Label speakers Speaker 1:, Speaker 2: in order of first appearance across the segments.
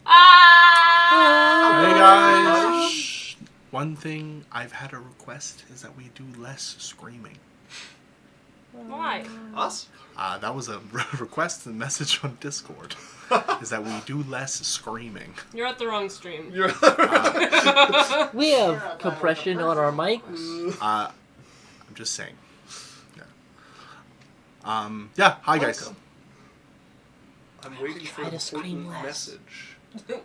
Speaker 1: Hey guys! One thing I've had a request is that we do less screaming.
Speaker 2: Why?
Speaker 3: Us?
Speaker 1: That was a request and message on Discord. Is that we do less screaming.
Speaker 2: You're at the wrong stream.
Speaker 4: We have compression on our mics.
Speaker 1: I'm just saying. Yeah. Hi guys.
Speaker 3: Welcome. I'm waiting for
Speaker 4: Try to
Speaker 3: the
Speaker 4: scream
Speaker 3: important
Speaker 4: less.
Speaker 3: message.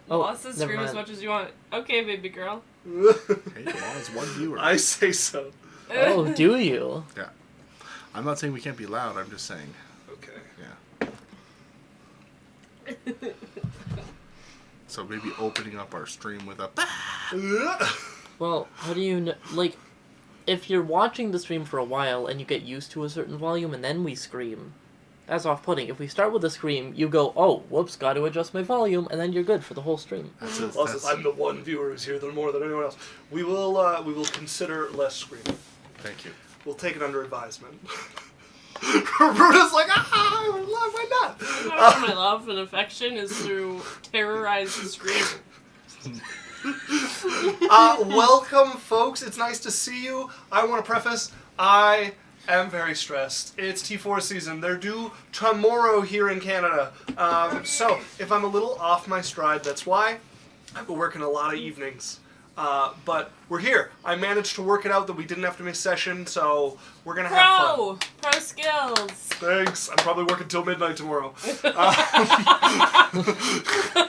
Speaker 2: Lots to
Speaker 4: never
Speaker 2: scream as
Speaker 4: mind.
Speaker 2: much as you want. Okay, baby girl.
Speaker 1: Hey, well, it's one viewer.
Speaker 3: I say so.
Speaker 4: Oh, do you?
Speaker 1: Yeah. I'm not saying we can't be loud. I'm just saying.
Speaker 3: Okay.
Speaker 1: Yeah. So maybe opening up our stream with a.
Speaker 4: Well, how do you know? Like, if you're watching the stream for a while and you get used to a certain volume and then we scream, that's off-putting. If we start with a scream, you go, oh, whoops, got to adjust my volume, and then you're good for the whole stream.
Speaker 3: Well, since I'm the one viewer who's here more than anyone else, we will consider less screaming.
Speaker 1: Thank you.
Speaker 3: We'll take it under advisement. Roberta's like, why not?
Speaker 2: Part of my love and affection is through terrorized screaming.
Speaker 3: Welcome, folks. It's nice to see you. I want to preface, I am very stressed. It's T4 season. They're due tomorrow here in Canada. So, if I'm a little off my stride, that's why. I've been working a lot of evenings. But we're here. I managed to work it out that we didn't have to miss session, so we're going to have fun.
Speaker 2: Pro skills.
Speaker 3: Thanks. I'm probably working till midnight tomorrow.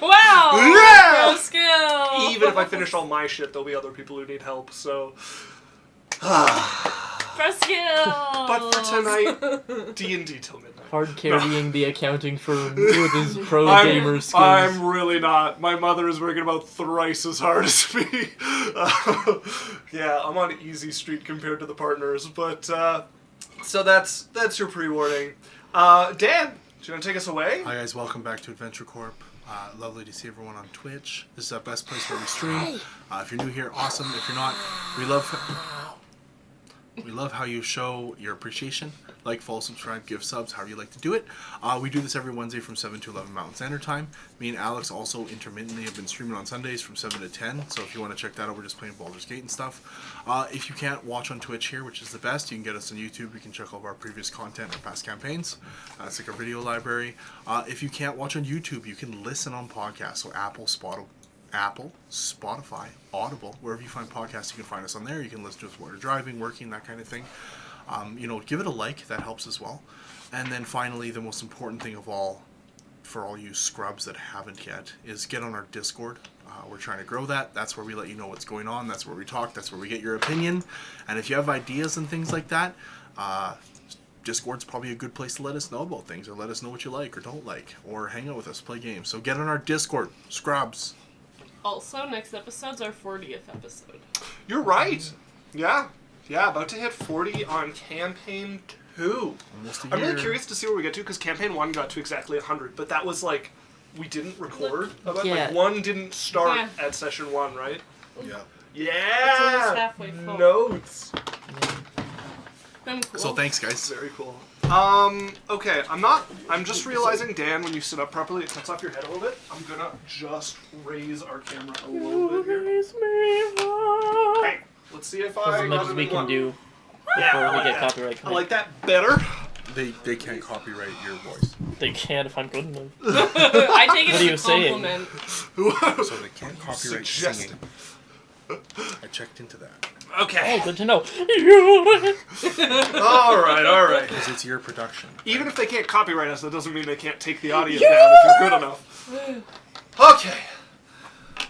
Speaker 2: Wow.
Speaker 3: Yeah!
Speaker 2: Pro skills.
Speaker 3: Even if I finish all my shit, there'll be other people who need help, so...
Speaker 2: Pro skills.
Speaker 3: But for tonight, D&D till midnight.
Speaker 4: Hard carrying the accounting firm with his pro gamer skills.
Speaker 3: I'm really not. My mother is working about thrice as hard as me. Yeah, I'm on easy street compared to the partners, but so that's your pre-warning. Dan, do you want to take us away?
Speaker 1: Hi guys, welcome back to Adventure Corp. Lovely to see everyone on Twitch. This is our best place where we stream. If you're new here, awesome. If you're not, we love how you show your appreciation. Like, follow, subscribe, give subs, however you like to do it. We do this every Wednesday from 7 to 11 Mountain Standard Time. Me and Alex also intermittently have been streaming on Sundays from 7 to 10. So if you want to check that out, we're just playing Baldur's Gate and stuff. If you can't watch on Twitch here, which is the best, you can get us on YouTube. You can check all of our previous content or past campaigns. It's like our video library. If you can't watch on YouTube, you can listen on podcasts. So Apple, Spotify, Audible, wherever you find podcasts, you can find us on there. You can listen to us while you're driving, working, that kind of thing. Give it a like, that helps as well. And then finally, the most important thing of all, for all you scrubs that haven't yet, is get on our Discord. We're trying to grow that. That's where we let you know what's going on. That's where we talk. That's where we get your opinion. And if you have ideas and things like that, Discord's probably a good place to let us know about things, or let us know what you like or don't like, or hang out with us, play games. So get on our Discord, scrubs.
Speaker 2: Also, next episode's our 40th episode.
Speaker 3: You're right. Yeah, about to hit 40 on Campaign 2.
Speaker 1: Almost a
Speaker 3: I'm really
Speaker 1: year.
Speaker 3: curious to see where we get to, because Campaign 1 got to exactly 100, but that was like, we didn't record.
Speaker 4: Yeah.
Speaker 3: Like, 1 didn't start
Speaker 2: Yeah.
Speaker 3: at session 1, right?
Speaker 1: Yeah.
Speaker 2: It's
Speaker 3: Yeah!
Speaker 2: almost halfway full.
Speaker 3: Notes.
Speaker 2: Cool.
Speaker 1: So thanks, guys.
Speaker 3: Very cool. Okay, I'm just realizing, Dan, when you sit up properly, it cuts off your head a little bit. I'm gonna just raise our camera a little bit here. Okay, let's see if I
Speaker 4: As much
Speaker 3: got
Speaker 4: as
Speaker 3: it
Speaker 4: we
Speaker 3: in
Speaker 4: can
Speaker 3: one.
Speaker 4: do
Speaker 3: Yeah,
Speaker 4: before
Speaker 3: I
Speaker 4: we
Speaker 3: like
Speaker 4: get
Speaker 3: that.
Speaker 4: copyright
Speaker 3: I
Speaker 4: claim.
Speaker 3: like that better.
Speaker 1: They can't copyright your voice.
Speaker 4: They can if I'm good enough.
Speaker 2: I take it
Speaker 4: What
Speaker 2: as
Speaker 4: are
Speaker 2: a
Speaker 4: you saying?
Speaker 2: compliment.
Speaker 1: So they can't copyright
Speaker 3: Suggesting.
Speaker 1: singing. I checked into that.
Speaker 3: Okay.
Speaker 4: Oh, good to know.
Speaker 3: Alright.
Speaker 1: Because it's your production.
Speaker 3: Even if they can't copyright us, that doesn't mean they can't take the audio down if you're good enough. Okay.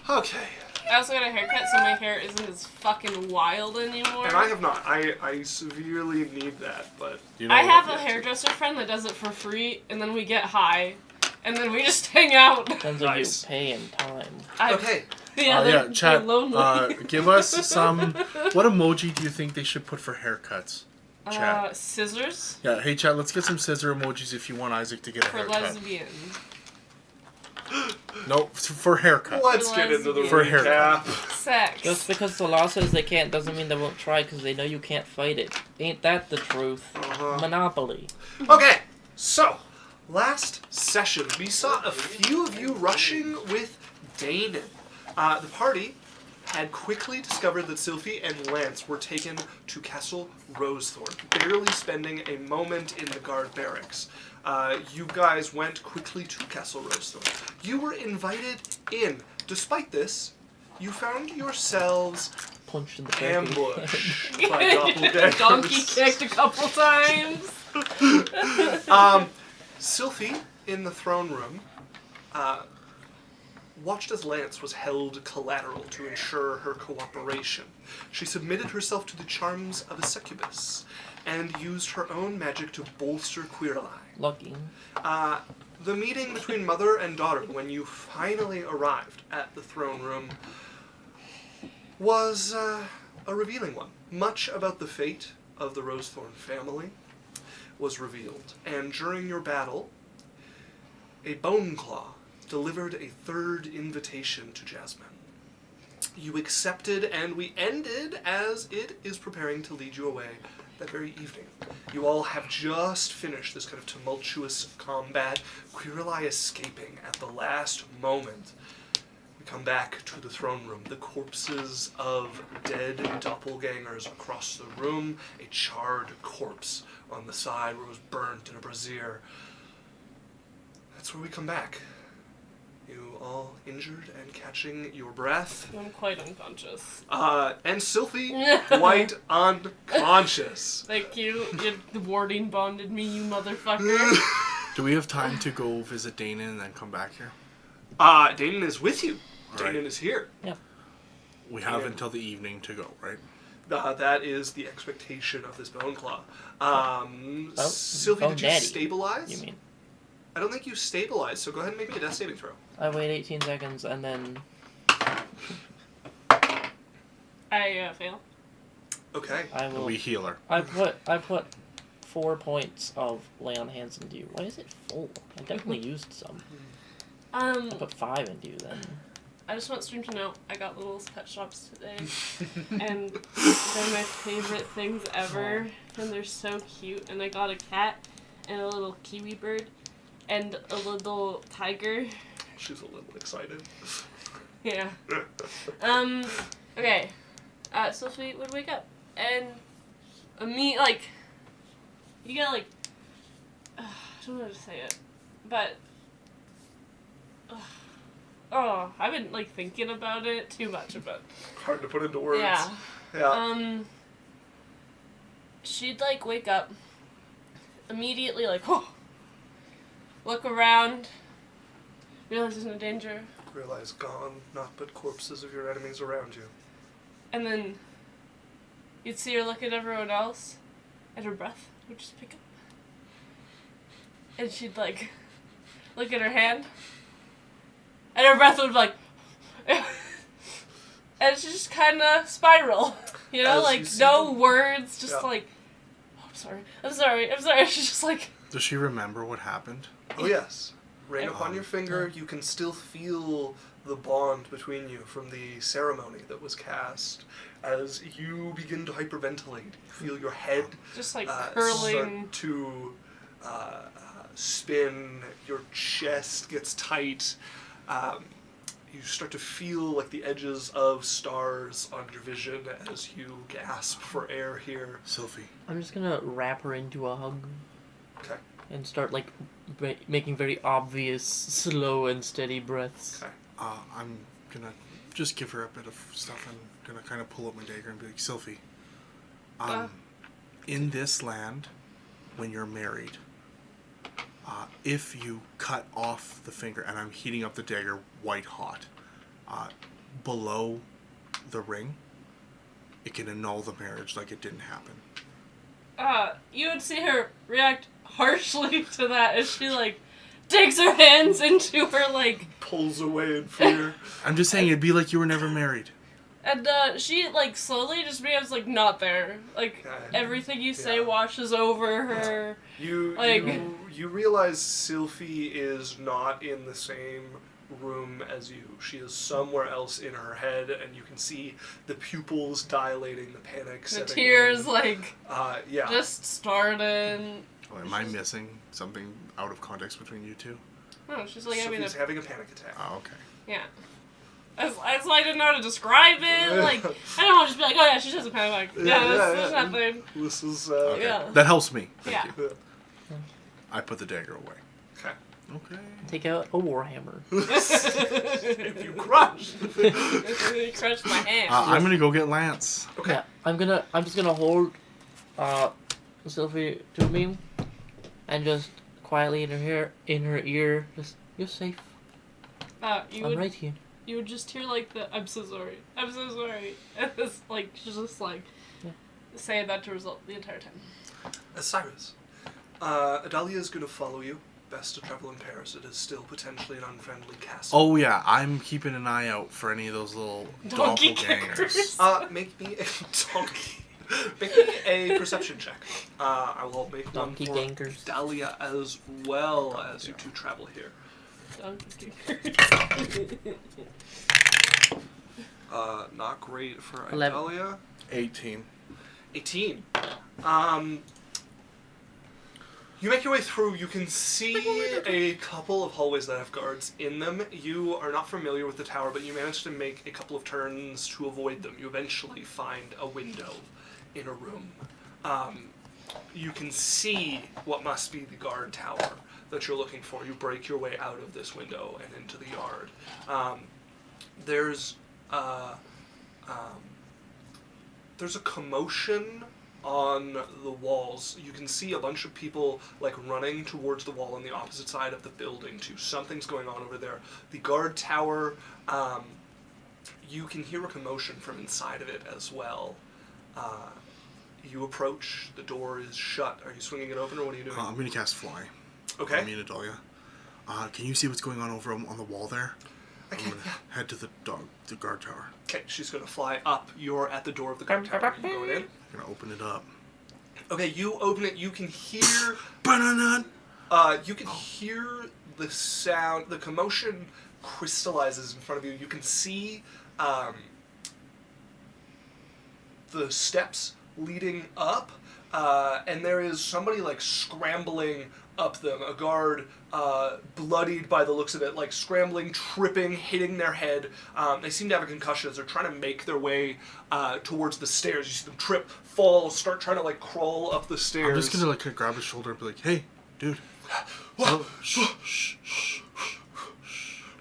Speaker 2: I also got a haircut, so my hair isn't as fucking wild anymore.
Speaker 3: And I have not. I severely need that, but...
Speaker 1: You know
Speaker 2: I have a
Speaker 1: what?
Speaker 2: hairdresser friend that does it for free, and then we get high, and then we just hang out.
Speaker 4: Sounds like
Speaker 3: Nice.
Speaker 4: you pay in time.
Speaker 3: Okay.
Speaker 2: They're
Speaker 1: Chat,
Speaker 2: lonely.
Speaker 1: give us some... What emoji do you think they should put for haircuts? Chat.
Speaker 2: Scissors
Speaker 1: Yeah, hey chat, let's get some scissor emojis if you want Isaac to get a
Speaker 2: for
Speaker 1: haircut.
Speaker 2: lesbian.
Speaker 1: No, for haircut.
Speaker 3: Let's get into the
Speaker 1: For
Speaker 3: recap.
Speaker 2: Sex.
Speaker 4: Just because the law says they can't doesn't mean they won't try because they know you can't fight it. Ain't that the truth? Monopoly.
Speaker 3: Okay, so, last session, we saw a few of you rushing with Danon. The party had quickly discovered that Sylphie and Lance were taken to Castle Rosethorn, barely spending a moment in the guard barracks. You guys went quickly to Castle Rosethorn. You were invited in. Despite this, you found yourselves
Speaker 4: Punched in the
Speaker 3: ambushed by doppelgangers.
Speaker 2: Donkey kicked a couple times.
Speaker 3: Sylphie, in the throne room, watched as Lance was held collateral to ensure her cooperation. She submitted herself to the charms of a succubus and used her own magic to bolster Queer Eye.
Speaker 4: Lucky.
Speaker 3: The meeting between mother and daughter, when you finally arrived at the throne room, was a revealing one. Much about the fate of the Rosethorn family was revealed, and during your battle, a Boneclaw delivered a third invitation to Jasmine. You accepted, and we ended as it is preparing to lead you away that very evening. You all have just finished this kind of tumultuous combat, Quirrell escaping at the last moment. We come back to the throne room. The corpses of dead doppelgangers across the room, a charred corpse on the side where it was burnt in a brazier. That's where we come back. You all injured and catching your breath.
Speaker 2: I'm quite unconscious.
Speaker 3: And Sylphie, quite unconscious.
Speaker 2: Thank you. You warding bonded me, you motherfucker.
Speaker 1: Do we have time to go visit Danon and then come back here?
Speaker 3: Danon is with you.
Speaker 1: All right.
Speaker 3: Danon is here.
Speaker 4: Yeah.
Speaker 1: We have until the evening to go, right?
Speaker 3: That is the expectation of this Boneclaw. Sylphie,
Speaker 4: Bone
Speaker 3: did you
Speaker 4: Daddy,
Speaker 3: stabilize?
Speaker 4: You mean?
Speaker 3: I don't think you stabilized, so go ahead and make me a death saving throw.
Speaker 4: I wait 18 seconds and then...
Speaker 2: I fail.
Speaker 3: Okay.
Speaker 4: I will...
Speaker 1: We heal her.
Speaker 4: I put 4 points of lay on hands into you. Why is it full? I definitely used some. I put 5 into you then.
Speaker 2: I just want Stream to know I got Little's pet shops today, and they're my favorite things ever, and they're so cute. And I got a cat and a little kiwi bird and a little tiger.
Speaker 3: She's a little excited.
Speaker 2: Yeah. Okay. Sophie would wake up, and you get I don't know how to say it, but I've been thinking about it too much, but
Speaker 3: Hard to put into words.
Speaker 2: yeah.
Speaker 3: Yeah.
Speaker 2: She'd wake up immediately, look around, realize there's no danger,
Speaker 3: Realize gone, naught but corpses of your enemies around you.
Speaker 2: and then you'd see her look at everyone else, and her breath would just pick up. And she'd look at her hand, and her breath would and she'd just kind of spiral,
Speaker 3: As you
Speaker 2: no
Speaker 3: see-
Speaker 2: words, just
Speaker 3: Yeah.
Speaker 2: I'm sorry. She's just
Speaker 1: Does she remember what happened?
Speaker 3: Oh yes. Ring upon
Speaker 1: Um,
Speaker 3: your finger, you can still feel the bond between you from the ceremony that was cast. As you begin to hyperventilate, you feel your head
Speaker 2: just
Speaker 3: start
Speaker 2: curling.
Speaker 3: to spin, your chest gets tight, you start to feel the edges of stars on your vision as you gasp for air here.
Speaker 1: Sylphie.
Speaker 4: I'm just gonna wrap her into a hug
Speaker 3: Okay.
Speaker 4: and start making very obvious, slow and steady breaths.
Speaker 3: Okay.
Speaker 1: I'm gonna just give her a bit of stuff and gonna kind of pull up my dagger and be like, Sylphie, in this land, when you're married, if you cut off the finger, and I'm heating up the dagger white hot, below the ring, it can annul the marriage like it didn't happen.
Speaker 2: You would see her react harshly to that as she digs her hands into her
Speaker 3: Pulls away in fear.
Speaker 1: I'm just saying, it'd be like you were never married.
Speaker 2: and she slowly just becomes not there. Everything you say
Speaker 3: Yeah.
Speaker 2: washes over her.
Speaker 3: You realize Sylphie is not in the same room as you. She is somewhere else in her head, and you can see the pupils dilating, the panic
Speaker 2: The
Speaker 3: setting
Speaker 2: tears
Speaker 3: in. Yeah.
Speaker 2: just started.
Speaker 1: Oh, am I missing something out of context between you two?
Speaker 2: No, she's having
Speaker 3: Sophie's having a panic attack.
Speaker 1: Oh, okay.
Speaker 2: yeah. I didn't know how to describe it. Like, I don't want to just be like, oh yeah, she has a panic. There's nothing.
Speaker 3: This is,
Speaker 1: Okay.
Speaker 2: Yeah.
Speaker 1: That helps me. Thank
Speaker 2: Yeah.
Speaker 1: you. I put the dagger away.
Speaker 3: Okay.
Speaker 1: Okay.
Speaker 4: Take out a warhammer.
Speaker 3: If you crush.
Speaker 2: You crushed my hand.
Speaker 1: I'm gonna go get Lance.
Speaker 3: Okay.
Speaker 4: Yeah, I'm just gonna hold Sylvie to me and just quietly in her ear, just, you're safe.
Speaker 2: You
Speaker 4: I'm
Speaker 2: would
Speaker 4: right here.
Speaker 2: you would just hear like the I'm so sorry, and it's like she's just like saying that to herself the entire time.
Speaker 3: Cyrus, Adalia is going to follow you. Best to travel in Paris. It is still potentially an unfriendly castle.
Speaker 1: Oh yeah, I'm keeping an eye out for any of those little
Speaker 2: Donkey
Speaker 1: doppelgangers.
Speaker 3: Make me a donkey. Make me a perception check. I will make
Speaker 4: Donkey
Speaker 3: one for
Speaker 4: gangers.
Speaker 3: Dahlia as well as you two travel here. Not great for
Speaker 4: 11.
Speaker 3: Adalia.
Speaker 1: 18.
Speaker 3: 18. You make your way through. You can see a couple of hallways that have guards in them. You are not familiar with the tower, but you manage to make a couple of turns to avoid them. You eventually find a window in a room. You can see what must be the guard tower that you're looking for. You break your way out of this window and into the yard. There's a commotion on the walls. You can see a bunch of people like running towards the wall on the opposite side of the building too. Something's going on over there. The guard tower, you can hear a commotion from inside of it as well. You approach, the door is shut. Are you swinging it open or what are you doing?
Speaker 1: I'm going to cast Fly.
Speaker 3: Okay.
Speaker 1: Me and Adalia. Can you see what's going on over on the wall there?
Speaker 3: I can, yeah.
Speaker 1: Head to the guard tower.
Speaker 3: Okay, she's going to fly up. You're at the door of the guard tower. You going in?
Speaker 1: I'm going to open it up.
Speaker 3: Okay, you open it. You can hear... You can hear the sound. The commotion crystallizes in front of you. You can see the steps leading up, and there is somebody like scrambling up them. A guard, bloodied by the looks of it, like scrambling, tripping, hitting their head. They seem to have a concussion as they're trying to make their way towards the stairs. You see them trip, fall, start trying to like crawl up the stairs.
Speaker 1: I'm just gonna like grab his shoulder and be like, "Hey, dude, shh, shh, shh, shh."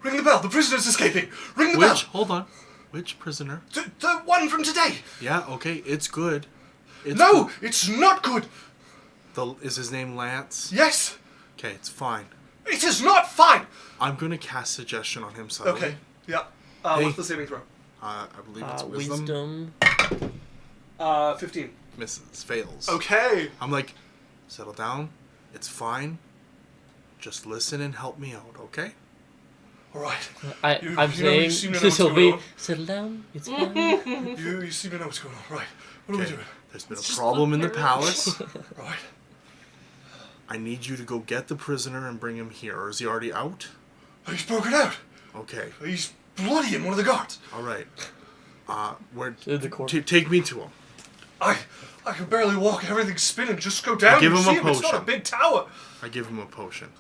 Speaker 3: Ring the bell. The prisoner's escaping. Ring the bell.
Speaker 1: Hold on. Which prisoner?
Speaker 3: The one from today.
Speaker 1: Yeah. Okay. It's good.
Speaker 3: No, it's not good.
Speaker 1: Is his name Lance?
Speaker 3: Yes.
Speaker 1: Okay, it's fine.
Speaker 3: It is not fine.
Speaker 1: I'm gonna cast suggestion on him suddenly.
Speaker 3: Okay. Yeah.
Speaker 1: Hey.
Speaker 3: What's the saving throw?
Speaker 1: I believe it's wisdom.
Speaker 3: 15.
Speaker 1: Misses. Fails.
Speaker 3: Okay.
Speaker 1: I'm like, settle down. It's fine. Just listen and help me out, okay?
Speaker 3: All right.
Speaker 4: I'm saying
Speaker 3: seem to know
Speaker 4: to
Speaker 3: what's going
Speaker 4: Sylvie,
Speaker 3: on.
Speaker 4: settle down, it's fine.
Speaker 3: You seem to know what's going on. Right. What are we doing?
Speaker 1: There's been a problem in the palace.
Speaker 3: Right.
Speaker 1: I need you to go get the prisoner and bring him here. Or is he already out?
Speaker 3: He's broken out.
Speaker 1: Okay.
Speaker 3: He's bloody in one of the guards.
Speaker 1: All right.
Speaker 4: The Corp.
Speaker 1: Take me to him.
Speaker 3: I can barely walk. Everything's spinning. Just go down.
Speaker 1: Give
Speaker 3: You
Speaker 1: him
Speaker 3: see
Speaker 1: a
Speaker 3: It's not a
Speaker 1: potion.
Speaker 3: big tower.
Speaker 1: I give him a potion.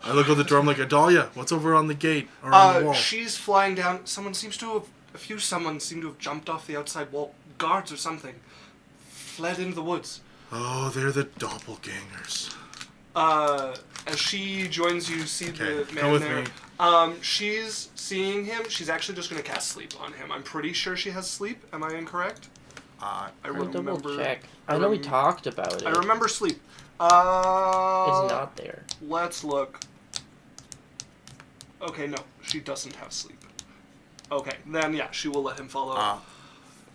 Speaker 1: I look at the door. I'm like, Adalia, what's over on the gate or on the wall?
Speaker 3: She's flying down. Someone seems to have jumped off the outside wall. Guards or something. Fled into the woods.
Speaker 1: Oh, they're the doppelgangers.
Speaker 3: As she joins you, see
Speaker 1: Okay,
Speaker 3: the
Speaker 1: come with
Speaker 3: man
Speaker 1: me.
Speaker 3: there. She's seeing him. She's actually just going to cast sleep on him. I'm pretty sure she has sleep. Am I incorrect? I
Speaker 4: I'll
Speaker 3: remember.
Speaker 4: double check. I know we talked about it.
Speaker 3: I remember sleep.
Speaker 4: It's not there.
Speaker 3: Let's look. Okay, no, she doesn't have sleep. Okay, then yeah, she will let him follow.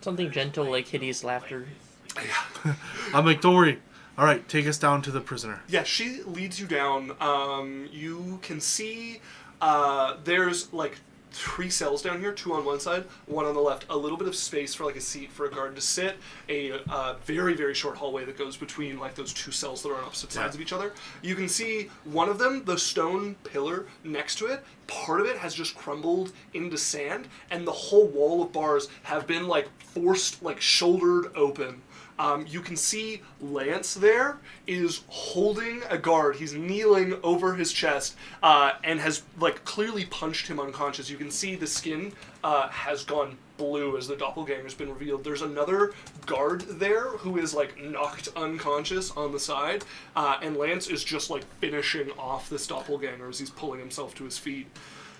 Speaker 4: Something gentle like hideous laughter.
Speaker 3: Yeah.
Speaker 1: I'm like, don't worry. All right, take us down to the prisoner.
Speaker 3: Yeah, she leads you down. You can see there's like 3 cells down here, 2 on one side, 1 on the left. A little bit of space for like a seat for a guard to sit. A very, very short hallway that goes between like those 2 cells that are on opposite sides of each other. You can see one of them, the stone pillar next to it, part of it has just crumbled into sand, and the whole wall of bars have been like forced, like shouldered open. You can see Lance there is holding a guard. He's kneeling over his chest and has like clearly punched him unconscious. You can see the skin has gone blue as the doppelganger's been revealed. There's another guard there who is like knocked unconscious on the side, and Lance is just like finishing off this doppelganger as he's pulling himself to his feet.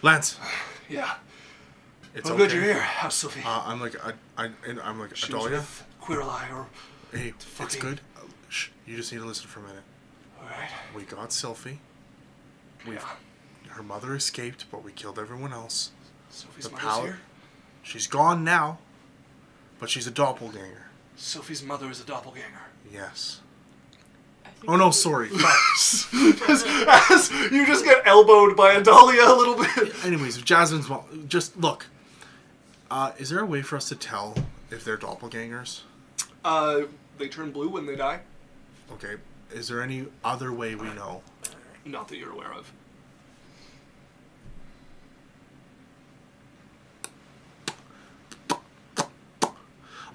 Speaker 1: Lance.
Speaker 3: Yeah.
Speaker 1: It's
Speaker 3: Oh,
Speaker 1: okay.
Speaker 3: good you're here. How's Sophie?
Speaker 1: I'm like
Speaker 3: She was
Speaker 1: Adalia.
Speaker 3: with Queer Eye, or
Speaker 1: Hey, it's
Speaker 3: fucking-
Speaker 1: good. Shh. You just need to listen for a minute.
Speaker 3: all right.
Speaker 1: We got Sylphie.
Speaker 3: Yeah.
Speaker 1: Her mother escaped, but we killed everyone else.
Speaker 3: Sophie's
Speaker 1: The
Speaker 3: mother's
Speaker 1: pallet.
Speaker 3: here.
Speaker 1: She's gone now, but she's a doppelganger.
Speaker 3: Sophie's mother is a doppelganger.
Speaker 1: Yes.
Speaker 2: I think
Speaker 1: Oh no,
Speaker 2: we-
Speaker 1: sorry.
Speaker 3: as you just get elbowed by Adalia a little bit.
Speaker 1: Anyways, Jasmine's mom. Just look. Is there a way for us to tell if they're doppelgangers?
Speaker 3: They turn blue when they die.
Speaker 1: Okay. Is there any other way we know?
Speaker 3: Not that you're aware of.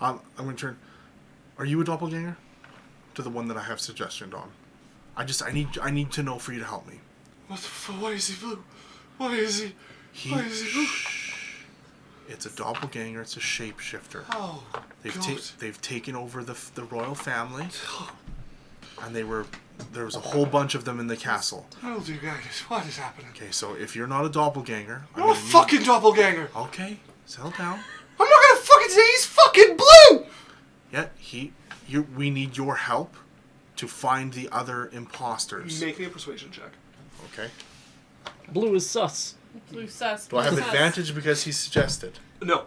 Speaker 1: I'm gonna turn. Are you a doppelganger? To the one that I have suggestion on. I need to know for you to help me.
Speaker 3: What the fuck? Why is he blue? Why is he? Why is he blue?
Speaker 1: It's a doppelganger. It's a shapeshifter.
Speaker 3: Oh, God.
Speaker 1: They've taken over the royal family, and there was a whole bunch of them in the castle.
Speaker 3: Oh, dear God, what is happening?
Speaker 1: Okay, so if you're not a doppelganger,
Speaker 3: I'm a fucking doppelganger.
Speaker 1: Okay, settle down.
Speaker 3: I'm not gonna fucking say he's fucking blue.
Speaker 1: Yeah, we need your help to find the other imposters.
Speaker 3: Make me a persuasion check.
Speaker 1: Okay.
Speaker 4: Blue is sus.
Speaker 2: Blue sus.
Speaker 1: Do I have
Speaker 2: blue sus.
Speaker 1: advantage because he suggested?
Speaker 3: No.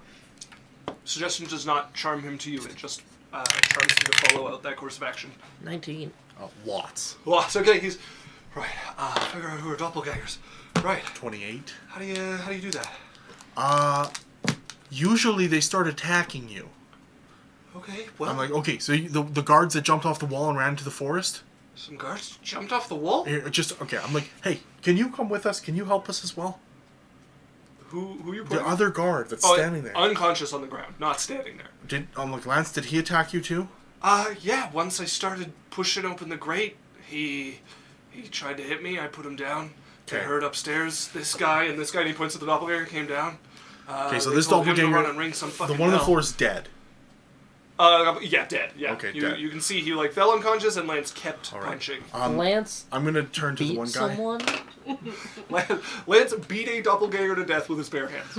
Speaker 3: Suggestion does not charm him to you. It just charms you to follow out that course of action.
Speaker 4: 19.
Speaker 1: Lots.
Speaker 3: Well, it's okay. He's right. Figure out who are doppelgangers. Right.
Speaker 1: 28.
Speaker 3: How do you do that?
Speaker 1: Usually they start attacking you.
Speaker 3: Okay. Well,
Speaker 1: I'm like, okay, so the guards that jumped off the wall and ran into the forest?
Speaker 3: some guards jumped off the wall.
Speaker 1: Okay, I'm like, hey, can you come with us? Can you help us as well?
Speaker 3: Who you
Speaker 1: The
Speaker 3: pointing?
Speaker 1: other guard that's standing there.
Speaker 3: Unconscious on the ground, not standing there.
Speaker 1: I'm like, Lance, did he attack you too?
Speaker 3: Yeah. Once I started pushing open the grate, he tried to hit me. I put him down. I
Speaker 1: Okay.
Speaker 3: heard upstairs this guy, and he points at the doppelganger, came down.
Speaker 1: Okay, so
Speaker 3: they
Speaker 1: this
Speaker 3: told him to
Speaker 1: doppelganger,
Speaker 3: run and ring some
Speaker 1: the
Speaker 3: fucking
Speaker 1: one on the
Speaker 3: bell.
Speaker 1: floor is dead.
Speaker 3: Yeah, dead. Yeah.
Speaker 1: Okay,
Speaker 3: you,
Speaker 1: dead.
Speaker 3: You can see he fell unconscious, and Lance kept
Speaker 1: All right.
Speaker 3: punching.
Speaker 4: Lance
Speaker 1: I'm gonna turn to the
Speaker 4: beat
Speaker 1: one guy.
Speaker 4: someone?
Speaker 3: Lance beat a doppelganger to death with his bare hands.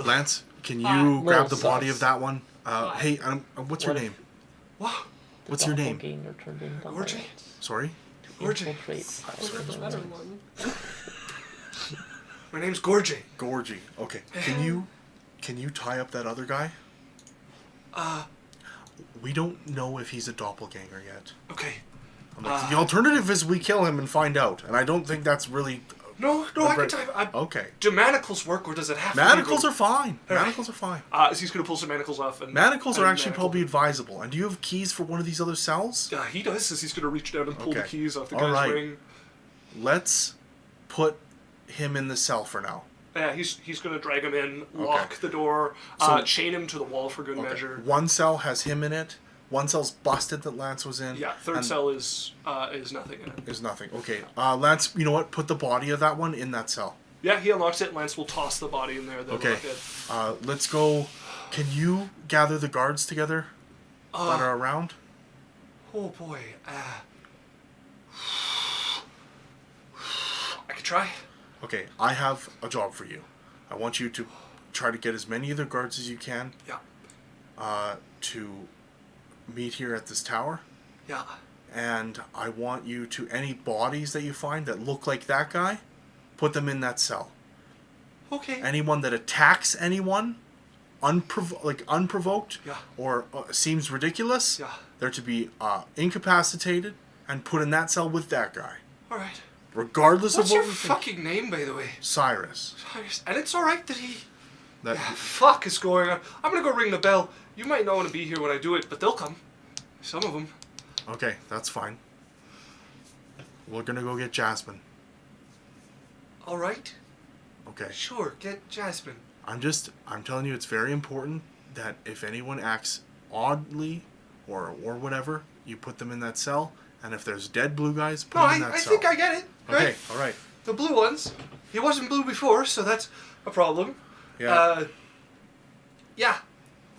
Speaker 1: Lance, can you
Speaker 2: Fine.
Speaker 1: grab the
Speaker 4: Little
Speaker 1: body
Speaker 4: sus.
Speaker 1: of that one? Hey, what's your
Speaker 4: What if-
Speaker 1: name?
Speaker 3: Wow.
Speaker 1: What's your name?
Speaker 4: Doppelganger turned into
Speaker 3: Gorgie?
Speaker 4: Lance.
Speaker 1: Sorry?
Speaker 3: Gorgie.
Speaker 4: Infiltrate
Speaker 2: Those are the better one.
Speaker 3: My name's Gorgie.
Speaker 1: Gorgie. Okay. Can you tie up that other guy? We don't know if he's a doppelganger yet.
Speaker 3: Okay.
Speaker 1: I'm like, the alternative is we kill him and find out, and I don't think that's really.
Speaker 3: No, I can type.
Speaker 1: Okay.
Speaker 3: Do manacles work, or does it have to
Speaker 1: Manacles
Speaker 3: be...
Speaker 1: are fine.
Speaker 3: All right.
Speaker 1: Manacles are fine.
Speaker 3: So he's going to pull some manacles off. And
Speaker 1: Manacles are
Speaker 3: and
Speaker 1: actually probably advisable. And do you have keys for one of these other cells?
Speaker 3: He does, as he's going to reach down and pull the
Speaker 1: Okay.
Speaker 3: keys off the
Speaker 1: All
Speaker 3: guy's
Speaker 1: right.
Speaker 3: ring.
Speaker 1: Let's put him in the cell for now.
Speaker 3: Yeah, he's going to drag him in, lock the door,
Speaker 1: So-
Speaker 3: chain him to the wall for good
Speaker 1: Okay.
Speaker 3: measure.
Speaker 1: One cell has him in it. One cell's busted that Lance was in.
Speaker 3: Yeah, third
Speaker 1: and
Speaker 3: cell is nothing in it.
Speaker 1: is nothing. Okay. Lance, you know what? Put the body of that one in that cell.
Speaker 3: Yeah, he unlocks it. Lance will toss the body in there. They'll
Speaker 1: Okay.
Speaker 3: lock it.
Speaker 1: Let's go. Can you gather the guards together that are around?
Speaker 3: Oh boy. I could try.
Speaker 1: Okay, I have a job for you. I want you to try to get as many of the guards as you can
Speaker 3: Yeah.
Speaker 1: to meet here at this tower.
Speaker 3: Yeah.
Speaker 1: And I want you to, any bodies that you find that look like that guy, put them in that cell.
Speaker 3: Okay.
Speaker 1: Anyone that attacks anyone unprovoked
Speaker 3: Yeah.
Speaker 1: or seems ridiculous,
Speaker 3: Yeah.
Speaker 1: they're to be incapacitated and put in that cell with that guy.
Speaker 3: All right.
Speaker 1: Regardless
Speaker 3: What's
Speaker 1: of what
Speaker 3: your
Speaker 1: we think.
Speaker 3: fucking name, by the way?
Speaker 1: Cyrus.
Speaker 3: And it's all right that he...
Speaker 1: That
Speaker 3: Fuck is going on. I'm gonna go ring the bell. You might not want to be here when I do it, but they'll come. Some of them.
Speaker 1: Okay, that's fine. We're gonna go get Jasmine.
Speaker 3: All right.
Speaker 1: Okay.
Speaker 3: Sure. Get Jasmine.
Speaker 1: I'm telling you, it's very important that if anyone acts oddly or whatever, you put them in that cell, and if there's dead blue guys, put
Speaker 3: No,
Speaker 1: them in that
Speaker 3: I
Speaker 1: cell.
Speaker 3: think I get it.
Speaker 1: Okay,
Speaker 3: Right?
Speaker 1: all right.
Speaker 3: The blue ones. He wasn't blue before, so that's a problem.
Speaker 1: Yeah.
Speaker 3: Yeah.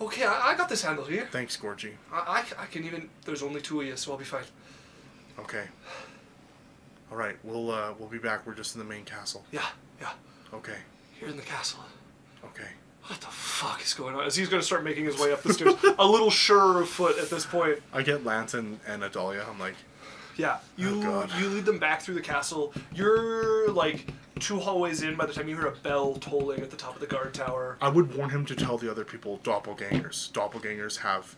Speaker 3: Okay, I got this handled here.
Speaker 1: Thanks, Gorgie.
Speaker 3: I can even... There's only 2 of you, so I'll be fine.
Speaker 1: Okay. All right, we'll be back. We're just in the main castle.
Speaker 3: Yeah.
Speaker 1: Okay.
Speaker 3: Here in the castle.
Speaker 1: Okay.
Speaker 3: What the fuck is going on? As he's going to start making his way up the stairs, a little surer of foot at this point.
Speaker 1: I get Lance and Adalia. I'm like,
Speaker 3: Yeah, you lead them back through the castle. You're like 2 hallways in by the time you hear a bell tolling at the top of the guard tower.
Speaker 1: I would warn him to tell the other people doppelgangers. Doppelgangers have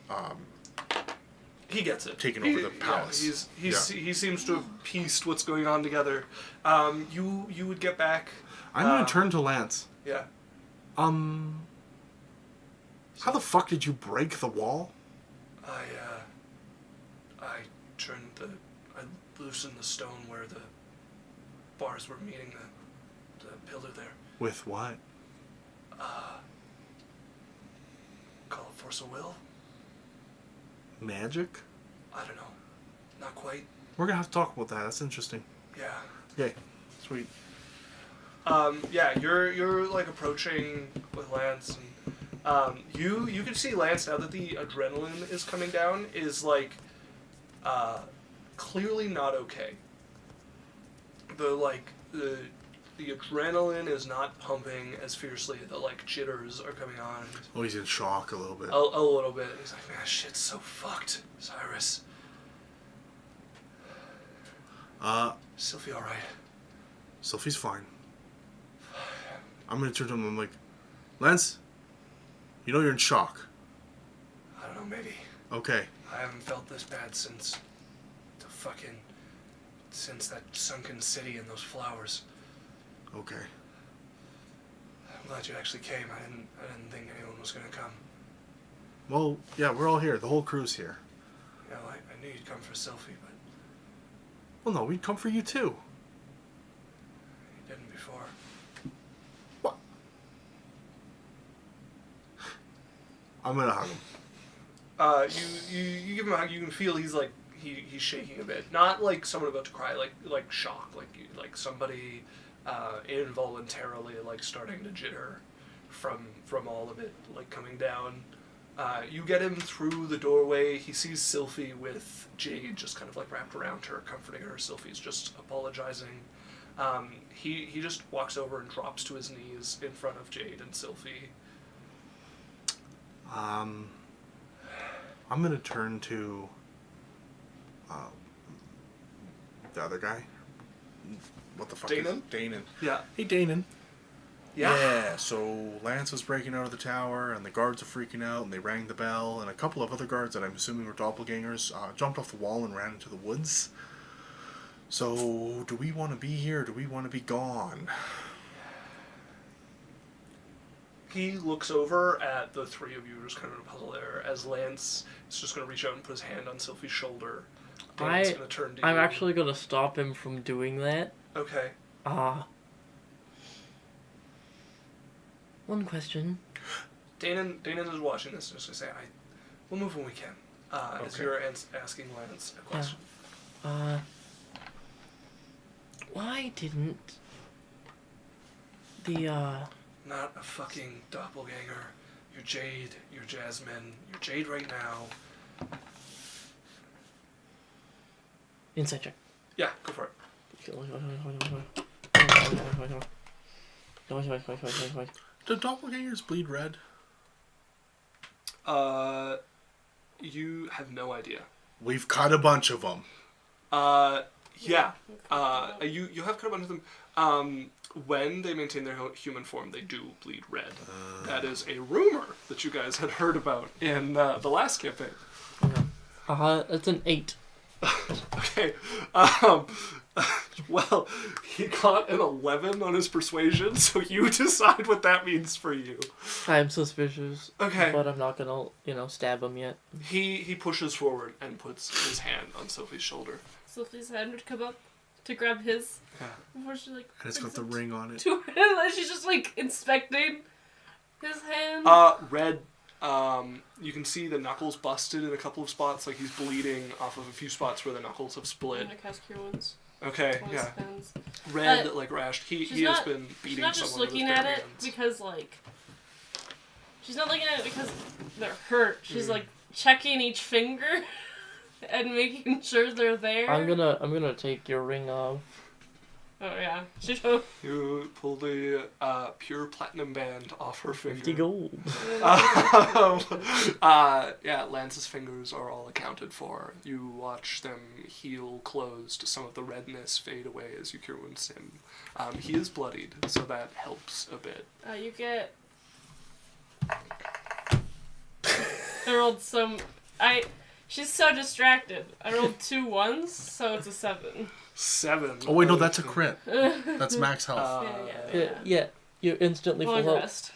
Speaker 3: He gets it.
Speaker 1: Taken over the palace.
Speaker 3: Yeah, he seems to have pieced what's going on together. You would get back.
Speaker 1: I'm gonna turn to Lance.
Speaker 3: Yeah.
Speaker 1: How the fuck did you break the wall?
Speaker 3: I loosened the stone where the bars were meeting the pillar there.
Speaker 1: With what?
Speaker 3: Call it force of will?
Speaker 1: Magic?
Speaker 3: I don't know. Not quite.
Speaker 1: We're gonna have to talk about that. That's interesting.
Speaker 3: Yeah.
Speaker 1: Okay. Sweet.
Speaker 3: Yeah, you're like approaching with Lance, and you can see Lance now that the adrenaline is coming down is like clearly not okay. The adrenaline is not pumping as fiercely. The like jitters are coming on.
Speaker 1: Oh, he's in shock a little bit.
Speaker 3: A little bit. He's like, man, shit's so fucked, Cyrus. Sylvie, all right?
Speaker 1: Sophie's fine. I'm gonna turn to him. I'm like, Lance, you know you're in shock.
Speaker 3: I don't know, maybe.
Speaker 1: Okay.
Speaker 3: I haven't felt this bad since that sunken city and those flowers.
Speaker 1: Okay.
Speaker 3: I'm glad you actually came. I didn't think anyone was gonna come.
Speaker 1: Well, yeah, we're all here. The whole crew's here.
Speaker 3: Yeah, well, I knew you'd come for Sylvie, but
Speaker 1: Well, no, we'd come for you too.
Speaker 3: you didn't before.
Speaker 1: What? I'm gonna hug him.
Speaker 3: You give him a hug. You can feel he's like he's shaking a bit. Not like someone about to cry, like shock, like somebody involuntarily like starting to jitter from all of it like coming down. You get him through the doorway. He sees Sylphie with Jade just kind of like wrapped around her, comforting her. Sylphie's just apologizing. He just walks over and drops to his knees in front of Jade and Sylphie.
Speaker 1: I'm gonna turn to the other guy. What the fuck
Speaker 3: Danon?
Speaker 1: is Danon?
Speaker 3: Yeah.
Speaker 1: Hey, Danon.
Speaker 3: Yeah.
Speaker 1: Yeah, so Lance was breaking out of the tower, and the guards are freaking out, and they rang the bell, and a couple of other guards that I'm assuming were doppelgangers jumped off the wall and ran into the woods. So, do we want to be here, or do we want to be gone?
Speaker 3: He looks over at the 3 of you, just kind of in a puzzle there, as Lance is just going to reach out and put his hand on Sylphie's shoulder. Danon's going to turn to
Speaker 4: I'm
Speaker 3: you.
Speaker 4: actually going to stop him from doing that.
Speaker 3: Okay.
Speaker 4: One question.
Speaker 3: Danon is watching this and just going to say, we'll move when we can. As
Speaker 1: Okay.
Speaker 3: you're asking Lance a question.
Speaker 4: Why didn't the,
Speaker 3: Not a fucking doppelganger. You're Jade. You're Jasmine. You're Jade right now.
Speaker 4: insight check.
Speaker 3: Yeah, go for it.
Speaker 1: Do doppelgangers bleed red?
Speaker 3: You have no idea.
Speaker 1: We've caught a bunch of them.
Speaker 3: Yeah. You have cut a bunch of them. When they maintain their human form, they do bleed red. That is a rumor that you guys had heard about in the last campaign.
Speaker 4: It's an 8.
Speaker 3: Okay. Well, he got an 11 on his persuasion, so you decide what that means for you.
Speaker 4: I'm suspicious.
Speaker 3: Okay.
Speaker 4: But I'm not gonna, stab him yet.
Speaker 3: He pushes forward and puts his hand on Sophie's shoulder.
Speaker 2: Sophie's hand would come up to grab his.
Speaker 3: Yeah.
Speaker 2: Before she like.
Speaker 1: And it's got
Speaker 2: brings
Speaker 1: the
Speaker 2: it
Speaker 1: ring on it.
Speaker 2: To her, and she's just like inspecting his hand.
Speaker 3: Red. You can see the knuckles busted in a couple of spots, like he's bleeding off of a few spots where the knuckles have split.
Speaker 2: I'm gonna cast Cure Wounds.
Speaker 3: Okay,
Speaker 2: While it
Speaker 3: yeah.
Speaker 2: spins.
Speaker 3: Red,
Speaker 2: But
Speaker 3: like rashed. He
Speaker 2: she's
Speaker 3: has
Speaker 2: not-
Speaker 3: been
Speaker 2: She's
Speaker 3: beating
Speaker 2: not just
Speaker 3: someone with his
Speaker 2: looking
Speaker 3: bare
Speaker 2: at it
Speaker 3: hands.
Speaker 2: because, like... She's not looking at it because they're hurt. She's,
Speaker 3: Mm.
Speaker 2: like, checking each finger and making sure they're there.
Speaker 4: I'm gonna take your ring off.
Speaker 2: Oh, yeah. She don't...
Speaker 3: You pull the pure platinum band off her
Speaker 4: 50
Speaker 3: finger.
Speaker 4: gold.
Speaker 3: Yeah, Lance's fingers are all accounted for. You watch them heal closed, some of the redness fade away as you cure wounds him. He is bloodied, so that helps a bit.
Speaker 2: You get... I rolled some... She's so distracted. I rolled 2 1s, so it's a 7.
Speaker 3: 7.
Speaker 1: Oh wait, no, that's a crit. That's max health.
Speaker 4: Yeah, you're instantly
Speaker 2: Long
Speaker 4: full health.
Speaker 2: rest.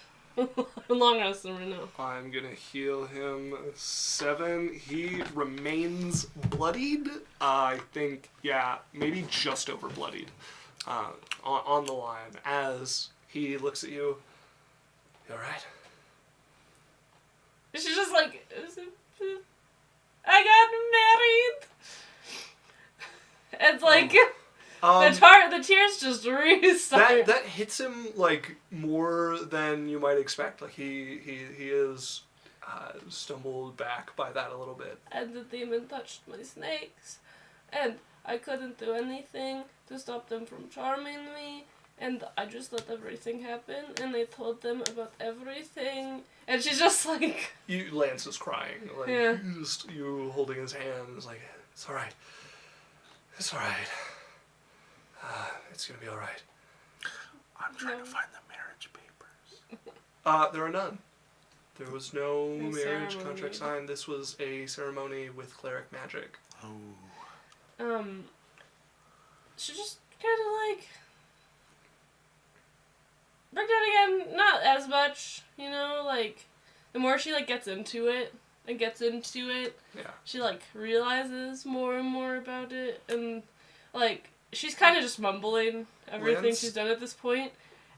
Speaker 2: Long rest right now.
Speaker 3: I'm gonna heal him 7. He remains bloodied. I think, yeah, maybe just over bloodied. On the line as he looks at you. You alright?
Speaker 2: She's just like, I got married. It's like the tears just restart.
Speaker 3: That hits him like more than you might expect. Like he is stumbled back by that a little bit.
Speaker 2: And the demon touched my snakes, and I couldn't do anything to stop them from charming me. And I just let everything happen, and I told them about everything. And she's just like...
Speaker 3: Lance is crying. Like,
Speaker 2: Yeah.
Speaker 3: You holding his hand is like, it's alright. It's alright. It's gonna be alright.
Speaker 1: I'm trying to find the marriage papers.
Speaker 3: There are none. There was no
Speaker 2: No
Speaker 3: marriage
Speaker 2: ceremony.
Speaker 3: contract signed. This was a ceremony with cleric magic.
Speaker 1: Oh.
Speaker 2: She just kind of like... Break down again, not as much, you know, like, the more she, like, gets into it,
Speaker 3: Yeah.
Speaker 2: she, like, realizes more and more about it, and, like, she's kind of just mumbling everything
Speaker 3: Lance?
Speaker 2: she's done at this point,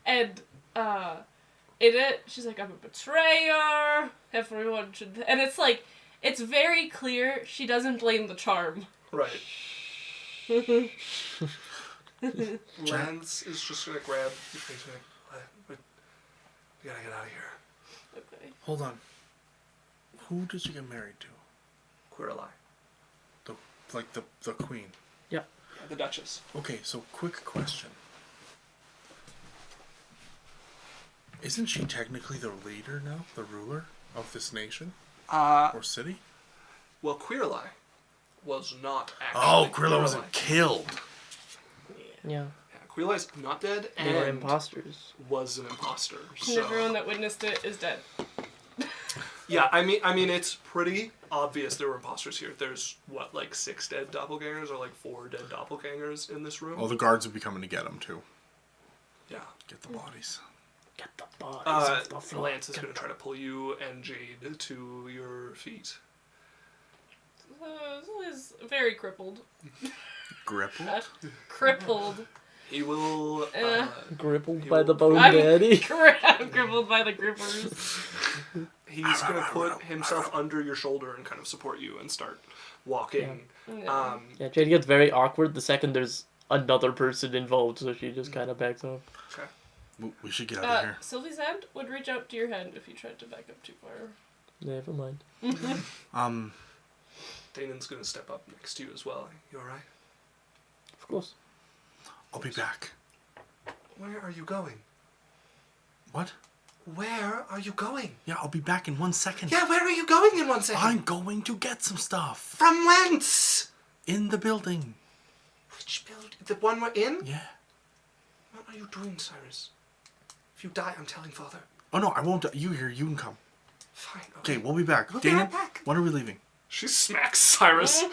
Speaker 2: and, in it, she's like, I'm a betrayer, everyone should, and it's, like, it's very clear she doesn't blame the charm.
Speaker 3: Right. Lance is just gonna grab. He's gonna, we gotta get out of here.
Speaker 2: Okay.
Speaker 1: Hold on. Who did you get married to?
Speaker 3: Queer lie.
Speaker 1: The queen.
Speaker 3: Yeah, the Duchess.
Speaker 1: Okay, so quick question. Isn't she technically the leader now, the ruler of this nation or city?
Speaker 3: Well, Queer lie was not actually.
Speaker 1: Oh, Quirla
Speaker 3: Queer
Speaker 1: wasn't
Speaker 3: Lie.
Speaker 1: killed.
Speaker 4: Yeah,
Speaker 3: Yeah, Queer lie's not dead,
Speaker 4: they were
Speaker 3: and
Speaker 4: imposters.
Speaker 3: was an imposter.
Speaker 2: And
Speaker 3: So.
Speaker 2: everyone that witnessed it is dead.
Speaker 3: Yeah, I mean, it's pretty obvious there were imposters here. There's like 6 dead doppelgangers or like 4 dead doppelgangers in this room.
Speaker 1: Oh, the guards would be coming to get him too.
Speaker 3: Yeah.
Speaker 1: Get the bodies.
Speaker 4: Get the bodies off the floor.
Speaker 3: Lance is going to try to pull you and Jade to your feet.
Speaker 2: Is very crippled.
Speaker 1: Grippled?
Speaker 2: Crippled.
Speaker 3: He will.
Speaker 4: Grippled
Speaker 3: he
Speaker 4: by
Speaker 3: will-
Speaker 4: the bone
Speaker 2: I'm
Speaker 4: daddy.
Speaker 2: I'm crippled by the grippers.
Speaker 3: He's going to put himself under your shoulder and kind of support you and start walking.
Speaker 2: Yeah.
Speaker 4: Yeah, Jade gets very awkward the second there's another person involved, so she just kind of backs off.
Speaker 3: Okay.
Speaker 1: We should get out of here.
Speaker 2: Sylvie's hand would reach out to your hand if you tried to back up too far.
Speaker 4: Never mind.
Speaker 3: Danon's going to step up next to you as well. You alright?
Speaker 4: Of course.
Speaker 1: I'll be back.
Speaker 3: Where are you going?
Speaker 1: What?
Speaker 3: Where are you going?
Speaker 1: Yeah, I'll be back in 1 second.
Speaker 3: Yeah, where are you going in 1 second?
Speaker 1: I'm going to get some stuff.
Speaker 3: From whence?
Speaker 1: In the building.
Speaker 3: Which building? The one we're in?
Speaker 1: Yeah.
Speaker 3: What are you doing, Cyrus? If you die, I'm telling Father.
Speaker 1: Oh no, I won't. You here, you can come.
Speaker 3: Fine.
Speaker 1: Okay, we'll be back.
Speaker 3: We'll be
Speaker 1: Dana,
Speaker 3: right back.
Speaker 1: when are we leaving?
Speaker 3: She smacks Cyrus.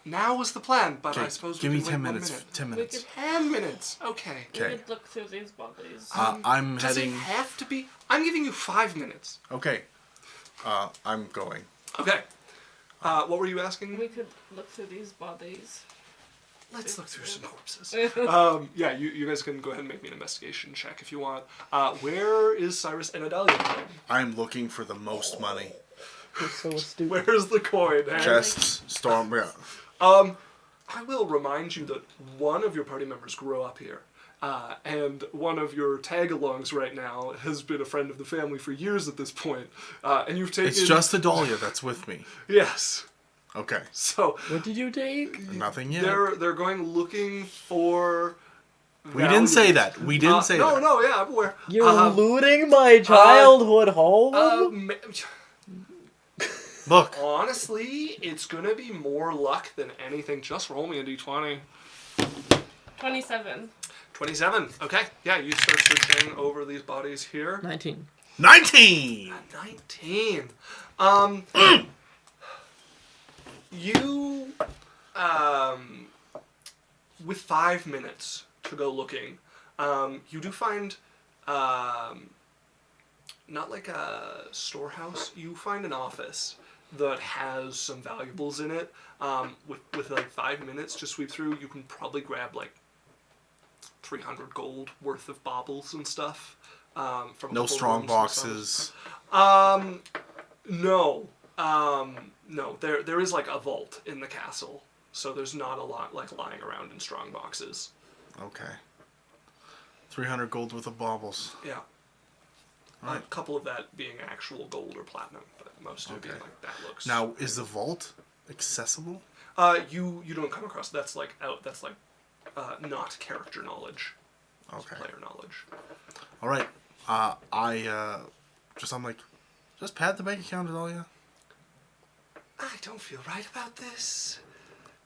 Speaker 3: Now was the plan, but I
Speaker 1: Okay,
Speaker 3: suppose
Speaker 1: give
Speaker 3: we
Speaker 1: me
Speaker 3: can
Speaker 1: 10
Speaker 3: wait 1
Speaker 1: minutes.
Speaker 3: minute.
Speaker 1: 10
Speaker 2: We
Speaker 1: minutes.
Speaker 2: could,
Speaker 3: 10 minutes. Okay.
Speaker 2: we
Speaker 1: Okay.
Speaker 2: could look through these bodies.
Speaker 1: I'm
Speaker 3: Does
Speaker 1: heading.
Speaker 3: it have to be? I'm giving you 5 minutes.
Speaker 1: Okay. I'm going.
Speaker 3: Okay. What were you asking?
Speaker 2: We could look through these bodies.
Speaker 3: Let's look through some corpses. Yeah, you guys can go ahead and make me an investigation check if you want. Where is Cyrus and Adalia going?
Speaker 1: I'm looking for the most money.
Speaker 4: You're so astute.
Speaker 3: Where's the coin? Hey?
Speaker 1: Chests, storm. Yeah.
Speaker 3: I will remind you that one of your party members grew up here. And one of your tag-alongs right now has been a friend of the family for years at this point. And you've taken...
Speaker 1: It's just Adalia that's with me.
Speaker 3: Yes.
Speaker 1: Okay.
Speaker 3: So...
Speaker 4: What did you take?
Speaker 1: Nothing yet.
Speaker 3: They're going looking for...
Speaker 1: We didn't say that. We didn't say that.
Speaker 3: No, yeah, I'm aware.
Speaker 4: You're looting my childhood home?
Speaker 1: Look.
Speaker 3: Honestly, it's gonna be more luck than anything. Just roll me a d20.
Speaker 2: 27.
Speaker 3: 27. Okay. Yeah, you start searching over these bodies here.
Speaker 4: 19.
Speaker 1: 19!
Speaker 3: 19. You, with 5 minutes to go looking, you do find, not like a storehouse, you find an office that has some valuables in it. With like 5 minutes to sweep through, you can probably grab like 300 gold worth of baubles and stuff. From
Speaker 1: No strong boxes.
Speaker 3: No. No. There is like a vault in the castle, so there's not a lot like lying around in strong boxes.
Speaker 1: Okay. 300 gold worth of baubles.
Speaker 3: Yeah.
Speaker 1: Right.
Speaker 3: A couple of that being actual gold or platinum, but most of it being
Speaker 1: Okay.
Speaker 3: like that looks.
Speaker 1: Now, is the vault accessible?
Speaker 3: You don't come across. That's like not character knowledge. It's
Speaker 1: Okay.
Speaker 3: player knowledge.
Speaker 1: All right. I'm like, just pad the bank account, Adalia.
Speaker 3: I don't feel right about this.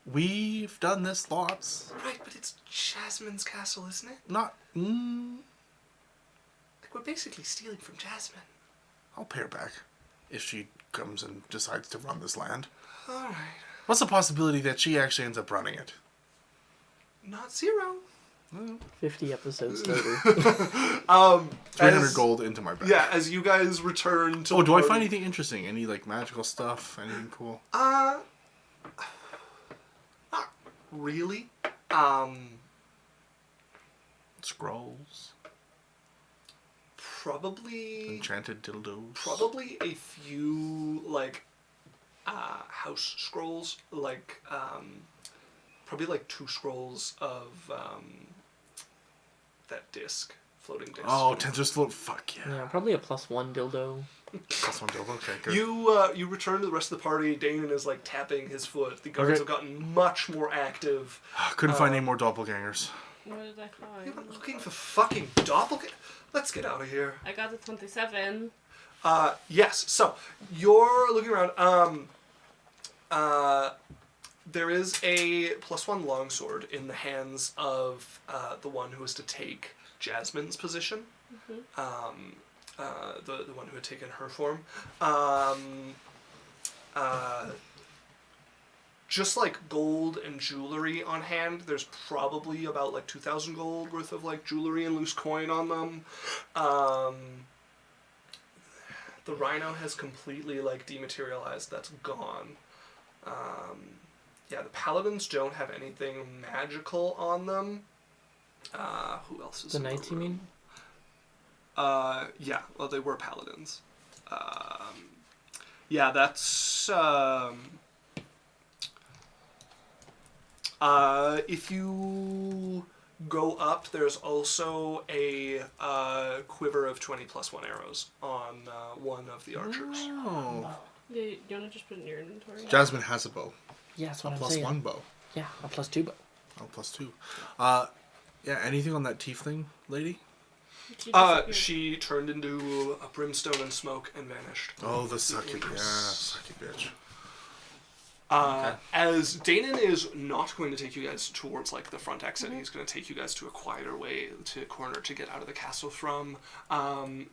Speaker 1: We've done this lots.
Speaker 3: Right, but it's Jasmine's castle, isn't it?
Speaker 1: Not.
Speaker 3: Like we're basically stealing from Jasmine.
Speaker 1: I'll pay her back if she comes and decides to run this land.
Speaker 3: All right.
Speaker 1: What's the possibility that she actually ends up running it?
Speaker 3: Not zero.
Speaker 4: 50 episodes later.
Speaker 1: 300 gold into my bank.
Speaker 3: Yeah, as you guys return to.
Speaker 1: Oh,
Speaker 3: the
Speaker 1: do I
Speaker 3: party-
Speaker 1: find anything interesting? Any like magical stuff? Anything cool?
Speaker 3: Not really.
Speaker 1: Scrolls,
Speaker 3: Probably.
Speaker 1: enchanted dildos.
Speaker 3: Probably a few like house scrolls, like probably like 2 scrolls of that disc, floating disc.
Speaker 1: Oh, just little. Fuck yeah.
Speaker 4: Yeah, probably a +1 dildo.
Speaker 1: Plus one dildo. Okay, good.
Speaker 3: You return to the rest of the party. Damon is like tapping his foot. The guards
Speaker 1: Okay.
Speaker 3: have gotten much more active.
Speaker 1: Couldn't find any more doppelgangers.
Speaker 2: What did I
Speaker 3: You're
Speaker 2: find?
Speaker 3: looking for fucking doppelganger. Let's get out of here.
Speaker 2: I got the 27.
Speaker 3: Yes. So you're looking around. There is a +1 longsword in the hands of the one who is to take Jasmine's position. The one who had taken her form. Just like gold and jewelry on hand, there's probably about like 2,000 gold worth of like jewelry and loose coin on them. The rhino has completely like dematerialized. That's gone. Yeah, the paladins don't have anything magical on them. Who else is
Speaker 4: The
Speaker 3: in the
Speaker 4: knights, you
Speaker 3: room?
Speaker 4: mean?
Speaker 3: Yeah, well, they were paladins. Yeah, that's, if you go up, there's also a, quiver of 20 +1 arrows on, one of the archers.
Speaker 1: Oh.
Speaker 2: Do you want to just put it in your inventory?
Speaker 1: Jasmine has a bow.
Speaker 4: Yeah, that's
Speaker 1: A
Speaker 4: what I'm
Speaker 1: plus
Speaker 4: saying.
Speaker 1: 1 bow.
Speaker 4: Yeah, a +2 bow.
Speaker 1: Oh, +2. Yeah, anything on that tiefling lady?
Speaker 2: She disappeared.
Speaker 3: She turned into a brimstone and smoke and vanished.
Speaker 1: Oh, the sucky, yeah, sucky bitch.
Speaker 3: As Danon is not going to take you guys towards like the front exit, he's going to take you guys to a quieter way to corner to get out of the castle from.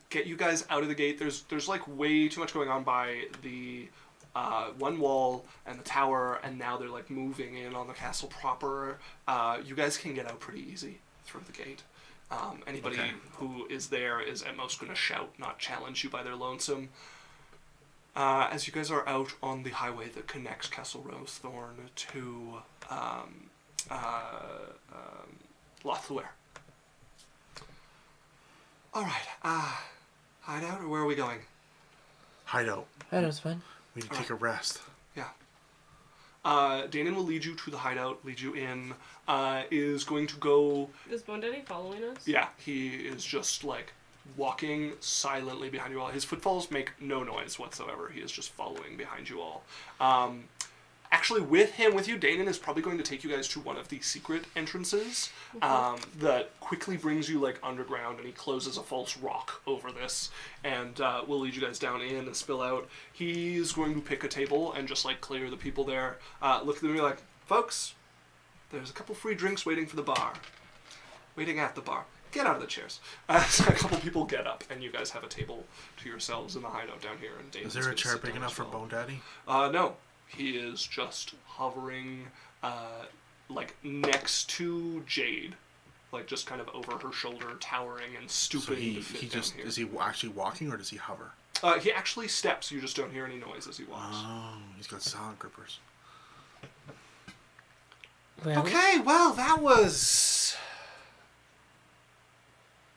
Speaker 3: Get you guys out of the gate. There's like way too much going on by the one wall and the tower, and now they're like moving in on the castle proper. You guys can get out pretty easy through the gate. Anybody who is there is at most going to shout, not challenge you by their lonesome. As you guys are out on the highway that connects Castle Rosethorn to Lothluer. All right. Hideout, or where are we going?
Speaker 1: Hideout.
Speaker 4: That's fine.
Speaker 1: We need to take a rest.
Speaker 3: Yeah. Danon will lead you to the hideout, lead you in, is going to go...
Speaker 2: Is Bone Daddy following us?
Speaker 3: Yeah, he is just, like, walking silently behind you all. His footfalls make no noise whatsoever. He is just following behind you all. Actually, with you, Danon is probably going to take you guys to one of the secret entrances that quickly brings you, like, underground, and he closes a false rock over this, and will lead you guys down in and spill out. He's going to pick a table and just, like, clear the people there. Look at them and be like, folks, there's a couple free drinks waiting for the bar. Waiting at the bar. Get out of the chairs. So a couple people get up, and you guys have a table to yourselves in the hideout down here. And Danon's
Speaker 1: Is there a
Speaker 3: gonna
Speaker 1: chair
Speaker 3: sit
Speaker 1: big
Speaker 3: down
Speaker 1: enough
Speaker 3: as
Speaker 1: for
Speaker 3: well.
Speaker 1: Bone Daddy?
Speaker 3: No. He is just hovering, like, next to Jade. Like, just kind of over her shoulder, towering and stooping
Speaker 1: So he
Speaker 3: to fit
Speaker 1: just
Speaker 3: down here.
Speaker 1: is he actually walking or does he hover?
Speaker 3: He actually steps. You just don't hear any noise as he walks.
Speaker 1: Oh, he's got silent grippers.
Speaker 4: Well,
Speaker 3: Okay, well, that was...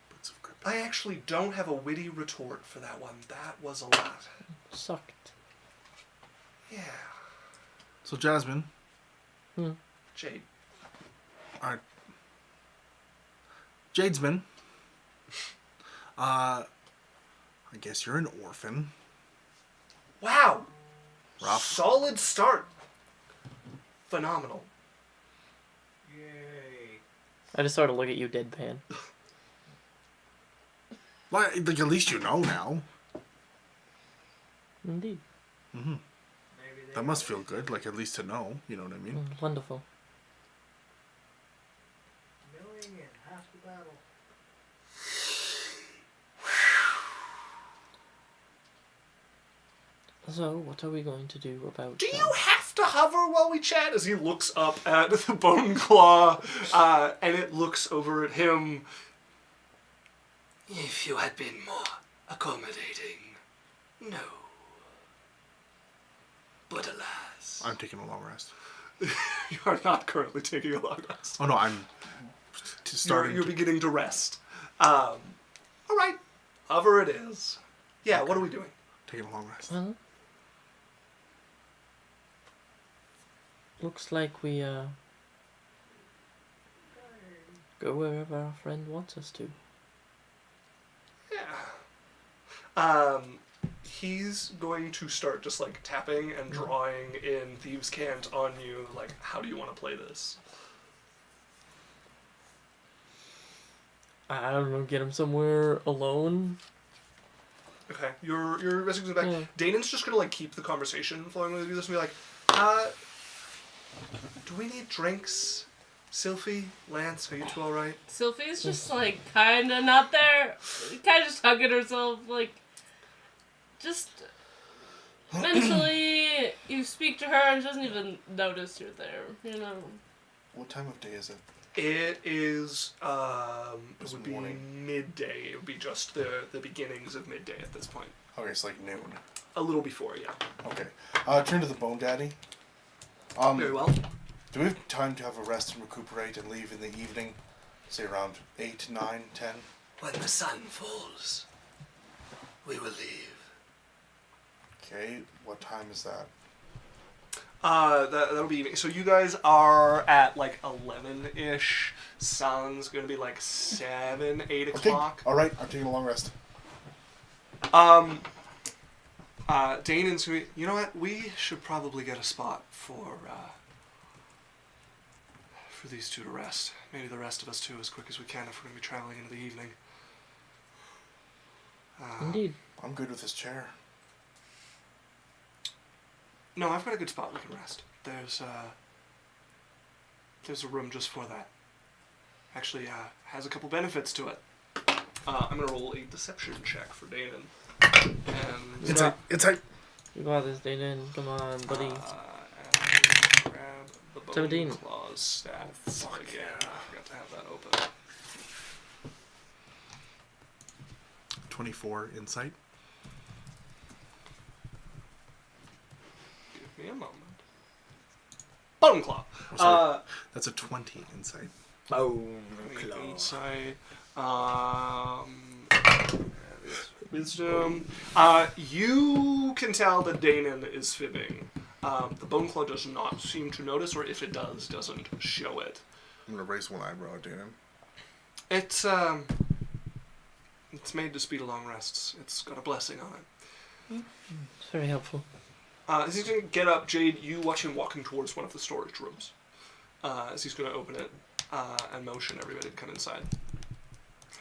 Speaker 1: Boots of grip.
Speaker 3: I actually don't have a witty retort for that one. That was a lot.
Speaker 4: sucked.
Speaker 3: Yeah.
Speaker 1: So Jasmine,
Speaker 3: Jade.
Speaker 1: Jadesman. I guess you're an orphan.
Speaker 3: Wow.
Speaker 1: Rough.
Speaker 3: Solid start. Phenomenal.
Speaker 5: Yay.
Speaker 4: I just sort of look at you deadpan.
Speaker 1: Well, like at least you know now.
Speaker 4: Indeed.
Speaker 1: Mm-hmm.
Speaker 5: Maybe they
Speaker 1: That must feel good. Like at least to know. You know what I mean?
Speaker 4: Wonderful.
Speaker 5: knowing and half the battle.
Speaker 4: So, what are we going to do about...
Speaker 3: Do you have to hover while we chat? As he looks up at the bone claw, and it looks over at him. If you had been more accommodating, no. But alas.
Speaker 1: I'm taking a long rest.
Speaker 3: You are not currently taking a long rest.
Speaker 1: Oh no, I'm starting.
Speaker 3: You're beginning to rest. All right. Hover it is. Yeah, what are we doing?
Speaker 1: taking a long rest.
Speaker 4: Well, looks like we, go wherever our friend wants us to.
Speaker 3: Yeah. He's going to start just like tapping and drawing in Thieves' Cant on you. Like, how do you want to play this?
Speaker 4: I don't know, get him somewhere alone?
Speaker 3: Okay, your message goes back.
Speaker 4: Yeah.
Speaker 3: Danon's just gonna like keep the conversation flowing with you. This and be like, do we need drinks? Sylphie, Lance, are you two all right?
Speaker 2: Sylphie's just like kinda not there, kinda just hugging herself, like just mentally you speak to her and she doesn't even notice you're there, you know.
Speaker 1: What time of day is it?
Speaker 3: It is
Speaker 1: It's
Speaker 3: it would be
Speaker 1: morning.
Speaker 3: midday. It would be just the beginnings of midday at this point.
Speaker 1: Okay, it's like noon.
Speaker 3: A little before, yeah.
Speaker 1: Okay. Turn to the Bone Daddy.
Speaker 3: Very well.
Speaker 1: Do we have time to have a rest and recuperate and leave in the evening? Say around 8, 9, 10?
Speaker 3: When the sun falls, we will leave.
Speaker 1: Okay, what time is that?
Speaker 3: That'll be evening. So you guys are at like 11-ish. Sun's gonna be like 7, 8
Speaker 1: Okay,
Speaker 3: o'clock.
Speaker 1: alright, I'm taking a long rest.
Speaker 3: Dane and Sweet, you know what? We should probably get a spot for these two to rest. Maybe the rest of us too, as quick as we can if we're gonna be traveling into the evening.
Speaker 4: Indeed.
Speaker 1: I'm good with this chair.
Speaker 3: No, I've got a good spot we can rest. There's a room just for that. Actually, has a couple benefits to it. I'm gonna roll a deception check for Danon. And
Speaker 1: It's like
Speaker 4: You got this, Dayton. Come on, buddy.
Speaker 3: and grab the bone
Speaker 4: 17.
Speaker 3: claws stats again. I forgot to have that open.
Speaker 1: 24 insight.
Speaker 3: Give me a moment. Bone Claw.
Speaker 1: sorry. That's a 20 insight.
Speaker 4: Bone
Speaker 3: Insight. Wisdom. You can tell that Danon is fibbing. The Bone Claw does not seem to notice, or if it does, doesn't show it.
Speaker 1: I'm gonna raise one eyebrow at Danon.
Speaker 3: It's made to speed long rests. It's got a blessing on it.
Speaker 4: It's very helpful.
Speaker 3: As he's going to get up, Jade, you watch him walking towards one of the storage rooms. As he's going to open it and motion everybody to come inside.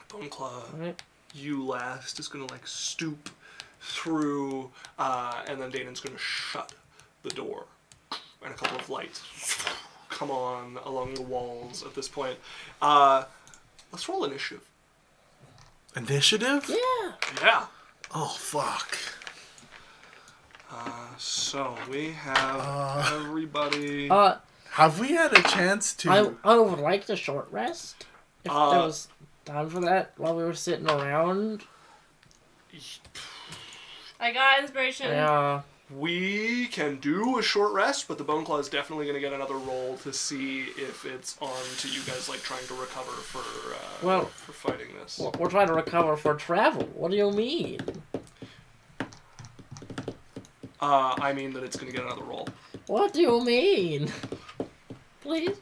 Speaker 3: Bone Claw,
Speaker 4: Alright.
Speaker 3: you last, is going to like stoop through, and then Danon's going to shut the door. And a couple of lights come on along the walls at this point. Let's roll initiative.
Speaker 1: Initiative?
Speaker 4: Yeah.
Speaker 3: Yeah.
Speaker 1: Oh, fuck.
Speaker 3: So we have everybody.
Speaker 1: Have we had a chance to...
Speaker 4: I would like a short rest. If there was time for that while we were sitting around.
Speaker 2: I got inspiration.
Speaker 4: Yeah.
Speaker 3: We can do a short rest, but the Bone Claw is definitely going to get another roll to see if it's on to you guys like trying to recover for fighting this.
Speaker 4: We're trying to recover for travel. What do you mean?
Speaker 3: I mean that it's going to get another roll.
Speaker 4: What do you mean? Please?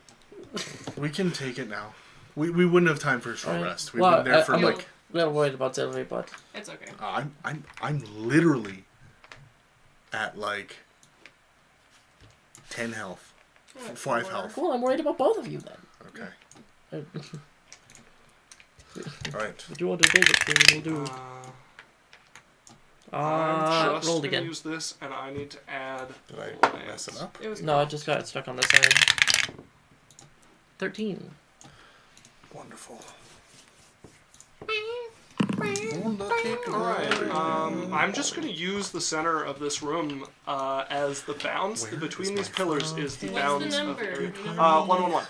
Speaker 1: We can take it now. We wouldn't have time for a short
Speaker 4: Right.
Speaker 1: rest. We've
Speaker 4: Well,
Speaker 1: been there for
Speaker 4: I'm
Speaker 1: like...
Speaker 4: a little worried about Sylvie, but
Speaker 2: It's okay.
Speaker 1: I'm literally at like 10 health. 5 health.
Speaker 4: cool. I'm worried about both of you then.
Speaker 1: Okay. Alright.
Speaker 4: What do you want to do? What do you do?
Speaker 3: I'm just
Speaker 4: rolled
Speaker 3: going to
Speaker 4: again.
Speaker 3: use this, and I need to add...
Speaker 1: Did I mess it up?
Speaker 2: It was
Speaker 4: No, I just got stuck on this side. 13.
Speaker 1: Wonderful.
Speaker 3: Alright, I'm just going to use the center of this room as the bounds.
Speaker 1: Where
Speaker 3: Between
Speaker 1: is
Speaker 3: these
Speaker 1: my
Speaker 3: pillars
Speaker 1: phone?
Speaker 3: is the
Speaker 2: What's
Speaker 3: bounds
Speaker 2: the
Speaker 3: of
Speaker 2: number?
Speaker 3: the area.
Speaker 2: You never
Speaker 3: 111.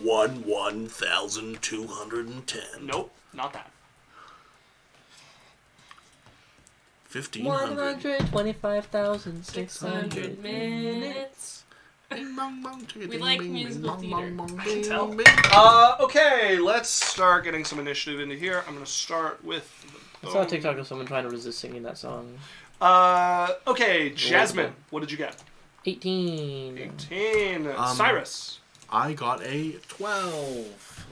Speaker 1: 1,210.
Speaker 3: Nope, not that.
Speaker 1: 1,500.
Speaker 4: 125,600
Speaker 2: minutes. We like musical theater.
Speaker 3: I can tell. Okay, let's start getting some initiative into here. I'm going to start with...
Speaker 4: I saw a TikTok of someone trying to resist singing that song.
Speaker 3: Okay, Jasmine, what did you get?
Speaker 4: 18.
Speaker 3: 18. Cyrus.
Speaker 1: I got a 12.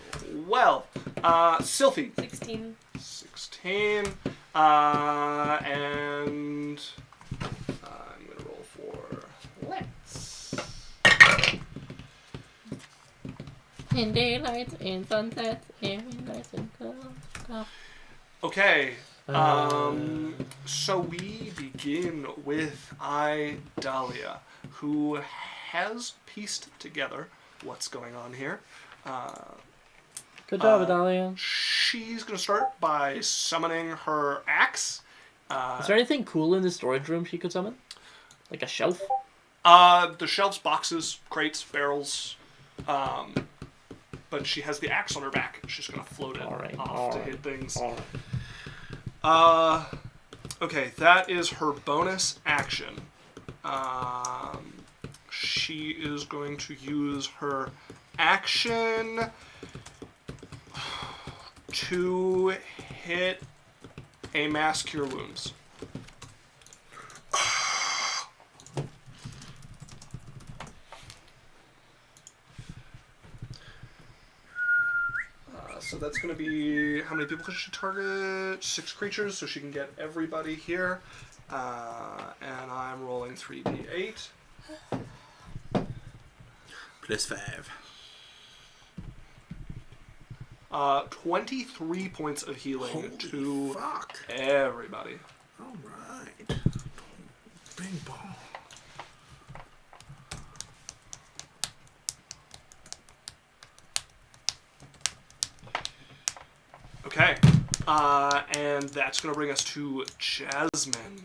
Speaker 3: Well, Sylphie.
Speaker 2: 16.
Speaker 3: 16. And I'm going to roll for Lex.
Speaker 4: In daylight, in sunset, in night and cold.
Speaker 3: Okay. So we begin with Idalia, who has pieced together what's going on here.
Speaker 4: Good job, Adalia.
Speaker 3: She's going to start by summoning her axe.
Speaker 4: Is there anything cool in the storage room she could summon? Like a shelf?
Speaker 3: The shelves, boxes, crates, barrels. But she has the axe on her back. She's going to float it off to hit things. Okay, that is her bonus action. She is going to use her action to hit a mass cure wounds. So that's going to be, how many people can she target? 6 creatures, so she can get everybody here. And I'm rolling 3d8.
Speaker 1: Plus 5.
Speaker 3: 23 points of healing
Speaker 1: Holy
Speaker 3: to
Speaker 1: fuck.
Speaker 3: everybody.
Speaker 1: Alright. Bing bong.
Speaker 3: Okay. And that's going to bring us to Jasmine.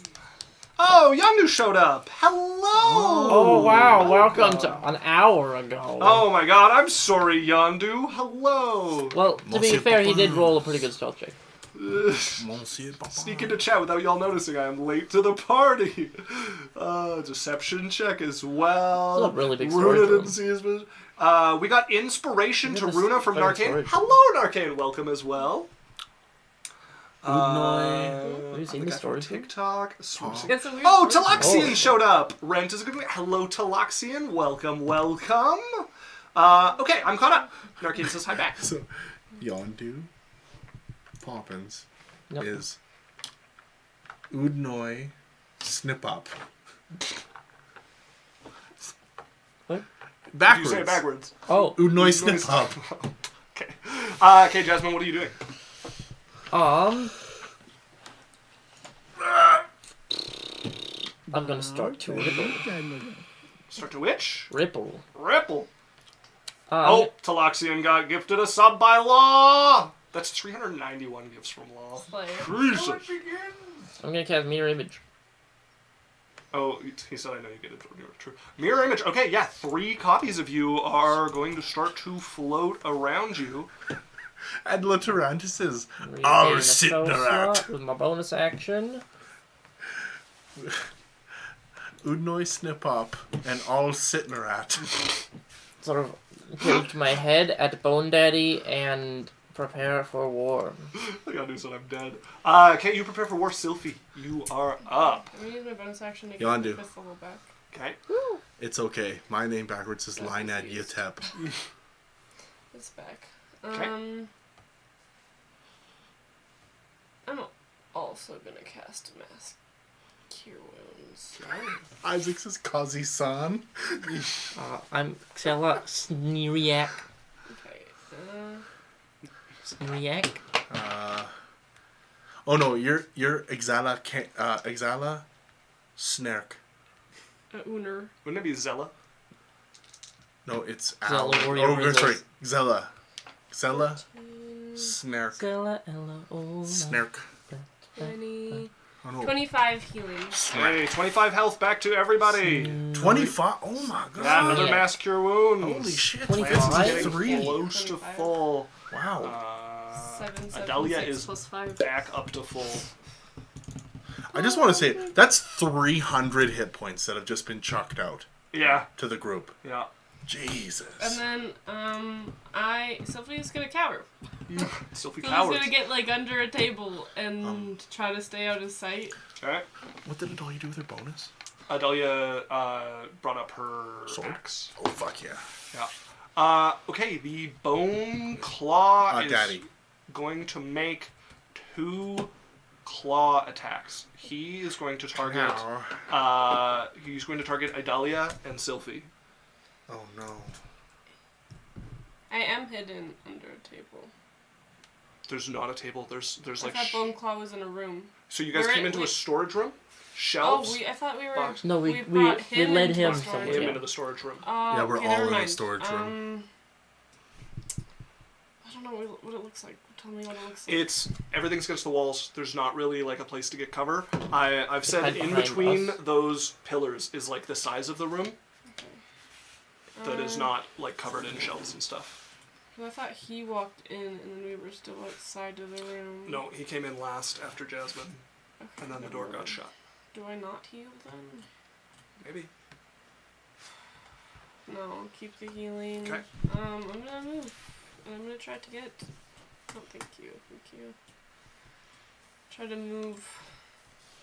Speaker 3: Oh, Yandu showed up. Hello.
Speaker 4: Oh, wow. Welcome to an hour ago.
Speaker 3: Oh my god, I'm sorry, Yandu. Hello.
Speaker 4: Well, to be
Speaker 1: Monsieur
Speaker 4: fair, he
Speaker 1: Papa.
Speaker 4: did roll a pretty good stealth check.
Speaker 1: Monsieur Papa.
Speaker 3: Sneak into chat without y'all noticing. I am late to the party. Deception check as well.
Speaker 4: It's a really big storage
Speaker 3: Runa
Speaker 4: room.
Speaker 3: didn't see his vision. We got inspiration
Speaker 4: Look
Speaker 3: to
Speaker 4: at this
Speaker 3: Runa from
Speaker 4: fucking
Speaker 3: Narcane.
Speaker 4: storage.
Speaker 3: Hello, Narcane. Welcome as well.
Speaker 1: Udnoy.
Speaker 4: Have you seen
Speaker 3: the
Speaker 4: the
Speaker 3: guy from
Speaker 4: storage room?
Speaker 3: TikTok.
Speaker 2: It's a weird
Speaker 3: Oh,
Speaker 2: storage room.
Speaker 3: Talaxian
Speaker 4: Oh.
Speaker 3: showed up. Rent is a good way. Hello, Talaxian. Welcome, welcome. Okay, I'm caught up. Narcane says hi back.
Speaker 1: So, Yondu Poppins
Speaker 4: Yep.
Speaker 1: is Udnoy Snip Up.
Speaker 4: What?
Speaker 1: Backwards.
Speaker 3: You say it backwards.
Speaker 4: Oh,
Speaker 1: Udnoy Snip Up.
Speaker 3: Okay. Okay, Jasmine, what are you doing?
Speaker 4: I'm gonna start to ripple.
Speaker 3: Start to which?
Speaker 4: Ripple.
Speaker 3: Ripple.
Speaker 4: I'm
Speaker 3: Oh, Talaxian got gifted a sub by Law. That's 391 gifts from Law.
Speaker 2: Slayer.
Speaker 3: Jesus.
Speaker 4: gonna cast mirror image.
Speaker 3: Oh, he said I know you get it. True. Mirror image. Okay, yeah, 3 copies of you are going to start to float around you.
Speaker 1: And Laterantis is
Speaker 4: Regain
Speaker 1: I'll
Speaker 4: a
Speaker 1: sit
Speaker 4: spell
Speaker 1: there
Speaker 4: slot
Speaker 1: at
Speaker 4: with my bonus action.
Speaker 1: Udnoy Snip Up and I'll sit at.
Speaker 4: Sort of tilt my head at Bone Daddy and prepare for war.
Speaker 3: I gotta do so I'm dead. Okay, you prepare for war, Sylphie. You are up.
Speaker 2: I'm gonna use my bonus action to get
Speaker 1: Yondu.
Speaker 2: the pistol back.
Speaker 3: Okay.
Speaker 1: It's okay. My name backwards is
Speaker 2: That's
Speaker 1: Linad
Speaker 2: confused.
Speaker 1: Yutep.
Speaker 2: It's back.
Speaker 3: Okay.
Speaker 2: I'm also gonna cast Mass Cure Wounds.
Speaker 1: Isaac's is Kazi-san.
Speaker 4: I'm Xela Sneeriak.
Speaker 2: Okay.
Speaker 4: Sneeriak?
Speaker 1: Oh no, you're Exala Exala Snerk.
Speaker 2: Uner.
Speaker 3: Wouldn't it be Zella?
Speaker 1: No, it's
Speaker 4: Zella
Speaker 1: Al.
Speaker 4: Warrior
Speaker 1: Oh, sorry,
Speaker 4: Rizzles.
Speaker 1: Xela. Xela Snerk.
Speaker 4: Xela Ella Ola.
Speaker 1: Snerk.
Speaker 2: 20.
Speaker 1: Oh no.
Speaker 2: 25 healing.
Speaker 3: Hey, 25 health back to everybody.
Speaker 1: 25. Oh my god.
Speaker 3: Yeah, another
Speaker 4: Yeah.
Speaker 3: mass cure wounds.
Speaker 1: Holy shit.
Speaker 4: 25?
Speaker 3: Lance is
Speaker 1: Lance
Speaker 3: getting
Speaker 1: 3.
Speaker 3: close to
Speaker 2: 25.
Speaker 3: full.
Speaker 1: Wow.
Speaker 2: 7, 7,
Speaker 3: Adalia
Speaker 2: 6
Speaker 3: is
Speaker 2: plus 5.
Speaker 3: back up to full.
Speaker 1: I just want to say that's 300 hit points that have just been chucked out
Speaker 3: Yeah,
Speaker 1: to the group.
Speaker 3: yeah.
Speaker 1: Jesus.
Speaker 2: And then, Sylvie's gonna cower.
Speaker 3: Sylphie
Speaker 2: Sylvie's
Speaker 3: cowards.
Speaker 2: gonna get, like, under a table and try to stay out of sight.
Speaker 3: Alright.
Speaker 1: What did Adalia do with her bonus?
Speaker 3: Adalia brought up her
Speaker 1: Sword?
Speaker 3: axe.
Speaker 1: Oh fuck yeah.
Speaker 3: Yeah. Okay, the Bone Claw is
Speaker 1: Daddy.
Speaker 3: going to make 2 claw attacks. He is going to target. He's going to target Idalia and Sylphie.
Speaker 1: Oh no.
Speaker 2: I am hidden under a table.
Speaker 3: There's not a table. There's
Speaker 2: I
Speaker 3: like.
Speaker 2: thought Bone Claw was in a room.
Speaker 3: So you guys
Speaker 2: We're
Speaker 3: came
Speaker 2: in-
Speaker 3: into a
Speaker 2: we-
Speaker 3: storage room. Shelves.
Speaker 2: I thought we were.
Speaker 3: box.
Speaker 4: No, we
Speaker 2: brought him
Speaker 4: led
Speaker 2: into
Speaker 4: him
Speaker 2: the storage
Speaker 4: somewhere.
Speaker 3: Him
Speaker 4: Yeah.
Speaker 3: into the storage room.
Speaker 2: Oh,
Speaker 1: Yeah, we're
Speaker 2: okay,
Speaker 1: all
Speaker 2: never
Speaker 1: in the
Speaker 2: mind.
Speaker 1: storage room.
Speaker 2: I don't know what it looks like. Tell me what it looks like.
Speaker 3: It's everything's against the walls. There's not really like a place to get cover. I've said
Speaker 4: Hide
Speaker 3: in
Speaker 4: behind
Speaker 3: between
Speaker 4: us.
Speaker 3: those pillars is like the size of the room
Speaker 2: Okay.
Speaker 3: that is not like covered in shelves and stuff.
Speaker 2: I thought he walked in and then we were still outside of the room.
Speaker 3: No, he came in last after Jasmine,
Speaker 2: Okay,
Speaker 3: and then the
Speaker 2: never
Speaker 3: door got
Speaker 2: mind.
Speaker 3: shut.
Speaker 2: Do I not heal then?
Speaker 3: Maybe.
Speaker 2: No, keep the healing.
Speaker 3: Okay.
Speaker 2: I'm gonna move. And I'm gonna try to get. Oh, thank you. Thank you. Try to move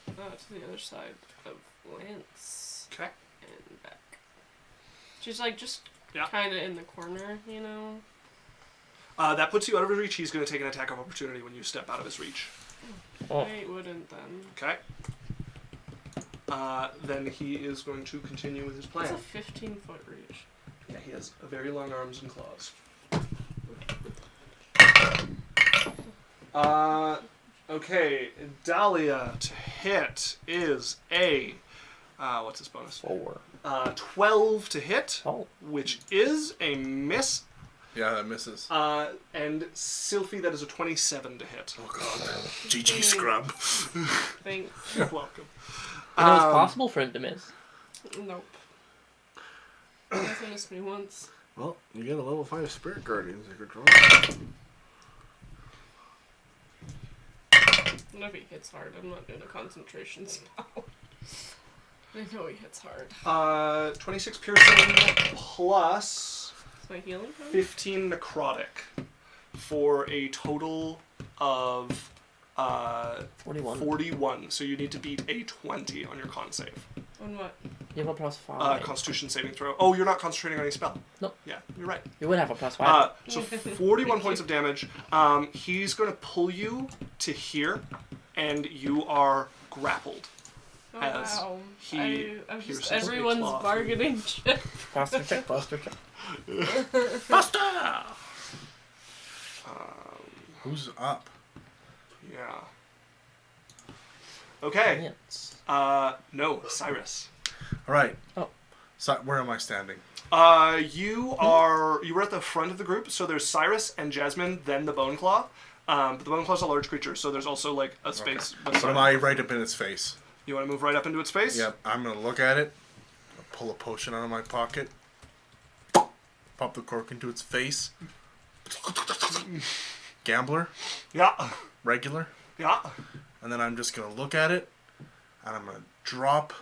Speaker 2: to the other side of Lance
Speaker 3: Okay.
Speaker 2: and back. She's like just
Speaker 3: Yeah.
Speaker 2: kind of in the corner, you know?
Speaker 3: That puts you out of his reach. He's going to take an attack of opportunity when you step out of his reach.
Speaker 4: Oh.
Speaker 2: I wouldn't then.
Speaker 3: Okay. Then he is going to continue with his
Speaker 2: It's
Speaker 3: plan.
Speaker 2: a 15-foot reach.
Speaker 3: Yeah, he has very long arms and claws. Okay, Dahlia to hit is a what's his bonus?
Speaker 4: 4.
Speaker 3: 12 to hit,
Speaker 4: Oh.
Speaker 3: which is a miss.
Speaker 1: Yeah, that misses.
Speaker 3: And Sylphie, that is a 27 to hit.
Speaker 1: Oh god. GG scrub.
Speaker 2: Thanks.
Speaker 3: You're welcome.
Speaker 4: You know, it's possible for him to miss.
Speaker 2: Nope. You guys missed me once.
Speaker 1: Well, you get a level 5 Spirit Guardians you could draw.
Speaker 2: What if he hits hard? I'm not doing a concentration spell. I know he hits hard.
Speaker 3: 26 piercing plus
Speaker 2: Is my healing from?
Speaker 3: 15 necrotic for a total of
Speaker 4: 41.
Speaker 3: 41. So you need to beat a 20 on your con save.
Speaker 2: On what?
Speaker 4: You have a plus 5.
Speaker 3: Constitution saving throw. Oh, you're not concentrating on any spell.
Speaker 4: Nope.
Speaker 3: Yeah, you're right.
Speaker 4: You would have a plus 5.
Speaker 3: So 41 points of damage. He's going to pull you to here, and you are grappled.
Speaker 2: Oh,
Speaker 3: As
Speaker 2: wow.
Speaker 3: he
Speaker 2: I'm
Speaker 3: pierces
Speaker 2: just
Speaker 3: a
Speaker 2: everyone's
Speaker 3: claw.
Speaker 2: bargaining chip.
Speaker 4: Posture check, posture check.
Speaker 1: Buster! Who's up?
Speaker 3: Yeah. Okay.
Speaker 4: Yes.
Speaker 3: No, Cyrus.
Speaker 1: All right.
Speaker 4: Oh.
Speaker 1: So, where am I standing?
Speaker 3: You were at the front of the group, so there's Cyrus and Jasmine, then the Bone Claw. But the Bone Claw's a large creature, so there's also like a space.
Speaker 1: But am I right up in its face?
Speaker 3: You want to move right up into its face?
Speaker 1: Yep. I'm gonna look at it. Pull a potion out of my pocket. Pop the cork into its face. Gambler,
Speaker 3: Yeah.
Speaker 1: regular,
Speaker 3: Yeah.
Speaker 1: and then I'm just gonna look at it, and I'm gonna drop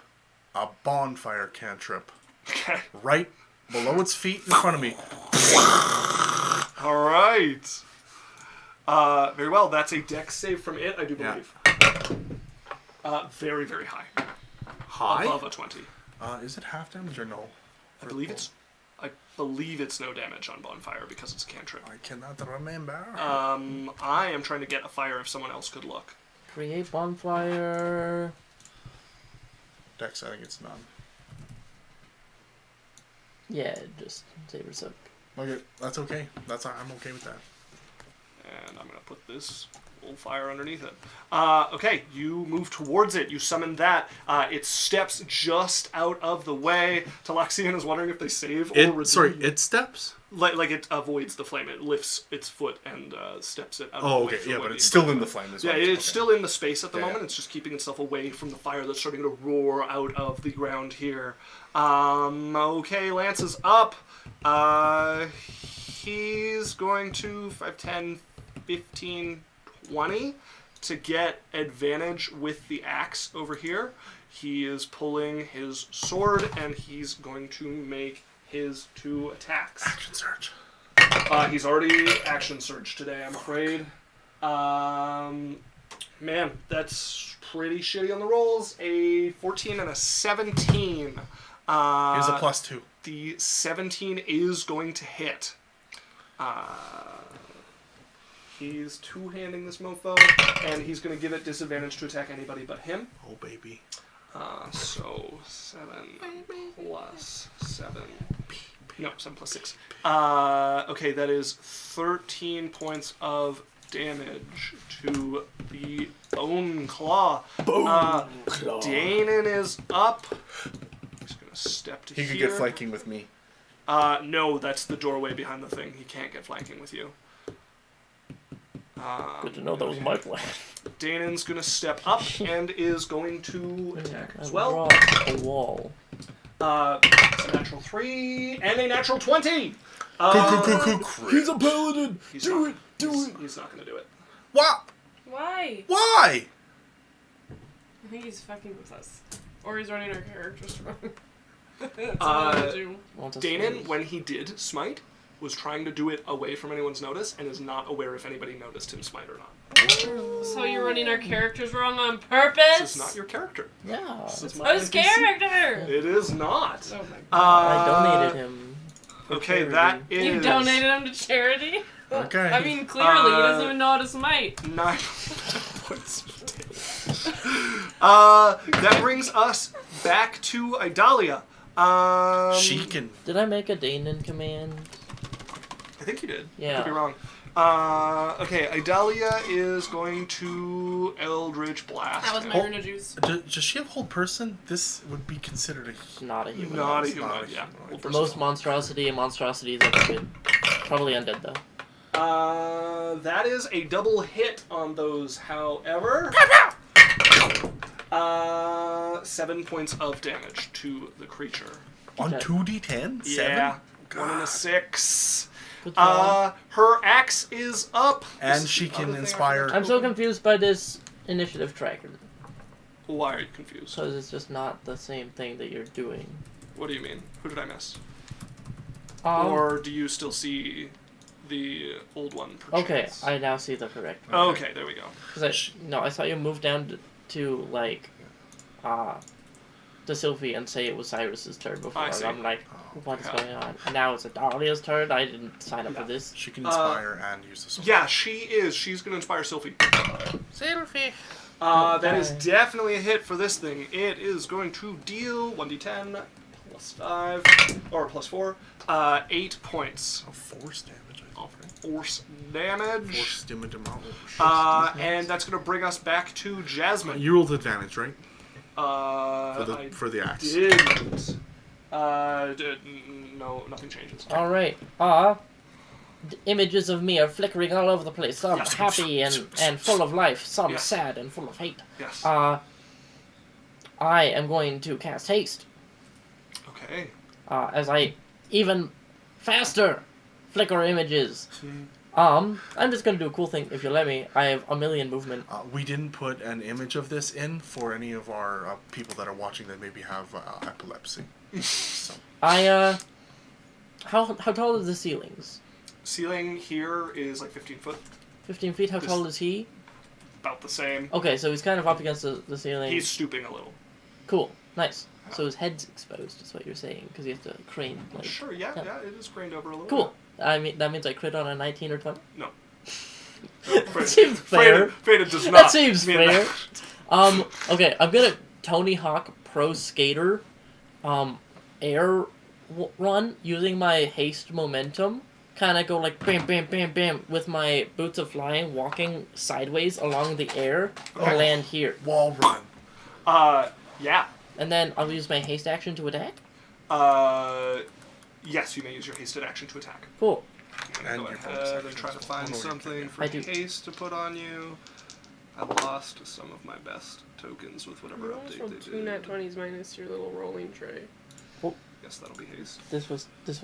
Speaker 1: a bonfire cantrip
Speaker 3: Okay.
Speaker 1: right below its feet in front of me.
Speaker 3: All right. Very well. That's a dex save from it, I do
Speaker 1: Yeah.
Speaker 3: believe. Very, very high.
Speaker 1: High?
Speaker 3: Above a 20.
Speaker 1: Is it half damage or no?
Speaker 3: I believe it's no damage on bonfire because it's a cantrip.
Speaker 1: I cannot remember.
Speaker 3: I am trying to get a fire if someone else could look.
Speaker 4: Create bonfire.
Speaker 1: Dex, I think it's none.
Speaker 4: Yeah, just save yourself.
Speaker 1: Okay, that's okay. I'm okay with that.
Speaker 3: And I'm going to put this little fire underneath it. Okay, you move towards it. You summon that. It steps just out of the way. Talaxian is wondering if they save or redeem.
Speaker 1: It steps?
Speaker 3: Like it avoids the flame. It lifts its foot and steps it out of
Speaker 1: Oh,
Speaker 3: the way.
Speaker 1: okay.
Speaker 3: from
Speaker 1: Yeah,
Speaker 3: what
Speaker 1: but it's
Speaker 3: you-
Speaker 1: still in the flame as
Speaker 3: Yeah,
Speaker 1: well.
Speaker 3: it's
Speaker 1: Okay.
Speaker 3: still in the space at the
Speaker 1: Yeah,
Speaker 3: moment.
Speaker 1: yeah.
Speaker 3: It's just keeping itself away from the fire that's starting to roar out of the ground here. Okay, Lance is up. He's going to 5, 10, 15, 20 to get advantage with the axe over here. He is pulling his sword and he's going to make his 2 attacks.
Speaker 1: Action surge.
Speaker 3: He's already action surge today, I'm afraid. Man, that's pretty shitty on the rolls. A 14 and a 17.
Speaker 1: Here's a +2.
Speaker 3: The 17 is going to hit. He's two-handing this mofo, and he's going to give it disadvantage to attack anybody but him.
Speaker 1: Oh, baby.
Speaker 3: So 7 plus 7. No, 7 plus 6. Okay, that is 13 points of damage to the Bone Claw.
Speaker 1: Boom!
Speaker 3: Danon is up. He's going to step to
Speaker 1: He
Speaker 3: here.
Speaker 1: could get flanking with me.
Speaker 3: No, that's the doorway behind the thing. He can't get flanking with you.
Speaker 4: Good to know that was my plan.
Speaker 3: Danon's going to step up and is going to attack as well.
Speaker 4: Draw a wall.
Speaker 3: It's a natural 3 and a natural 20.
Speaker 1: He's
Speaker 4: a paladin!
Speaker 3: He's not going to do it.
Speaker 1: What?
Speaker 2: Why?
Speaker 1: Why?
Speaker 2: I think he's fucking with us. Or he's running our characters wrong. That's all I do.
Speaker 3: Danon, when he did smite, was trying to do it away from anyone's notice and is not aware if anybody noticed him smite or not.
Speaker 2: So you're running our characters wrong on purpose?
Speaker 3: This is not your character.
Speaker 4: Yeah.
Speaker 3: This is my
Speaker 2: Whose
Speaker 3: NPC.
Speaker 2: character?
Speaker 3: It is not.
Speaker 2: Oh my god.
Speaker 4: I donated him. for
Speaker 3: Okay,
Speaker 4: charity.
Speaker 3: that is...
Speaker 2: You donated him to charity?
Speaker 1: Okay.
Speaker 2: I mean, clearly, he doesn't even know how to smite.
Speaker 3: 9 points of damage. That brings us back to Idalia.
Speaker 1: She can.
Speaker 4: Did I make a Danon command?
Speaker 3: I think you did.
Speaker 4: Yeah.
Speaker 3: Could be wrong. Okay, Idalia is going to Eldritch Blast.
Speaker 2: That was my
Speaker 1: Oh.
Speaker 2: Runa juice.
Speaker 1: Does she have hold person? This would be considered a.
Speaker 4: Not a human.
Speaker 3: Not a
Speaker 1: It's not
Speaker 3: human,
Speaker 1: a
Speaker 3: yeah.
Speaker 1: humanoid.
Speaker 3: Full
Speaker 4: The
Speaker 3: person.
Speaker 4: most monstrosity and monstrosities ever good. Probably undead though.
Speaker 3: That is a double hit on those, however. 7 points of damage to the creature.
Speaker 1: On
Speaker 4: Okay.
Speaker 1: 2d10?
Speaker 3: Yeah.
Speaker 1: 7?
Speaker 3: 1 and a 6.
Speaker 4: Good job.
Speaker 3: Her axe is up.
Speaker 1: And
Speaker 3: This
Speaker 1: she
Speaker 3: other
Speaker 1: can
Speaker 3: thing I
Speaker 1: inspire-
Speaker 3: forgot to
Speaker 4: I'm so
Speaker 3: open.
Speaker 4: confused by this initiative tracker?
Speaker 3: Why are you confused?
Speaker 4: Because it's just not the same thing that you're doing.
Speaker 3: What do you mean? Who did I miss?
Speaker 4: Um,
Speaker 3: Or do you still see the old one?
Speaker 4: okay,
Speaker 3: perchance?
Speaker 4: I now see the correct one.
Speaker 3: Oh, okay, there we go.
Speaker 4: Because I saw you move down to like, to Sylvie and say it was Cyrus's turn before.
Speaker 3: I see.
Speaker 4: And I'm like,
Speaker 1: Oh,
Speaker 4: what is
Speaker 3: yeah.
Speaker 4: going on? And now it's Adalia's turn. I didn't sign up
Speaker 3: Yeah.
Speaker 4: for this.
Speaker 1: She can inspire and use the sword.
Speaker 3: Yeah, she is. She's going to inspire Sylphie.
Speaker 1: Sylphie.
Speaker 3: That is
Speaker 4: Okay.
Speaker 3: definitely a hit for this thing. It is going to deal 1d10 plus 5, or plus 4, 8 points
Speaker 1: Oh, force damage, I
Speaker 3: of
Speaker 1: think.
Speaker 3: force damage.
Speaker 1: Force damage amount.
Speaker 3: And that's going to bring us back to Jasmine.
Speaker 1: You rolled advantage, right?
Speaker 3: I
Speaker 1: For the axe.
Speaker 3: didn't. No, nothing changes.
Speaker 4: All right. Images of me are flickering all over the place. Some
Speaker 3: Yes.
Speaker 4: happy and full of life. Some
Speaker 3: Yes.
Speaker 4: sad and full of hate.
Speaker 3: Yes.
Speaker 4: I am going to cast haste.
Speaker 3: Okay.
Speaker 4: As I even faster flicker images. I'm just gonna do a cool thing if you let me. I have a million movement.
Speaker 1: We didn't put an image of this in for any of our people that are watching that maybe have epilepsy. So,
Speaker 4: How tall are the ceilings?
Speaker 3: Ceiling here is like 15 foot.
Speaker 4: 15 feet. How
Speaker 3: This-
Speaker 4: tall is he?
Speaker 3: About the same.
Speaker 4: Okay, so he's kind of up against the ceiling.
Speaker 3: He's stooping a little.
Speaker 4: Cool. Nice. So his head's exposed, is what you're saying, because you have to crane. Like,
Speaker 3: Sure, yeah, it is craned over a little.
Speaker 4: Cool. I mean, that means I crit on a 19 or 20.
Speaker 3: No.
Speaker 4: That seems fair.
Speaker 3: Freda does not.
Speaker 4: That seems
Speaker 3: mean
Speaker 4: fair.
Speaker 3: that.
Speaker 4: Okay, I'm gonna Tony Hawk Pro Skater, air run using my haste momentum. Kind of go like bam, bam, bam, bam with my boots of flying, walking sideways along the air
Speaker 3: Okay.
Speaker 4: and land here.
Speaker 1: wall run.
Speaker 3: Yeah.
Speaker 4: And then I'll use my haste action to attack.
Speaker 3: Yes, you may use your hasted action to attack.
Speaker 4: Cool.
Speaker 3: I'm
Speaker 1: And
Speaker 3: gonna
Speaker 1: your
Speaker 3: go
Speaker 1: bonus
Speaker 3: ahead
Speaker 1: action
Speaker 3: and try to
Speaker 1: as well.
Speaker 3: find
Speaker 1: Oh, no, you're
Speaker 3: something
Speaker 1: kidding.
Speaker 3: for
Speaker 4: I do.
Speaker 3: haste to put on you. I lost some of my best tokens with whatever
Speaker 2: You almost
Speaker 3: update
Speaker 2: rolled
Speaker 3: they
Speaker 2: 2 nat
Speaker 3: did.
Speaker 2: 20s minus your little rolling tray.
Speaker 3: Yes, that'll be haste.
Speaker 4: This was correct. This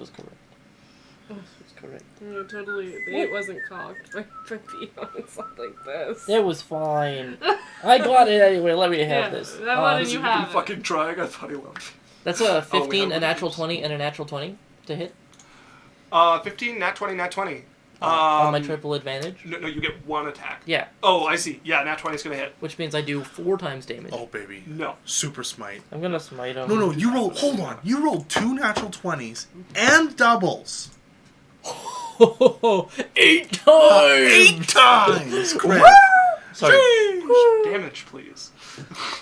Speaker 4: was correct.
Speaker 2: No, totally. The 8 wasn't cocked. My be honest, like this.
Speaker 4: It was fine. I got it anyway. Let me have
Speaker 2: Yeah,
Speaker 4: this.
Speaker 2: that one
Speaker 4: Um,
Speaker 2: is- You
Speaker 3: He
Speaker 2: have it.
Speaker 3: fucking trying. I thought he loved.
Speaker 4: That's a 15,
Speaker 3: have
Speaker 4: a natural
Speaker 3: these.
Speaker 4: 20, and a natural 20 to hit
Speaker 3: 15, nat 20, nat 20.
Speaker 4: on my triple advantage.
Speaker 3: No, you get one attack.
Speaker 4: Yeah,
Speaker 3: Oh, I see. Yeah, nat 20 is gonna hit.
Speaker 4: which means I do 4 times damage.
Speaker 1: Oh, baby.
Speaker 3: No.
Speaker 1: Super smite.
Speaker 4: I'm gonna smite him.
Speaker 1: No, you rolled. Hold on. You rolled 2 natural 20s and doubles.
Speaker 4: 8 times!
Speaker 1: 8 times! Crit.
Speaker 4: Sorry.
Speaker 3: Damage, please.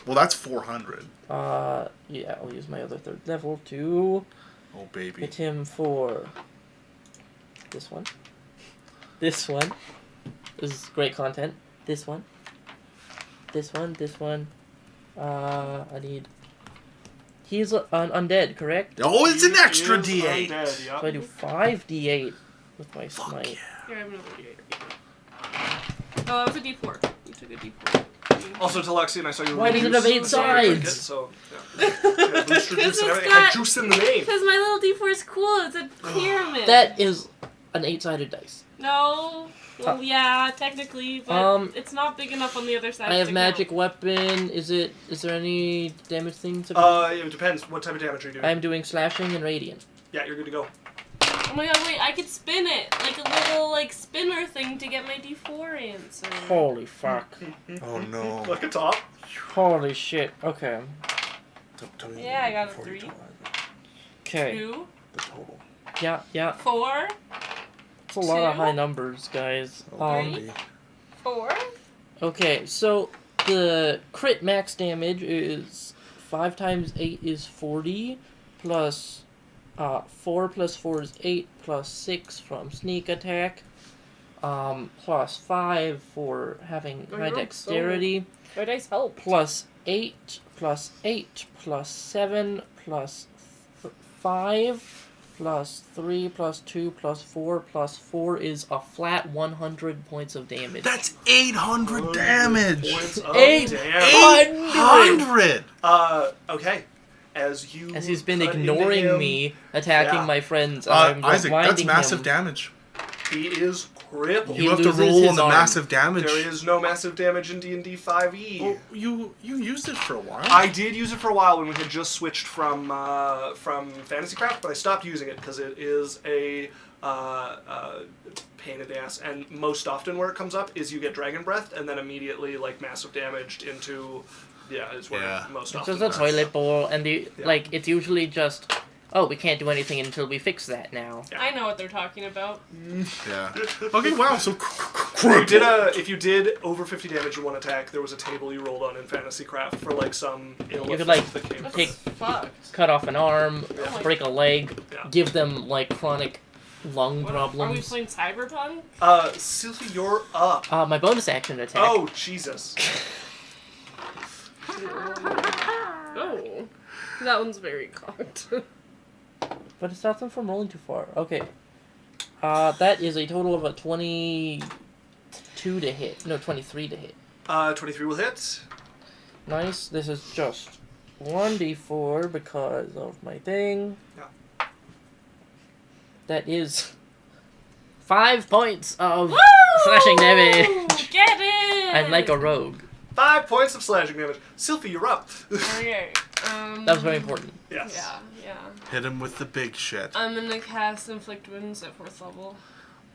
Speaker 1: Well, that's 400.
Speaker 4: Yeah, I'll use my other 3rd level to
Speaker 1: Oh, baby.
Speaker 4: hit him for this one. This one. This is great content. This one. This one. This one. I need... He's an undead, correct?
Speaker 1: Oh, it's an extra
Speaker 3: Is
Speaker 1: D8.
Speaker 3: undead,
Speaker 4: So I
Speaker 3: yeah.
Speaker 4: do 5 d8 with my
Speaker 1: Fuck
Speaker 4: smite.
Speaker 1: yeah.
Speaker 2: Here, I have another D8. Oh, that was a D4. You took a D4.
Speaker 3: Also, Telexian, I saw you.
Speaker 4: Why does it have 8 sides?
Speaker 3: So, yeah. Yeah, booster juice and
Speaker 2: it's
Speaker 3: everything. It
Speaker 2: got-
Speaker 3: had juice in the name.
Speaker 2: Because my little D4 is cool. It's a pyramid.
Speaker 4: That is an 8-sided dice.
Speaker 2: No. Well, yeah, technically, but it's not big enough on the other side.
Speaker 4: I have
Speaker 2: to
Speaker 4: magic
Speaker 2: count.
Speaker 4: weapon. Is there any damage things?
Speaker 3: It depends. What type of damage are you doing?
Speaker 4: I'm doing slashing and radiant.
Speaker 3: Yeah, you're good to go.
Speaker 2: Oh my god, wait, I could spin it. Like a little, spinner thing to get my D4 answer.
Speaker 4: Holy fuck.
Speaker 1: Oh, no.
Speaker 3: Like a top.
Speaker 4: Holy shit. Okay.
Speaker 1: Tell me
Speaker 2: Yeah, I got a
Speaker 1: before you
Speaker 2: 3.
Speaker 1: tell me
Speaker 4: Okay.
Speaker 2: 2,
Speaker 1: the total.
Speaker 4: Yeah.
Speaker 2: 4,
Speaker 4: It's a lot of
Speaker 2: 2?
Speaker 4: high numbers, guys.
Speaker 1: Oh,
Speaker 2: Three?
Speaker 1: baby.
Speaker 2: 4.
Speaker 4: Okay, so the crit max damage is 5 times 8 is 40, plus 4 plus 4 is 8, plus 6 from sneak attack, plus 5 for having
Speaker 2: Oh,
Speaker 4: high
Speaker 2: you're
Speaker 4: dexterity,
Speaker 2: My dice help.
Speaker 4: plus 8, plus 8, plus 7, plus 5, plus 3, plus 2, plus 4, plus 4 is a flat 100 points of damage.
Speaker 1: That's 800 damage!
Speaker 3: Points of
Speaker 1: 800!
Speaker 3: Okay. As
Speaker 4: he's been
Speaker 3: cut into
Speaker 4: ignoring
Speaker 3: him,
Speaker 4: me, attacking
Speaker 3: Yeah.
Speaker 4: my friends, I'm
Speaker 1: Isaac, that's
Speaker 4: reminding
Speaker 1: massive
Speaker 4: him.
Speaker 1: damage.
Speaker 3: He is triple.
Speaker 4: He
Speaker 1: You have to
Speaker 4: loses
Speaker 1: roll
Speaker 4: his
Speaker 1: on the
Speaker 4: arm.
Speaker 1: massive damage.
Speaker 3: There is no massive damage in D&D 5e.
Speaker 1: Oh, you used it for a while.
Speaker 3: I did use it for a while when we had just switched from Fantasy Craft, but I stopped using it because it is a pain in the ass. And most often where it comes up is you get Dragon Breath and then immediately like massive damaged into is where
Speaker 1: Yeah.
Speaker 3: it most
Speaker 4: It's
Speaker 3: often.
Speaker 4: just a toilet bowl, and
Speaker 3: Yeah.
Speaker 4: like it's usually just, oh, we can't do anything until we fix that now.
Speaker 2: I know what they're talking about.
Speaker 1: Yeah. Okay. Wow. So.
Speaker 3: If you did over 50 damage in one attack, there was a table you rolled on in Fantasy Craft for like some ill
Speaker 4: You could,
Speaker 3: effect
Speaker 4: like,
Speaker 3: that came
Speaker 2: That's
Speaker 4: Take-
Speaker 2: fucked.
Speaker 4: Cut off an arm,
Speaker 3: Yeah.
Speaker 4: break a leg,
Speaker 3: Yeah.
Speaker 4: give them like chronic lung
Speaker 2: What, are we
Speaker 4: problems.
Speaker 2: playing Cyberpunk?
Speaker 3: Sylvie, you're up.
Speaker 4: My bonus action attack.
Speaker 3: Oh, Jesus.
Speaker 2: Oh. That one's very cocked.
Speaker 4: But it stops them from rolling too far. Okay. That is a total of a 22 to hit. No, 23 to hit.
Speaker 3: 23 will hit.
Speaker 4: Nice. This is just 1d4 because of my thing.
Speaker 3: Yeah.
Speaker 4: That is 5 points of
Speaker 2: Woo!
Speaker 4: slashing damage.
Speaker 2: Get it!
Speaker 4: I'm like a rogue.
Speaker 3: 5 points of slashing damage. Sylvie, you're up.
Speaker 2: Okay.
Speaker 4: That was very important.
Speaker 3: Yes.
Speaker 2: Yeah.
Speaker 1: Hit him with the big shit.
Speaker 2: I'm gonna cast Inflict Wounds at 4th level.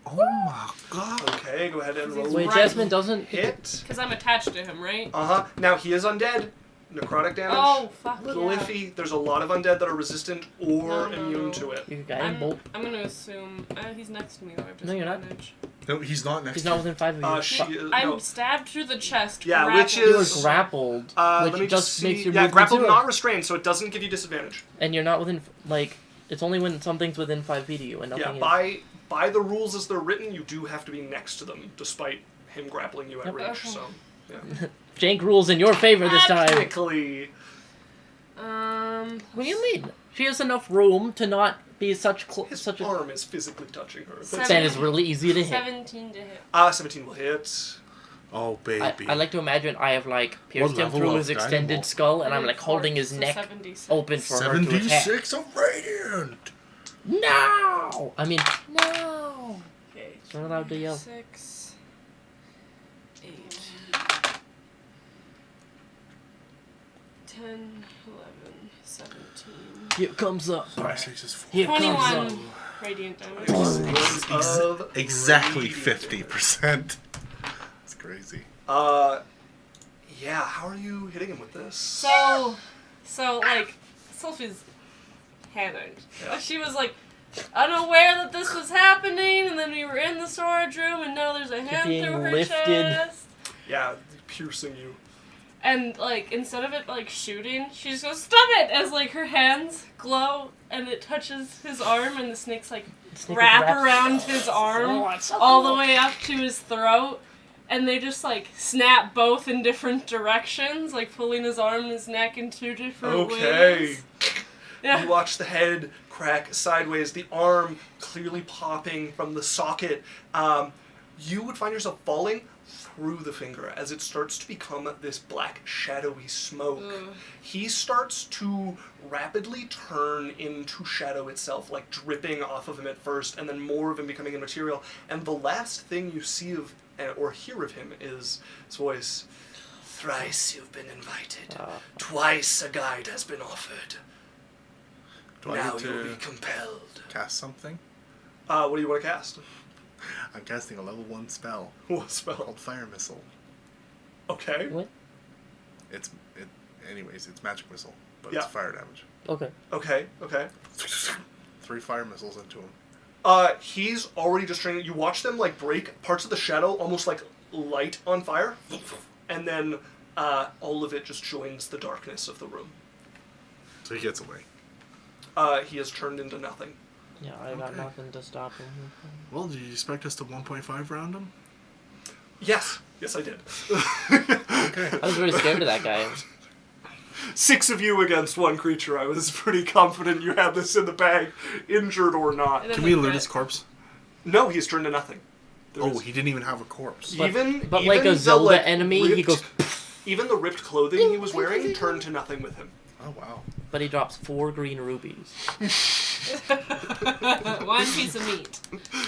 Speaker 1: Oh my god.
Speaker 3: Okay, go ahead and roll.
Speaker 4: Wait,
Speaker 2: Right.
Speaker 4: Jasmine doesn't.
Speaker 3: Hit.
Speaker 2: Because I'm attached to him, right?
Speaker 3: Uh-huh. Now, he is undead. Necrotic damage.
Speaker 2: Oh, fuck
Speaker 3: Little
Speaker 2: yeah.
Speaker 3: iffy. There's a lot of undead that are resistant or
Speaker 2: No.
Speaker 3: immune to it.
Speaker 4: You got him, bolt.
Speaker 2: I'm gonna assume he's next to me though. I have
Speaker 4: No, you're not.
Speaker 2: disadvantage.
Speaker 1: No, he's not next.
Speaker 4: He's
Speaker 1: to
Speaker 4: not
Speaker 1: you.
Speaker 4: within 5 of you.
Speaker 3: She is,
Speaker 2: I'm
Speaker 3: no.
Speaker 2: stabbed through the chest.
Speaker 3: Yeah, which
Speaker 2: grappled.
Speaker 4: You were
Speaker 3: is-
Speaker 4: grappled,
Speaker 3: Let me
Speaker 4: which just
Speaker 3: see.
Speaker 4: makes your
Speaker 3: Yeah,
Speaker 4: movement
Speaker 3: grappled,
Speaker 4: 0.
Speaker 3: not restrained, so it doesn't give you disadvantage.
Speaker 4: And you're not within, like, it's only when something's within 5 feet of you and nothing
Speaker 3: Yeah,
Speaker 4: is.
Speaker 3: by the rules as they're written, you do have to be next to them, despite him grappling you at
Speaker 4: Yep.
Speaker 3: range.
Speaker 2: Okay.
Speaker 3: So, yeah.
Speaker 4: Jank rules in your favor this time.
Speaker 3: Technically,
Speaker 4: What do you mean? She has enough room to not be such
Speaker 3: his
Speaker 4: such a.
Speaker 3: arm is physically touching her.
Speaker 2: Seven.
Speaker 4: That is really easy to hit.
Speaker 2: 17 to hit.
Speaker 3: 17 will hit.
Speaker 1: Oh baby.
Speaker 4: I like to imagine I have like pierced him
Speaker 1: level
Speaker 4: through
Speaker 1: of
Speaker 4: his extended
Speaker 1: dynamo?
Speaker 4: skull, and I'm like holding his
Speaker 2: So
Speaker 4: neck
Speaker 2: 76.
Speaker 4: open for her to attack.
Speaker 1: 76 of radiant.
Speaker 4: No! I mean, no!
Speaker 2: Okay.
Speaker 4: You're not allowed to yell.
Speaker 2: 6, 8, 10, 11, 17.
Speaker 4: Here comes up.
Speaker 1: 26 is 4.
Speaker 4: Here comes
Speaker 2: 21
Speaker 4: up.
Speaker 2: radiant damage.
Speaker 3: Of
Speaker 1: Exactly
Speaker 3: radiant
Speaker 1: 50%. That's crazy.
Speaker 3: Yeah, how are you hitting him with this?
Speaker 2: So like, Sophie's panicked.
Speaker 3: Yeah.
Speaker 2: She was like unaware that this was happening, and then we were in the storage room, and now there's a hand
Speaker 4: being
Speaker 2: through her
Speaker 4: lifted.
Speaker 2: chest.
Speaker 3: Yeah, piercing you.
Speaker 2: And like, instead of it like shooting, she just goes, "Stop it!" As like her hands glow, and it touches his arm, and the snakes like
Speaker 4: Snake
Speaker 2: wrap
Speaker 4: wraps-
Speaker 2: around his arm
Speaker 4: Oh, it's so
Speaker 2: all
Speaker 4: cool.
Speaker 2: the way up to his throat. And they just like snap both in different directions, like pulling his arm and his neck in two different
Speaker 3: Okay.
Speaker 2: ways. Yeah.
Speaker 3: You watch the head crack sideways, the arm clearly popping from the socket. You would find yourself falling through the finger as it starts to become this black, shadowy smoke.
Speaker 2: Ugh.
Speaker 3: He starts to rapidly turn into shadow itself, like dripping off of him at first, and then more of him becoming immaterial. And the last thing you see of or hear of him is his voice. Thrice you've been invited. Twice a guide has been offered.
Speaker 1: Do I
Speaker 3: Now
Speaker 1: get
Speaker 3: you'll
Speaker 1: to
Speaker 3: be compelled.
Speaker 1: cast something?
Speaker 3: What do you want to cast?
Speaker 1: I'm casting a level 1 spell
Speaker 3: What spell?
Speaker 1: called Fire Missile.
Speaker 3: Okay.
Speaker 4: What?
Speaker 1: Anyways, it's magic missile, but
Speaker 3: Yeah.
Speaker 1: it's fire damage.
Speaker 4: Okay.
Speaker 3: Okay. Okay.
Speaker 1: 3 fire missiles into him.
Speaker 3: He's already just training. You watch them like break parts of the shadow, almost like light on fire, and then all of it just joins the darkness of the room.
Speaker 1: So he gets away.
Speaker 3: He has turned into nothing.
Speaker 4: Yeah, I got
Speaker 1: Okay.
Speaker 4: nothing to stop him.
Speaker 1: Well, did you expect us to 1.5 round him?
Speaker 3: Yes. Yes, I did.
Speaker 1: Okay.
Speaker 4: I was really scared of that guy.
Speaker 3: 6 of you against 1 creature. I was pretty confident you had this in the bag, injured or not.
Speaker 2: It
Speaker 1: Can we
Speaker 2: doesn't
Speaker 1: loot
Speaker 2: fit.
Speaker 1: his corpse?
Speaker 3: No, he's turned to nothing. There
Speaker 1: Oh,
Speaker 3: is-
Speaker 1: he didn't even have a corpse.
Speaker 4: But,
Speaker 3: Even-
Speaker 4: but like
Speaker 3: even
Speaker 4: a
Speaker 3: the,
Speaker 4: Zelda
Speaker 3: like,
Speaker 4: enemy, he
Speaker 3: ripped-
Speaker 4: goes,
Speaker 3: Even the ripped clothing he was wearing turned to nothing with him.
Speaker 1: Oh, wow.
Speaker 4: but he drops 4 green rubies.
Speaker 2: One piece of meat.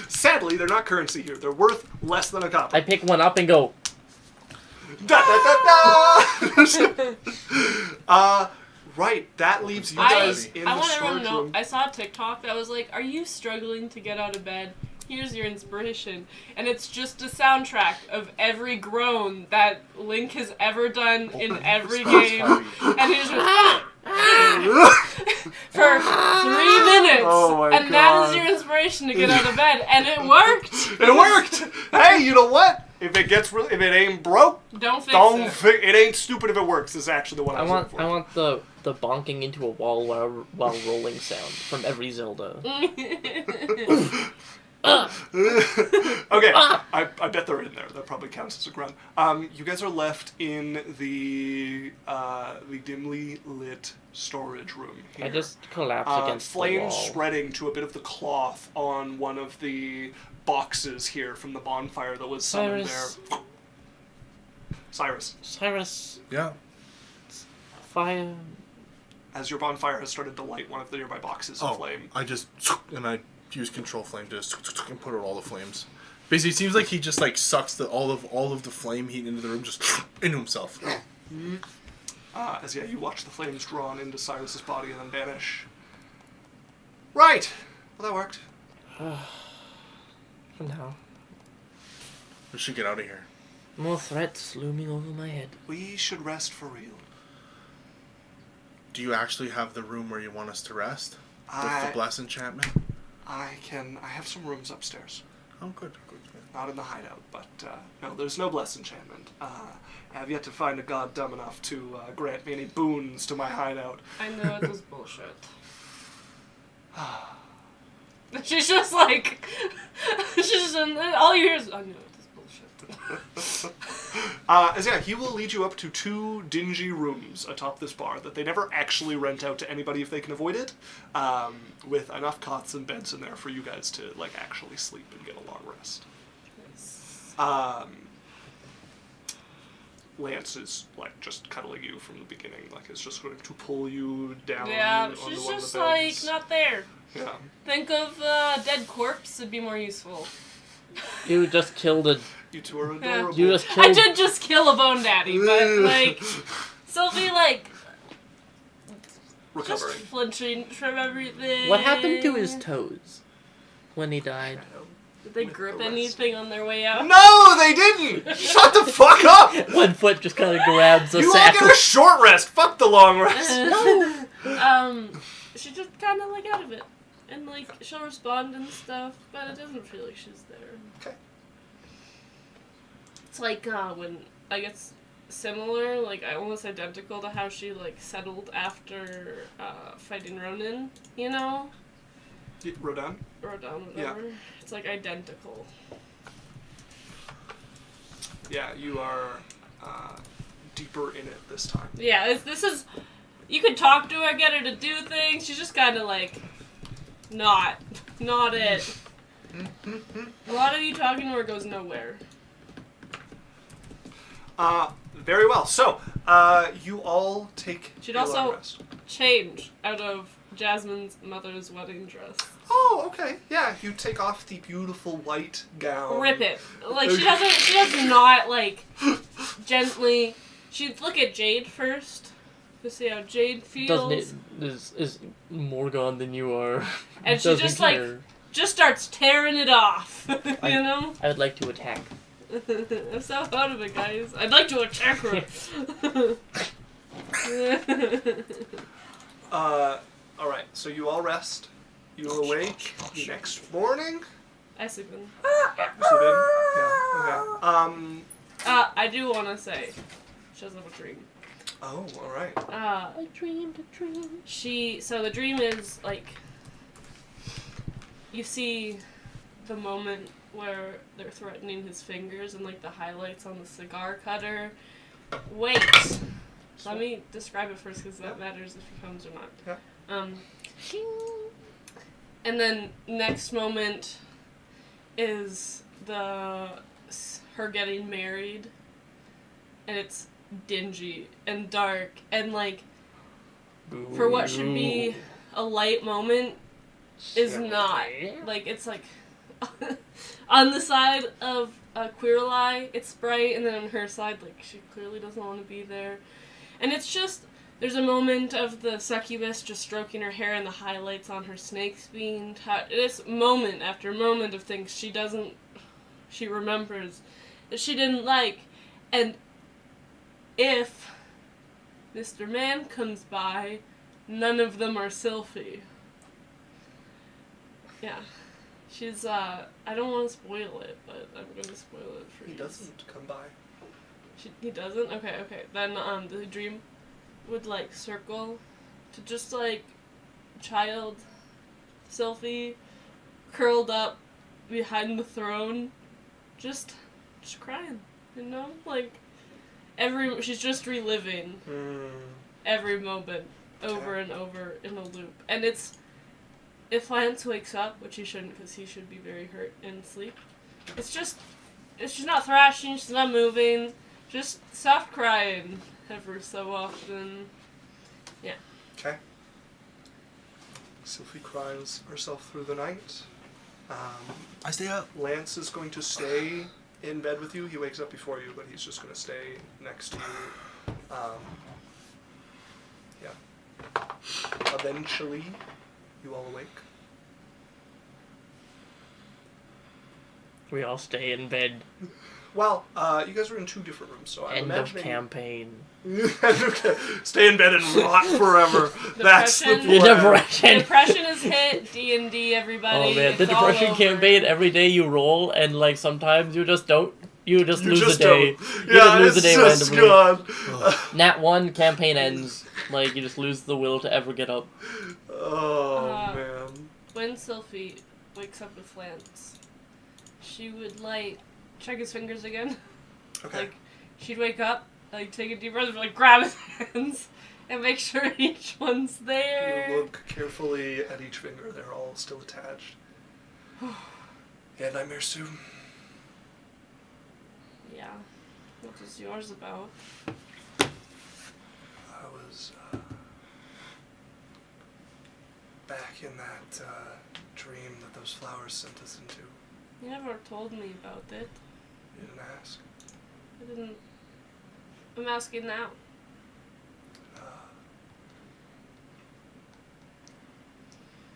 Speaker 3: Sadly, they're not currency here. They're worth less than a copper.
Speaker 4: I pick one up and go.
Speaker 3: Da da da da! Right, that leaves you guys in
Speaker 2: I
Speaker 3: the
Speaker 2: want everyone
Speaker 3: storage
Speaker 2: to know,
Speaker 3: room.
Speaker 2: I saw a TikTok that was like, are you struggling to get out of bed? Here's your inspiration. And it's just a soundtrack of every groan that Link has ever done in every game. And he's just for 3 minutes.
Speaker 3: Oh my
Speaker 2: and that
Speaker 3: God.
Speaker 2: is your inspiration to get out of bed. And it worked!
Speaker 3: It worked! Hey, you know what? If it ain't broke,
Speaker 2: Don't fix it.
Speaker 3: it ain't stupid if it works. Is actually the one I was looking for.
Speaker 4: I want the bonking into a wall while rolling sound from every Zelda.
Speaker 3: Okay, I bet they're in there. That probably counts as a grunt. You guys are left in the dimly lit storage room here.
Speaker 4: I just collapse against the wall.
Speaker 3: Flames spreading to a bit of the cloth on one of the boxes here from the bonfire that was summoned there. Cyrus.
Speaker 1: Yeah.
Speaker 4: Fire.
Speaker 3: As your bonfire has started to light one of the nearby boxes of flame.
Speaker 1: I just I use control flame to just and put out all the flames. Basically, it seems like he just like sucks all of the flame heat into the room just into himself.
Speaker 3: As you watch the flames drawn into Cyrus's body and then vanish. Right. Well, that worked.
Speaker 4: For now.
Speaker 1: We should get out of here.
Speaker 4: More threats looming over my head.
Speaker 3: We should rest for real.
Speaker 1: Do you actually have the room where you want us to rest? With the bless enchantment?
Speaker 3: I have some rooms upstairs.
Speaker 1: Oh, good.
Speaker 3: Not in the hideout, but no, there's no bless enchantment. I have yet to find a god dumb enough to grant me any boons to my hideout.
Speaker 2: I know it was bullshit. She's just like, all you hear is, I know it was bullshit.
Speaker 3: He will lead you up to 2 dingy rooms atop this bar that they never actually rent out to anybody if they can avoid it, with enough cots and beds in there for you guys to like actually sleep and get a long rest. Lance is like just cuddling you from the beginning, like it's just going to pull you down.
Speaker 2: Yeah,
Speaker 3: onto
Speaker 2: she's
Speaker 3: one of
Speaker 2: just
Speaker 3: the
Speaker 2: like,
Speaker 3: beds.
Speaker 2: not there.
Speaker 3: Yeah.
Speaker 2: Think of dead corpse would be more useful.
Speaker 4: You just killed a...
Speaker 3: You two are
Speaker 2: Yeah.
Speaker 3: adorable.
Speaker 4: You just
Speaker 2: I
Speaker 4: killed...
Speaker 2: did just kill a bone daddy, but like, Sylvie like just
Speaker 3: recovering.
Speaker 2: flinching from everything.
Speaker 4: What happened to his toes when he died?
Speaker 2: Did they
Speaker 3: with
Speaker 2: grip
Speaker 3: the rest?
Speaker 2: anything on their way out?
Speaker 3: No, they didn't! Shut the fuck up!
Speaker 4: One foot just kind of grabs a
Speaker 3: You all
Speaker 4: sack.
Speaker 3: get a short rest. Fuck the long rest.
Speaker 2: She just kind of like out of it, and like she'll respond and stuff, but it doesn't feel like she's there.
Speaker 3: Okay.
Speaker 2: It's like when I guess similar, like almost identical to how she like settled after fighting Ronan. You know,
Speaker 3: Rodan?
Speaker 2: Rodan, whatever. It's like identical.
Speaker 3: Yeah, you are deeper in it this time.
Speaker 2: Yeah, this is. You could talk to her, get her to do things. She's just kind of like, not it. A lot of you talking to her goes nowhere.
Speaker 3: Very well. So, you all take
Speaker 2: She'd
Speaker 3: a long
Speaker 2: also-
Speaker 3: rest.
Speaker 2: Change out of Jasmine's mother's wedding dress.
Speaker 3: Oh, okay. Yeah, you take off the beautiful white gown.
Speaker 2: Rip it. Like she does not like gently. She'd look at Jade first to see how Jade feels.
Speaker 4: Doesn't it is more gone than you are.
Speaker 2: And she
Speaker 4: Doesn't
Speaker 2: just like
Speaker 4: care.
Speaker 2: just starts tearing it off. You know?
Speaker 4: I would like to attack.
Speaker 2: I'm so out of it, guys. I'd like to attack her.
Speaker 3: Alright, so you all rest. You awake the next morning.
Speaker 2: I sleep in.
Speaker 3: Sleep in? Yeah, okay.
Speaker 2: I do want to say, she doesn't have a dream.
Speaker 3: Oh, alright.
Speaker 4: I dreamed a dream.
Speaker 2: So the dream is like, you see the moment where they're threatening his fingers and like the highlights on the cigar cutter. Wait, let me describe it first because that matters if he comes or not.
Speaker 3: Yeah.
Speaker 2: And then next moment is her getting married, and it's dingy and dark and like for what should be a light moment, is not. Like, it's like, on the side of Queer Eye, it's bright, and then on her side, like, she clearly doesn't want to be there. And it's just, there's a moment of the succubus just stroking her hair and the highlights on her snakes being touched. It's moment after moment of things she remembers that she didn't like. And if Mr. Man comes by, none of them are Sylphie. Yeah. She's, I don't want to spoil it, but I'm going to spoil it for you.
Speaker 3: He doesn't come by.
Speaker 2: He doesn't? Okay. Then, the dream would, like, circle to just, like, child Sylphie curled up behind the throne, just crying, you know? Like, she's just reliving every moment over and over in a loop. And if Lance wakes up, which he shouldn't because he should be very hurt in sleep, she's not thrashing, she's not moving, just soft crying ever so often. Yeah.
Speaker 3: Okay. Sylphie cries herself through the night.
Speaker 1: I stay up.
Speaker 3: Lance is going to stay in bed with you. He wakes up before you, but he's just going to stay next to you. Yeah. Eventually, you all awake.
Speaker 4: We all stay in bed.
Speaker 3: Well, you guys are in two different rooms, so I'm
Speaker 4: End of
Speaker 3: imagining...
Speaker 4: campaign.
Speaker 3: Stay in bed and rot forever. That's the
Speaker 2: Depression.
Speaker 3: plan.
Speaker 4: Depression.
Speaker 2: Depression is hit, D&D, everybody.
Speaker 4: Oh man, the
Speaker 2: It's all
Speaker 4: depression
Speaker 2: over.
Speaker 4: campaign, every day you roll, and like sometimes you just don't. You just
Speaker 3: You
Speaker 4: lose
Speaker 3: just
Speaker 4: a day.
Speaker 3: don't.
Speaker 4: You
Speaker 3: Yeah,
Speaker 4: just lose
Speaker 3: it's
Speaker 4: a day
Speaker 3: just
Speaker 4: randomly.
Speaker 3: gone.
Speaker 4: Nat 1 campaign ends. Like, you just lose the will to ever get up.
Speaker 3: Oh, man.
Speaker 2: When Sylphie wakes up with Lance, she would, like, check his fingers again.
Speaker 3: Okay.
Speaker 2: Like, she'd wake up, like, take a deep breath, and, like, grab his hands and make sure each one's there.
Speaker 3: You look carefully at each finger. They're all still attached. You had nightmares too?
Speaker 2: Yeah. What was yours about?
Speaker 3: I was back in that dream that those flowers sent us into.
Speaker 2: You never told me about it.
Speaker 3: You didn't ask.
Speaker 2: I didn't. I'm asking now.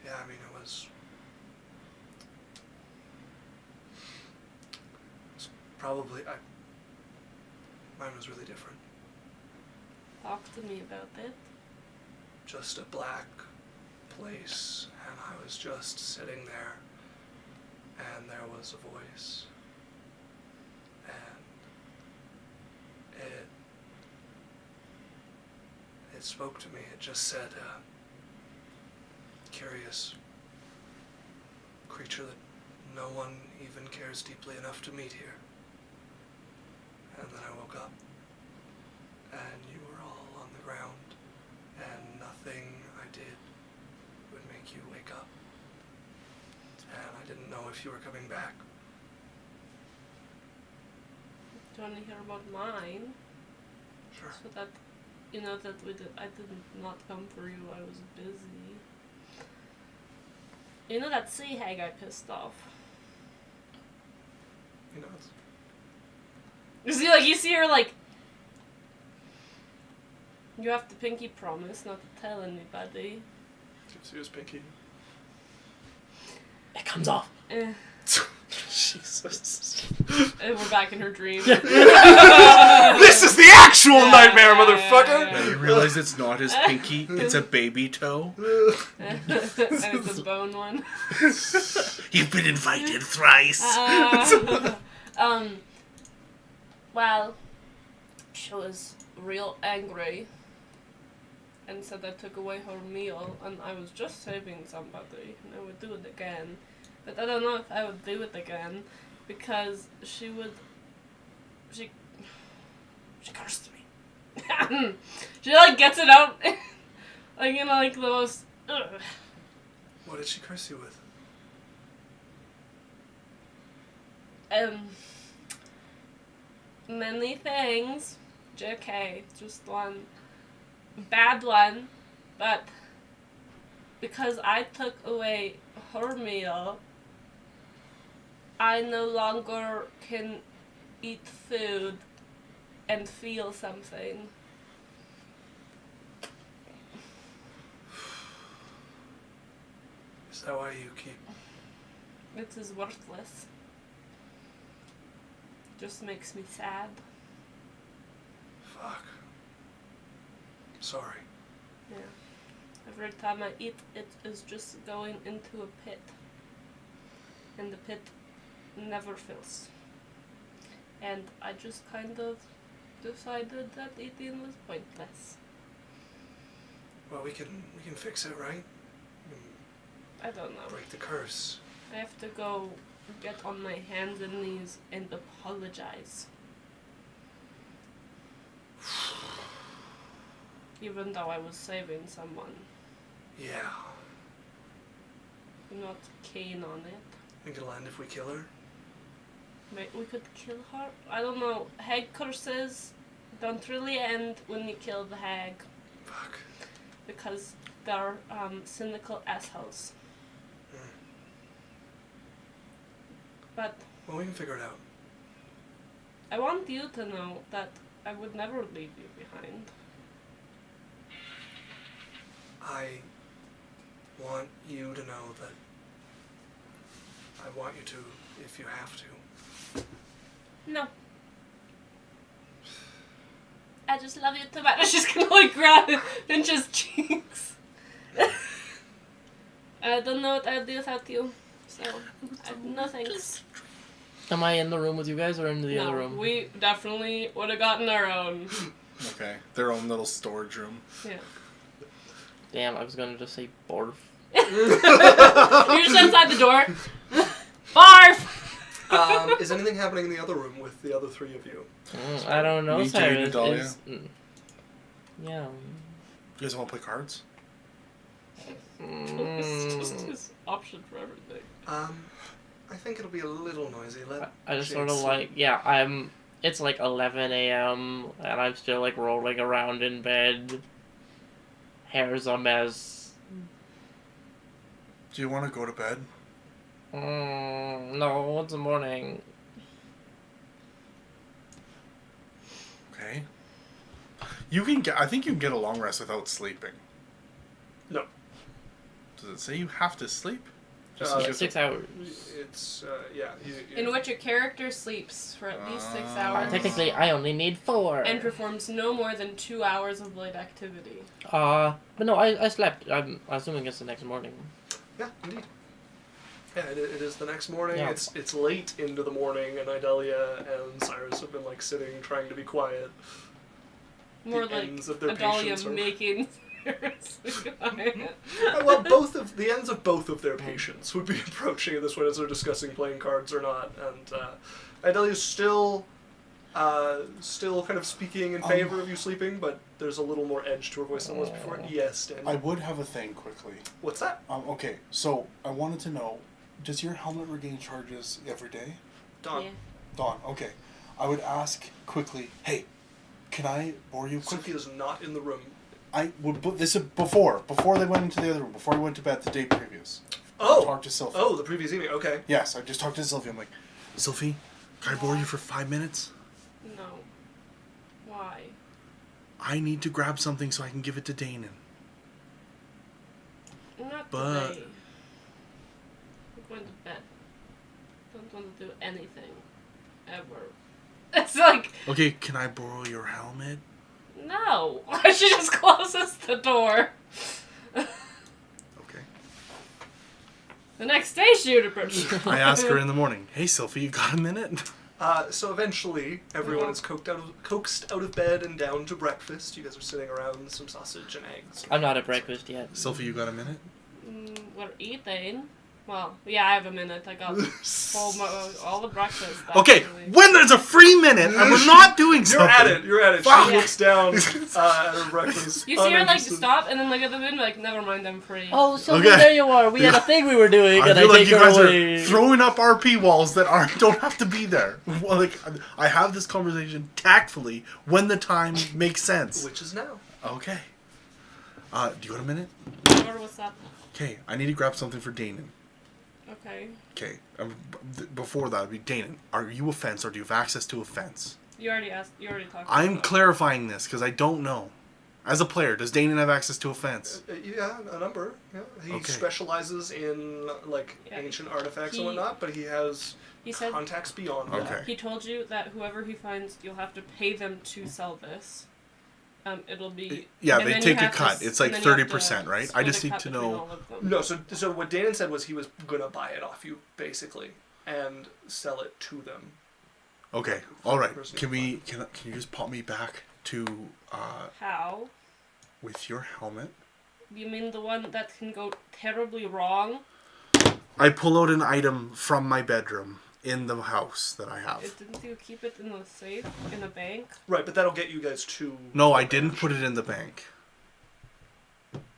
Speaker 3: Yeah, I mean, it was probably, mine was really different.
Speaker 2: Talk to me about it.
Speaker 3: Just a black place, and I was just sitting there, and there was a voice, and it spoke to me. It just said, curious creature that no one even cares deeply enough to meet here. And then I woke up, and you were all on the ground, and nothing I did would make you wake up. And I didn't know if you were coming back.
Speaker 2: Do you want to hear about mine?
Speaker 3: Sure.
Speaker 2: So that, you know, that I did not come for you. I was busy. You know that sea hag I pissed off?
Speaker 3: You know, it's
Speaker 2: You see her, like, you have to pinky promise not to tell anybody.
Speaker 3: serious, Pinky.
Speaker 4: It comes off.
Speaker 3: Jesus.
Speaker 2: And we're back in her dream.
Speaker 3: This is the actual nightmare, motherfucker!
Speaker 1: Now you realize it's not his pinky, it's a baby toe.
Speaker 2: And it's a bone one.
Speaker 1: You've been invited thrice.
Speaker 2: Well, she was real angry and said I took away her meal, and I was just saving somebody, and I would do it again. But I don't know if I would do it again, because she cursed me. She, like, gets it out, like, you know, like, the most, ugh.
Speaker 3: What did she curse you with?
Speaker 2: Many things. JK, just one bad one, but because I took away her meal, I no longer can eat food and feel something.
Speaker 3: Is that why you keep...
Speaker 2: It is worthless. Just makes me sad.
Speaker 3: Fuck. Sorry.
Speaker 2: Yeah. Every time I eat, it is just going into a pit. And the pit never fills. And I just kind of decided that eating was pointless.
Speaker 3: Well, we can fix it, right? We can
Speaker 2: I don't know.
Speaker 3: break the curse.
Speaker 2: I have to go get on my hands and knees and apologize. Even though I was saving someone.
Speaker 3: Yeah.
Speaker 2: I'm not keen on it.
Speaker 3: Think it'll end if we kill her?
Speaker 2: We could kill her? I don't know. Hag curses don't really end when you kill the hag.
Speaker 3: Fuck.
Speaker 2: Because they're cynical assholes. But
Speaker 3: Well, we can figure it out.
Speaker 2: I want you to know that I would never leave you behind.
Speaker 3: I want you to know that I want you to if you have to.
Speaker 2: No. I just love you too much. She's gonna like grab Finch's cheeks. I don't know what I'd do without you. So, no thanks.
Speaker 4: Am I in the room with you guys or in the other room?
Speaker 2: We definitely would have gotten our own.
Speaker 1: Okay, their own little storage room.
Speaker 2: Yeah.
Speaker 4: Damn, I was gonna just say barf.
Speaker 2: You're just outside the door. Barf!
Speaker 3: Is anything happening in the other room with the other three of you?
Speaker 4: I don't know,
Speaker 1: Me, Jade, and
Speaker 4: Cyrus.
Speaker 1: Dahlia.
Speaker 4: Yeah.
Speaker 1: You guys want to play cards?
Speaker 2: It's just his option for everything.
Speaker 3: I think it'll be a little noisy.
Speaker 4: I just
Speaker 3: Jade
Speaker 4: sort of
Speaker 3: sleep.
Speaker 4: like, yeah, it's like 11 a.m. and I'm still like rolling around in bed. Hair's a mess.
Speaker 1: Do you want to go to bed?
Speaker 4: No, it's the morning.
Speaker 1: Okay. You can get. I think you can get a long rest without sleeping.
Speaker 3: No.
Speaker 1: Does it say you have to sleep? Just
Speaker 3: Uh,
Speaker 1: as you-
Speaker 4: 6 hours.
Speaker 3: It's, yeah.
Speaker 2: In which your character sleeps for at least 6 hours.
Speaker 4: Technically, I only need 4.
Speaker 2: And performs no more than 2 hours of light activity.
Speaker 4: But no, I slept. I'm assuming it's the next morning.
Speaker 3: Yeah, indeed. Yeah, it is the next morning.
Speaker 4: Yeah.
Speaker 3: It's late into the morning, and Idalia and Cyrus have been like sitting, trying to be quiet.
Speaker 2: More
Speaker 3: The
Speaker 2: like
Speaker 3: ends of their
Speaker 2: Adalia
Speaker 3: patience are-
Speaker 2: making.
Speaker 3: Well, the ends of both of their patients would be approaching at this point as they're discussing playing cards or not, and Idalia's still kind of speaking in favor of you sleeping, but there's a little more edge to her voice than was before. Yes, Dan.
Speaker 1: I would have a thing quickly.
Speaker 3: What's that?
Speaker 1: Okay, so I wanted to know, does your helmet regain charges every day?
Speaker 3: Dawn.
Speaker 2: Yeah.
Speaker 1: Dawn, okay. I would ask quickly, hey, can I bore you quick?
Speaker 3: Sophie is not in the room.
Speaker 1: I would. This is before they went into the other room. Before I went to bed the day previous.
Speaker 3: Oh.
Speaker 1: Talk to Sylvie.
Speaker 3: Oh, the previous evening. Okay.
Speaker 1: Yes, I just talked to Sylvie. I'm like, Sylvie, can I bore you for 5 minutes?
Speaker 2: No. Why?
Speaker 1: I need to grab something so I can give it to Danon.
Speaker 2: Not
Speaker 1: But-
Speaker 2: today. I'm going to bed. Don't want to do anything. Ever. It's like,
Speaker 1: Okay, can I borrow your helmet?
Speaker 2: no. She just closes the door.
Speaker 1: Okay.
Speaker 2: The next day she would approach.
Speaker 1: I ask her in the morning, hey Sylvie, you got a minute?
Speaker 3: So eventually, everyone is coaxed out of bed and down to breakfast. You guys are sitting around with some sausage and eggs.
Speaker 4: I'm not at breakfast yet.
Speaker 1: Sylvie, you got a minute?
Speaker 2: We're eating. Well, yeah, I have a minute. I got all the breakfast.
Speaker 1: Okay,
Speaker 2: actually.
Speaker 1: when there's a free minute and we're not doing something.
Speaker 3: You're at it.
Speaker 1: Fuck.
Speaker 3: She looks down at her breakfast.
Speaker 2: You see her like
Speaker 3: uninterested.
Speaker 2: stop and then look at the bin like, never mind, I'm free.
Speaker 4: Oh, Sylvie,
Speaker 1: Okay.
Speaker 4: there you are. We had a thing we were doing,
Speaker 1: I
Speaker 4: and I
Speaker 1: feel like
Speaker 4: take
Speaker 1: you
Speaker 4: her
Speaker 1: guys
Speaker 4: away.
Speaker 1: are throwing up RP walls that don't have to be there. Well, like, I have this conversation tactfully when the time makes sense.
Speaker 3: Which is now.
Speaker 1: Okay. Do you got a minute?
Speaker 2: Or what's up?
Speaker 1: Okay, I need to grab something for Danon.
Speaker 2: Okay.
Speaker 1: Okay. Before that, would be Danon. Are you a fence, or do you have access to a fence?
Speaker 2: You already asked. You already talked.
Speaker 1: I'm
Speaker 2: about
Speaker 1: clarifying this because I don't know. As a player, does Danon have access to a fence?
Speaker 3: Yeah, a number. Yeah. He
Speaker 1: Okay.
Speaker 3: specializes in like
Speaker 2: Yeah,
Speaker 3: ancient artifacts
Speaker 2: he-
Speaker 3: and whatnot, but he has
Speaker 2: He said
Speaker 3: contacts beyond
Speaker 1: Okay.
Speaker 3: that.
Speaker 2: he told you that whoever he finds, you'll have to pay them to sell this. It'll be
Speaker 1: Yeah,
Speaker 2: and
Speaker 1: they
Speaker 2: then
Speaker 1: take
Speaker 2: you
Speaker 1: a
Speaker 2: have to
Speaker 1: cut.
Speaker 2: s-
Speaker 1: It's
Speaker 2: and
Speaker 1: like
Speaker 2: then you have to
Speaker 1: 30%, right? I
Speaker 2: split
Speaker 1: just
Speaker 2: a
Speaker 1: need
Speaker 2: cut
Speaker 1: to
Speaker 2: between
Speaker 1: know.
Speaker 2: all of them.
Speaker 3: No, so what Danon said was he was gonna buy it off you basically and sell it to them.
Speaker 1: Okay, all right.
Speaker 3: Person
Speaker 1: Can
Speaker 3: you
Speaker 1: you just pop me back to
Speaker 2: How?
Speaker 1: with your helmet?
Speaker 2: You mean the one that can go terribly wrong?
Speaker 1: I pull out an item from my bedroom in the house that I have.
Speaker 2: Didn't you keep it in a safe in a bank?
Speaker 3: Right, but that'll get you guys to.
Speaker 1: No,
Speaker 3: the
Speaker 1: I didn't
Speaker 3: mansion.
Speaker 1: put it in the bank.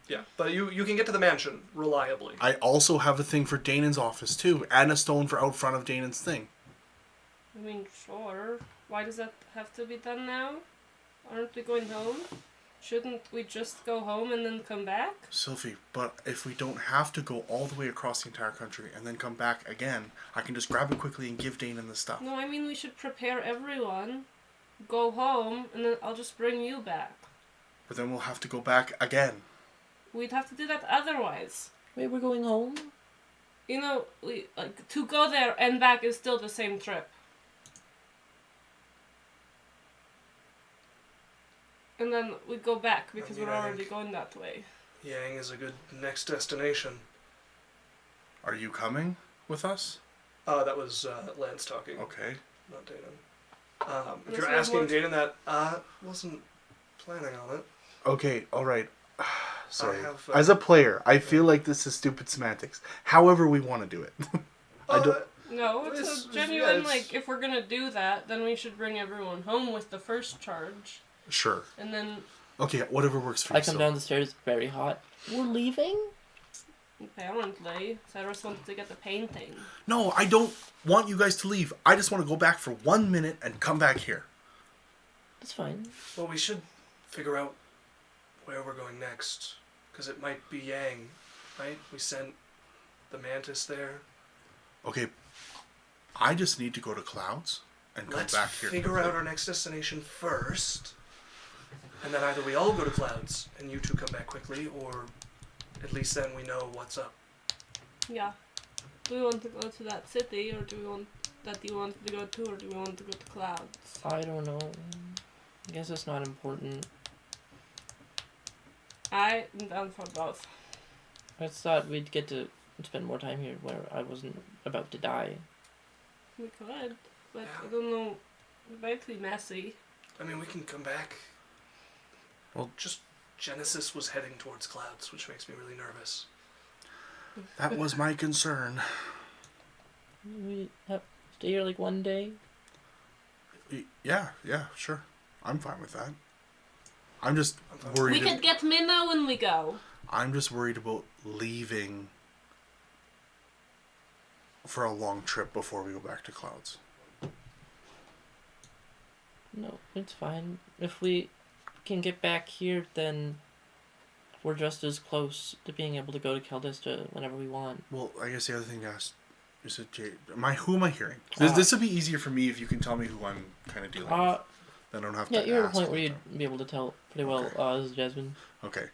Speaker 3: Yeah, but you can get to the mansion reliably.
Speaker 1: I also have a thing for Danon's office too, and a stone for out front of Danon's thing.
Speaker 2: I mean, sure. Why does that have to be done now? Aren't we going home? Shouldn't we just go home and then come back?
Speaker 1: Sophie, but if we don't have to go all the way across the entire country and then come back again, I can just grab it quickly and give Danon the stuff.
Speaker 2: No, I mean we should prepare everyone, go home, and then I'll just bring you back.
Speaker 1: But then we'll have to go back again.
Speaker 2: We'd have to do that otherwise.
Speaker 4: Wait, we're going home?
Speaker 2: You know, we like to go there and back is still the same trip. And then we go back because
Speaker 3: mean,
Speaker 2: we're
Speaker 3: I
Speaker 2: already
Speaker 3: think-
Speaker 2: going that way.
Speaker 3: Yang is a good next destination.
Speaker 1: Are you coming with us?
Speaker 3: That was Lance talking,
Speaker 1: Okay.
Speaker 3: not Danon. If
Speaker 2: Unless
Speaker 3: you're
Speaker 2: we
Speaker 3: asking
Speaker 2: want-
Speaker 3: Danon that, wasn't planning on it.
Speaker 1: Okay, alright. Sorry.
Speaker 3: I have,
Speaker 1: As a player, I feel like this is stupid semantics. However we want to do it. I don't...
Speaker 2: No, it's
Speaker 3: It's-
Speaker 2: a genuine,
Speaker 3: it's-
Speaker 2: like, if we're gonna do that, then we should bring everyone home with the first charge.
Speaker 1: Sure.
Speaker 2: And then,
Speaker 1: Okay, whatever works for you.
Speaker 4: I come down the stairs, it's very hot. We're leaving?
Speaker 2: apparently, Cyrus wants to get the painting.
Speaker 1: No, I don't want you guys to leave. I just want to go back for 1 minute and come back here.
Speaker 4: That's fine.
Speaker 3: Well, we should figure out where we're going next, because it might be Yang, right? We sent the mantis there.
Speaker 1: Okay, I just need to go to Clouds and come
Speaker 3: Let's
Speaker 1: back here.
Speaker 3: figure out our next destination first, and then either we all go to Clouds and you two come back quickly, or at least then we know what's up.
Speaker 2: Yeah. Do we want to go to that city, or do we want that you want to go to, or do we want to go to Clouds?
Speaker 4: I don't know. I guess it's not important.
Speaker 2: I'm down for both.
Speaker 4: I just thought we'd get to spend more time here where I wasn't about to die.
Speaker 2: We could, but I don't know. It might be messy.
Speaker 3: I mean, we can come back.
Speaker 1: Well-
Speaker 3: just Genesis was heading towards Clouds, which makes me really nervous.
Speaker 1: That was my concern.
Speaker 4: We have stay here like one day.
Speaker 1: Yeah, sure. I'm fine with that. I'm just
Speaker 3: I'm fine.
Speaker 1: worried.
Speaker 2: We could get Minna when we go.
Speaker 1: I'm just worried about leaving for a long trip before we go back to Clouds.
Speaker 4: No, it's fine. If we can get back here, then we're just as close to being able to go to Caldista whenever we want.
Speaker 1: Well, I guess the other thing to ask is that who am I hearing? This would be easier for me if you can tell me who I'm kind of dealing with. Then I don't have to
Speaker 4: Yeah, you're at a
Speaker 1: ask
Speaker 4: point
Speaker 1: all
Speaker 4: where
Speaker 1: the
Speaker 4: you'd
Speaker 1: time.
Speaker 4: be able to tell pretty well.
Speaker 1: Okay.
Speaker 4: This is Jasmine.
Speaker 1: Okay.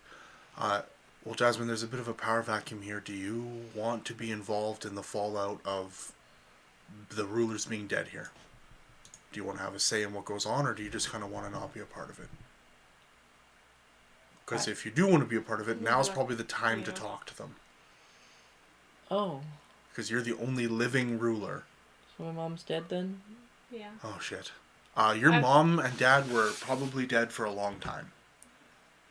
Speaker 1: Well, Jasmine, there's a bit of a power vacuum here. Do you want to be involved in the fallout of the rulers being dead here? Do you want to have a say in what goes on, or do you just kind of want to not be a part of it? Because if you do want to be a part of it, now's probably the time to
Speaker 2: Yeah.
Speaker 1: talk to them.
Speaker 4: Oh,
Speaker 1: Because you're the only living ruler.
Speaker 4: so my mom's dead then?
Speaker 2: Yeah.
Speaker 1: Oh, shit. Your mom and dad were probably dead for a long time.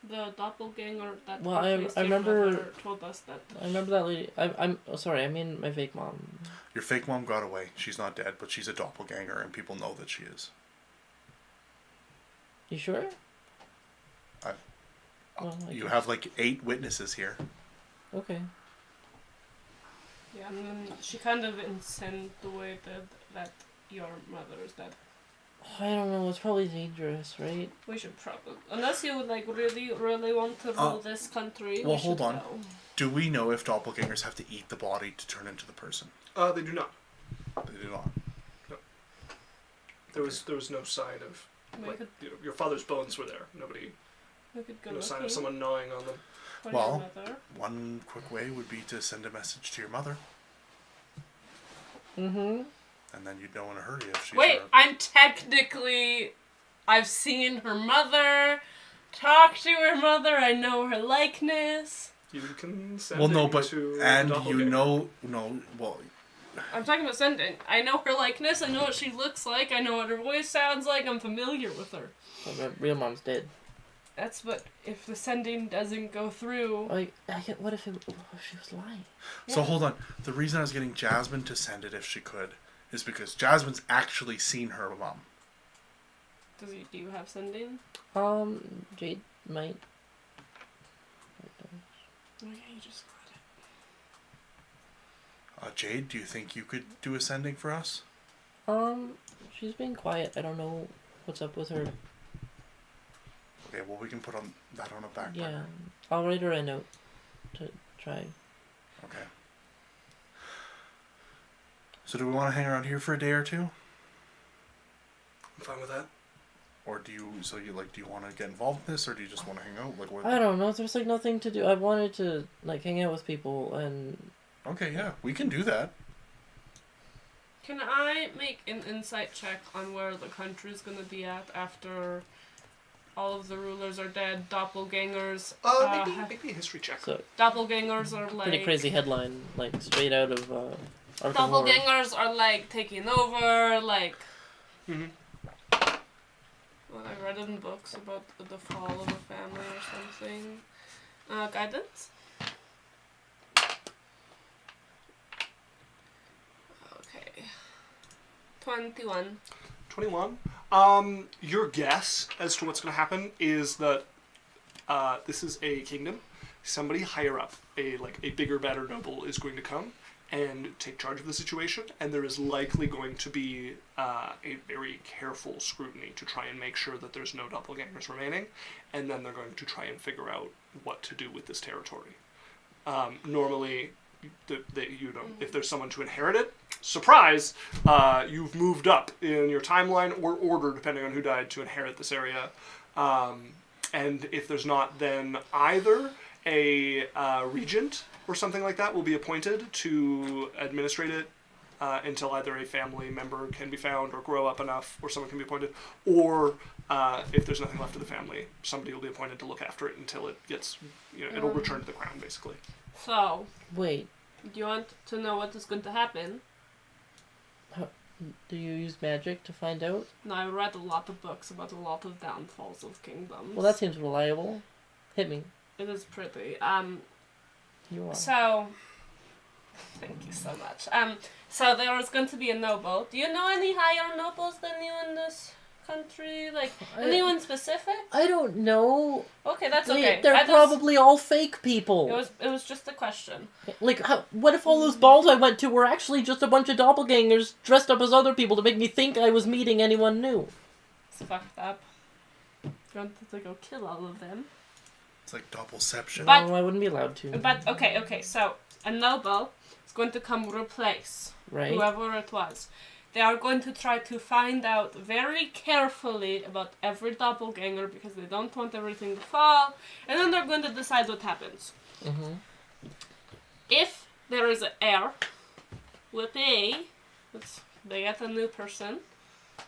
Speaker 2: The doppelganger that
Speaker 4: Well, I
Speaker 2: replaced your
Speaker 4: remember-
Speaker 2: mother told us that.
Speaker 4: I remember that lady. I'm oh, sorry. I mean my fake mom.
Speaker 1: Your fake mom got away. She's not dead, but she's a doppelganger, and people know that she is.
Speaker 4: You sure?
Speaker 1: I-
Speaker 4: Well, I
Speaker 1: You
Speaker 4: guess-
Speaker 1: have like 8 witnesses here.
Speaker 4: Okay.
Speaker 2: Yeah, and then she kind of insinuated that your mother is dead.
Speaker 4: I don't know. It's probably dangerous, right?
Speaker 2: We should probably, unless you would like really, really want to rule this country.
Speaker 1: well,
Speaker 2: we
Speaker 1: hold
Speaker 2: should
Speaker 1: on.
Speaker 2: go.
Speaker 1: Do we know if doppelgangers have to eat the body to turn into the person?
Speaker 3: They do not.
Speaker 1: They do not.
Speaker 3: There was no sign of
Speaker 2: We
Speaker 3: like
Speaker 2: could,
Speaker 3: your father's bones were there.
Speaker 2: we could go
Speaker 3: No sign of
Speaker 2: looking
Speaker 3: someone gnawing on them.
Speaker 2: for
Speaker 1: Well,
Speaker 2: your mother.
Speaker 1: One quick way would be to send a message to your mother,
Speaker 4: Mm-hmm.
Speaker 1: and then you'd know in a hurry if she's.
Speaker 2: Wait, I've seen her mother, talked to her mother, I know her likeness.
Speaker 3: You can send
Speaker 1: Well, no,
Speaker 3: it
Speaker 1: but
Speaker 3: to
Speaker 1: and
Speaker 3: the
Speaker 1: you
Speaker 3: doppelganger.
Speaker 1: know, no, well,
Speaker 2: I'm talking about sending. I know her likeness, I know what she looks like, I know what her voice sounds like, I'm familiar with her.
Speaker 4: But my real mom's dead.
Speaker 2: That's what, if the sending doesn't go through.
Speaker 4: Like, what if she was lying?
Speaker 1: So
Speaker 2: Yeah.
Speaker 1: hold on. The reason I was getting Jasmine to send it if she could is because Jasmine's actually seen her mom.
Speaker 2: Do you have sending?
Speaker 4: Jade might.
Speaker 2: Oh yeah, you just got it.
Speaker 1: Jade, do you think you could do a sending for us?
Speaker 4: She's being quiet. I don't know what's up with her.
Speaker 1: Okay, well we can put on that on a back
Speaker 4: Yeah,
Speaker 1: burner.
Speaker 4: I'll write her a note to try.
Speaker 1: Okay. So do we want to hang around here for a day or two,
Speaker 3: I'm fine with that.
Speaker 1: or do you want to get involved in this, or do you just want to hang out? Like what?
Speaker 4: I don't know. There's like nothing to do. I wanted to like hang out with people and.
Speaker 1: Okay, yeah, we can do that.
Speaker 2: Can I make an insight check on where the country's gonna be at after all of the rulers are dead? Doppelgangers.
Speaker 3: Maybe a history check.
Speaker 4: So
Speaker 2: Doppelgangers are like.
Speaker 4: pretty crazy headline, like straight out of Arkham Horror.
Speaker 2: Doppelgangers are like taking over, like.
Speaker 3: Mm-hmm.
Speaker 2: Well, I read in books about the fall of a family or something. Guidance? Okay. 21.
Speaker 3: 21. Your guess as to what's going to happen is that this is a kingdom. Somebody higher up, a bigger, badder noble, is going to come and take charge of the situation, and there is likely going to be a very careful scrutiny to try and make sure that there's no doppelgangers remaining, and then they're going to try and figure out what to do with this territory. Normally, if there's someone to inherit it, surprise, you've moved up in your timeline or order, depending on who died, to inherit this area. And if there's not, then either a regent or something like that will be appointed to administrate it until either a family member can be found or grow up enough, or someone can be appointed, or if there's nothing left of the family, somebody will be appointed to look after it until it gets, it'll return to the crown, basically.
Speaker 2: So,
Speaker 4: Wait,
Speaker 2: do you want to know what is going to happen?
Speaker 4: do you use magic to find out?
Speaker 2: No, I read a lot of books about a lot of downfalls of kingdoms.
Speaker 4: Well, that seems reliable. Hit me.
Speaker 2: It is pretty.
Speaker 4: You are.
Speaker 2: So, thank you so much. So there is going to be a noble. Do you know any higher nobles than you in this country? Like, anyone specific?
Speaker 4: I don't know.
Speaker 2: Okay, that's okay.
Speaker 4: They're
Speaker 2: I just-
Speaker 4: probably all fake people.
Speaker 2: It was just a question.
Speaker 4: Like, what if all those balls I went to were actually just a bunch of doppelgangers dressed up as other people to make me think I was meeting anyone new?
Speaker 2: It's fucked up. You want to go kill all of them?
Speaker 1: It's like doppelception.
Speaker 2: But-
Speaker 4: No, I wouldn't be allowed to.
Speaker 2: But okay. So a noble is going to come replace
Speaker 4: Right?
Speaker 2: whoever it was. They are going to try to find out very carefully about every doppelganger because they don't want everything to fall, and then they're going to decide what happens.
Speaker 4: Mm-hmm.
Speaker 2: If there is an heir, they get a new person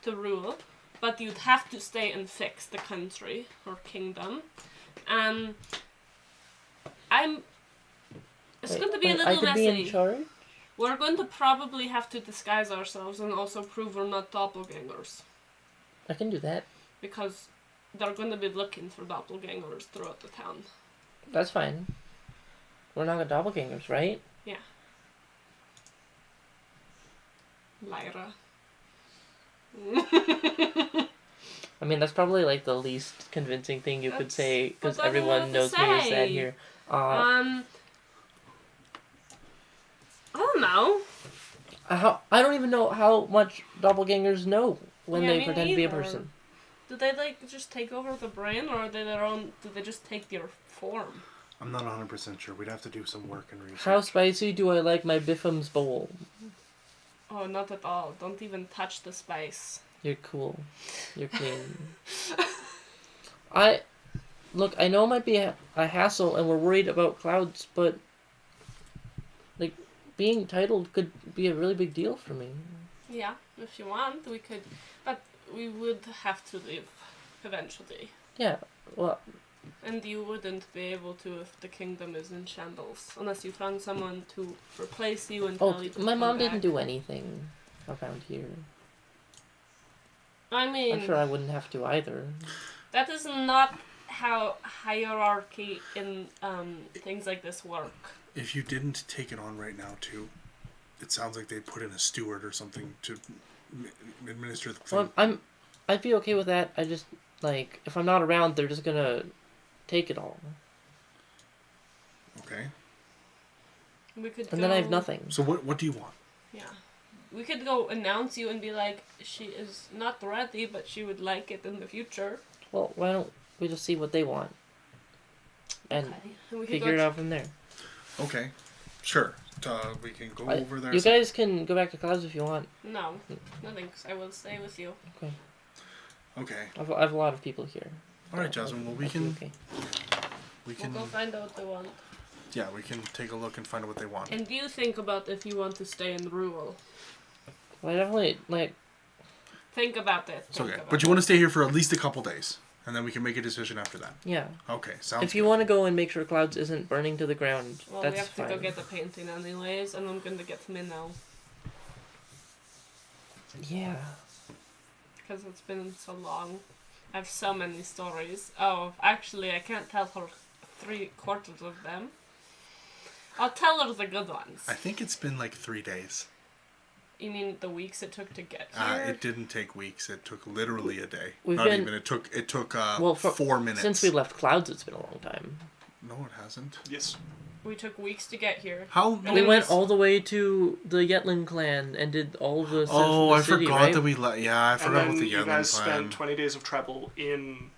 Speaker 2: to rule, but you'd have to stay and fix the country or kingdom. It's going to be a
Speaker 4: I
Speaker 2: little
Speaker 4: could be in
Speaker 2: messy.
Speaker 4: charge?
Speaker 2: We're going to probably have to disguise ourselves and also prove we're not doppelgangers.
Speaker 4: I can do that.
Speaker 2: Because they're going to be looking for doppelgangers throughout the town.
Speaker 4: That's fine. We're not doppelgangers, right?
Speaker 2: Lyra.
Speaker 4: I mean, that's probably like the least convincing thing you could
Speaker 2: That's-
Speaker 4: say because
Speaker 2: but I don't know
Speaker 4: everyone
Speaker 2: what
Speaker 4: knows
Speaker 2: to
Speaker 4: me as that
Speaker 2: say.
Speaker 4: here.
Speaker 2: I don't know.
Speaker 4: I don't even know how much doppelgangers know when
Speaker 2: Yeah,
Speaker 4: they
Speaker 2: me
Speaker 4: pretend to be a
Speaker 2: neither.
Speaker 4: person.
Speaker 2: Do they just take over the brain, or are they do they just take their form?
Speaker 1: I'm not 100% sure. We'd have to do some work and research.
Speaker 4: How spicy do I like my Biffum's bowl?
Speaker 2: Oh, not at all. Don't even touch the spice.
Speaker 4: You're cool. You're clean. Look, I know it might be a hassle and we're worried about clouds, but like being titled could be a really big deal for me.
Speaker 2: Yeah, if you want, we could, but we would have to leave eventually.
Speaker 4: Yeah, well,
Speaker 2: And you wouldn't be able to if the kingdom is in shambles, unless you found someone to replace you and tell you to
Speaker 4: my
Speaker 2: come
Speaker 4: mom
Speaker 2: back.
Speaker 4: didn't do anything around here.
Speaker 2: I mean,
Speaker 4: I'm sure I wouldn't have to either.
Speaker 2: that is not how hierarchy in things like this work.
Speaker 1: If you didn't take it on right now, too, it sounds like they'd put in a steward or something to administer the thing.
Speaker 4: Well, I'd be okay with that. I just, like, if I'm not around, they're just gonna take it all.
Speaker 1: Okay.
Speaker 2: We could
Speaker 4: And
Speaker 2: go,
Speaker 4: then I have nothing.
Speaker 1: So what do you want?
Speaker 2: Yeah. We could go announce you and be like, she is not ready, but she would like it in the future.
Speaker 4: Well, why don't we just see what they want? And
Speaker 2: Okay. And we could
Speaker 4: figure it
Speaker 2: go
Speaker 4: out from there.
Speaker 1: Okay. Sure. We can go over there.
Speaker 4: You guys can go back to Clouds if you want.
Speaker 2: No, no thanks. I will stay with you.
Speaker 1: Okay.
Speaker 4: I have a lot of people here.
Speaker 1: All right, Jasmine. Well, we
Speaker 4: I'll be
Speaker 1: can.
Speaker 4: okay.
Speaker 1: We
Speaker 2: We'll
Speaker 1: can.
Speaker 2: go find out what they want.
Speaker 1: Yeah, we can take a look and find out what they want.
Speaker 2: And you think about if you want to stay in rural.
Speaker 4: Well, I definitely, like,
Speaker 2: Think about it.
Speaker 1: It's okay. But you want to stay here for at least a couple days, and then we can make a decision after that.
Speaker 4: yeah.
Speaker 1: Okay. Sounds.
Speaker 4: If you
Speaker 1: good.
Speaker 4: want to go and make sure Clouds isn't burning to the ground,
Speaker 2: Well,
Speaker 4: that's
Speaker 2: we have to
Speaker 4: fine.
Speaker 2: go get the painting anyways, and I'm gonna get them in now.
Speaker 4: Yeah.
Speaker 2: Because it's been so long. I have so many stories. Oh, actually, I can't tell her 3/4 of them. I'll tell her the good ones.
Speaker 1: I think it's been like 3 days.
Speaker 2: You mean the weeks it took to get here?
Speaker 1: It didn't take weeks. It took literally a day.
Speaker 4: We've
Speaker 1: Not
Speaker 4: been-
Speaker 1: even. It took.
Speaker 4: Well,
Speaker 1: 4 minutes.
Speaker 4: Since we left Clouds, it's been a long time.
Speaker 1: No, it hasn't.
Speaker 3: Yes.
Speaker 2: We took weeks to get here.
Speaker 1: How?
Speaker 2: And
Speaker 4: We
Speaker 2: it
Speaker 4: went
Speaker 2: was-
Speaker 4: all the way to the Yetlin clan and did all the stuff
Speaker 1: Oh,
Speaker 4: in the
Speaker 1: I
Speaker 4: city,
Speaker 1: forgot
Speaker 4: right?
Speaker 1: that we let. Yeah, I
Speaker 3: And
Speaker 1: forgot
Speaker 3: then
Speaker 1: about the
Speaker 3: you
Speaker 1: Yedlin
Speaker 3: guys
Speaker 1: clan.
Speaker 3: spent 20 days of travel in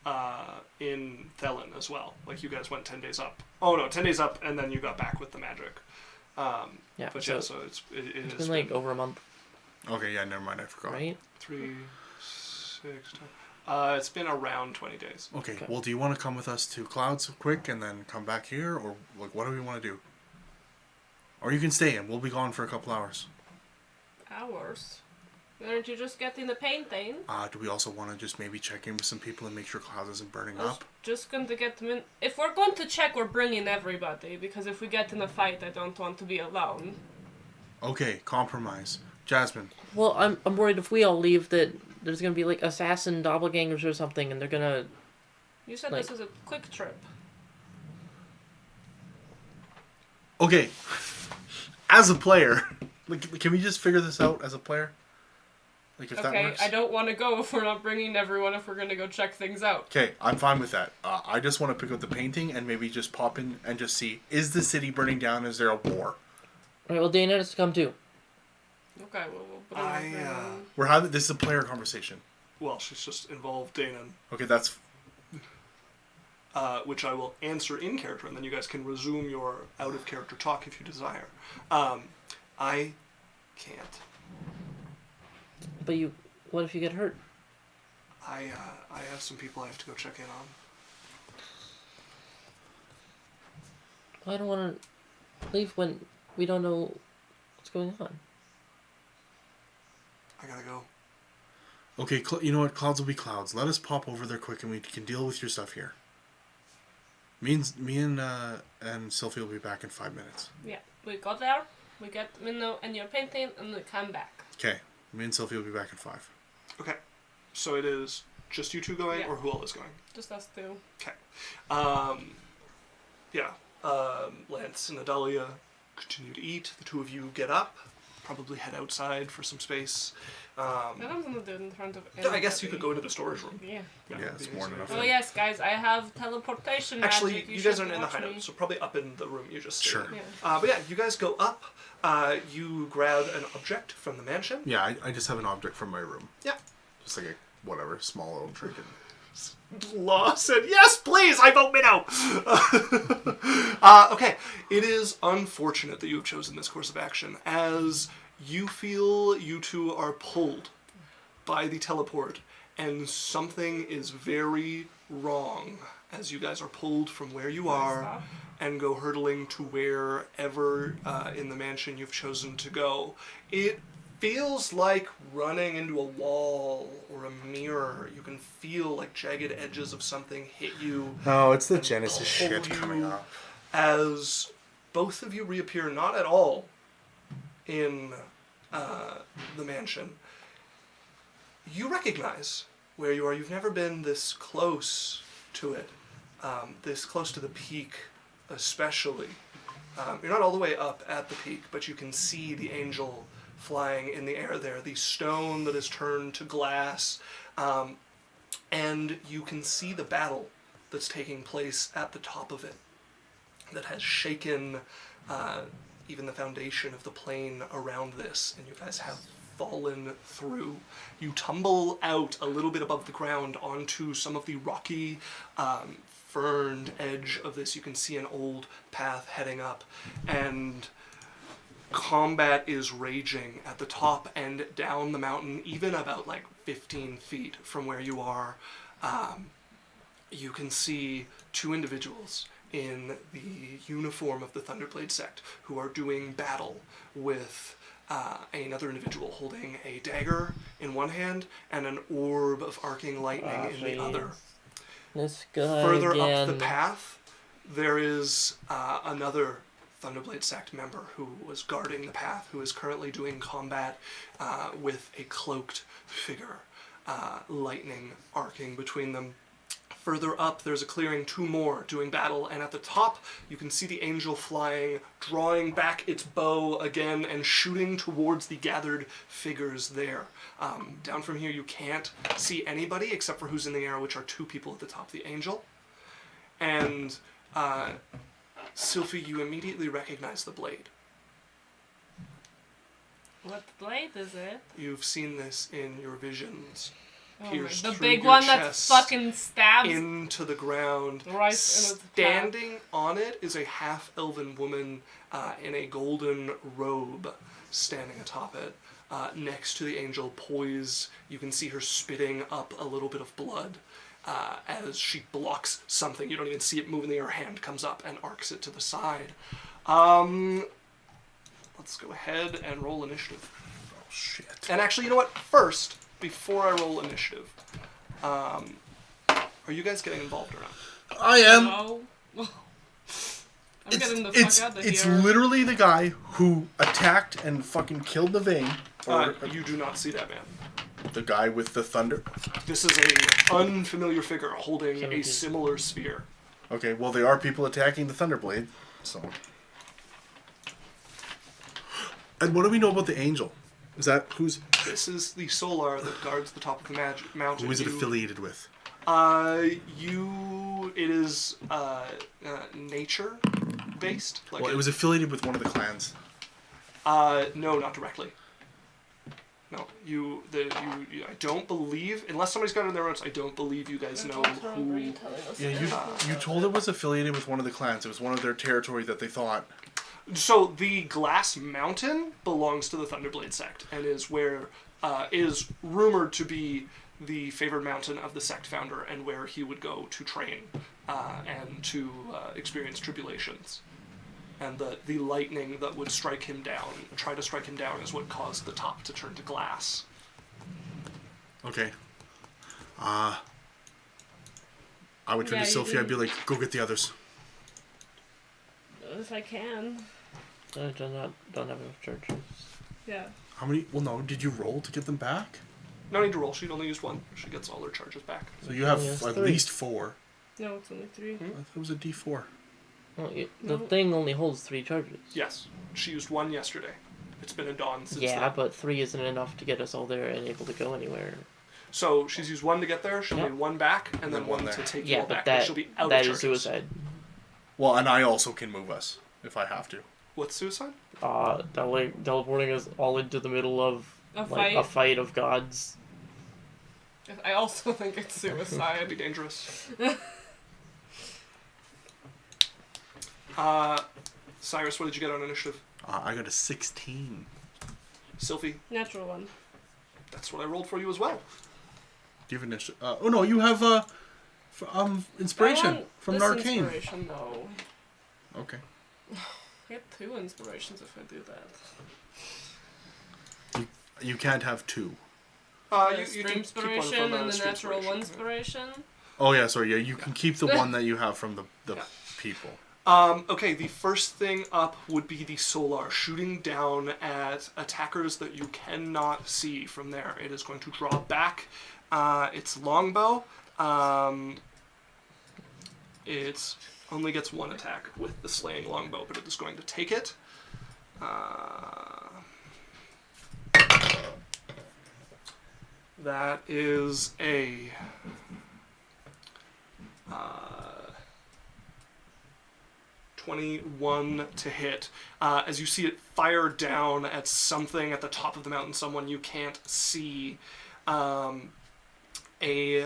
Speaker 3: Thelen as well. Like you guys went 10 days up. Oh no, 10 days up, and then you got back with the magic.
Speaker 4: Yeah,
Speaker 3: But
Speaker 4: so
Speaker 3: yeah, so it's
Speaker 4: it's been like over a month,
Speaker 1: Okay, yeah, never mind. I forgot.
Speaker 4: right?
Speaker 3: 3, 6, 10. It's been around 20 days.
Speaker 1: Okay.
Speaker 4: Okay.
Speaker 1: Well, do you want to come with us to Clouds quick and then come back here, or like what do we want to do? Or you can stay in. We'll be gone for a couple hours.
Speaker 2: Hours. Aren't you just getting the painting?
Speaker 1: Do we also want to just maybe check in with some people and make sure Clouds isn't burning
Speaker 2: I was
Speaker 1: up?
Speaker 2: just going to get them in. If we're going to check, we're bringing everybody, because if we get in a fight, I don't want to be alone.
Speaker 1: Okay, compromise. Jasmine.
Speaker 4: Well, I'm worried if we all leave that there's gonna be like assassin doppelgangers or something, and they're gonna.
Speaker 2: You said
Speaker 4: Like-
Speaker 2: this is a quick trip.
Speaker 1: Okay. As a player, like, can we just figure this out as a player? Like if that
Speaker 2: Okay,
Speaker 1: works.
Speaker 2: I don't want to go if we're not bringing everyone if we're going to go check things out.
Speaker 1: Okay, I'm fine with that. I just want to pick up the painting and maybe just pop in and just see, is the city burning down? Is there a war?
Speaker 4: Right. Well, Dana has to come too.
Speaker 2: Okay, well, we'll bring everyone.
Speaker 1: We're having, this is a player conversation.
Speaker 3: Well, she's just involved Dana,
Speaker 1: Okay, that's,
Speaker 3: which I will answer in character, and then you guys can resume your out of character talk if you desire. I can't.
Speaker 4: But what if you get hurt?
Speaker 3: I have some people I have to go check in on.
Speaker 4: I don't want to leave when we don't know what's going on.
Speaker 3: I gotta go.
Speaker 1: okay, you know what? Clouds will be clouds. Let us pop over there quick and we can deal with your stuff here. Me and Sophie will be back in 5 minutes.
Speaker 2: Yeah, we go there, we get Minnow and your painting, and we come back.
Speaker 1: Okay, me and Sophie will be back in 5.
Speaker 3: Okay. So it is just you two going,
Speaker 2: Yeah.
Speaker 3: or who all is going?
Speaker 2: Just us two.
Speaker 3: Okay. Yeah. Lance and Adalia continue to eat. The two of you get up, probably head outside for some space.
Speaker 2: I don't want to do it in front of
Speaker 3: Yeah, I guess you
Speaker 2: anybody.
Speaker 3: could go into the storage room.
Speaker 2: Yeah.
Speaker 1: Yeah,
Speaker 3: it'd
Speaker 1: it's
Speaker 3: be
Speaker 1: more
Speaker 3: easier.
Speaker 1: than enough.
Speaker 2: Oh yes, guys, I have teleportation
Speaker 3: Actually,
Speaker 2: magic.
Speaker 3: you guys
Speaker 2: should
Speaker 3: aren't in the
Speaker 2: watch
Speaker 3: hideout,
Speaker 2: me.
Speaker 3: so probably up in the room you just stayed
Speaker 1: Sure.
Speaker 3: in.
Speaker 2: Yeah.
Speaker 3: But yeah, you guys go up. You grab an object from the mansion.
Speaker 1: Yeah, I just have an object from my room.
Speaker 3: Yeah.
Speaker 1: Just like a, whatever, small little trinket.
Speaker 3: Law said, yes, please, I vote Minnow. Okay, it is unfortunate that you have chosen this course of action, as you feel you two are pulled by the teleport, and something is very wrong as you guys are pulled from where you are and go hurtling to wherever in the mansion you've chosen to go. It feels like running into a wall or a mirror. You can feel like jagged edges of something hit you.
Speaker 1: No, it's the
Speaker 3: and
Speaker 1: Genesis
Speaker 3: pull
Speaker 1: shit
Speaker 3: you
Speaker 1: coming up.
Speaker 3: As both of you reappear not at all in the mansion. You recognize where you are. You've never been this close to it, this close to the peak especially. You're not all the way up at the peak, but you can see the angel flying in the air there, the stone that is turned to glass, and you can see the battle that's taking place at the top of it that has shaken even the foundation of the plane around this, and you guys have fallen through. You tumble out a little bit above the ground onto some of the rocky, ferned edge of this. You can see an old path heading up, and combat is raging at the top and down the mountain, even about like 15 feet from where you are. You can see two individuals in the uniform of the Thunderblade sect who are doing battle with another individual holding a dagger in one hand and an orb of arcing lightning in the other.
Speaker 4: This guy
Speaker 3: Further
Speaker 4: again.
Speaker 3: up the path, there is another Thunderblade sect member who was guarding the path, who is currently doing combat with a cloaked figure, lightning arcing between them. Further up, there's a clearing, two more doing battle, and at the top, you can see the angel flying, drawing back its bow again, and shooting towards the gathered figures there. Down from here, you can't see anybody except for who's in the air, which are two people at the top of the angel. And Sylphie, you immediately recognize the blade.
Speaker 2: What blade is it?
Speaker 3: You've seen this in your visions.
Speaker 2: Oh
Speaker 3: Pierced
Speaker 2: the
Speaker 3: through
Speaker 2: big
Speaker 3: your
Speaker 2: one that
Speaker 3: chest
Speaker 2: fucking stabs
Speaker 3: into the ground.
Speaker 2: right in its path.
Speaker 3: Standing on it is a half-elven woman in a golden robe standing atop it. Next to the angel, poised, you can see her spitting up a little bit of blood as she blocks something. You don't even see it move in the air. Her hand comes up and arcs it to the side. Let's go ahead and roll initiative.
Speaker 1: Oh, shit.
Speaker 3: And actually, you know what? First, before I roll initiative, are you guys getting involved or not?
Speaker 1: I am.
Speaker 2: No. I'm getting the fuck out of here.
Speaker 1: It's literally the guy who attacked and fucking killed the vein. Or
Speaker 3: You do not see that man.
Speaker 1: the guy with the thunder.
Speaker 3: This is a unfamiliar figure holding a
Speaker 4: 17.
Speaker 3: similar sphere.
Speaker 1: Okay, well, they are people attacking the Thunderblade, so. And what do we know about the angel? Is that who's
Speaker 3: This is the solar that guards the top of the mountain.
Speaker 1: who is it
Speaker 3: You-
Speaker 1: affiliated with?
Speaker 3: It is nature based. Like
Speaker 1: Well, it was affiliated with one of the clans.
Speaker 3: no, not directly. No, I don't believe, unless somebody's got it in their notes, I don't believe you guys know who.
Speaker 1: Yeah, you told it was affiliated with one of the clans. It was one of their territory that they thought.
Speaker 3: So the Glass Mountain belongs to the Thunderblade sect and is where is rumored to be the favored mountain of the sect founder and where he would go to train and to experience tribulations. And the lightning that would strike him down, try to strike him down, is what caused the top to turn to glass.
Speaker 1: Okay. I would turn
Speaker 2: Yeah,
Speaker 1: to
Speaker 2: you
Speaker 1: Sophie. I'd
Speaker 2: did.
Speaker 1: be like, go get the others.
Speaker 2: If I can.
Speaker 4: I don't have enough charges.
Speaker 2: Yeah.
Speaker 1: How many? Well, no. Did you roll to get them back?
Speaker 3: No need to roll. She only used one. She gets all her charges back.
Speaker 1: So you have
Speaker 4: Only has
Speaker 1: at
Speaker 4: 3.
Speaker 1: least 4.
Speaker 2: No, it's only 3.
Speaker 1: I thought it was a D4.
Speaker 4: Well,
Speaker 2: No.
Speaker 4: the thing only holds 3 charges.
Speaker 3: Yes, she used one yesterday. It's been a dawn since
Speaker 4: Yeah,
Speaker 3: then.
Speaker 4: but 3 isn't enough to get us all there and able to go anywhere.
Speaker 3: So she's used one to get there. She'll
Speaker 4: Yep.
Speaker 3: need one back, and then
Speaker 1: Then
Speaker 3: one
Speaker 1: one
Speaker 3: to
Speaker 1: there.
Speaker 3: take you
Speaker 4: Yeah,
Speaker 3: all
Speaker 4: but
Speaker 3: back.
Speaker 4: that
Speaker 3: She'll be out
Speaker 4: that
Speaker 3: of
Speaker 4: is
Speaker 3: charges.
Speaker 4: suicide.
Speaker 1: Well, and I also can move us if I have to.
Speaker 3: What's suicide?
Speaker 4: Teleporting us all into the middle of
Speaker 2: A
Speaker 4: like
Speaker 2: fight.
Speaker 4: a fight of gods.
Speaker 2: I also think it's
Speaker 3: That'd be
Speaker 2: suicide.
Speaker 3: dangerous. Cyrus, what did you get on initiative?
Speaker 1: I got a 16.
Speaker 3: Sylphie,
Speaker 2: Natural one.
Speaker 3: that's what I rolled for you as well.
Speaker 1: Do you have initiative? Oh no, you have inspiration
Speaker 2: I want
Speaker 1: from
Speaker 2: this
Speaker 1: Arcane.
Speaker 2: Inspiration, no.
Speaker 1: Okay.
Speaker 2: I get 2 inspirations if I do that.
Speaker 1: You can't have 2.
Speaker 2: The
Speaker 3: You
Speaker 2: spring
Speaker 3: can keep one
Speaker 2: inspiration
Speaker 3: from
Speaker 2: and the
Speaker 3: stream
Speaker 2: natural one
Speaker 3: inspiration.
Speaker 2: inspiration.
Speaker 1: Oh yeah, sorry. Yeah, you can keep the one that you have from the
Speaker 3: Yeah.
Speaker 1: people.
Speaker 3: Okay, the first thing up would be the Solar, shooting down at attackers that you cannot see from there. It is going to draw back its longbow. It only gets 1 attack with the slaying longbow, but it is going to take it. That is a 21 to hit. As you see it fire down at something at the top of the mountain, someone you can't see, a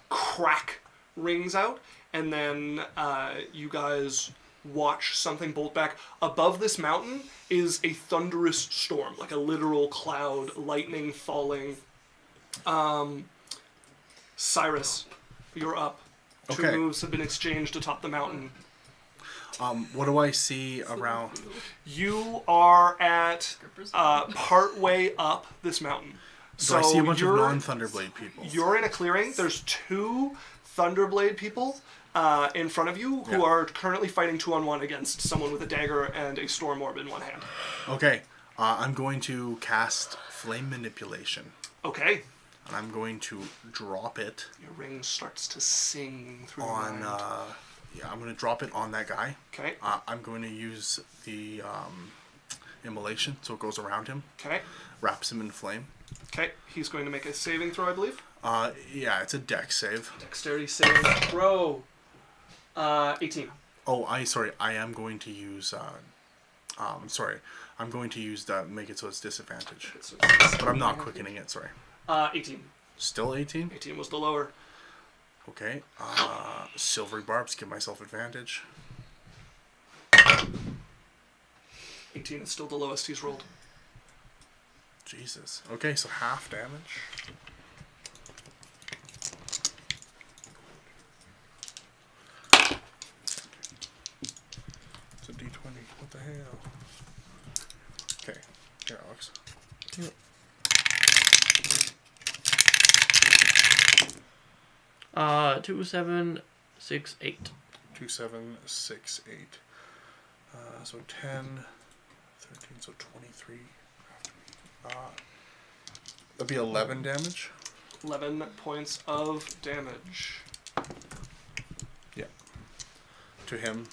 Speaker 3: crack rings out, and then you guys watch something bolt back. Above this mountain is a thunderous storm, like a literal cloud, lightning falling. Cyrus, you're up. 2
Speaker 1: Okay.
Speaker 3: moves have been exchanged atop the mountain.
Speaker 1: What do I see around?
Speaker 3: You are at part way up this mountain.
Speaker 1: So I see a bunch of
Speaker 3: you're-
Speaker 1: non-Thunderblade people.
Speaker 3: You're in a clearing. There's 2 Thunderblade people in front of you who
Speaker 1: Yeah.
Speaker 3: are currently fighting 2-on-1 against someone with a dagger and a storm orb in one hand.
Speaker 1: Okay. I'm going to cast Flame Manipulation,
Speaker 3: Okay.
Speaker 1: and I'm going to drop it
Speaker 3: Your ring starts to sing through your
Speaker 1: on.
Speaker 3: mind.
Speaker 1: Yeah, I'm going to drop it on that guy.
Speaker 3: Okay.
Speaker 1: I'm going to use the immolation, so it goes around him,
Speaker 3: Okay.
Speaker 1: wraps him in flame.
Speaker 3: Okay. He's going to make a saving throw, I believe.
Speaker 1: Yeah, it's a dex save.
Speaker 3: Dexterity saving throw. 18.
Speaker 1: Oh, I am going to use. I'm going to use that. Make it so it's disadvantage.
Speaker 3: So
Speaker 1: But I'm not quickening it. Sorry.
Speaker 3: 18.
Speaker 1: Still 18.
Speaker 3: 18 was the lower.
Speaker 1: Okay. Silvery barbs. Give myself advantage.
Speaker 3: 18 is still the lowest he's rolled.
Speaker 1: Jesus. Okay, so half damage. It's a D20. What the hell? Okay. Here, Alex.
Speaker 4: 2, 7, 6, 8.
Speaker 1: 2, 7, 6, 8. So 10, 13, so 23. That'd be 11 damage.
Speaker 3: 11 points of damage.
Speaker 1: Yeah. To him.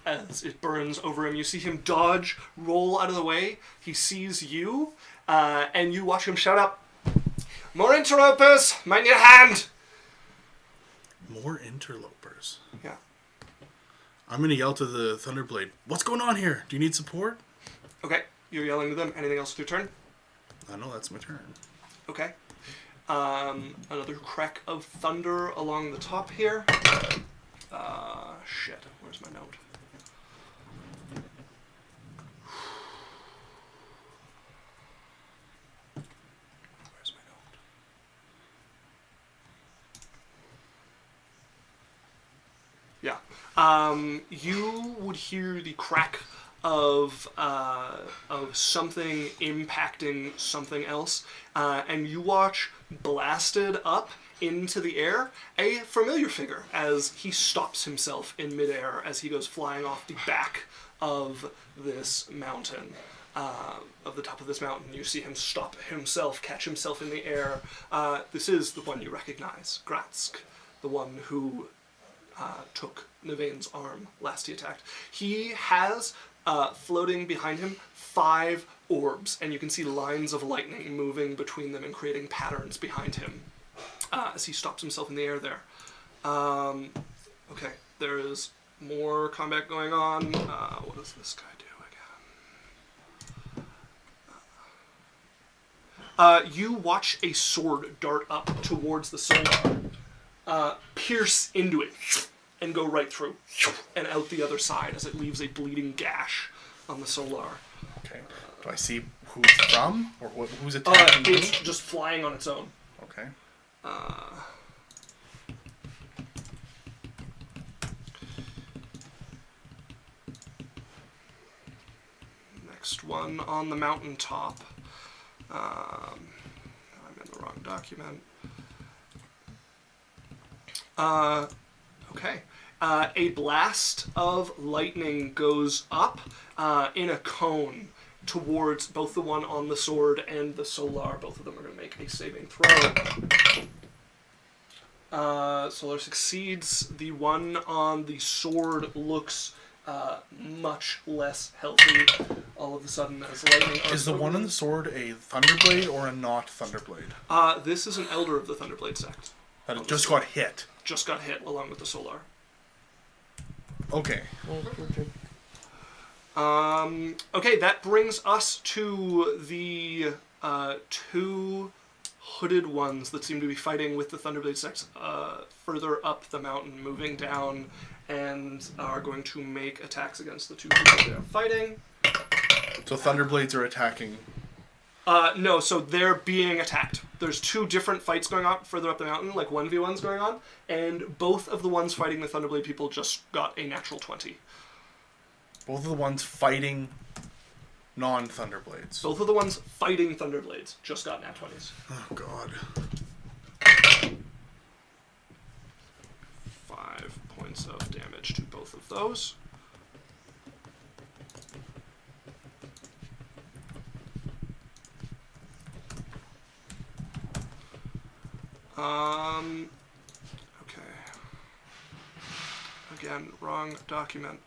Speaker 3: As it burns over him, you see him dodge, roll out of the way. He sees you, and you watch him shout out, "More interlopers! Mind your hand!"
Speaker 1: More interlopers.
Speaker 3: Yeah.
Speaker 1: I'm gonna yell to the Thunderblade, "What's going on here? Do you need support?"
Speaker 3: Okay, you're yelling to them. Anything else with your turn?
Speaker 1: I know that's my turn.
Speaker 3: Okay. Another crack of thunder along the top here. Shit. Where's my note? Where's my note? Yeah. You would hear the crack of something impacting something else, and you watch blasted up into the air a familiar figure as he stops himself in midair as he goes flying off the back of this mountain. Of the top of this mountain, you see him stop himself, catch himself in the air. This is the one you recognize, Gratsk, the one who took Nevain's arm last he attacked. He has floating behind him 5 orbs, and you can see lines of lightning moving between them and creating patterns behind him as he stops himself in the air there. Okay, there is more combat going on. What does this guy do again? You watch a sword dart up towards the solar, pierce into it, and go right through, and out the other side as it leaves a bleeding gash on the solar.
Speaker 1: Okay. Do I see who it's from, or who's attacking
Speaker 3: It's
Speaker 1: me?
Speaker 3: just flying on its own.
Speaker 1: Okay.
Speaker 3: Next one on the mountaintop. I'm in the wrong document. Okay. A blast of lightning goes up in a cone towards both the one on the sword and the solar. Both of them are going to make a saving throw. Solar succeeds. The one on the sword looks much less healthy all of a sudden as lightning.
Speaker 1: Is the one on the sword a Thunderblade or a not Thunderblade?
Speaker 3: This is an elder of the Thunderblade sect.
Speaker 1: That just got hit.
Speaker 3: Just got hit along with the solar.
Speaker 1: Okay.
Speaker 3: Okay, that brings us to the two hooded ones that seem to be fighting with the Thunderblade sects further up the mountain, moving down, and are going to make attacks against the two people they are fighting.
Speaker 1: So Thunderblades are attacking.
Speaker 3: No, so they're being attacked. There's two different fights going on further up the mountain, like 1v1s going on, and both of the ones fighting the Thunderblade people just got a natural 20.
Speaker 1: Both of the ones fighting non-Thunderblades.
Speaker 3: Both of the ones fighting Thunderblades just got nat 20s.
Speaker 1: Oh, God.
Speaker 3: 5 points of damage to both of those. Okay. Again, wrong document.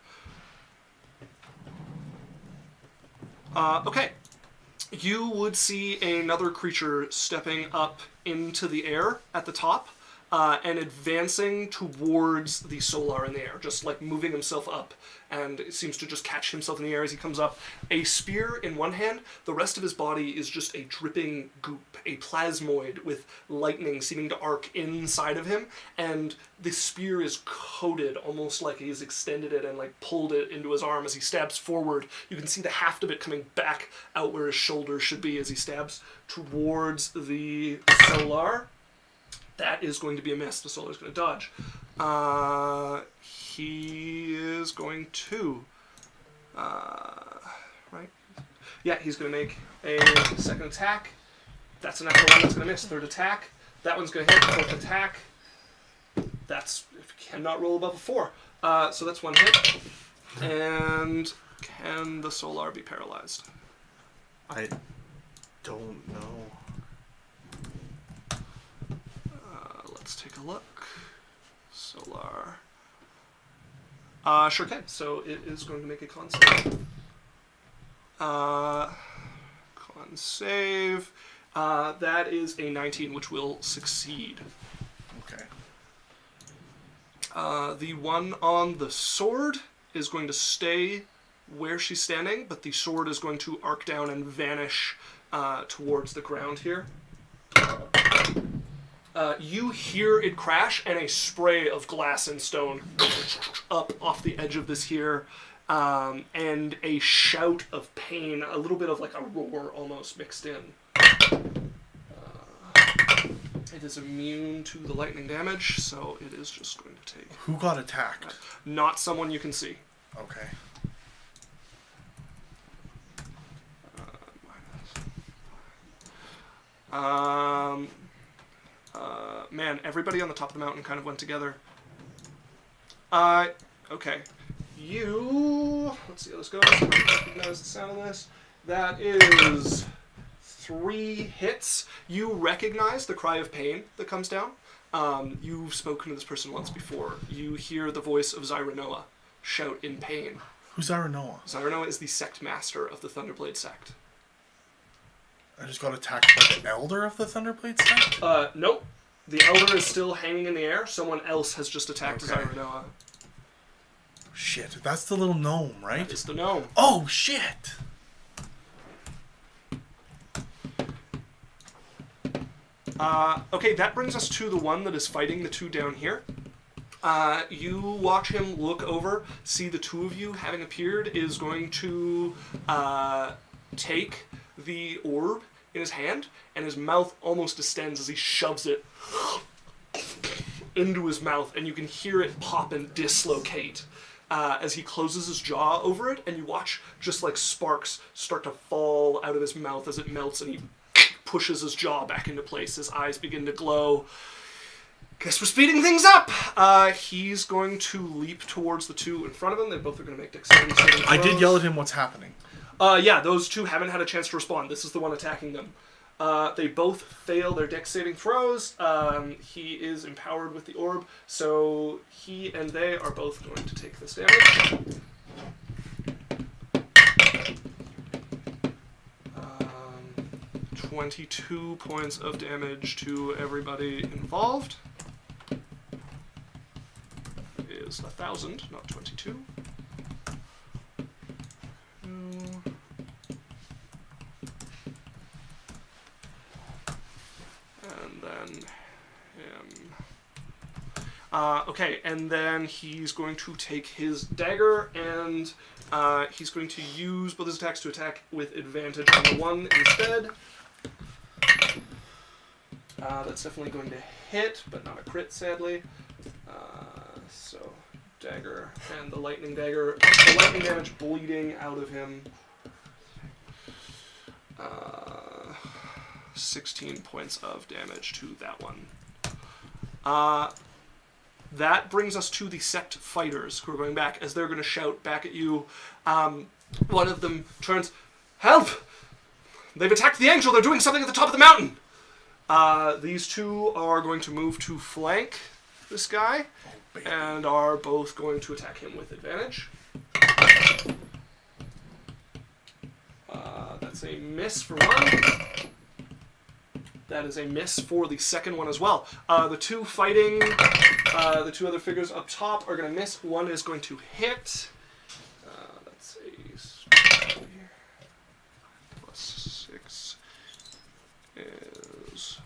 Speaker 3: Okay. You would see another creature stepping up into the air at the top and advancing towards the solar in the air, just like moving himself up, and it seems to just catch himself in the air as he comes up. A spear in one hand, the rest of his body is just a dripping goop, a plasmoid with lightning seeming to arc inside of him, and the spear is coated almost like he's extended it and like pulled it into his arm as he stabs forward. You can see the haft of it coming back out where his shoulder should be as he stabs towards the solar. That is going to be a miss. The solar's going to dodge. He is going to... right? Yeah, he's going to make a second attack. That's a natural one. That's going to miss. Third attack. That one's going to hit. Fourth attack. That's... cannot roll above a 4. So that's one hit. And can the solar be paralyzed?
Speaker 1: I don't know.
Speaker 3: Let's take a look. Solar. Sure can. So it is going to make a con save. Con save. That is a 19, which will succeed.
Speaker 1: Okay.
Speaker 3: The one on the sword is going to stay where she's standing, but the sword is going to arc down and vanish towards the ground here. You hear it crash, and a spray of glass and stone up off the edge of this here, and a shout of pain, a little bit of like a roar almost mixed in. It is immune to the lightning damage, so it is just going to take...
Speaker 1: Who got attacked?
Speaker 3: Not someone you can see.
Speaker 1: Okay.
Speaker 3: Man, everybody on the top of the mountain kind of went together. Okay. You... Let's see how this goes. I recognize the sound of this. That is 3 hits. You recognize the cry of pain that comes down. You've spoken to this person once before. You hear the voice of Zyranoa shout in pain.
Speaker 1: Who's Aranoa?
Speaker 3: Zyranoa is the sect master of the Thunderblade sect.
Speaker 1: I just got attacked by the Elder of the Thunderblade sect?
Speaker 3: Nope. The Elder is still hanging in the air. Someone else has just attacked
Speaker 1: Okay.
Speaker 3: Zyranoa.
Speaker 1: Shit, that's the little gnome, right?
Speaker 3: It's the gnome.
Speaker 1: Oh, shit!
Speaker 3: Okay, that brings us to the one that is fighting the two down here. You watch him look over, see the two of you having appeared, is going to take the orb in his hand, and his mouth almost distends as he shoves it into his mouth, and you can hear it pop and dislocate as he closes his jaw over it, and you watch just like sparks start to fall out of his mouth as it melts, and he pushes his jaw back into place. His eyes begin to glow. Guess we're speeding things up. He's going to leap towards the two in front of him. They both are going to make dexterity saving throws.
Speaker 1: I did yell at him what's happening.
Speaker 3: Yeah, those two haven't had a chance to respond. This is the one attacking them. They both fail their dex saving throws. He is empowered with the orb, so he and they are both going to take this damage. 22 points of damage to everybody involved. Is 1,000, not 22. And then him. Okay, and then he's going to take his dagger and he's going to use both his attacks to attack with advantage on the one instead. That's definitely going to hit, but not a crit, sadly. So, dagger and the lightning dagger. The lightning damage bleeding out of him. 16 points of damage to that one. That brings us to the sect fighters who are going back as they're going to shout back at you. One of them turns, "Help! They've attacked the angel! They're doing something at the top of the mountain!" These two are going to move to flank this guy and are both going to attack him with advantage. That's a miss for one. That is a miss for the second one as well. The two fighting, the two other figures up top are going to miss. One is going to hit. That's a plus 6 is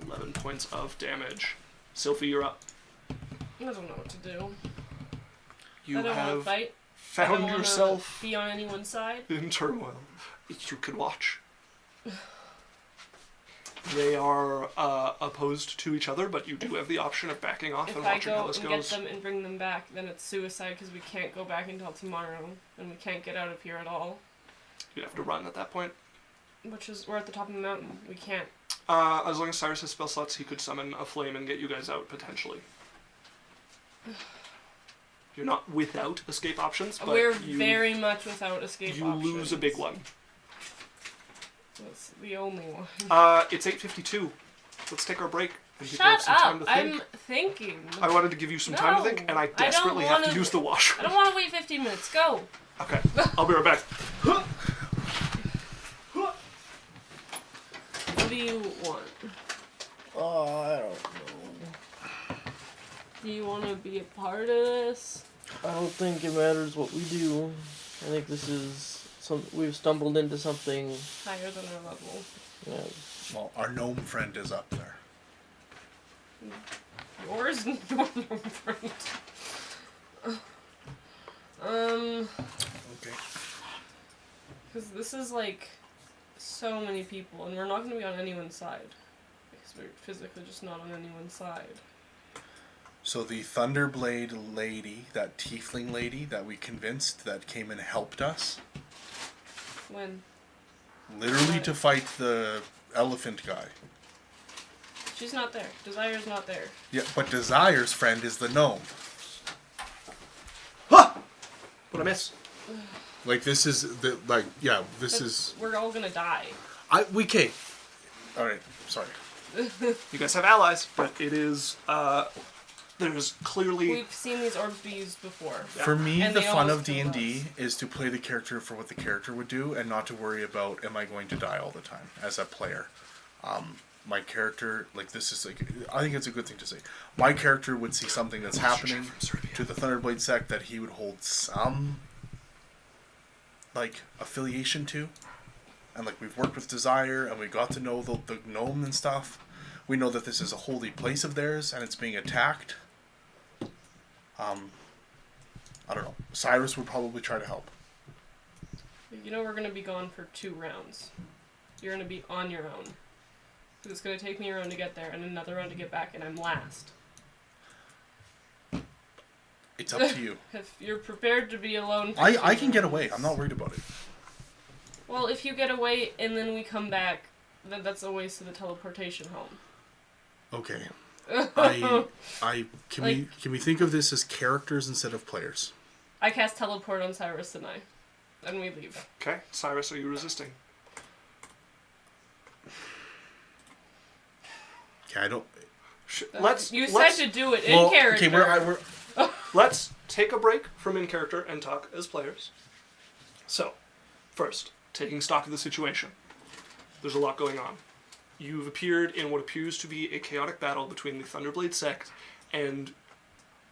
Speaker 3: 11 points of damage. Sophie, you're up.
Speaker 2: I don't know what to do.
Speaker 3: You
Speaker 2: I don't want to
Speaker 3: have
Speaker 2: fight. I don't
Speaker 3: found
Speaker 2: wanna
Speaker 3: yourself
Speaker 2: be on anyone's side.
Speaker 3: in turmoil. You could watch. They are opposed to each other, but you do have the option of backing off
Speaker 2: If
Speaker 3: and
Speaker 2: I
Speaker 3: watching how
Speaker 2: go
Speaker 3: this
Speaker 2: and
Speaker 3: goes.
Speaker 2: get them and bring them back, then it's suicide because we can't go back until tomorrow, and we can't get out of here at all.
Speaker 3: You'd have to run at that point.
Speaker 2: Which is, we're at the top of the mountain. We can't.
Speaker 3: As long as Cyrus has spell slots, he could summon a flame and get you guys out, potentially. You're not without escape options, but
Speaker 2: We're very much without escape
Speaker 3: you
Speaker 2: options.
Speaker 3: lose a big one.
Speaker 2: That's the only one.
Speaker 3: It's 8:52. Let's take our break and give
Speaker 2: Shut
Speaker 3: some time
Speaker 2: up!
Speaker 3: to think.
Speaker 2: I'm thinking.
Speaker 3: I wanted to give you some time to think, and I
Speaker 2: don't
Speaker 3: desperately have to
Speaker 2: wanna-
Speaker 3: use the washroom.
Speaker 2: I don't want to wait 15 minutes. Go!
Speaker 3: Okay, I'll be right back.
Speaker 2: What do you want?
Speaker 4: Oh, I don't know.
Speaker 2: Do you want to be a part of this?
Speaker 4: I don't think it matters what we do. I think this is we've stumbled into something.
Speaker 2: Higher than our level.
Speaker 4: Yeah.
Speaker 1: Well, our gnome friend is up there.
Speaker 2: Yours? No friend.
Speaker 1: Okay.
Speaker 2: Because this is like so many people, and we're not going to be on anyone's side. Because we're physically just not on anyone's side.
Speaker 1: So the Thunderblade lady, that tiefling lady that we convinced that came and helped us,
Speaker 2: When?
Speaker 1: literally to fight the elephant guy.
Speaker 2: She's not there. Desire's not there.
Speaker 1: Yeah, but Desire's friend is the gnome.
Speaker 3: What'd I miss?
Speaker 1: Like this is this
Speaker 2: But
Speaker 1: is
Speaker 2: we're all going to die.
Speaker 1: we can't. All right, sorry.
Speaker 3: You guys have allies, but it is, there's clearly...
Speaker 2: We've seen these orbs be used before.
Speaker 1: For me,
Speaker 2: And
Speaker 1: the
Speaker 2: they
Speaker 1: fun
Speaker 2: almost
Speaker 1: of
Speaker 2: killed
Speaker 1: D&D
Speaker 2: us.
Speaker 1: is to play the character for what the character would do, and not to worry about am I going to die all the time as a player. My character, like this is like, I think it's a good thing to say. My character would see something that's happening to the Thunderblade sect that he would hold some like affiliation to. and like we've worked with Desire, and we got to know the gnome and stuff. We know that this is a holy place of theirs, and it's being attacked. I don't know. Cyrus would probably try to help.
Speaker 2: You know we're going to be gone for 2 rounds. You're going to be on your own. So it's going to take me a round to get there and another round to get back, and I'm last.
Speaker 1: It's up to you.
Speaker 2: If you're prepared to be alone for
Speaker 1: I
Speaker 2: 2
Speaker 1: can get
Speaker 2: rounds.
Speaker 1: away. I'm not worried about it.
Speaker 2: Well, if you get away and then we come back, then that's a waste of the teleportation home.
Speaker 1: Okay. I can
Speaker 2: Like-
Speaker 1: we think of this as characters instead of players?
Speaker 2: I cast teleport on Cyrus and and we leave.
Speaker 3: Okay, Cyrus, are you resisting?
Speaker 1: Okay, I don't.
Speaker 2: You said to do it in character.
Speaker 1: Okay,
Speaker 3: Let's take a break from in character and talk as players. So, first, taking stock of the situation. There's a lot going on. You've appeared in what appears to be a chaotic battle between the Thunderblade sect and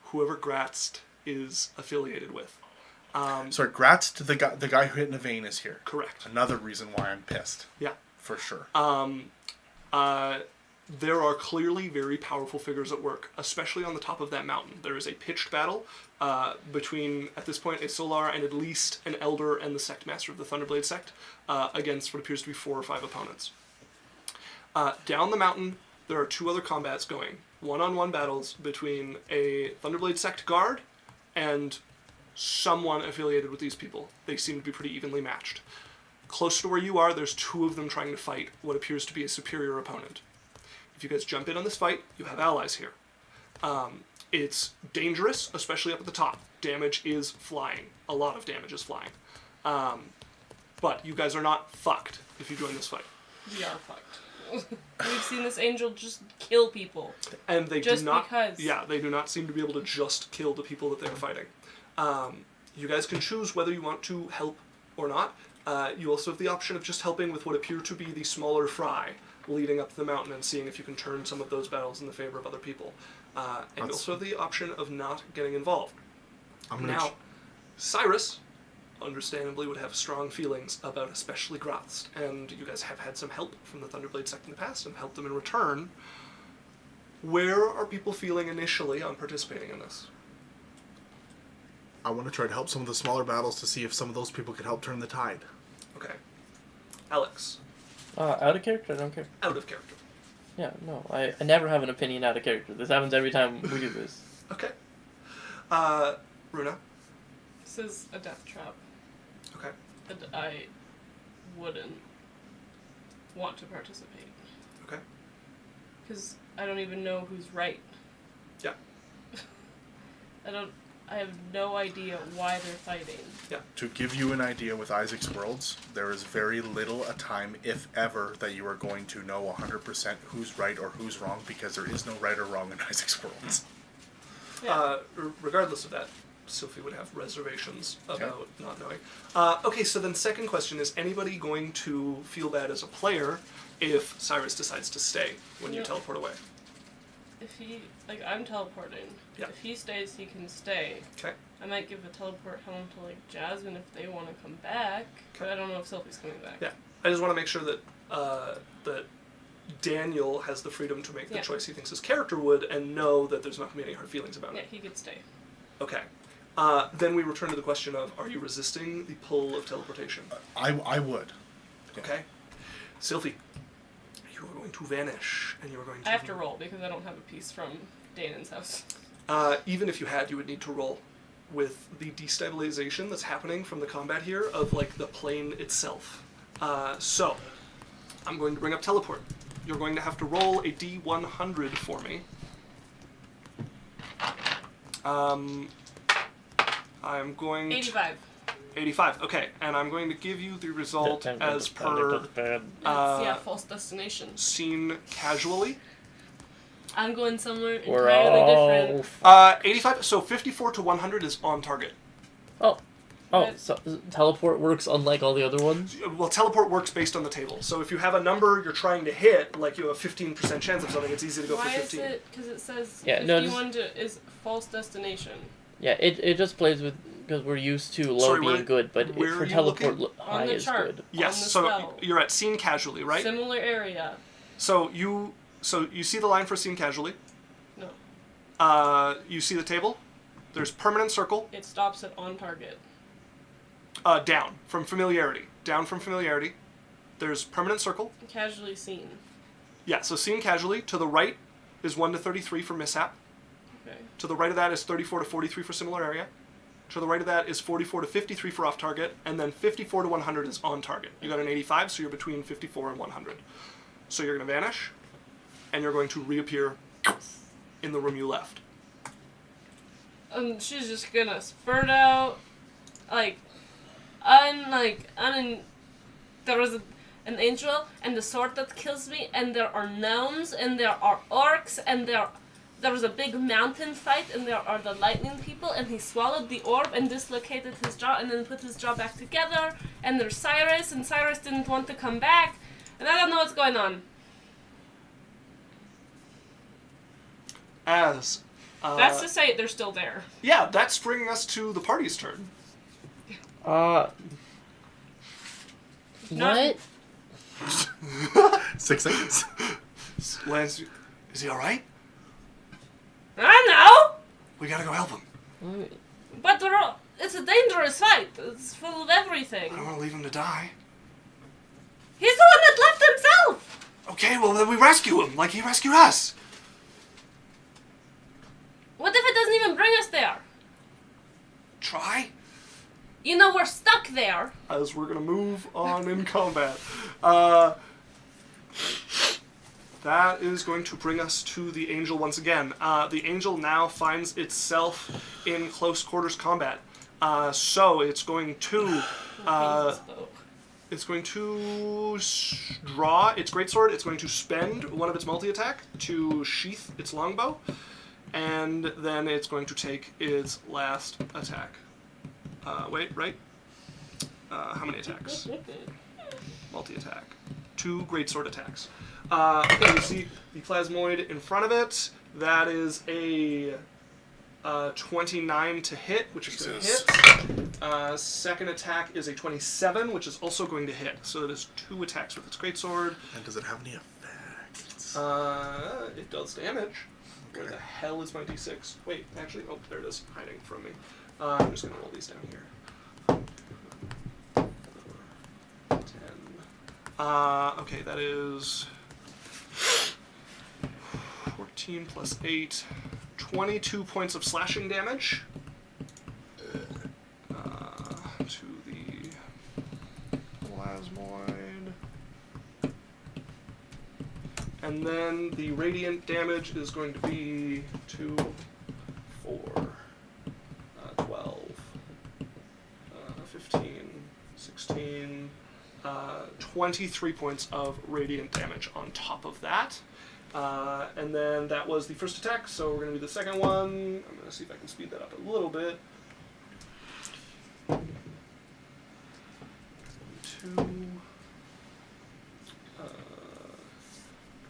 Speaker 3: whoever Gratz is affiliated with.
Speaker 1: Sorry, Gratz, the guy who hit Navane is here.
Speaker 3: Correct.
Speaker 1: Another reason why I'm pissed.
Speaker 3: Yeah.
Speaker 1: For sure.
Speaker 3: There are clearly very powerful figures at work, especially on the top of that mountain. There is a pitched battle between, at this point, a Solar and at least an Elder and the Sect Master of the Thunderblade sect against what appears to be 4 or 5 opponents. Down the mountain, there are 2 other combats going. One-on-one battles between a Thunderblade sect guard and someone affiliated with these people. They seem to be pretty evenly matched. Close to where you are, there's 2 of them trying to fight what appears to be a superior opponent. If you guys jump in on this fight, you have allies here. It's dangerous, especially up at the top. Damage is flying. A lot of damage is flying. But you guys are not fucked if you join this fight.
Speaker 2: We are fucked. We've seen this angel just kill people.
Speaker 3: And they
Speaker 2: Just
Speaker 3: do not.
Speaker 2: because.
Speaker 3: Yeah, they do not seem to be able to just kill the people that they're fighting. You guys can choose whether you want to help or not. You also have the option of just helping with what appear to be the smaller fry leading up the mountain and seeing if you can turn some of those battles in the favor of other people. And you also have the option of not getting involved. Now, Cyrus, understandably, would have strong feelings about especially Gratz, and you guys have had some help from the Thunderblade sect in the past and helped them in return. Where are people feeling initially on participating in this?
Speaker 1: I want to try to help some of the smaller battles to see if some of those people could help turn the tide.
Speaker 3: Okay. Alex,
Speaker 4: Out of character, I don't care.
Speaker 3: out of character.
Speaker 4: Yeah, no, I never have an opinion out of character. This happens every time we do this.
Speaker 3: Okay. Runa.
Speaker 2: This is a death trap.
Speaker 3: Okay.
Speaker 2: And I wouldn't want to participate.
Speaker 3: Okay.
Speaker 2: Because I don't even know who's right.
Speaker 3: Yeah.
Speaker 2: I have no idea why they're fighting.
Speaker 3: Yeah.
Speaker 1: To give you an idea with Isaac's Worlds, there is very little a time, if ever, that you are going to know 100% who's right or who's wrong, because there is no right or wrong in Isaac's Worlds.
Speaker 2: Yeah.
Speaker 3: Regardless of that, Sophie would have reservations about not knowing. Okay, so then second question, is anybody going to feel bad as a player if Cyrus decides to stay when you
Speaker 2: No.
Speaker 3: teleport away?
Speaker 2: If I'm teleporting.
Speaker 3: Yeah.
Speaker 2: If he stays, he can stay.
Speaker 3: Okay.
Speaker 2: I might give the teleport home to, Jasmine if they want to come back. But I don't know if Sophie's coming back.
Speaker 3: Yeah. I just want to make sure that that Daniel has the freedom to make the
Speaker 2: Yeah.
Speaker 3: choice he thinks his character would and know that there's not going to be any hard feelings about
Speaker 2: Yeah,
Speaker 3: it.
Speaker 2: he could stay.
Speaker 3: Okay. Then we return to the question of, are you resisting the pull of teleportation?
Speaker 1: I would.
Speaker 3: Okay. Sylphie, you are going to vanish, and you are going to...
Speaker 2: I have to roll because I don't have a piece from Danon's house.
Speaker 3: Even if you had, you would need to roll with the destabilization that's happening from the combat here of, the plane itself. So, I'm going to bring up teleport. You're going to have to roll a D100 for me. I'm going to...
Speaker 2: 85.
Speaker 3: 85, okay. And I'm going to give you the result as per
Speaker 2: False destination.
Speaker 3: seen casually.
Speaker 2: I'm going somewhere
Speaker 4: We're
Speaker 2: entirely different.
Speaker 3: 85, so 54 to 100 is on target.
Speaker 4: Oh,
Speaker 2: But-
Speaker 4: so teleport works unlike all the other ones?
Speaker 3: Well, teleport works based on the table. So if you have a number you're trying to hit, like you have a 15% chance of something, it's easy to go
Speaker 2: Why
Speaker 3: for
Speaker 2: is
Speaker 3: 15.
Speaker 2: it? Because it says
Speaker 4: Yeah, no,
Speaker 2: 51 is false destination.
Speaker 4: Yeah, it just plays with Because we're used to low
Speaker 3: Sorry,
Speaker 4: being
Speaker 3: where-
Speaker 4: good, but
Speaker 3: where
Speaker 4: for
Speaker 3: are you
Speaker 4: teleport
Speaker 3: looking?
Speaker 4: high
Speaker 2: the
Speaker 4: is
Speaker 2: chart.
Speaker 4: good.
Speaker 3: Yes,
Speaker 2: On the
Speaker 3: so
Speaker 2: spell.
Speaker 3: you're at seen casually, right?
Speaker 2: Similar area.
Speaker 3: So you see the line for seen casually.
Speaker 2: No.
Speaker 3: You see the table. There's permanent circle.
Speaker 2: It stops at on target.
Speaker 3: Down from familiarity. Down from familiarity. There's permanent circle.
Speaker 2: Casually seen.
Speaker 3: Yeah, so seen casually. To the right is 1 to 33 for mishap.
Speaker 2: Okay.
Speaker 3: To the right of that is 34 to 43 for similar area. To the right of that is 44 to 53 for off target. And then 54 to 100 is on target. You got an 85, so you're between 54 and 100. So you're going to vanish, and you're going to reappear in the room you left.
Speaker 2: She's just gonna spurt out, there was an angel and the sword that kills me, and there are gnomes, and there are orcs, and there was a big mountain fight, and there are the lightning people, and he swallowed the orb and dislocated his jaw, and then put his jaw back together, and there's Cyrus, and Cyrus didn't want to come back, and I don't know what's going on.
Speaker 3: That's
Speaker 2: to say they're still there.
Speaker 3: Yeah, that's bringing us to the party's turn.
Speaker 2: Not-
Speaker 4: What?
Speaker 1: 6 seconds.
Speaker 3: Lance, is he alright?
Speaker 2: I know!
Speaker 3: We gotta go help him.
Speaker 2: But it's a dangerous fight. It's full of
Speaker 3: I
Speaker 2: everything.
Speaker 3: don't want to leave him to die.
Speaker 2: He's the one that left himself!
Speaker 3: Okay, well then we rescue him, like he rescued us.
Speaker 2: What if it doesn't even bring us there?
Speaker 3: Try.
Speaker 2: You know, we're stuck there.
Speaker 3: As we're gonna move on in combat. That is going to bring us to the angel once again. The angel now finds itself in close quarters combat. So it's going to draw its greatsword. It's going to spend one of its multi-attack to sheath its longbow, and then it's going to take its last attack. Right? How many attacks? Multi-attack. 2 greatsword attacks. Okay, you see the plasmoid in front of it. That is a 29 to hit, which is going to hit. Second attack is a 27, which is also going to hit. So it is 2 attacks with its greatsword.
Speaker 1: And does it have any effects?
Speaker 3: It does damage. Where the hell is my d6? Wait, actually, oh, there it is, hiding from me. I'm just going to roll these down here. 10. Okay, that is 14 plus 8, 22 points of slashing damage to the plasmoid. And then the radiant damage is going to be 2, 4, 12, 15, 16, 23 points of radiant damage on top of that. And then that was the first attack, so we're going to do the second one. I'm going to see if I can speed that up a little bit. 2,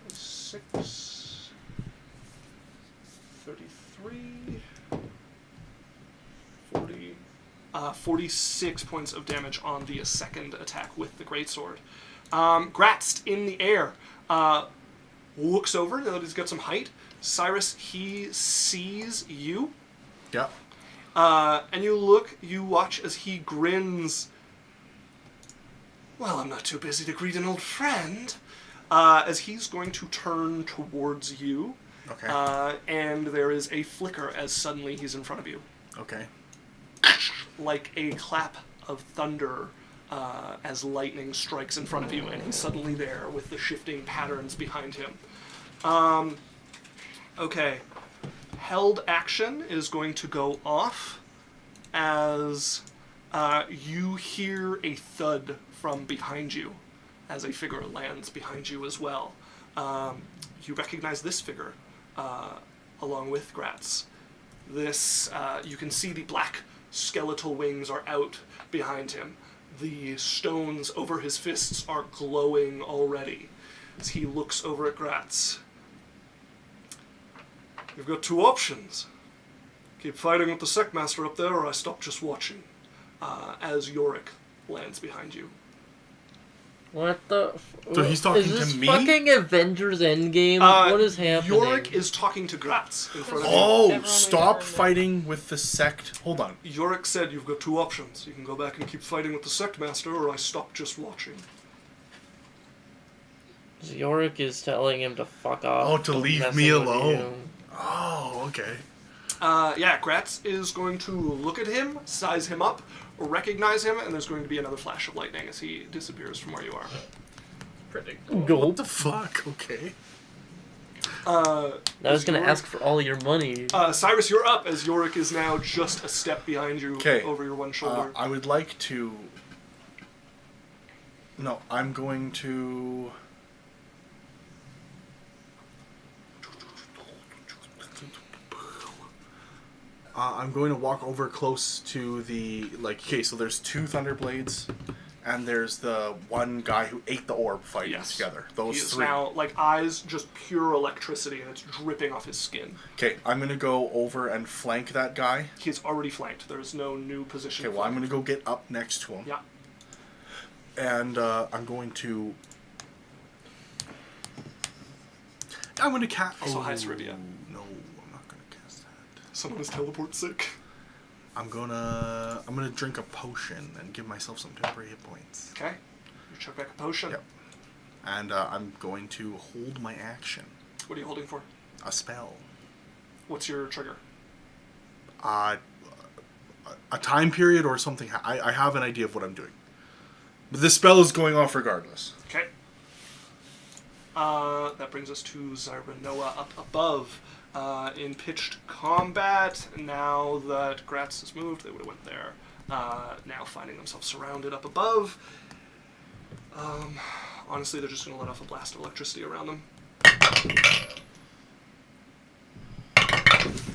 Speaker 3: 6, 33, 40, 46 points of damage on the second attack with the greatsword. Gratz in the air. Looks over, now that he's got some height. Cyrus, he sees you.
Speaker 1: Yeah.
Speaker 3: And you watch as he grins. Well, I'm not too busy to greet an old friend. As he's going to turn towards you.
Speaker 1: Okay.
Speaker 3: And there is a flicker as suddenly he's in front of you.
Speaker 1: Okay.
Speaker 3: Like a clap of thunder as lightning strikes in front of you, and he's suddenly there with the shifting patterns behind him. Okay. Held action is going to go off as you hear a thud from behind you as a figure lands behind you as well. You recognize this figure along with Gratz. This, you can see the black skeletal wings are out behind him. The stones over his fists are glowing already as he looks over at Gratz. You've got 2 options. Keep fighting with the Sectmaster up there, or I stop just watching. As Yorick lands behind you.
Speaker 4: What the?
Speaker 1: So he's talking
Speaker 4: is this
Speaker 1: to me?
Speaker 4: fucking Avengers Endgame? What is happening?
Speaker 3: Yorick is talking to Gratz in front of you.
Speaker 1: Oh,
Speaker 2: Everyone
Speaker 1: stop
Speaker 2: remember.
Speaker 1: fighting with the sect. Hold on.
Speaker 3: Yorick said you've got two options. You can go back and keep fighting with the Sectmaster, or I stop just watching.
Speaker 4: Yorick is telling him to fuck off.
Speaker 1: Oh, to
Speaker 4: Don't
Speaker 1: leave
Speaker 4: mess
Speaker 1: me
Speaker 4: with
Speaker 1: alone.
Speaker 4: you.
Speaker 1: Oh, okay.
Speaker 3: Yeah, Gratz is going to look at him, size him up, recognize him, and there's going to be another flash of lightning as he disappears from where you are.
Speaker 2: Pretty cool.
Speaker 1: What
Speaker 4: Gulp.
Speaker 1: the fuck? Okay.
Speaker 4: I was gonna
Speaker 3: Yorick-
Speaker 4: ask for all your money.
Speaker 3: Cyrus, you're up as Yorick is now just a step behind you
Speaker 1: 'Kay.
Speaker 3: over your one shoulder.
Speaker 1: I would like to... No, I'm going to... I'm going to walk over close to the... okay, so there's two Thunderblades, and there's the one guy who ate the orb fighting
Speaker 3: Yes.
Speaker 1: together.
Speaker 3: He
Speaker 1: Those
Speaker 3: is
Speaker 1: three.
Speaker 3: now, eyes just pure electricity, and it's dripping off his skin.
Speaker 1: Okay, I'm going to go over and flank that guy.
Speaker 3: He is already flanked. There is no new position.
Speaker 1: Okay, well, I'm going to go get up next to him.
Speaker 3: Yeah.
Speaker 1: And I'm going to... I'm going to cast...
Speaker 3: Also, hi, Saribia.
Speaker 1: No, I'm not going to cast that.
Speaker 3: Someone is teleport sick.
Speaker 1: I'm gonna drink a potion and give myself some temporary hit points.
Speaker 3: Okay. You chuck back a potion.
Speaker 1: Yep. And I'm going to hold my action.
Speaker 3: What are you holding for?
Speaker 1: A spell.
Speaker 3: What's your trigger?
Speaker 1: A time period or something. I have an idea of what I'm doing. But this spell is going off regardless.
Speaker 3: Okay. That brings us to Zyranoa up above. In pitched combat, now that Gratz has moved, they would have went there. Now finding themselves surrounded up above. Honestly, they're just going to let off a blast of electricity around them.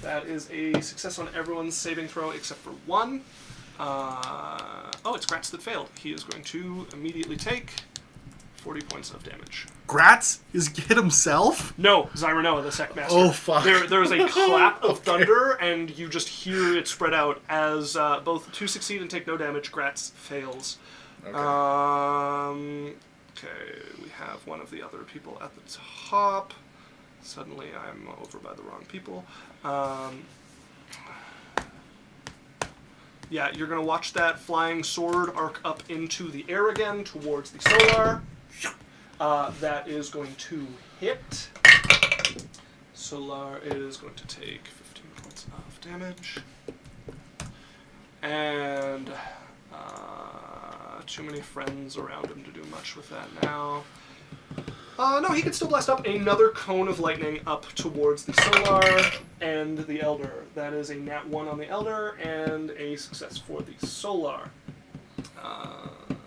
Speaker 3: That is a success on everyone's saving throw except for one. Oh, it's Gratz that failed. He is going to immediately take 40 points of damage.
Speaker 1: Gratz is hit himself?
Speaker 3: No, Zyranoa, the Sectmaster.
Speaker 1: Oh, fuck.
Speaker 3: There is a clap of thunder, and you just hear it spread out as both two succeed and take no damage. Gratz fails.
Speaker 1: Okay.
Speaker 3: Okay, we have one of the other people at the top. Suddenly I'm over by the wrong people. Yeah, you're going to watch that flying sword arc up into the air again towards the Solar. That is going to hit. Solar is going to take 15 points of damage. And too many friends around him to do much with that now. No, he can still blast up another cone of lightning up towards the Solar and the Elder. That is a nat 1 on the Elder and a success for the Solar. They're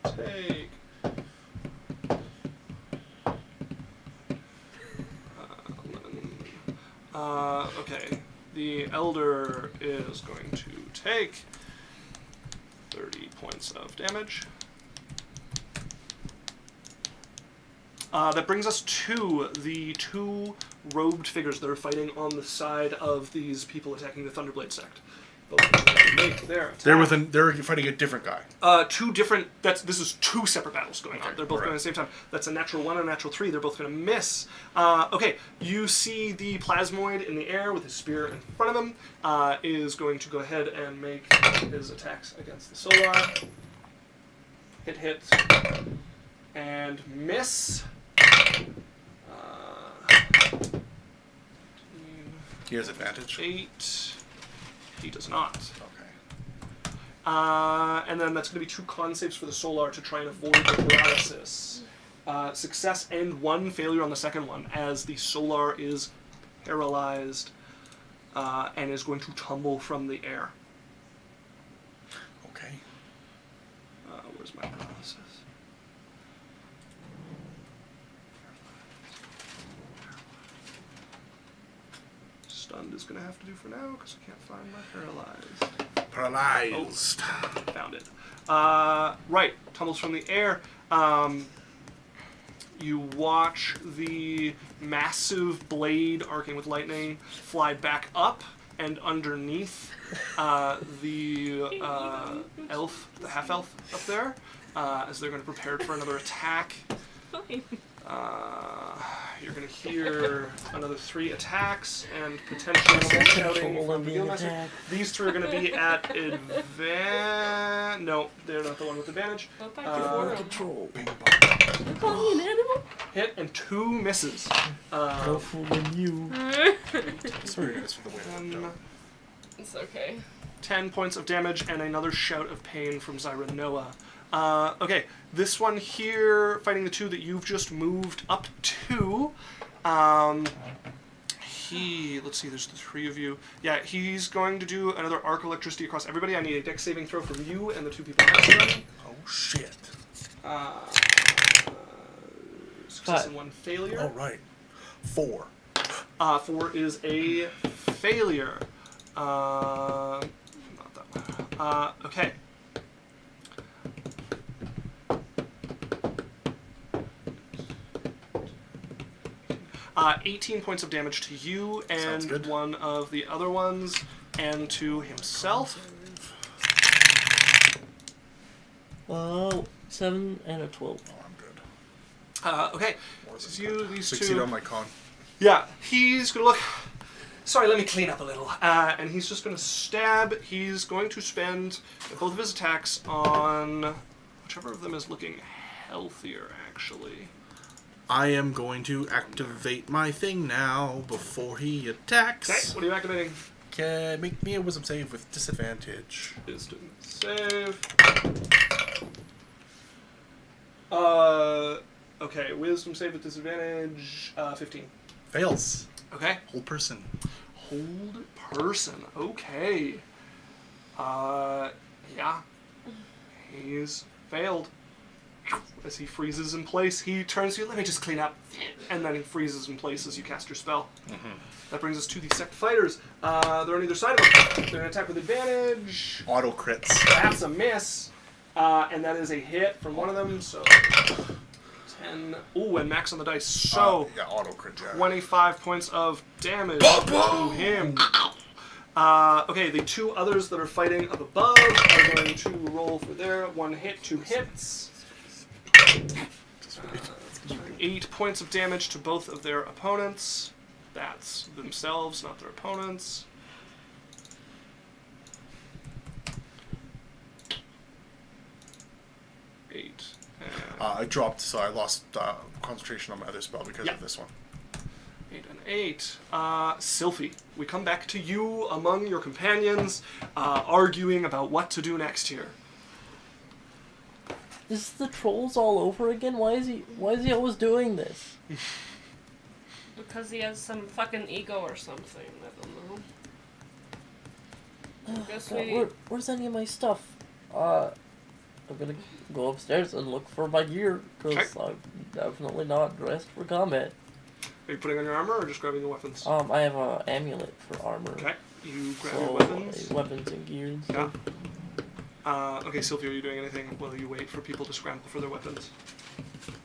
Speaker 3: going to take... okay, the Elder is going to take 30 points of damage. That brings us to the two robed figures that are fighting on the side of these people attacking the Thunderblade sect. Both of them make their attack.
Speaker 1: They're fighting a different guy.
Speaker 3: Two different. This is two separate battles going on.
Speaker 1: Okay,
Speaker 3: They're both going at
Speaker 1: alright.
Speaker 3: the same time. That's a natural 1 and a natural 3. They're both going to miss. Okay, you see the plasmoid in the air with his spear in front of him. Is going to go ahead and make his attacks against the Solar. Hit, and miss.
Speaker 1: He has advantage.
Speaker 3: 8. He does not.
Speaker 1: Okay.
Speaker 3: And then that's going to be 2 con saves for the Solar to try and avoid the paralysis. Success and 1 failure on the second one, as the Solar is paralyzed and is going to tumble from the air.
Speaker 1: Okay.
Speaker 3: Where's my paralysis? Stunned is going to have to do for now because I can't find my paralyzed.
Speaker 1: Paralyzed.
Speaker 3: Found it. Right, tumbles from the air. You watch the massive blade arcing with lightning fly back up and underneath the elf, the half-elf up there, as they're going to prepare for another attack.
Speaker 2: Fine.
Speaker 3: You're going to hear another 3 attacks and potentially shouting from the Guildmaster. These 3 are going to be at advantage. No, they're not the one with advantage.
Speaker 2: What about
Speaker 4: Control.
Speaker 1: Bing bong.
Speaker 2: You're calling me an animal?
Speaker 3: Hit and 2 misses.
Speaker 4: No fooling you.
Speaker 1: Sorry guys for the way that worked out.
Speaker 2: It's okay.
Speaker 3: 10 points of damage and another shout of pain from Zyra Noah. Okay, this one here, fighting the 2 that you've just moved up to. Let's see, there's the 3 of you. Yeah, he's going to do another arc electricity across everybody. I need a dex saving throw from you and the 2 people next to him.
Speaker 1: Oh shit.
Speaker 3: Success and 1 failure.
Speaker 1: All right. 4.
Speaker 3: 4 is a failure. Not that one. Okay. Uh, 18 points of damage to you
Speaker 1: Sounds
Speaker 3: and
Speaker 1: good.
Speaker 3: one of the other ones, and to himself.
Speaker 4: Well, 7 and a 12.
Speaker 1: Oh, I'm good.
Speaker 3: Okay.
Speaker 1: More
Speaker 3: This is
Speaker 1: than
Speaker 3: you,
Speaker 1: good.
Speaker 3: these
Speaker 1: Succeed
Speaker 3: 2.
Speaker 1: on my con.
Speaker 3: Yeah, he's gonna look. Sorry, let me clean up a little. And he's just gonna stab. He's going to spend both of his attacks on whichever of them is looking healthier, actually.
Speaker 1: I am going to activate my thing now before he attacks.
Speaker 3: Okay, what are you activating?
Speaker 1: Okay, make me a wisdom save with disadvantage.
Speaker 3: Wisdom save. Okay, wisdom save with disadvantage. 15.
Speaker 1: Fails.
Speaker 3: Okay.
Speaker 1: Whole person.
Speaker 3: Hold person. Okay. Yeah. He's failed. As he freezes in place, he turns to you. Let me just clean up. And then he freezes in place as you cast your spell. That brings us to the sect fighters. They're on either side of him. They're going to attack with advantage.
Speaker 1: Auto crits.
Speaker 3: That's a miss. And that is a hit from one of them. So 10. Ooh, and max on the dice. So
Speaker 1: yeah, auto crit. Yeah.
Speaker 3: 25 points of damage to him. Okay, the 2 others that are fighting up above are going to roll for their 1 hit, 2 hits. 8 points of damage to both of their opponents. That's themselves, not their opponents. Eight.
Speaker 1: I dropped, so I lost concentration on my other spell because
Speaker 3: Yeah.
Speaker 1: of this one.
Speaker 3: 8 and 8. Sylphie, we come back to you among your companions, arguing about what to do next here.
Speaker 4: Is the trolls all over again? Why is he always doing this?
Speaker 2: Because he has some fucking ego or something. I don't know. Guess we...
Speaker 4: Where's any of my stuff? I'm gonna go upstairs and look for my gear, because I'm definitely not dressed for combat.
Speaker 3: Are you putting on your armor or just grabbing the weapons?
Speaker 4: I have an amulet for armor.
Speaker 3: Okay, you grab
Speaker 4: So,
Speaker 3: your weapons.
Speaker 4: weapons and gear and
Speaker 3: Yeah.
Speaker 4: stuff.
Speaker 3: Okay, Sylvia, are you doing anything while you wait for people to scramble for their weapons?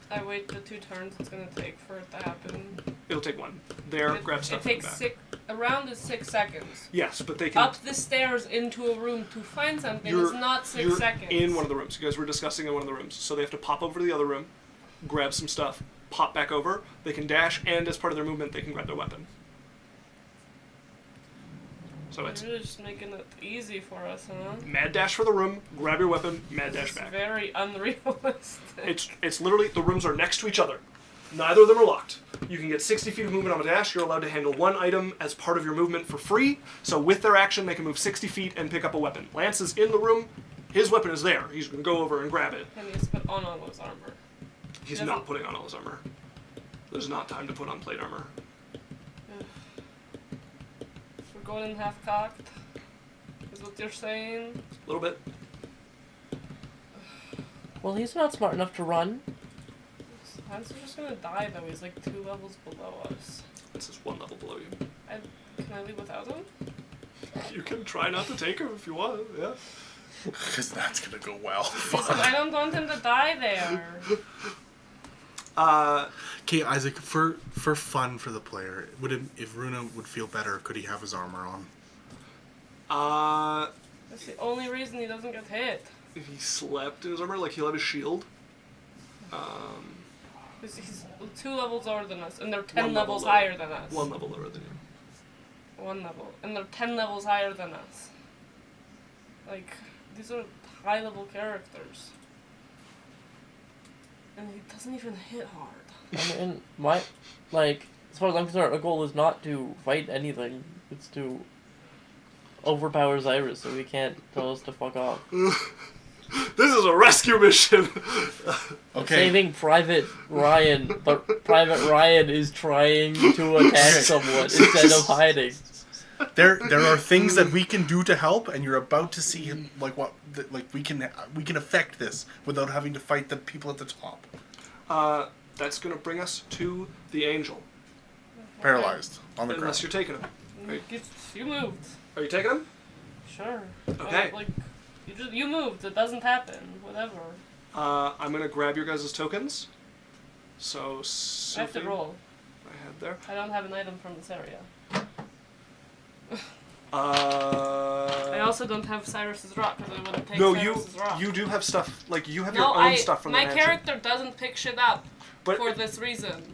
Speaker 2: I wait the 2 turns it's gonna take for it to happen.
Speaker 3: It'll take 1. There, grab stuff
Speaker 2: It
Speaker 3: from the
Speaker 2: takes
Speaker 3: back.
Speaker 2: around is 6 seconds.
Speaker 3: Yes, but they can...
Speaker 2: Up the stairs into a room to find something
Speaker 3: You're-
Speaker 2: is not 6
Speaker 3: you're
Speaker 2: seconds.
Speaker 3: in one of the rooms. You guys were discussing in one of the rooms. So they have to pop over to the other room, grab some stuff, pop back over. They can dash, and as part of their movement, they can grab their weapon. So it's
Speaker 2: You're just making it easy for us, huh?
Speaker 3: mad dash for the room, grab your weapon, mad dash
Speaker 2: It's
Speaker 3: back.
Speaker 2: very unrealistic.
Speaker 3: It's literally, the rooms are next to each other. Neither of them are locked. You can get 60 feet of movement on a dash. You're allowed to handle 1 item as part of your movement for free. So with their action, they can move 60 feet and pick up a weapon. Lance is in the room. His weapon is there. He's going to go over and grab it.
Speaker 2: And he's put on all his armor.
Speaker 3: He's
Speaker 2: Doesn't-
Speaker 3: not putting on all his armor. There's not time to put on plate armor.
Speaker 2: We're going in half cocked. Is what you're saying?
Speaker 3: A little bit.
Speaker 4: Well, he's not smart enough to run.
Speaker 2: Hans is just gonna die though. He's like 2 levels below us.
Speaker 3: This is 1 level below you.
Speaker 2: Can I leave without him?
Speaker 3: You can try not to take him if you want, yeah.
Speaker 1: Because that's gonna go well.
Speaker 2: Because I don't want him to die there.
Speaker 1: Okay, Isaac, for fun for the player, would it, if Runa would feel better, could he have his armor on?
Speaker 2: That's the only reason he doesn't get hit.
Speaker 3: If he slept in his armor, like he'll have his shield.
Speaker 2: He's 2 levels lower than us, and they're 10
Speaker 3: One level
Speaker 2: levels
Speaker 3: lower.
Speaker 2: higher than us.
Speaker 3: 1 level lower than you.
Speaker 2: 1 level. And they're 10 levels higher than us. Like, these are high level characters. And he doesn't even hit hard.
Speaker 4: I mean, as far as I'm concerned, our goal is not to fight anything. It's to overpower Cyrus so he can't tell us to fuck off.
Speaker 3: This is a rescue mission.
Speaker 1: Okay.
Speaker 4: Saving Private Ryan, but Private Ryan is trying to attack someone instead of hiding.
Speaker 1: There are things that we can do to help, and you're about to see him we can affect this without having to fight the people at the top.
Speaker 3: That's gonna bring us to the angel.
Speaker 1: Paralyzed on the
Speaker 3: Unless
Speaker 1: ground.
Speaker 3: you're taking him.
Speaker 2: You moved.
Speaker 3: Are you taking him?
Speaker 2: Sure.
Speaker 3: Okay.
Speaker 2: Like, you moved. It doesn't happen. Whatever.
Speaker 3: I'm gonna grab your guys' tokens. So,
Speaker 2: I have
Speaker 3: Sophie,
Speaker 2: to roll.
Speaker 3: I had there.
Speaker 2: I don't have an item from this area.
Speaker 3: I
Speaker 2: I also don't have Cyrus's rock because I would have taken
Speaker 3: No,
Speaker 2: Cyrus's rock.
Speaker 3: you do have stuff. Like you have
Speaker 2: No,
Speaker 3: your own stuff from the
Speaker 2: my
Speaker 3: mansion.
Speaker 2: character doesn't pick shit up
Speaker 3: But
Speaker 2: for this reason.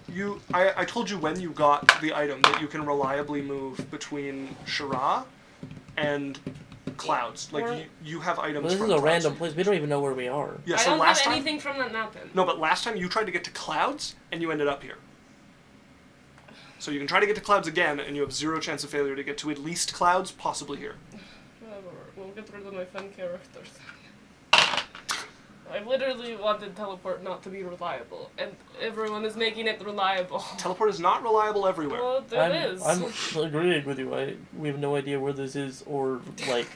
Speaker 3: I told you when you got the item that you can reliably move between Shira and Clouds. Like
Speaker 2: Or-
Speaker 3: you have items.
Speaker 4: Well, this
Speaker 3: from
Speaker 4: is a
Speaker 3: Clouds.
Speaker 4: random place. We don't even know where we are.
Speaker 3: Yeah.
Speaker 2: I
Speaker 3: So
Speaker 2: don't
Speaker 3: last
Speaker 2: have
Speaker 3: time.
Speaker 2: anything from that mountain.
Speaker 3: No, but last time you tried to get to Clouds and you ended up here. So you can try to get to Clouds again, and you have 0 chance of failure to get to at least Clouds, possibly here.
Speaker 2: Whatever. We'll get rid of my fun characters. I literally wanted teleport not to be reliable, and everyone is making it reliable.
Speaker 3: Teleport is not reliable everywhere.
Speaker 2: Well, it is.
Speaker 4: I'm agreeing with you. We have no idea where this is, or like.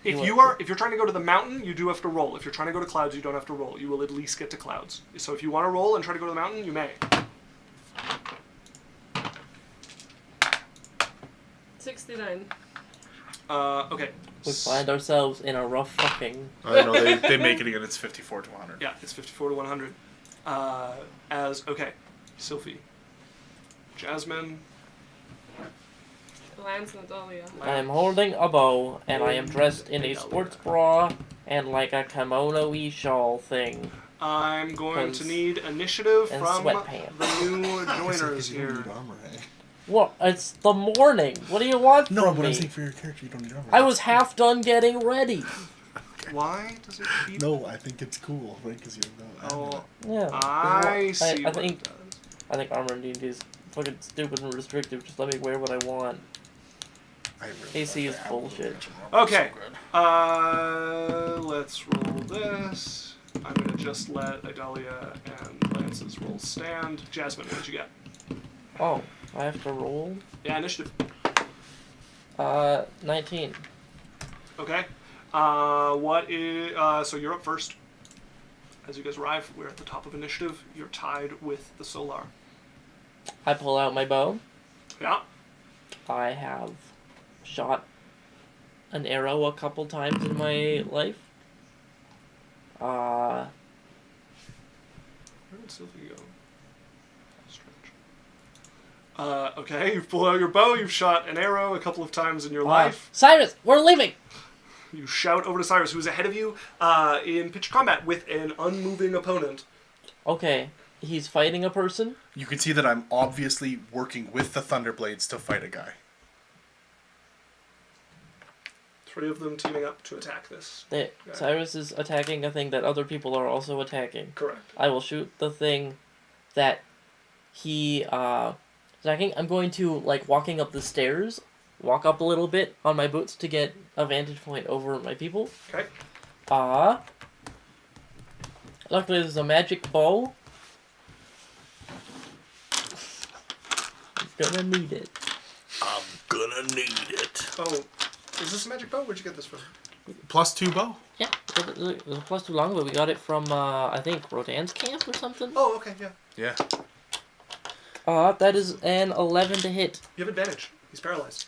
Speaker 3: If you're trying to go to the mountain, you do have to roll. If you're trying to go to Clouds, you don't have to roll. You will at least get to Clouds. So if you want to roll and try to go to the mountain, you may.
Speaker 2: 69.
Speaker 3: Okay.
Speaker 4: We find ourselves in a rough fucking.
Speaker 1: I know they make it again. It's 54 to 100.
Speaker 3: Yeah, it's 54 to 100. Sylphie, Jasmine.
Speaker 2: Lance Natalia.
Speaker 4: I am holding a bow, and I am dressed in a sports bra and like a kimono-y shawl thing.
Speaker 3: I'm going to
Speaker 4: 'Cause-
Speaker 3: need initiative
Speaker 4: and
Speaker 3: from
Speaker 4: sweatpants.
Speaker 3: the new joiners
Speaker 1: You don't
Speaker 3: here.
Speaker 1: need armor, eh?
Speaker 4: Well, it's the morning. What do you want
Speaker 1: No,
Speaker 4: from
Speaker 1: but
Speaker 4: me?
Speaker 1: I'm saying for your character, you don't need armor.
Speaker 4: I was half done getting ready.
Speaker 3: Why does it keep...
Speaker 1: No, I think it's cool, right? Because you have no armor.
Speaker 3: Oh,
Speaker 4: Yeah.
Speaker 3: I see
Speaker 4: I
Speaker 3: what
Speaker 4: think
Speaker 3: it does.
Speaker 4: I think armor indeed is fucking stupid and restrictive. Just let me wear what I want.
Speaker 1: I really
Speaker 4: AC
Speaker 1: like
Speaker 4: is
Speaker 1: that.
Speaker 4: bullshit.
Speaker 3: Okay.
Speaker 1: So good.
Speaker 3: Let's roll this. I'm gonna just let Idalia and Lance's roll stand. Jasmine, what did you get?
Speaker 4: Oh, I have to roll.
Speaker 3: Yeah, initiative.
Speaker 4: 19.
Speaker 3: Okay. So you're up first. As you guys arrive, we're at the top of initiative. You're tied with the Solar.
Speaker 4: I pull out my bow.
Speaker 3: Yeah.
Speaker 4: I have shot an arrow a couple times in my life.
Speaker 3: Where did Sylvie go? Strange. Okay, you've pulled out your bow, you've shot an arrow a couple of times in your life.
Speaker 4: Cyrus, we're leaving!
Speaker 3: You shout over to Cyrus, who's ahead of you in pitched combat with an unmoving opponent.
Speaker 4: Okay, he's fighting a person.
Speaker 1: You can see that I'm obviously working with the Thunderblades to fight a guy.
Speaker 3: 3 of them teaming up to attack this.
Speaker 4: Cyrus is attacking a thing that other people are also attacking.
Speaker 3: Correct.
Speaker 4: I will shoot the thing that he attacking. I'm going to, like, walking up the stairs, walk up a little bit on my boots to get a vantage point over my people.
Speaker 3: Okay.
Speaker 4: Luckily there's a magic bow. I'm gonna need it.
Speaker 1: I'm gonna need it.
Speaker 3: Oh, is this a magic bow? Where'd you get this from?
Speaker 1: +2 bow.
Speaker 4: Yeah, it was a +2 longbow. We got it from, I think, Rodan's camp or something.
Speaker 3: Oh, okay, yeah.
Speaker 1: Yeah.
Speaker 4: That is an 11 to hit.
Speaker 3: You have advantage. He's paralyzed.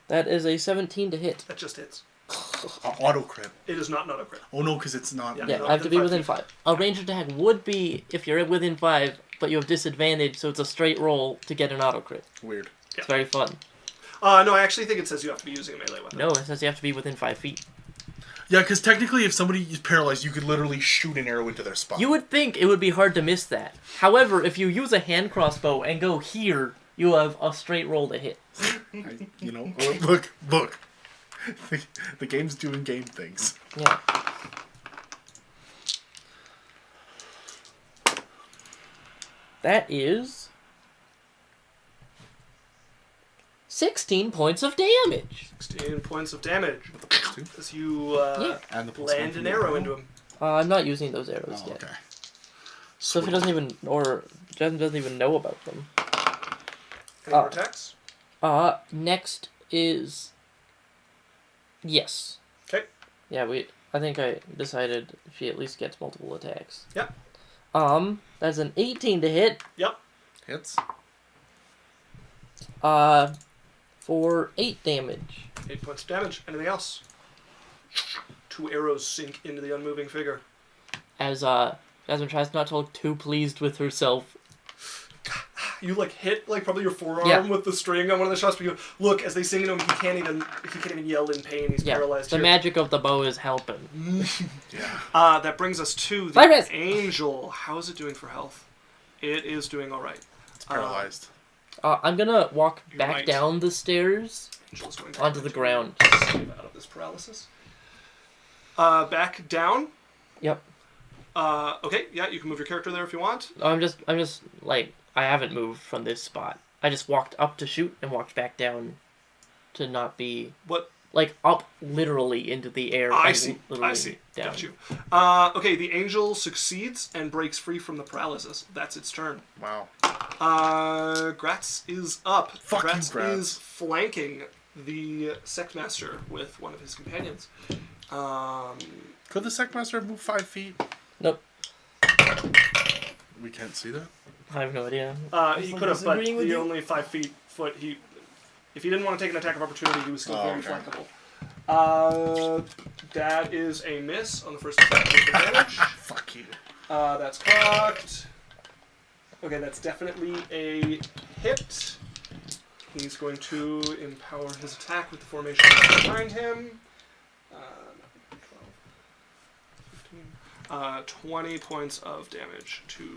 Speaker 4: That is a 17 to hit.
Speaker 3: That just hits.
Speaker 1: Auto crit.
Speaker 3: It is not a crit.
Speaker 1: Oh no, because it's not.
Speaker 3: Yeah.
Speaker 4: Yeah,
Speaker 3: no,
Speaker 4: I have to be
Speaker 3: within
Speaker 4: within 5. A ranged attack would be if you're within 5, but you have disadvantage, so it's a straight roll to get an auto crit.
Speaker 1: Weird.
Speaker 4: It's very fun.
Speaker 3: No, I actually think it says you have to be using a melee weapon.
Speaker 4: No, it says you have to be within 5 feet.
Speaker 1: Yeah, because technically, if somebody is paralyzed, you could literally shoot an arrow into their spine.
Speaker 4: You would think it would be hard to miss that. However, if you use a hand crossbow and go here, you have a straight roll to hit.
Speaker 1: You know, look. The game's doing game things.
Speaker 4: Yeah. That is 16 points of damage.
Speaker 3: 16 points of damage.
Speaker 1: Two.
Speaker 3: As you
Speaker 4: Yeah.
Speaker 1: And the
Speaker 3: land an arrow into him.
Speaker 4: I'm not using those arrows
Speaker 1: Oh,
Speaker 4: yet.
Speaker 1: okay.
Speaker 4: So if he doesn't even, or Jen doesn't even know about them.
Speaker 3: Any more attacks?
Speaker 4: Next is... Yes.
Speaker 3: Okay.
Speaker 4: Yeah, I think I decided she at least gets multiple attacks.
Speaker 3: Yep.
Speaker 4: That's an 18 to hit.
Speaker 3: Yep.
Speaker 1: Hits.
Speaker 4: For 8 damage.
Speaker 3: 8 points of damage. Anything else? 2 arrows sink into the unmoving figure.
Speaker 4: As, Jasmine tries not to look too pleased with herself.
Speaker 3: You hit probably your forearm
Speaker 4: Yeah.
Speaker 3: with the string on one of the shots, but you look as they sing into him. He can't even yell in pain. He's
Speaker 4: Yeah,
Speaker 3: paralyzed.
Speaker 4: the
Speaker 3: here.
Speaker 4: magic of the bow is helping.
Speaker 1: Yeah.
Speaker 3: That brings us to the
Speaker 4: Cyrus!
Speaker 3: angel. How is it doing for health? It is doing all right.
Speaker 1: It's paralyzed.
Speaker 4: I'm gonna walk
Speaker 3: You're
Speaker 4: back
Speaker 3: right.
Speaker 4: down the stairs
Speaker 3: Angel's going
Speaker 4: onto the ground.
Speaker 3: Save out of this paralysis. Back down.
Speaker 4: Yep.
Speaker 3: Okay. Yeah, you can move your character there if you want.
Speaker 4: I'm just I haven't moved from this spot. I just walked up to shoot and walked back down to not be
Speaker 3: What?
Speaker 4: up literally into the air.
Speaker 3: I
Speaker 4: and
Speaker 3: see.
Speaker 4: literally
Speaker 3: I see.
Speaker 4: Down.
Speaker 3: Got you. Okay, the angel succeeds and breaks free from the paralysis. That's its turn.
Speaker 1: Wow.
Speaker 3: Gratz is up.
Speaker 1: Fuck you,
Speaker 3: Gratz
Speaker 1: Gratz.
Speaker 3: is flanking the Sectmaster with one of his companions.
Speaker 1: Could the Sectmaster have moved 5 feet?
Speaker 4: Nope.
Speaker 1: We can't see that.
Speaker 4: I have no idea.
Speaker 3: He could have, but
Speaker 4: disagreeing with
Speaker 3: he
Speaker 4: you?
Speaker 3: only 5 feet. If he didn't want to take an attack of opportunity, he was still
Speaker 1: Oh,
Speaker 3: very
Speaker 1: okay.
Speaker 3: flankable. That is a miss on the first attack with advantage.
Speaker 1: Fuck you.
Speaker 3: That's cocked. Okay, that's definitely a hit. He's going to empower his attack with the formation behind him. 12, 15, 20 points of damage to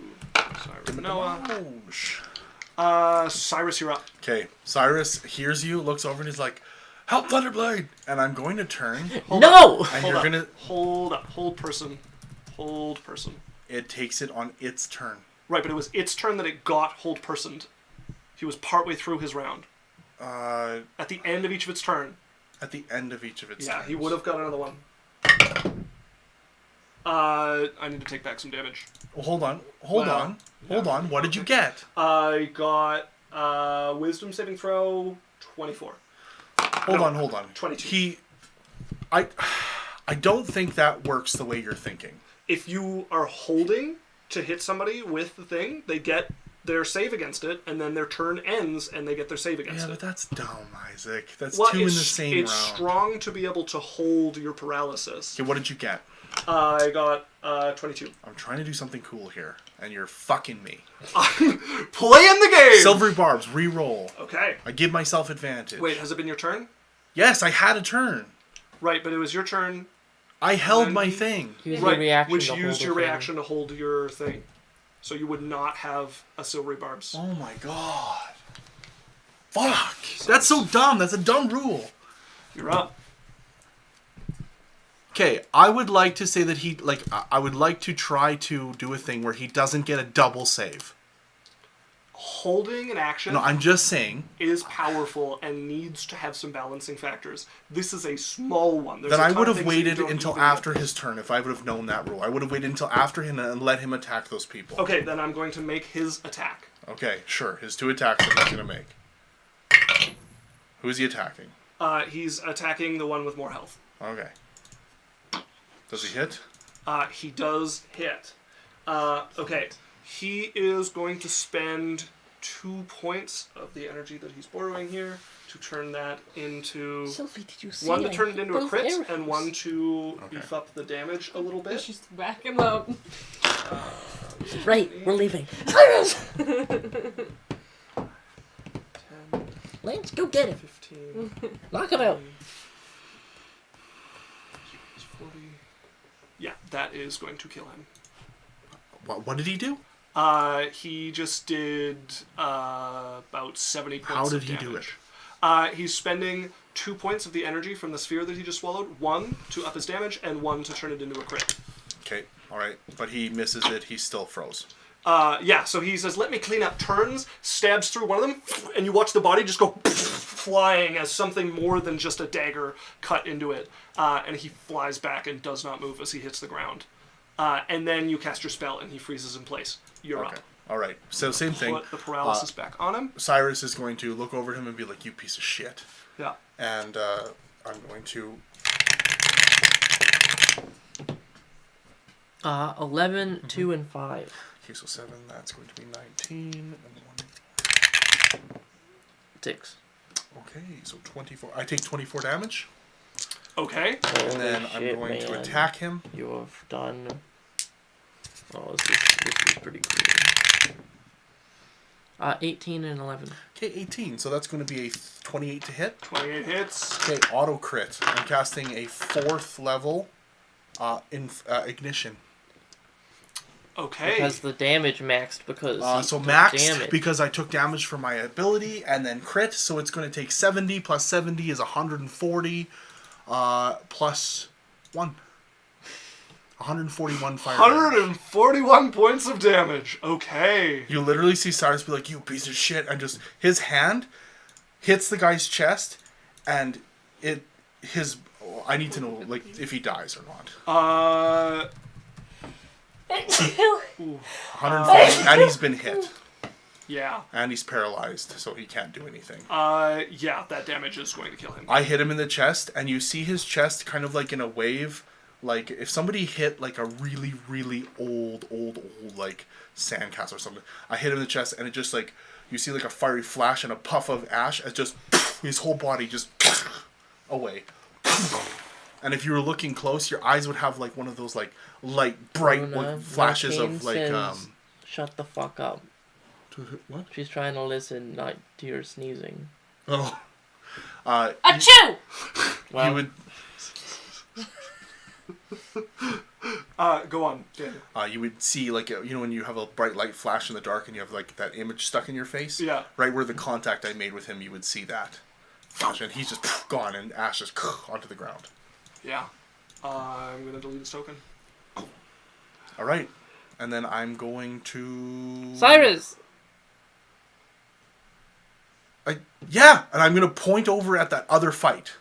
Speaker 3: Cyrus Noah. Cyrus, you're up.
Speaker 1: Okay, Cyrus hears you, looks over, and he's like, "Help, Thunderblade!" And I'm going to turn,
Speaker 4: No!
Speaker 1: and
Speaker 3: Hold
Speaker 1: you're
Speaker 3: up.
Speaker 1: gonna.
Speaker 3: Hold up. Hold person. Hold person.
Speaker 1: It takes it on its turn.
Speaker 3: Right, but it was its turn that it got hold personed. He was partway through his round. At the end of each of its turn.
Speaker 1: At the end of each of its
Speaker 3: Yeah,
Speaker 1: turns.
Speaker 3: he would have got another one. I need to take back some damage.
Speaker 1: Well, hold on. What did you get?
Speaker 3: I got Wisdom saving throw 24.
Speaker 1: Hold on.
Speaker 3: 22.
Speaker 1: I don't think that works the way you're thinking.
Speaker 3: If you are holding to hit somebody with the thing, they get their save against it, and then their turn ends, and they get their save against
Speaker 1: Yeah, but
Speaker 3: it.
Speaker 1: that's dumb, Isaac. That's
Speaker 3: Well,
Speaker 1: two in the same
Speaker 3: it's
Speaker 1: round.
Speaker 3: strong to be able to hold your paralysis.
Speaker 1: Okay, what did you get?
Speaker 3: I got 22.
Speaker 1: I'm trying to do something cool here, and you're fucking me.
Speaker 3: I'm playing the game!
Speaker 1: Silvery barbs, re-roll.
Speaker 3: Okay.
Speaker 1: I give myself advantage.
Speaker 3: Wait, has it been your turn?
Speaker 1: Yes, I had a turn.
Speaker 3: Right, but it was your turn.
Speaker 1: I held
Speaker 3: Then
Speaker 1: my
Speaker 3: he-
Speaker 1: thing.
Speaker 4: Use
Speaker 3: Right,
Speaker 4: your reaction
Speaker 3: which
Speaker 4: to hold
Speaker 3: used
Speaker 4: the
Speaker 3: your
Speaker 4: thing.
Speaker 3: reaction to hold your thing. So you would not have a silvery barbs.
Speaker 1: Oh my god. Fuck. That's so dumb. That's a dumb rule.
Speaker 3: You're up.
Speaker 1: Okay, I would like to say that I would like to try to do a thing where he doesn't get a double save.
Speaker 3: Holding an action
Speaker 1: No, I'm just saying.
Speaker 3: is powerful and needs to have some balancing factors. This is a small one. There's
Speaker 1: Then
Speaker 3: a
Speaker 1: I
Speaker 3: ton
Speaker 1: would
Speaker 3: of
Speaker 1: have
Speaker 3: things that you
Speaker 1: waited
Speaker 3: don't
Speaker 1: until
Speaker 3: even
Speaker 1: after
Speaker 3: get.
Speaker 1: his turn if I would have known that rule. I would have waited until after him and let him attack those people.
Speaker 3: Okay, then I'm going to make his attack.
Speaker 1: Okay, sure. His 2 attacks that he's going to make. Who is he attacking?
Speaker 3: He's attacking the one with more health.
Speaker 1: Okay. Does he hit?
Speaker 3: He does hit. Okay, he is going to spend 2 points of the energy that he's borrowing here to turn that into...
Speaker 4: Sophie, did you see
Speaker 3: One to
Speaker 4: I
Speaker 3: turn it
Speaker 4: hit
Speaker 3: into a
Speaker 4: those
Speaker 3: crit,
Speaker 4: arrows?
Speaker 3: and one to
Speaker 1: Okay.
Speaker 3: beef up the damage a little bit.
Speaker 2: Just whack him up.
Speaker 4: Right, we're leaving. Cyrus!
Speaker 3: 10,
Speaker 4: Lance, go get him.
Speaker 3: 15,
Speaker 4: Knock him out.
Speaker 3: 40. Yeah, that is going to kill him.
Speaker 1: What did he do?
Speaker 3: He just did about 70 points
Speaker 1: How did
Speaker 3: of
Speaker 1: he do
Speaker 3: damage.
Speaker 1: it?
Speaker 3: He's spending 2 points of the energy from the sphere that he just swallowed, 1 to up his damage, and 1 to turn it into a crit.
Speaker 1: Okay, all right, but he misses it. He still froze.
Speaker 3: Yeah, so he says, let me clean up, turns, stabs through one of them, and you watch the body just go flying as something more than just a dagger cut into it. And he flies back and does not move as he hits the ground. And then you cast your spell, and he freezes in place. You're
Speaker 1: Okay,
Speaker 3: up.
Speaker 1: all right. So same thing.
Speaker 3: Put the paralysis back on him.
Speaker 1: Cyrus is going to look over at him and be like, "You piece of shit,"
Speaker 3: Yeah.
Speaker 1: and I'm going to.
Speaker 4: 11, 2, and 5.
Speaker 1: Okay, so 7. That's going to be 19, and 1.
Speaker 4: 6.
Speaker 1: Okay, so 24. I take 24 damage,
Speaker 3: Okay.
Speaker 1: and then I'm going to attack him.
Speaker 4: You have done... Oh, this is pretty cool. 18 and 11.
Speaker 1: Okay, 18. So that's going to be a 28 to hit.
Speaker 3: 28 hits.
Speaker 1: Okay, auto crit. I'm casting a 4th level ignition.
Speaker 3: Okay.
Speaker 4: Because the damage maxed because
Speaker 1: So
Speaker 4: he took
Speaker 1: maxed
Speaker 4: damage.
Speaker 1: because I took damage from my ability, and then crit, so it's going to take 70 plus 70 is 140 plus 1. 141 fire damage.
Speaker 3: 141 points of damage. Okay.
Speaker 1: You literally see Cyrus be like, "You piece of shit," and just his hand hits the guy's chest, and I need to know like if he dies or not. 140, and he's been hit,
Speaker 3: Yeah.
Speaker 1: and he's paralyzed, so he can't do anything.
Speaker 3: Yeah, that damage is going to kill him.
Speaker 1: I hit him in the chest, and you see his chest kind of like in a wave, like if somebody hit like a really, really old like sandcastle or something. I hit him in the chest, and it just like you see like a fiery flash and a puff of ash, as just his whole body just away. And if you were looking close, your eyes would have like one of those like light, bright
Speaker 4: Luna,
Speaker 1: flashes
Speaker 4: Martine
Speaker 1: of like
Speaker 4: says, shut the fuck up.
Speaker 1: What?
Speaker 4: She's trying to listen, not to your sneezing.
Speaker 1: Oh.
Speaker 2: Achoo!
Speaker 4: Well,
Speaker 1: You would.
Speaker 3: Go on, Daniel.
Speaker 1: You would see like when you have a bright light flash in the dark and you have like that image stuck in your face.
Speaker 3: Yeah.
Speaker 1: Right where the contact I made with him, you would see that flash, and he's just gone, and ash just onto the ground.
Speaker 3: Yeah. I'm going to delete his token.
Speaker 1: All right, and then I'm going to
Speaker 4: Cyrus!
Speaker 1: Yeah, and I'm going to point over at that other fight.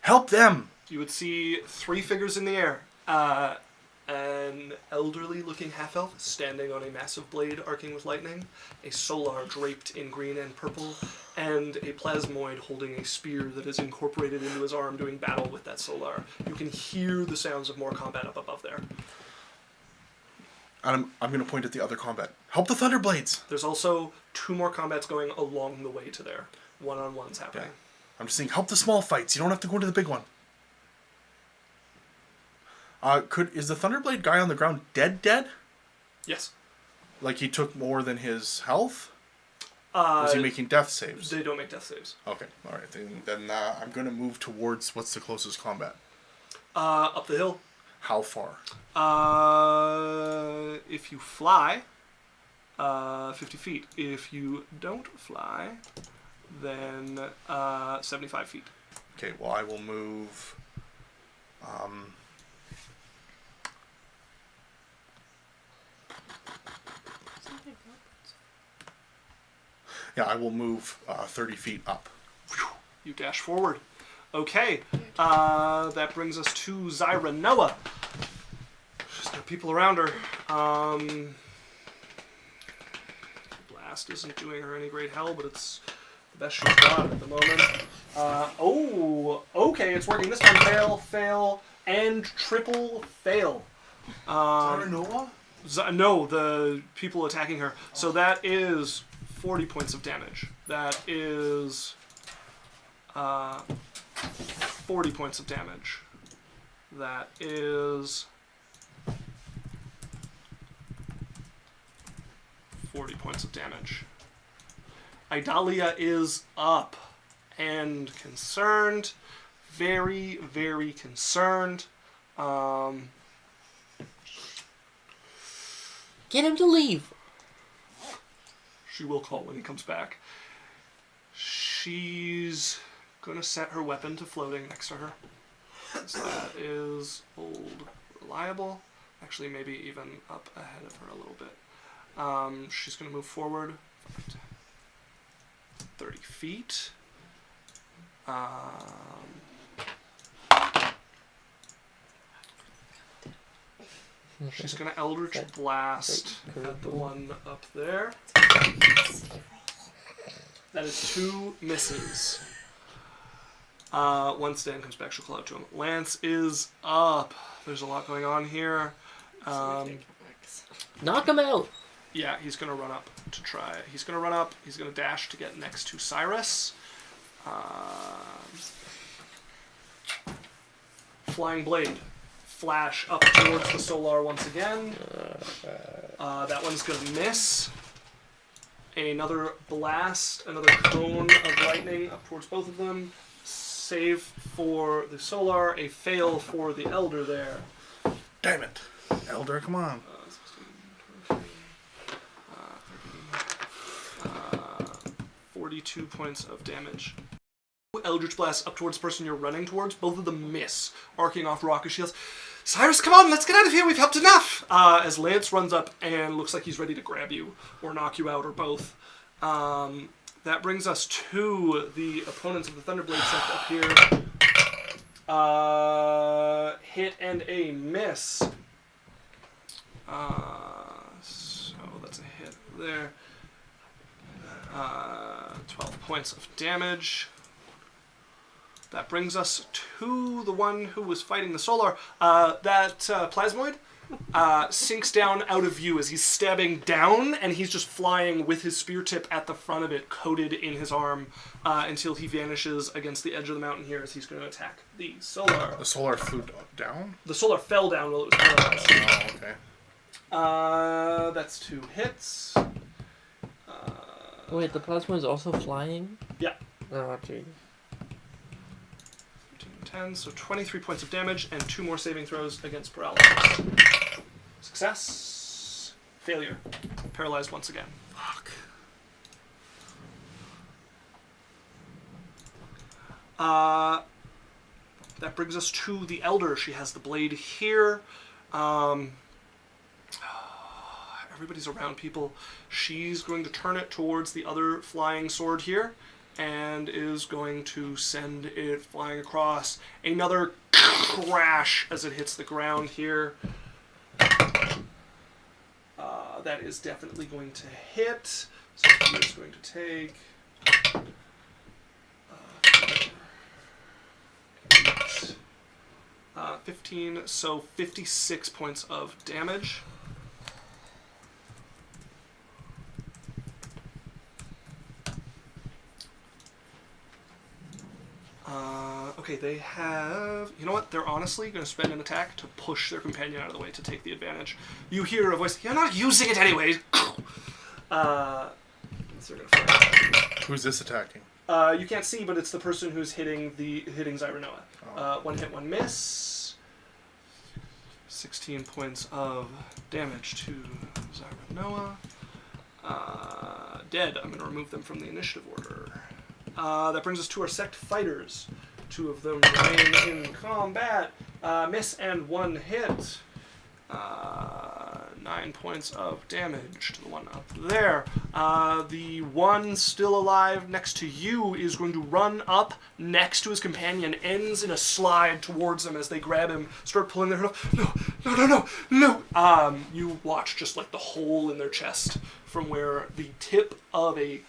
Speaker 1: Help them.
Speaker 3: You would see 3 figures in the air. An elderly-looking half-elf standing on a massive blade arcing with lightning, a solar draped in green and purple, and a plasmoid holding a spear that is incorporated into his arm doing battle with that solar. You can hear the sounds of more combat up above there.
Speaker 1: And I'm going to point at the other combat. Help the Thunderblades.
Speaker 3: There's also 2 more combats going along the way to there. One-on-ones happening.
Speaker 1: Yeah. I'm just saying, help the small fights. You don't have to go into the big one. Is the Thunderblade guy on the ground dead?
Speaker 3: Yes.
Speaker 1: Like he took more than his health? Was he making death saves?
Speaker 3: They don't make death saves.
Speaker 1: Okay, all right. Then I'm going to move towards what's the closest combat.
Speaker 3: Up the hill.
Speaker 1: How far?
Speaker 3: If you fly, 50 feet. If you don't fly, then 75 feet.
Speaker 1: Okay, well, I will move... Yeah, I will move 30 feet up.
Speaker 3: You dash forward. Okay, that brings us to Zyra Noah. There's no people around her. Blast isn't doing her any great hell, but it's the best she's got at the moment. Okay, it's working. This time fail, and triple fail.
Speaker 1: Noah?
Speaker 3: No, the people attacking her. So that is 40 points of damage. That is 40 points of damage. That is 40 points of damage. Idalia is up and concerned. Very, very concerned.
Speaker 4: Get him to leave.
Speaker 3: She will call when he comes back. She's gonna set her weapon to floating next to her. So that is old reliable. Actually, maybe even up ahead of her a little bit. She's gonna move forward 30 feet. She's gonna Eldritch Blast at the one up there. That is 2 misses. Once Dan comes back, she'll call out to him. Lance is up. There's a lot going on here.
Speaker 4: Knock him out.
Speaker 3: Yeah, he's gonna run up to try. He's gonna run up. He's gonna dash to get next to Cyrus. Flying Blade. Flash up towards the Solar once again. That one's gonna miss. Another blast, another cone of lightning up towards both of them. Save for the Solar, a fail for the Elder there.
Speaker 1: Damn it. Elder, come on.
Speaker 3: 42 points of damage. Eldritch Blast up towards the person you're running towards. Both of them miss, arcing off rocket shields. Cyrus, come on, let's get out of here. We've helped enough. As Lance runs up and looks like he's ready to grab you or knock you out or both. That brings us to the opponents of the Thunderblade set up here. Hit and a miss. So that's a hit there. 12 points of damage. That brings us to the one who was fighting the Solar. That Plasmoid sinks down out of view as he's stabbing down, and he's just flying with his spear tip at the front of it, coated in his arm, until he vanishes against the edge of the mountain here as he's going to attack the Solar.
Speaker 1: The Solar flew down?
Speaker 3: The Solar fell down while it was paralyzed.
Speaker 1: Oh, okay.
Speaker 3: That's 2 hits.
Speaker 4: Wait, the plasma is also flying?
Speaker 3: Yeah.
Speaker 4: Oh, jeez.
Speaker 3: 10, so 23 points of damage and 2 more saving throws against paralysis. Success. Failure. Paralyzed once again.
Speaker 1: Fuck.
Speaker 3: That brings us to the Elder. She has the blade here. Everybody's around people. She's going to turn it towards the other flying sword here and is going to send it flying across. Another crash as it hits the ground here. That is definitely going to hit. So he is going to take 15, so 56 points of damage. Okay, they have... You know what? They're honestly going to spend an attack to push their companion out of the way to take the advantage. You hear a voice, "You're not using it anyways!" So they're going to fire.
Speaker 1: Who's this attacking?
Speaker 3: You can't see, but it's the person who's hitting Zyranoa.
Speaker 1: Oh.
Speaker 3: 1 hit, 1 miss. 16 points of damage to Zyranoa. Dead. I'm going to remove them from the initiative order. That brings us to our sect fighters. 2 of them remain in combat. Miss and 1 hit. 9 points of damage to the one up there. The one still alive next to you is going to run up next to his companion, ends in a slide towards them as they grab him, start pulling their hood off. No. You watch just like the hole in their chest from where the tip of a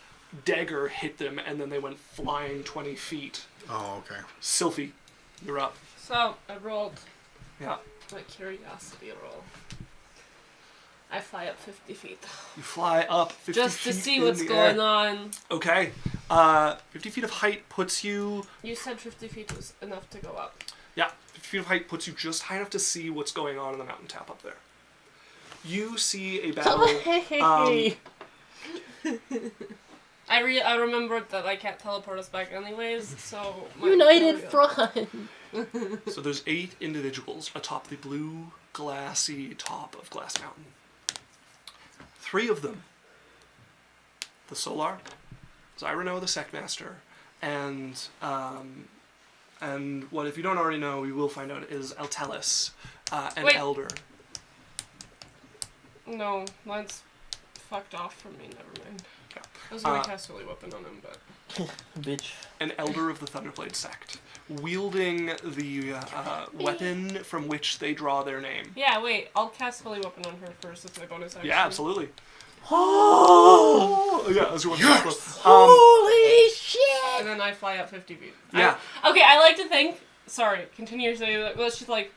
Speaker 3: dagger hit them, and then they went flying 20 feet.
Speaker 1: Oh, okay.
Speaker 3: Sylphie, you're up.
Speaker 2: So, I rolled
Speaker 3: Yeah.
Speaker 2: my curiosity roll. I fly up 50 feet.
Speaker 3: You fly up 50
Speaker 2: Just
Speaker 3: feet
Speaker 2: to see
Speaker 3: in
Speaker 2: what's
Speaker 3: the
Speaker 2: going
Speaker 3: air.
Speaker 2: on.
Speaker 3: Okay. 50 feet of height puts you...
Speaker 2: You said 50 feet was enough to go up.
Speaker 3: Yeah, 50 feet of height puts you just high enough to see what's going on in the mountain top up there. You see a battle...
Speaker 2: I remembered that I can't teleport us back anyways, so...
Speaker 4: United Front!
Speaker 3: So there's 8 individuals atop the blue, glassy top of Glass Mountain. 3 of them, the Solar, Zyrano the Sectmaster, and what, if you don't already know, we will find out, is Altalis, an
Speaker 2: Wait.
Speaker 3: Elder.
Speaker 2: No, mine's fucked off from me, never mind.
Speaker 3: Yeah.
Speaker 2: I was gonna cast Holy Weapon on him, but...
Speaker 4: Bitch.
Speaker 3: An Elder of the Thunderblade Sect, wielding the weapon from which they draw their name.
Speaker 2: Yeah, wait, I'll cast Holy Weapon on her first as my bonus action.
Speaker 3: Yeah, absolutely. Oh! Yeah, as you want
Speaker 1: Yes!
Speaker 4: Holy shit!
Speaker 2: And then I fly up 50 feet.
Speaker 3: Yeah.
Speaker 2: Okay, I like to think... Sorry, continue saying that. Well, she's like...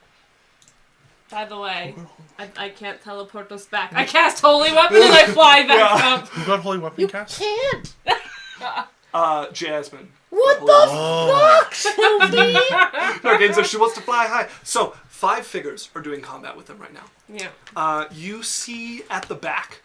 Speaker 2: By the way, I can't teleport us back. I cast Holy Weapon and I fly back up.
Speaker 1: You got Holy Weapon
Speaker 4: You
Speaker 1: cast?
Speaker 4: can't!
Speaker 3: Jasmine.
Speaker 4: What
Speaker 3: Holy
Speaker 4: the
Speaker 1: Oh.
Speaker 4: fuck, Sylvie?
Speaker 3: No, again, so she wants to fly high. So, 5 figures are doing combat with them right now.
Speaker 2: Yeah.
Speaker 3: You see at the back,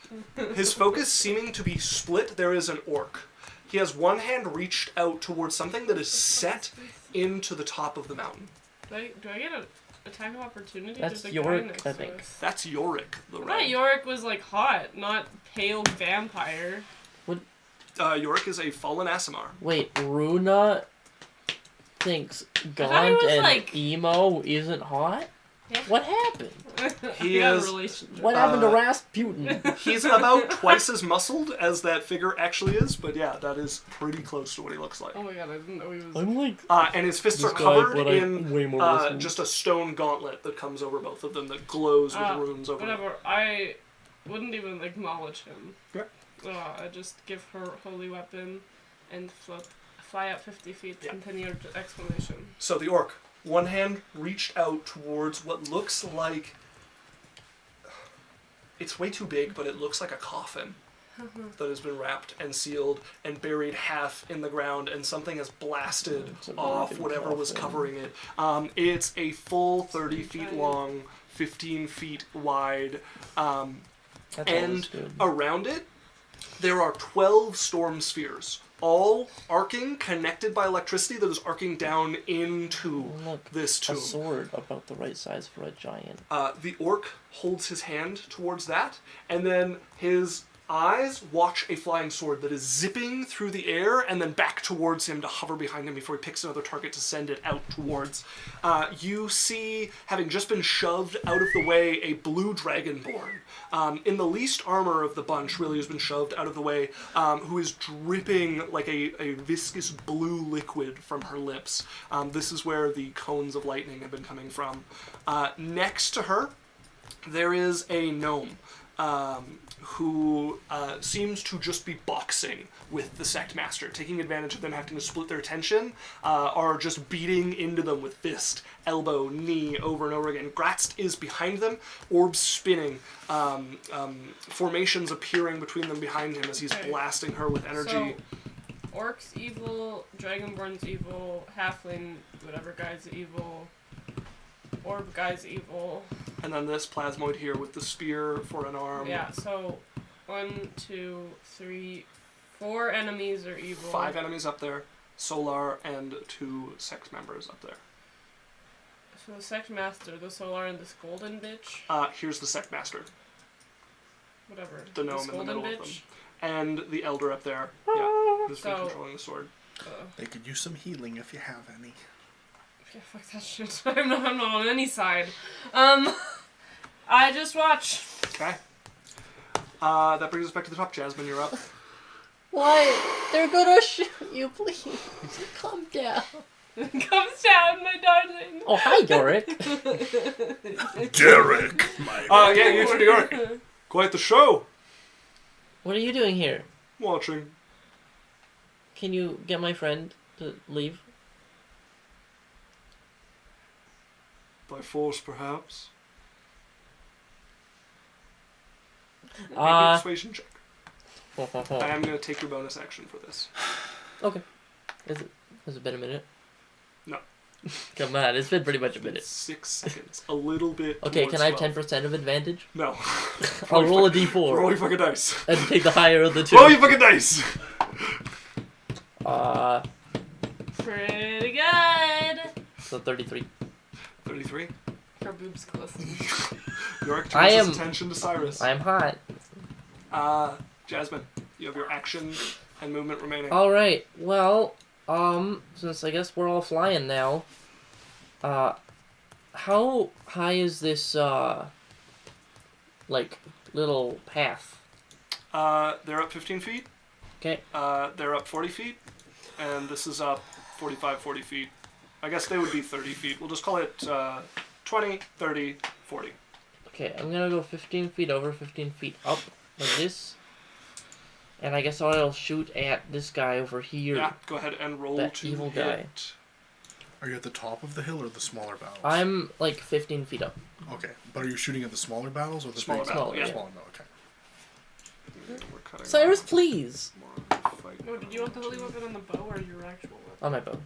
Speaker 3: his focus seeming to be split, there is an orc. He has one hand reached out towards something that is set into the top of the mountain.
Speaker 2: Do I get an attack of opportunity?
Speaker 4: That's
Speaker 2: There's a guy
Speaker 4: Yorick,
Speaker 2: next
Speaker 4: I
Speaker 2: to
Speaker 4: think.
Speaker 2: us.
Speaker 3: That's Yorick, the
Speaker 2: I
Speaker 3: red.
Speaker 2: thought Yorick was like hot, not pale vampire.
Speaker 3: Yorick is a fallen Aasimar.
Speaker 4: Wait, Runa thinks
Speaker 2: thought he
Speaker 4: Gaunt
Speaker 2: was,
Speaker 4: and
Speaker 2: like-
Speaker 4: emo isn't hot?
Speaker 2: Yeah.
Speaker 4: What happened?
Speaker 3: He
Speaker 2: got a
Speaker 3: is-
Speaker 2: relationship.
Speaker 4: What happened to Rasputin?
Speaker 3: He's about twice as muscled as that figure actually is, but yeah, that is pretty close to what he looks like.
Speaker 2: Oh my god, I didn't know he was...
Speaker 4: I'm like...
Speaker 3: And his fists
Speaker 4: This
Speaker 3: are
Speaker 4: guy,
Speaker 3: covered
Speaker 4: but
Speaker 3: in
Speaker 4: way more muscle.
Speaker 3: just a stone gauntlet that comes over both of them that glows with runes over it.
Speaker 2: Whatever, I wouldn't even acknowledge him.
Speaker 3: Yeah.
Speaker 2: I just give her Holy Weapon and fly up 50 feet,
Speaker 3: Yeah.
Speaker 2: continue your explanation.
Speaker 3: So the orc, one hand reached out towards what looks like... It's way too big, but it looks like a coffin that has been wrapped and sealed and buried half in the ground, and something has blasted
Speaker 4: It's a
Speaker 3: off
Speaker 4: broken
Speaker 3: whatever was
Speaker 4: coffin.
Speaker 3: covering it. It's a full 30 feet long, 15 feet wide,
Speaker 4: That's always
Speaker 3: and
Speaker 4: good.
Speaker 3: around it, there are 12 storm spheres, all arcing, connected by electricity that is arcing down into
Speaker 4: Look,
Speaker 3: this
Speaker 4: a
Speaker 3: tomb.
Speaker 4: sword about the right size for a giant.
Speaker 3: The orc holds his hand towards that, and then his eyes watch a flying sword that is zipping through the air and then back towards him to hover behind him before he picks another target to send it out towards. You see, having just been shoved out of the way, a blue dragonborn. In the least armor of the bunch, really, who's been shoved out of the way, who is dripping like a viscous blue liquid from her lips. This is where the cones of lightning have been coming from. Next to her, there is a gnome. Who seems to just be boxing with the sect master, taking advantage of them having to split their attention, are just beating into them with fist, elbow, knee, over and over again. Gratz is behind them, orbs spinning, formations appearing between them behind him as he's
Speaker 2: Okay.
Speaker 3: blasting her with energy.
Speaker 2: So, Orc's evil, Dragonborn's evil, Halfling, whatever guy's evil, Orb guy's evil.
Speaker 3: And then this plasmoid here with the spear for an arm.
Speaker 2: Yeah, so 1, 2, 3, 4 enemies are evil.
Speaker 3: 5 enemies up there, Solar, and 2 sect members up there.
Speaker 2: So the Sect Master, the Solar, and this golden bitch.
Speaker 3: Here's the sect master.
Speaker 2: Whatever.
Speaker 3: The gnome
Speaker 2: this
Speaker 3: in the
Speaker 2: golden
Speaker 3: middle of
Speaker 2: bitch.
Speaker 3: And the elder up there. Yeah, who's been
Speaker 2: So-
Speaker 3: controlling the sword.
Speaker 1: They could use some healing if you have any.
Speaker 2: Yeah, fuck that shit. I'm not on any side. I just watch.
Speaker 3: Okay. That brings us back to the top. Jasmine, you're up.
Speaker 4: Why? They're gonna shoot you, please. Calm down.
Speaker 2: Comes down, my darling.
Speaker 4: Oh, hi, Yorick.
Speaker 1: Derek!
Speaker 3: Yeah, you two New York. Quite the show.
Speaker 4: What are you doing here?
Speaker 3: Watching.
Speaker 4: Can you get my friend to leave?
Speaker 3: By force, perhaps. Make a
Speaker 4: Uh,
Speaker 3: persuasion check. I am going to take your bonus action for this.
Speaker 4: Okay. Has it been a minute?
Speaker 3: No.
Speaker 4: Come on, it's been pretty much a minute.
Speaker 3: 6 seconds. A little bit.
Speaker 4: Okay,
Speaker 3: towards
Speaker 4: can I have
Speaker 3: 12.
Speaker 4: 10% of advantage?
Speaker 3: No.
Speaker 4: I'll roll a
Speaker 3: Roll your
Speaker 4: d4
Speaker 3: fucking dice.
Speaker 4: and take the higher of the two.
Speaker 3: Roll your fucking dice.
Speaker 2: Pretty good.
Speaker 4: So 33.
Speaker 3: 33.
Speaker 2: Her boobs close.
Speaker 3: York
Speaker 4: I
Speaker 3: turns
Speaker 4: am-
Speaker 3: his attention to Cyrus.
Speaker 4: I am hot.
Speaker 3: Jasmine, you have your action and movement remaining.
Speaker 4: Alright, well, since I guess we're all flying now, how high is this, like, little path?
Speaker 3: They're up 15 feet.
Speaker 4: Okay.
Speaker 3: They're up 40 feet. And this is up 45, 40 feet. I guess they would be 30 feet. We'll just call it 20, 30, 40.
Speaker 4: Okay, I'm gonna go 15 feet over, 15 feet up, like this. And I guess I'll shoot at this guy over here.
Speaker 3: Yeah, go ahead and roll
Speaker 4: That
Speaker 3: to
Speaker 4: evil
Speaker 3: hit.
Speaker 4: guy.
Speaker 1: Are you at the top of the hill or the smaller battles?
Speaker 4: I'm, like, 15 feet up.
Speaker 1: Okay, but are you shooting at the smaller battles or the
Speaker 3: Smaller
Speaker 1: big
Speaker 3: battle,
Speaker 1: battles?
Speaker 3: yeah.
Speaker 1: Smaller battle, okay.
Speaker 3: We're cutting
Speaker 4: Cyrus,
Speaker 3: off.
Speaker 4: please!
Speaker 3: Come on, fight.
Speaker 2: No, did you want the holy weapon on the bow or your actual weapon?
Speaker 4: On my bow.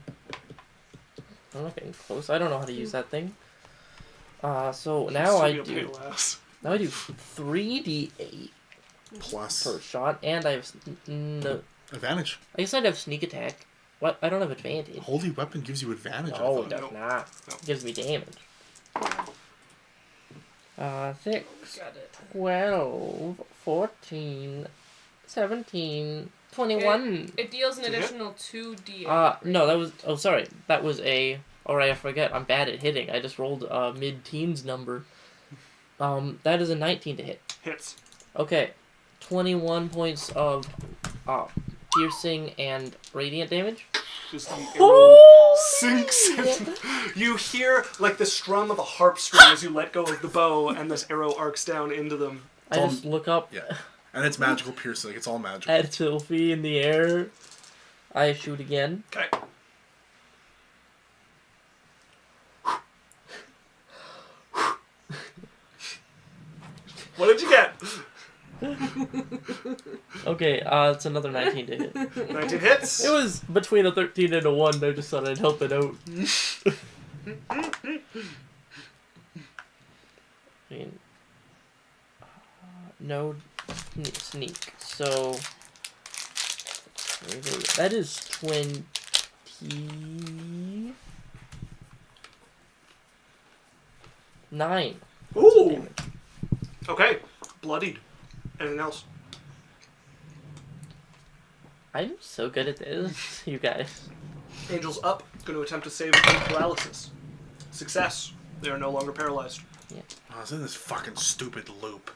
Speaker 4: I'm not getting close. I don't know how to use that thing. So now
Speaker 3: Still
Speaker 4: I
Speaker 3: be a pain
Speaker 4: do.
Speaker 3: in the ass.
Speaker 4: Now I do 3d8
Speaker 1: Plus
Speaker 4: per shot, and I have no.
Speaker 1: advantage.
Speaker 4: I guess I'd have sneak attack. What? I don't have advantage.
Speaker 1: Holy weapon gives you advantage. I
Speaker 4: No,
Speaker 1: thought.
Speaker 4: it does
Speaker 3: No.
Speaker 4: not.
Speaker 3: No.
Speaker 4: It gives me damage. 6,
Speaker 2: Got it.
Speaker 4: 12, 14, 17, 21.
Speaker 2: It deals an
Speaker 3: To hit?
Speaker 2: additional 2d8.
Speaker 4: No, that was. Oh, sorry. That was a. Alright, I forget. I'm bad at hitting. I just rolled a mid-teens number. That is a 19 to hit.
Speaker 3: Hits.
Speaker 4: Okay. 21 points of piercing and radiant damage.
Speaker 3: Just the arrow sinks. You hear like the strum of a harp string as you let go of the bow, and this arrow arcs down into them.
Speaker 4: I just look up
Speaker 1: Yeah. And it's magical piercing. Like, it's all magical.
Speaker 4: at Sylphie in the air. I shoot again.
Speaker 3: Okay. What did you get?
Speaker 4: Okay, it's another 19 to hit.
Speaker 3: 19 hits.
Speaker 4: It was between a 13 and a 1. I just thought I'd help it out. I mean, no sneak. So that is 29.
Speaker 3: Ooh. Okay. Bloodied. Anything else?
Speaker 4: I'm so good at this, you guys.
Speaker 3: Angel's up. Going to attempt to save against paralysis. Success. They are no longer paralyzed.
Speaker 1: I was in this fucking stupid loop.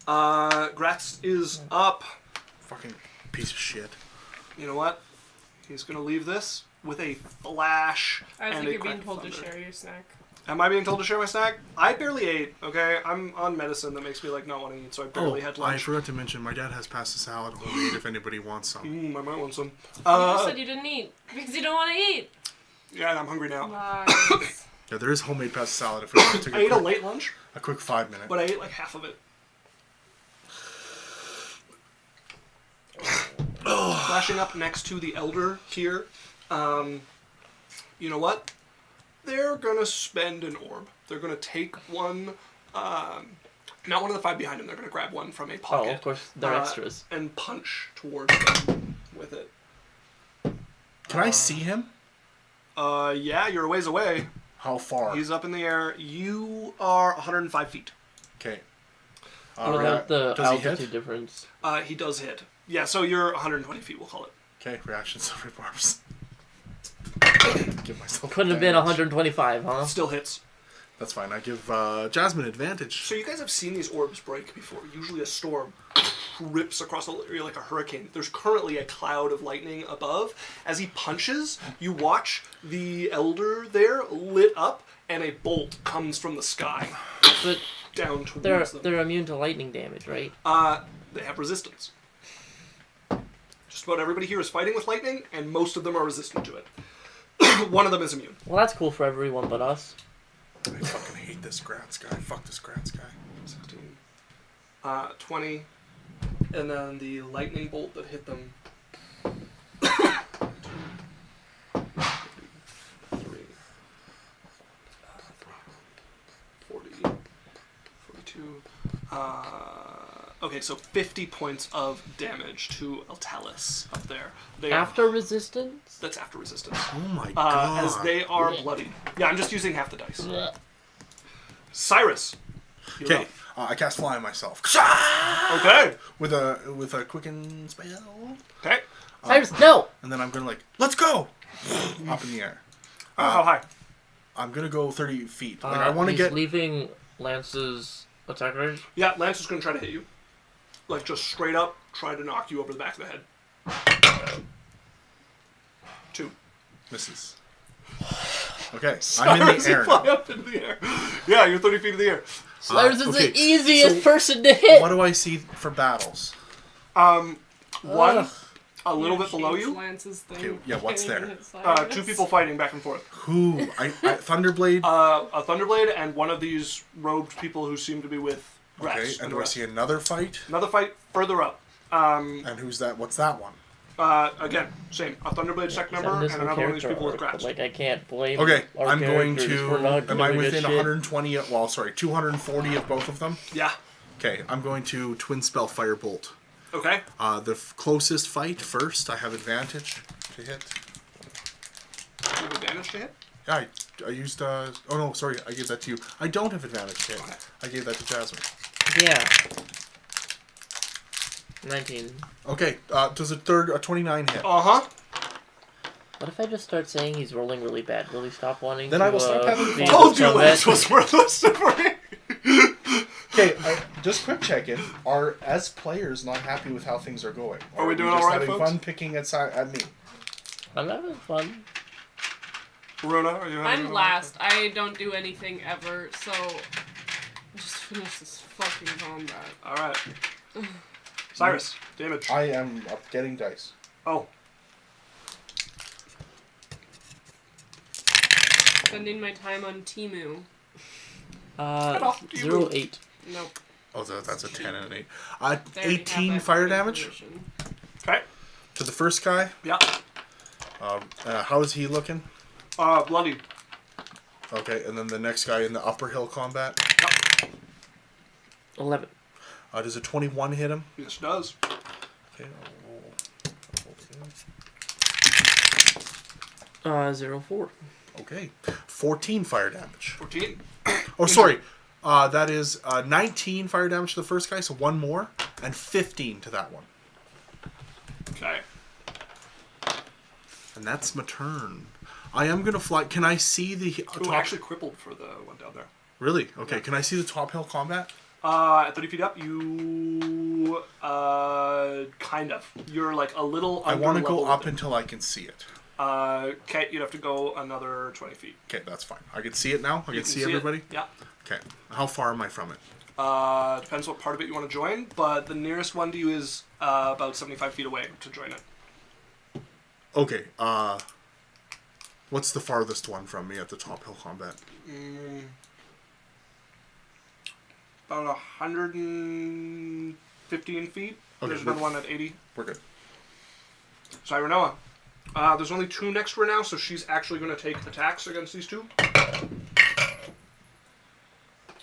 Speaker 3: Gratz is up.
Speaker 1: Fucking piece of shit.
Speaker 3: You know what? He's going to leave this with a flash
Speaker 2: I
Speaker 3: and
Speaker 2: think
Speaker 3: a
Speaker 2: you're being
Speaker 3: crack
Speaker 2: told to
Speaker 3: thunder.
Speaker 2: share your snack.
Speaker 3: Am I being told to share my snack? I barely ate, okay? I'm on medicine that makes me like not want to eat, so I barely had
Speaker 1: I
Speaker 3: lunch.
Speaker 1: forgot to mention, my dad has pasta salad homemade if anybody wants some.
Speaker 3: I might want some.
Speaker 2: You just said you didn't eat because you don't want to eat.
Speaker 3: Yeah, and I'm hungry now.
Speaker 2: Lies.
Speaker 1: Yeah, there is homemade pasta salad if we want to
Speaker 3: I ate
Speaker 1: take
Speaker 3: a late lunch,
Speaker 1: a quick 5 minute.
Speaker 3: but I ate like half of it. Flashing up next to the elder here. You know what? They're gonna spend an orb. They're gonna take one, not one of the 5 behind him. They're gonna grab one from a pocket.
Speaker 4: Oh, of course, they're extras.
Speaker 3: And punch towards them with it.
Speaker 1: Can I see him?
Speaker 3: Yeah, you're a ways away.
Speaker 1: How far?
Speaker 3: He's up in the air. You are 105 feet.
Speaker 1: Okay.
Speaker 4: Without the
Speaker 1: does he
Speaker 4: altitude
Speaker 1: hit?
Speaker 4: difference.
Speaker 3: He does hit. Yeah, so you're 120 feet, we'll call it.
Speaker 1: Okay, reaction silver barbs. Give myself
Speaker 4: Couldn't have been
Speaker 1: advantage.
Speaker 4: 125, huh?
Speaker 3: Still hits.
Speaker 1: That's fine. I give Jasmine advantage.
Speaker 3: So you guys have seen these orbs break before. Usually a storm rips across the area like a hurricane. There's currently a cloud of lightning above. As he punches, you watch the elder there lit up, and a bolt comes from the sky
Speaker 4: But
Speaker 3: down towards them.
Speaker 4: they're immune to lightning damage, right?
Speaker 3: They have resistance. Just about everybody here is fighting with lightning, and most of them are resistant to it. One of them is immune.
Speaker 4: Well, that's cool for everyone but us.
Speaker 1: I fucking hate this Gratz guy. Fuck this Gratz guy.
Speaker 3: 16. 20. And then the lightning bolt that hit them. 2, 3, 32. Okay, so 50 points of damage to Altalis up there. They
Speaker 4: After resistance?
Speaker 3: That's after resistance.
Speaker 1: Oh my god.
Speaker 3: As they are bloody. Yeah, I'm just using half the dice. Cyrus. You're
Speaker 1: Okay,
Speaker 3: up.
Speaker 1: I cast fly on myself.
Speaker 3: Okay.
Speaker 1: With a quicken spell.
Speaker 3: Okay.
Speaker 4: Cyrus, no!
Speaker 1: And then I'm gonna let's go! Up in the air.
Speaker 3: How high?
Speaker 1: I'm gonna go 30 feet. I want to
Speaker 4: he's
Speaker 1: get...
Speaker 4: leaving Lance's attack range.
Speaker 3: Yeah, Lance is going to try to hit you. Like, just straight up, try to knock you over the back of the head. 2.
Speaker 1: Misses. Okay, I'm in the
Speaker 3: Cyrus,
Speaker 1: air
Speaker 3: you fly
Speaker 1: now.
Speaker 3: up into the air. Yeah, you're 30 feet in the air.
Speaker 4: Cyrus is
Speaker 1: okay,
Speaker 4: the easiest
Speaker 1: so
Speaker 4: person to hit!
Speaker 1: What do I see for battles?
Speaker 3: One,
Speaker 4: Ugh.
Speaker 3: a little bit below
Speaker 2: Change
Speaker 3: you.
Speaker 2: Lance's thing.
Speaker 1: Okay, yeah, what's
Speaker 2: Can't even
Speaker 1: there?
Speaker 2: hit Cyrus.
Speaker 3: 2 people fighting back and forth.
Speaker 1: Who? Thunderblade?
Speaker 3: A Thunderblade and one of these robed people who seem to be with
Speaker 1: okay,
Speaker 3: rats.
Speaker 1: and do I see another fight?
Speaker 3: Another fight further up.
Speaker 1: And who's that? What's that one?
Speaker 3: Again, same. A Thunderblade sect member
Speaker 4: Send
Speaker 3: and
Speaker 4: us some
Speaker 3: another one of these
Speaker 4: character
Speaker 3: people with
Speaker 4: arc,
Speaker 3: grats.
Speaker 4: but, like, I can't blame
Speaker 1: Okay,
Speaker 4: our
Speaker 1: I'm going
Speaker 4: characters
Speaker 1: to...
Speaker 4: for not
Speaker 1: Am I
Speaker 4: doing a
Speaker 1: within
Speaker 4: shit.
Speaker 1: 120... Well, sorry, 240 of both of them?
Speaker 3: Yeah.
Speaker 1: Okay, I'm going to Twin Spell Firebolt.
Speaker 3: Okay.
Speaker 1: Closest fight first, I have advantage to hit.
Speaker 3: You have advantage to hit?
Speaker 1: Yeah, I used... oh no, sorry, I gave that to you. I don't have advantage to hit.
Speaker 3: Okay.
Speaker 1: I gave that to Jasmine.
Speaker 4: Yeah. 19.
Speaker 1: Okay, does a 29 hit?
Speaker 3: Uh-huh.
Speaker 4: What if I just start saying he's rolling really bad? Will he stop wanting
Speaker 1: Then
Speaker 4: to,
Speaker 1: I will start having
Speaker 4: be
Speaker 1: fun.
Speaker 4: in
Speaker 3: Told you
Speaker 4: combat?
Speaker 3: Lance was worthless for me.
Speaker 1: Okay, just quick check-in. Are as players not happy with how things are going?
Speaker 3: Are we doing
Speaker 1: just
Speaker 3: all right,
Speaker 1: having
Speaker 3: folks?
Speaker 1: fun picking at me?
Speaker 4: I'm having fun.
Speaker 3: Rona, are you having
Speaker 2: I'm last. I don't do anything ever, so just finish this fucking combat.
Speaker 3: Alright. Cyrus, damage.
Speaker 1: I am up getting dice.
Speaker 3: Oh.
Speaker 2: Spending my time on Timu.
Speaker 3: you.
Speaker 4: 08.
Speaker 2: Nope.
Speaker 1: Oh, that's a 10 and an 8.
Speaker 2: They already have
Speaker 1: 18
Speaker 2: that
Speaker 1: fire damage
Speaker 2: information.
Speaker 3: Okay.
Speaker 1: to the first guy.
Speaker 3: Yeah.
Speaker 1: How is he looking?
Speaker 3: Bloody.
Speaker 1: Okay, and then the next guy in the upper hill combat.
Speaker 3: Yep.
Speaker 4: 11.
Speaker 1: Does a 21 hit him?
Speaker 3: Yes, it does.
Speaker 1: Okay, I'll roll.
Speaker 4: 04.
Speaker 1: Okay, 14 fire damage.
Speaker 3: 14.
Speaker 1: Oh, sorry. That is 19 fire damage to the first guy, so one more, and 15 to that one.
Speaker 3: Okay.
Speaker 1: And that's my turn. I am gonna fly. Can I see the
Speaker 3: Ooh,
Speaker 1: top?
Speaker 3: actually crippled for the one down there.
Speaker 1: Really? Okay.
Speaker 3: Yeah.
Speaker 1: Can I see the top hill combat?
Speaker 3: At 30 feet up, you kind of. You're like a little.
Speaker 1: I want to
Speaker 3: under
Speaker 1: go
Speaker 3: level
Speaker 1: up
Speaker 3: with it.
Speaker 1: until I can see it.
Speaker 3: Okay, you'd have to go another 20 feet.
Speaker 1: Okay, that's fine. I can see it now. I
Speaker 3: You
Speaker 1: can see
Speaker 3: it.
Speaker 1: everybody.
Speaker 3: Yeah.
Speaker 1: Okay. How far am I from it?
Speaker 3: Depends what part of it you want to join, but the nearest one to you is about 75 feet away to join it.
Speaker 1: Okay. What's the farthest one from me at the top hill combat?
Speaker 3: About 115 feet.
Speaker 1: Okay,
Speaker 3: There's another one at 80.
Speaker 1: We're good.
Speaker 3: Sorry, Renoa. There's only 2 next to her now, so she's actually going to take attacks against these 2.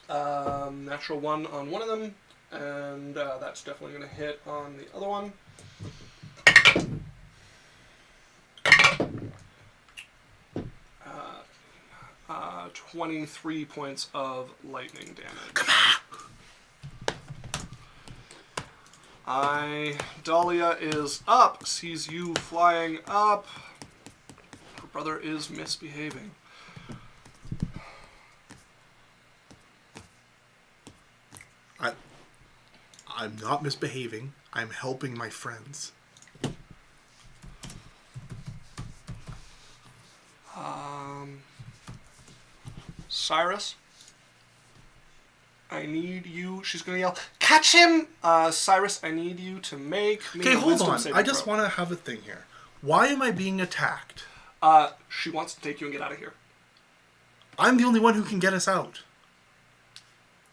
Speaker 3: Natural 1 on one of them, and that's definitely going to hit on the other one. 23 points of lightning damage. Dahlia is up, sees you flying up. Her brother is misbehaving.
Speaker 1: I'm not misbehaving. I'm helping my friends.
Speaker 3: Cyrus, I need you. She's gonna yell, "Catch him!" Cyrus, I need you to make me
Speaker 1: Okay,
Speaker 3: a
Speaker 1: hold
Speaker 3: wisdom
Speaker 1: on.
Speaker 3: saving
Speaker 1: I just
Speaker 3: throw.
Speaker 1: want to have a thing here. Why am I being attacked?
Speaker 3: She wants to take you and get out of here.
Speaker 1: I'm the only one who can get us out.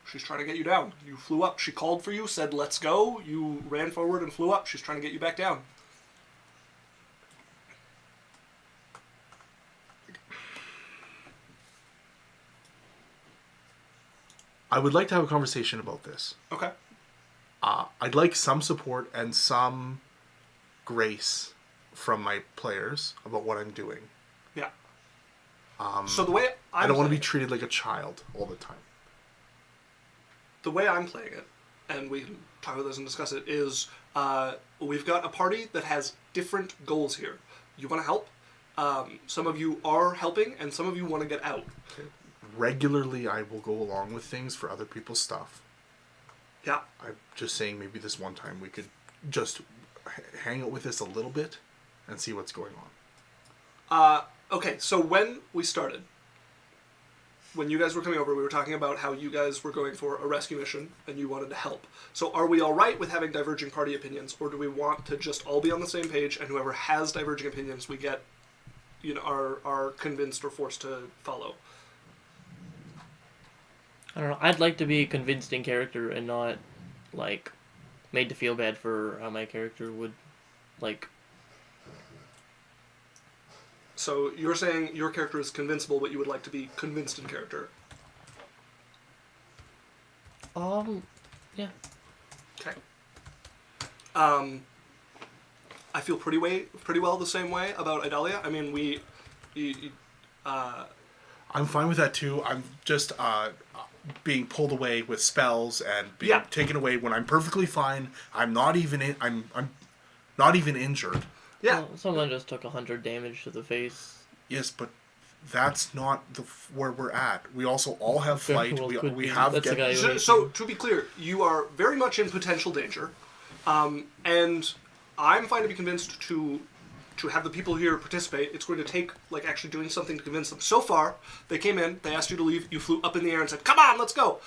Speaker 3: She's trying to get you down. You flew up. She called for you, said, "Let's go." You ran forward and flew up. She's trying to get you back down.
Speaker 1: I would like to have a conversation about this.
Speaker 3: Okay.
Speaker 1: I'd like some support and some grace from my players about what I'm doing.
Speaker 3: Yeah. So the way
Speaker 1: I don't want to be
Speaker 3: playing
Speaker 1: treated like a child all the time.
Speaker 3: the way I'm playing it, and we can talk about this and discuss it, is we've got a party that has different goals here. You want to help. Some of you are helping, and some of you want to get out.
Speaker 1: Okay. Regularly, I will go along with things for other people's stuff.
Speaker 3: Yeah.
Speaker 1: I'm just saying maybe this one time we could just hang out with this a little bit and see what's going on.
Speaker 3: Okay, so when we started, when you guys were coming over, we were talking about how you guys were going for a rescue mission and you wanted to help. So are we all right with having diverging party opinions, or do we want to just all be on the same page, and whoever has diverging opinions we get, are convinced or forced to follow?
Speaker 4: I don't know. I'd like to be convinced in character and not, like, made to feel bad for how my character would, like...
Speaker 3: So you're saying your character is convincible, but you would like to be convinced in character.
Speaker 4: Yeah.
Speaker 3: Okay. I feel pretty well the same way about Idalia. I mean,
Speaker 1: I'm fine with that too. I'm just being pulled away with spells and being taken away when I'm perfectly fine. I'm not even I'm not even injured.
Speaker 3: Yeah.
Speaker 4: Well, someone just took 100 damage to the face.
Speaker 1: Yes, but that's not where we're at. We also all have flight.
Speaker 4: Well,
Speaker 1: we have
Speaker 4: that's the guy who
Speaker 3: So to be clear, you are very much in potential danger, and I'm fine to be convinced to have the people here participate. It's going to take actually doing something to convince them. So far, they came in, they asked you to leave, you flew up in the air and said, "Come on, let's go."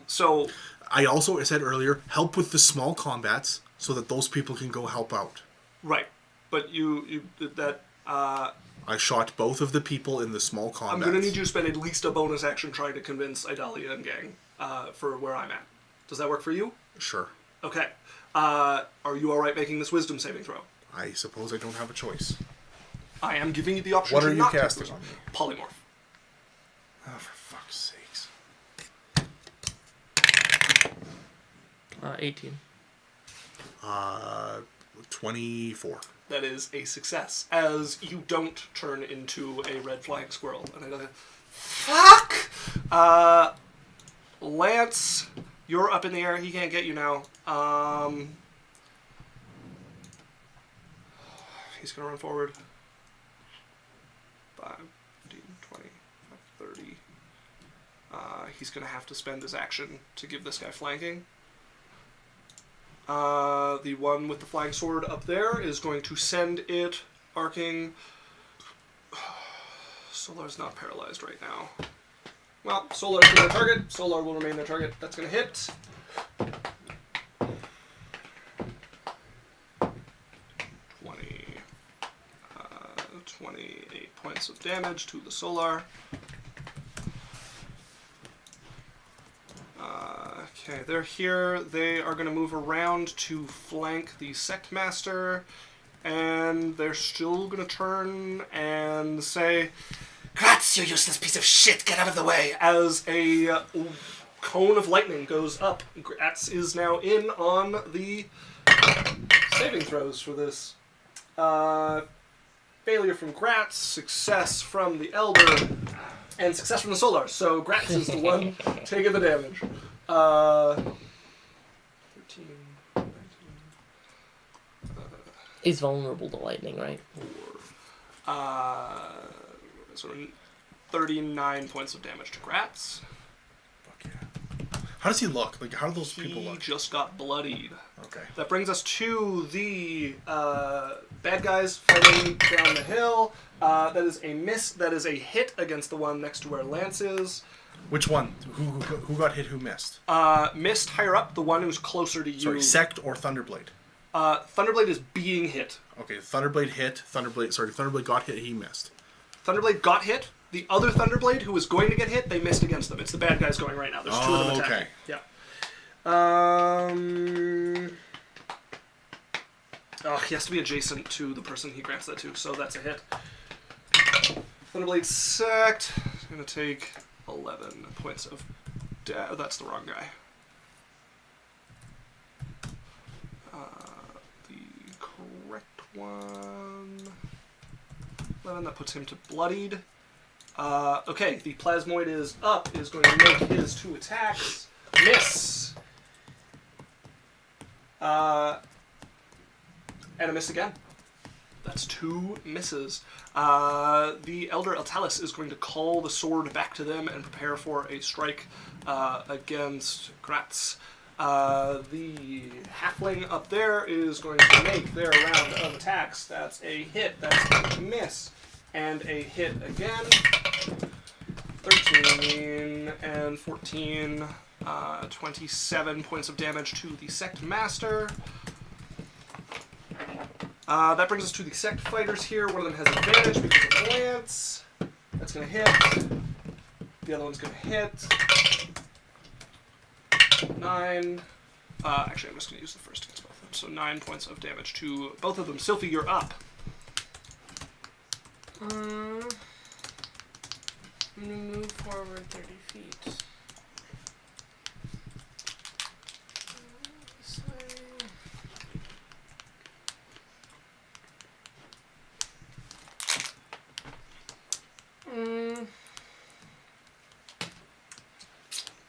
Speaker 3: So
Speaker 1: I also said earlier, help with the small combats so that those people can go help out.
Speaker 3: right, but you did that.
Speaker 1: I shot both of the people in the small combats.
Speaker 3: I'm going to need you to spend at least a bonus action trying to convince Idalia and gang for where I'm at. Does that work for you?
Speaker 1: Sure.
Speaker 3: Okay. Are you all right making this wisdom saving throw?
Speaker 1: I suppose I don't have a choice.
Speaker 3: I am giving you the option
Speaker 1: What
Speaker 3: to
Speaker 1: are you
Speaker 3: not take
Speaker 1: casting
Speaker 3: wisdom.
Speaker 1: on me?
Speaker 3: Polymorph.
Speaker 1: Oh, for fuck's sakes.
Speaker 4: 18.
Speaker 1: 24.
Speaker 3: That is a success, as you don't turn into a red flying squirrel. And Idalia, fuck! Lance, you're up in the air. He can't get you now. He's going to run forward. 5, 15, 20, 30. He's going to have to spend his action to give this guy flanking. The one with the flying sword up there is going to send it arcing. Solar's not paralyzed right now. Well, Solar's their target. Solar will remain their target. That's going to hit. 28 points of damage to the Solar. Okay, they're here. They are going to move around to flank the Sect Master, and they're still going to turn and say, "Gratz, you useless piece of shit, get out of the way!" As a cone of lightning goes up. Gratz is now in on the saving throws for this. Failure from Gratz, success from the Elder, and success from the Solar. So Gratz is the one taking the damage. 13, 19,
Speaker 4: He's vulnerable to lightning, right?
Speaker 3: 4. So 39 points of damage to Gratz.
Speaker 1: Fuck yeah. How does he look? How do those people
Speaker 3: He
Speaker 1: look?
Speaker 3: just got bloodied.
Speaker 1: Okay.
Speaker 3: That brings us to the bad guys fighting down the hill. That is a miss. That is a hit against the one next to where Lance is.
Speaker 1: Which one? Who got hit? Who missed?
Speaker 3: Missed higher up, the one who's closer to you.
Speaker 1: Sorry, Sect or Thunderblade?
Speaker 3: Thunderblade is being hit.
Speaker 1: Okay, Thunderblade hit. Thunderblade got hit. He missed.
Speaker 3: Thunderblade got hit. The other Thunderblade, who was going to get hit, they missed against them. It's the bad guys going right now. There's 2 of them attacking.
Speaker 1: Okay.
Speaker 3: Yeah. He has to be adjacent to the person he grants that to, so that's a hit. Thunderblade sacked. He's going to take 11 points of That's the wrong guy. The correct one. 11, that puts him to bloodied. Okay, the plasmoid is up, is going to make his 2 attacks. Miss. And a miss again. That's 2 misses. The Elder Altalis is going to call the sword back to them and prepare for a strike against Gratz. The halfling up there is going to make their round of attacks. That's a hit, that's a miss, and a hit again. 13 and 14, 27 points of damage to the Sect Master. That brings us to the Sect Fighters here. One of them has advantage because of Lance. That's going to hit. The other one's going to hit. 9. Actually, I'm just going to use the first against both of them. So 9 points of damage to both of them. Sylphie, you're up.
Speaker 2: I'm gonna move forward 30 feet. This way.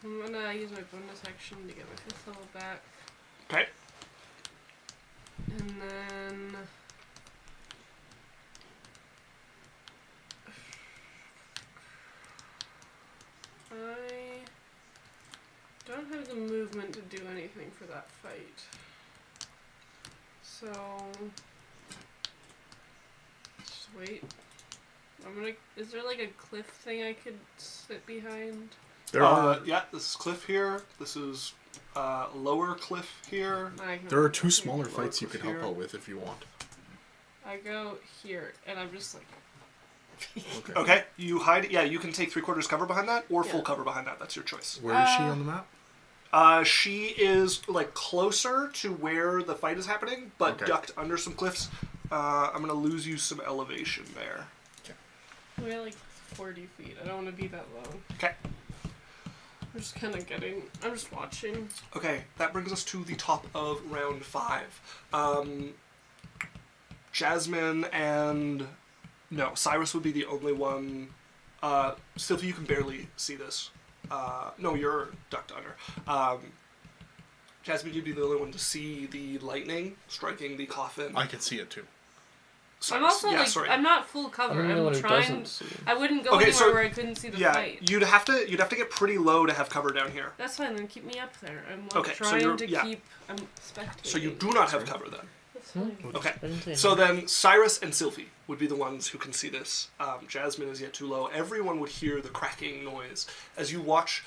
Speaker 2: I'm gonna use my bonus action to get my 5th level back.
Speaker 3: Okay.
Speaker 2: And then... I don't have the movement to do anything for that fight. So... just wait. Is there like a cliff thing I could sit behind?
Speaker 3: Yeah, this is cliff here. This is lower cliff here.
Speaker 1: There are 2 smaller fights you could help
Speaker 3: here.
Speaker 1: out with if you want.
Speaker 2: I go here, and I'm just like...
Speaker 3: Okay, you hide. Yeah, you can take 3/4 cover behind that, or full
Speaker 2: Yeah.
Speaker 3: cover behind that. That's your choice.
Speaker 1: Where is she on the map?
Speaker 3: She is like closer to where the fight is happening, but
Speaker 1: Okay.
Speaker 3: ducked under some cliffs. I'm gonna lose you some elevation there.
Speaker 2: We're like 40 feet. I don't want to be that low.
Speaker 3: Okay.
Speaker 2: I'm just kind of I'm just watching.
Speaker 3: Okay, that brings us to the top of round 5. Jasmine and... No, Cyrus would be the only one. Sylvie, you can barely see this. No, you're ducked under. Jasmine, you'd be the only one to see the lightning striking the coffin.
Speaker 1: I can see it too.
Speaker 3: Cyrus.
Speaker 2: I'm also
Speaker 3: yeah,
Speaker 2: like,
Speaker 3: sorry.
Speaker 2: I'm not full cover.
Speaker 4: I'm the only one
Speaker 2: I'm
Speaker 4: who
Speaker 2: trying.
Speaker 4: doesn't see.
Speaker 2: I wouldn't go
Speaker 3: Okay,
Speaker 2: anywhere
Speaker 3: so-
Speaker 2: where I couldn't see the
Speaker 3: Yeah,
Speaker 2: fight.
Speaker 3: you'd have to get pretty low to have cover down here.
Speaker 2: That's fine. Then keep me up there. I'm like
Speaker 3: Okay, so
Speaker 2: trying
Speaker 3: you're-
Speaker 2: to
Speaker 3: yeah.
Speaker 2: keep. I'm spectating.
Speaker 3: So you do not have cover then.
Speaker 2: That's fine.
Speaker 3: Okay.
Speaker 4: I didn't say
Speaker 3: So
Speaker 4: anything.
Speaker 3: then Cyrus and Sylphie would be the ones who can see this. Jasmine is yet too low. Everyone would hear the cracking noise. As you watch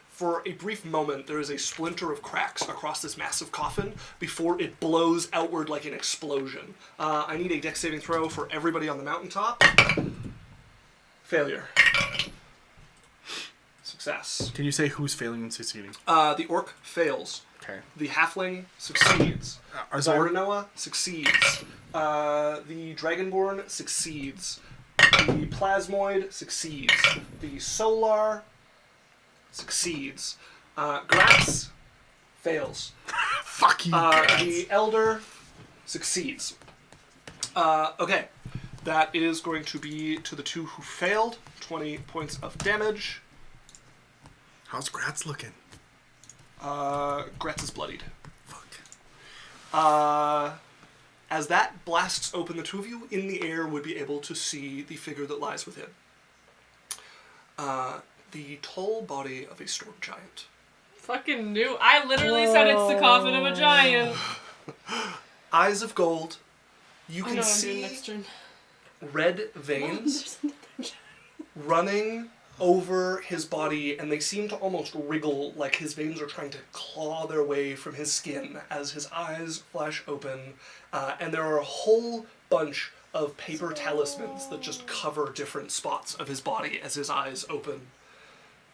Speaker 3: for a brief moment, there is a splinter of cracks across this massive coffin before it blows outward like an explosion. I need a dex saving throw for everybody on the mountaintop. Failure. Success.
Speaker 1: Can you say who's failing and succeeding?
Speaker 3: The orc fails.
Speaker 1: Okay.
Speaker 3: The halfling succeeds.
Speaker 1: Is the orc-
Speaker 3: Zyranoa succeeds. The Dragonborn succeeds. The Plasmoid succeeds. The Solar succeeds. Gratz fails.
Speaker 1: Fuck you, Gratz.
Speaker 3: The Elder succeeds. Okay. That is going to be to the 2 who failed. 20 points of damage.
Speaker 1: How's Gratz looking?
Speaker 3: Gratz is bloodied.
Speaker 1: Fuck.
Speaker 3: As that blasts open, the 2 of you in the air would be able to see the figure that lies within. The tall body of a storm giant.
Speaker 2: Fucking knew. I literally said it's the coffin of a giant.
Speaker 3: Eyes of gold. You
Speaker 2: I
Speaker 3: can
Speaker 2: know what I'm
Speaker 3: see
Speaker 2: doing next turn.
Speaker 3: red veins running over his body, and they seem to almost wriggle like his veins are trying to claw their way from his skin as his eyes flash open. And there are a whole bunch of paper talismans that just cover different spots of his body as his eyes open.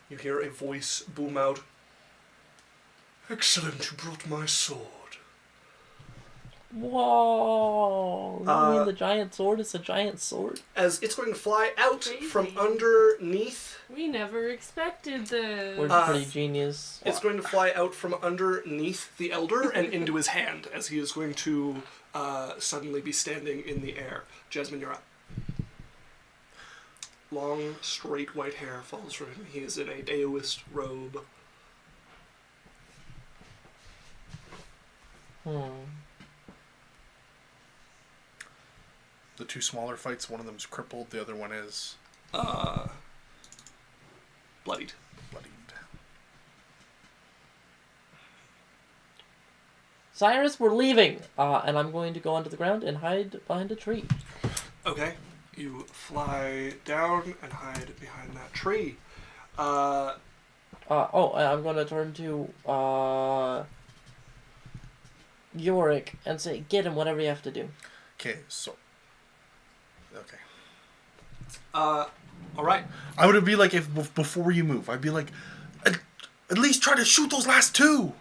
Speaker 3: You hear a voice boom out. Excellent, you brought my sword.
Speaker 4: Whoa! You mean the giant sword is a giant sword?
Speaker 3: As it's going to fly out
Speaker 2: Crazy.
Speaker 3: from underneath
Speaker 2: We know. never expected this.
Speaker 4: We're pretty genius.
Speaker 3: It's going to fly out from underneath the Elder and into his hand as he is going to suddenly be standing in the air. Jasmine, you're up. Long, straight white hair falls from him. He is in a Daoist robe.
Speaker 1: The two smaller fights, one of them's crippled, the other one is
Speaker 3: Bloodied.
Speaker 1: bloodied.
Speaker 4: Cyrus, we're leaving! And I'm going to go onto the ground and hide behind a tree.
Speaker 3: Okay. You fly down and hide behind that tree.
Speaker 4: I'm going to turn to Yorick and say, get him, whatever you have to do.
Speaker 1: Okay, so... Okay.
Speaker 3: Alright.
Speaker 1: I would be like, if before you move, I'd be like, at least try to shoot those last two!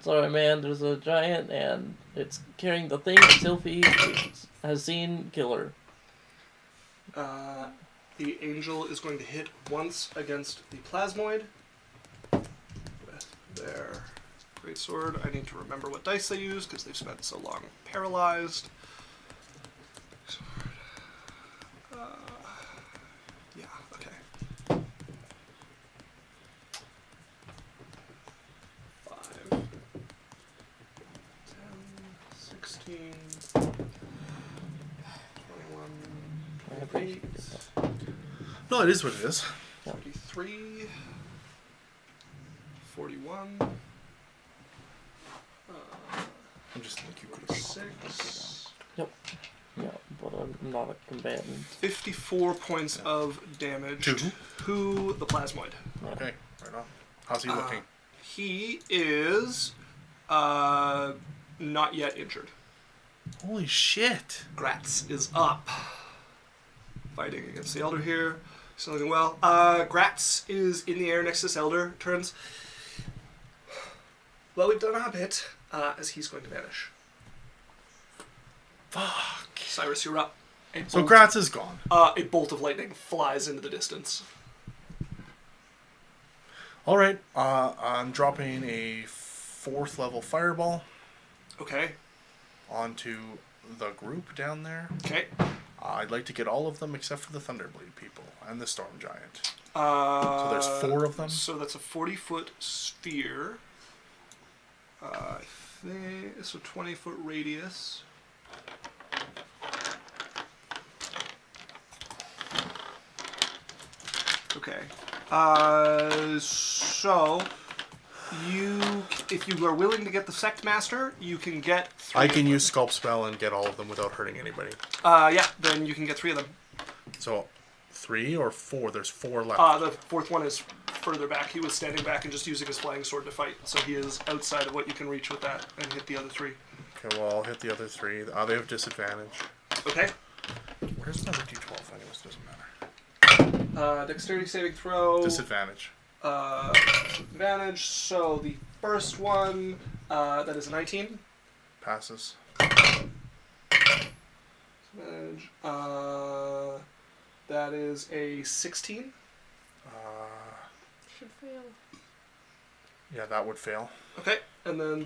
Speaker 4: Sorry, man, there's a giant and it's carrying the thing that Sylphie has seen kill her.
Speaker 3: The angel is going to hit once against the plasmoid with their greatsword. I need to remember what dice they use because they've spent so long paralyzed. Yeah, okay. 5, 10, 16, 21, 28,
Speaker 1: No, it is what it is.
Speaker 3: 43, 41,
Speaker 1: I'm just think you could have shot
Speaker 3: 6,
Speaker 4: Yeah, but I'm not a combatant.
Speaker 3: 54 points of damage
Speaker 1: To who?
Speaker 3: to the plasmoid.
Speaker 1: Okay, right on. How's he looking?
Speaker 3: He is not yet injured.
Speaker 1: Holy shit!
Speaker 3: Gratz is up. Fighting against the Elder here. Still looking well. Gratz is in the air next to this Elder. Turns. Well, we've done our bit, as he's going to vanish.
Speaker 1: Fuck.
Speaker 3: Cyrus, you're up.
Speaker 1: So Gratz is gone.
Speaker 3: A bolt of lightning flies into the distance.
Speaker 1: Alright, I'm dropping a 4th level fireball
Speaker 3: Okay.
Speaker 1: onto the group down there.
Speaker 3: Okay.
Speaker 1: I'd like to get all of them except for the Thunderblade people and the Storm Giant.
Speaker 3: So
Speaker 1: there's 4 of them?
Speaker 3: So that's a 40-foot sphere. I think so. 20-foot radius. Okay. So if you are willing to get the Sect Master, you can get 3.
Speaker 1: I can use Sculpt Spell and get all of them without hurting anybody.
Speaker 3: Yeah, then you can get 3 of them.
Speaker 1: So, 3 or 4? There's 4 left.
Speaker 3: The 4th one is further back. He was standing back and just using his flying sword to fight, so he is outside of what you can reach with that and hit the other 3.
Speaker 1: Okay, well, I'll hit the other 3. They have disadvantage.
Speaker 3: Okay.
Speaker 1: Where's my D12 anyways? Doesn't matter.
Speaker 3: Dexterity saving throw.
Speaker 1: Disadvantage.
Speaker 3: Advantage. So the first one, that is a 19.
Speaker 1: Passes.
Speaker 3: Advantage. That is a 16.
Speaker 2: Should fail.
Speaker 1: Yeah, that would fail.
Speaker 3: Okay. And then the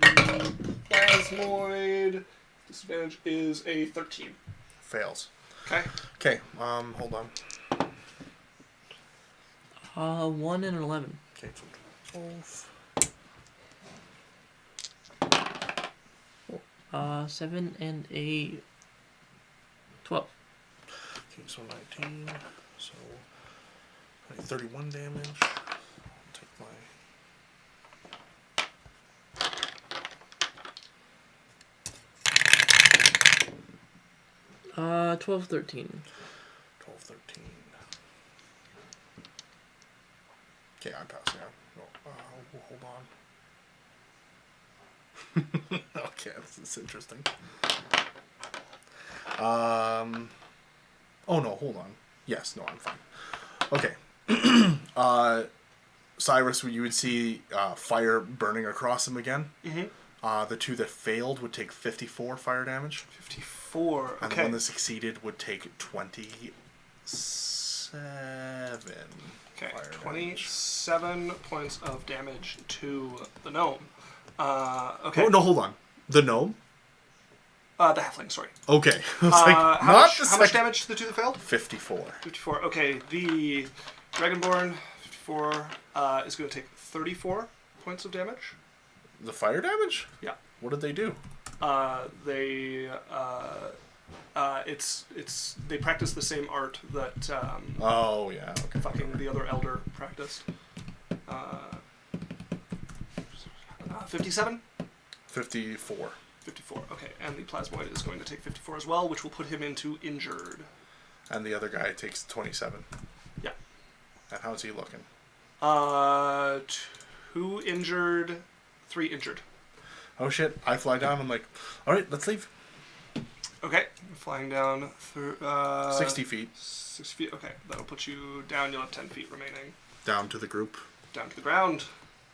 Speaker 3: plasmoid disadvantage is a 13.
Speaker 1: Fails.
Speaker 3: Okay.
Speaker 1: Okay, hold on.
Speaker 4: 1 and 11.
Speaker 1: Okay, so 12.
Speaker 4: 7 and a 12.
Speaker 1: Okay, so 19. So 31 damage. I'll take my
Speaker 4: 12, 13.
Speaker 1: 12, 13. Okay, I pass, yeah. No, hold on. Okay, this is interesting. Oh no, hold on. Yes, no, I'm fine. Okay. Cyrus, you would see fire burning across him again.
Speaker 3: Mm-hmm.
Speaker 1: The 2 that failed would take 54 fire damage.
Speaker 3: 54.
Speaker 1: And the
Speaker 3: Okay.
Speaker 1: one that succeeded would take 26.
Speaker 3: Okay,
Speaker 1: fire
Speaker 3: 27 points of damage to the gnome. Okay.
Speaker 1: Oh, no, hold on. The gnome?
Speaker 3: The halfling, sorry.
Speaker 1: Okay. I was like,
Speaker 3: How much damage to the two that failed?
Speaker 1: 54.
Speaker 3: 54. Okay, the Dragonborn, 54, is going to take 34 points of damage.
Speaker 1: The fire damage?
Speaker 3: Yeah.
Speaker 1: What did they do?
Speaker 3: They practice the same art that
Speaker 1: Oh, yeah. Okay.
Speaker 3: fucking the other elder practiced. 57?
Speaker 1: 54.
Speaker 3: 54, okay. And the Plasmoid is going to take 54 as well, which will put him into injured.
Speaker 1: And the other guy takes 27.
Speaker 3: Yeah.
Speaker 1: And how's he looking?
Speaker 3: 2 injured, 3 injured.
Speaker 1: Oh, shit. I fly down. I'm like, all right, let's leave.
Speaker 3: Okay, flying down through
Speaker 1: 60 feet.
Speaker 3: 6 feet. Okay, that'll put you down. You'll have 10 feet remaining.
Speaker 1: Down to the group.
Speaker 3: Down to the ground.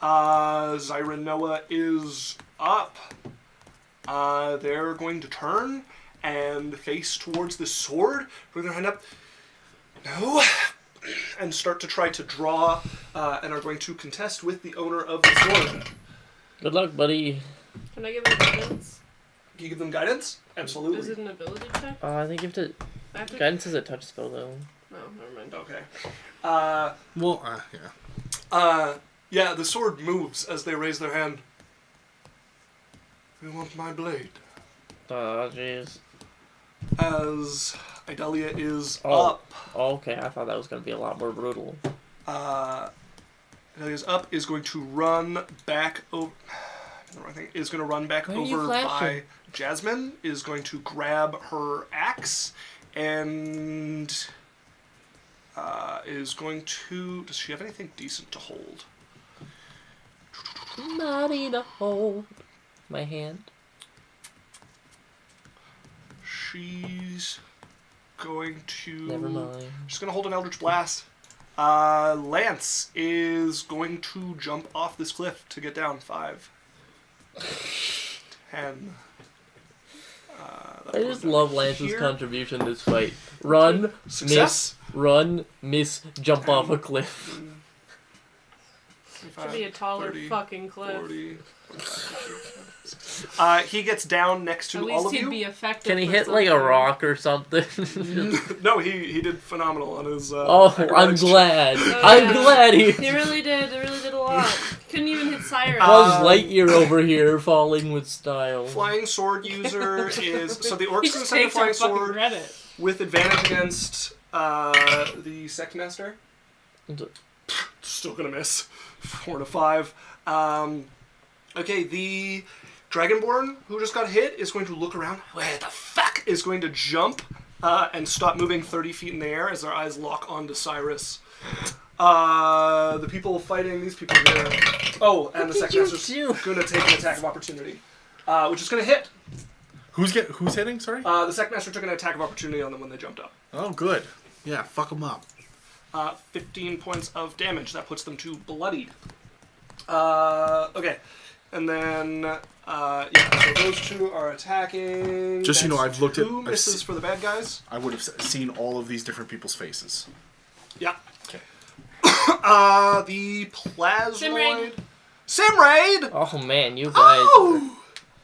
Speaker 3: Zyra Noah is up. They're going to turn and face towards the sword. Bring their hand up. No. And start to try to draw, and are going to contest with the owner of the sword.
Speaker 4: Good luck, buddy.
Speaker 2: Can I give them guidance?
Speaker 3: Can you give them guidance? Absolutely.
Speaker 2: Is it an ability check?
Speaker 4: I think you have to...
Speaker 2: I have to...
Speaker 4: Guidance is a touch spell, though.
Speaker 2: No, never mind.
Speaker 3: Okay.
Speaker 1: Yeah.
Speaker 3: Yeah, the sword moves as they raise their hand. You want my blade?
Speaker 4: Oh, jeez.
Speaker 3: As Idalia is
Speaker 4: Oh.
Speaker 3: up.
Speaker 4: Okay, I thought that was going to be a lot more brutal.
Speaker 3: Idalia's up, is going to run back over... I think is going to run back
Speaker 4: Why are you
Speaker 3: over by
Speaker 4: flashing?
Speaker 3: Jasmine, is going to grab her axe, and is going to... Does she have anything decent to hold?
Speaker 4: Somebody to hold my hand.
Speaker 3: She's going to...
Speaker 4: Never mind.
Speaker 3: She's going to hold an Eldritch Blast. Lance is going to jump off this cliff to get down. 5, 10.
Speaker 4: I just love Lance's
Speaker 3: here.
Speaker 4: contribution to this fight. Run,
Speaker 3: Success.
Speaker 4: miss, run, miss, jump off a cliff.
Speaker 2: Should be a taller
Speaker 3: 30,
Speaker 2: fucking cliff.
Speaker 3: 40. He gets down next to
Speaker 2: At
Speaker 3: all
Speaker 2: least
Speaker 3: of
Speaker 2: he'd
Speaker 3: you.
Speaker 2: be effective.
Speaker 4: Can he
Speaker 2: for
Speaker 4: hit like a
Speaker 2: something.
Speaker 4: rock or something?
Speaker 3: No, he did phenomenal on his.
Speaker 4: Oh, I'm
Speaker 3: acrobatics.
Speaker 4: glad.
Speaker 2: Oh,
Speaker 4: I'm
Speaker 2: yeah.
Speaker 4: glad he
Speaker 2: He really did. He really did a lot. Couldn't even hit Siren.
Speaker 4: Buzz Lightyear over here falling with style.
Speaker 3: Flying sword user is so the orc's
Speaker 2: he
Speaker 3: going to
Speaker 2: just
Speaker 3: send the
Speaker 2: takes our
Speaker 3: flying
Speaker 2: fucking
Speaker 3: sword
Speaker 2: credit.
Speaker 3: with advantage against the sect master. Still gonna miss. 4 to 5. Okay, the Dragonborn who just got hit is going to look around. Where the fuck is going to jump and stop moving 30 feet in the air as their eyes lock onto Cyrus. The people fighting these people here. Oh, and the sect master's going to take an attack of opportunity, which is going to hit.
Speaker 1: Who's hitting? Sorry.
Speaker 3: The sect master took an attack of opportunity on them when they jumped up.
Speaker 1: Oh, good. Yeah, fuck them up.
Speaker 3: 15 points of damage. That puts them to bloodied. Okay. And then, so those two are attacking.
Speaker 1: Just so you know,
Speaker 3: That's
Speaker 1: I've looked at-
Speaker 3: 2
Speaker 1: I've
Speaker 3: misses
Speaker 1: se-
Speaker 3: for the bad guys.
Speaker 1: I would have seen all of these different people's faces.
Speaker 3: Yeah.
Speaker 1: Okay.
Speaker 3: The Plasmoid.
Speaker 2: Simraid.
Speaker 3: Simraid!
Speaker 4: Oh man, you guys.
Speaker 3: Oh!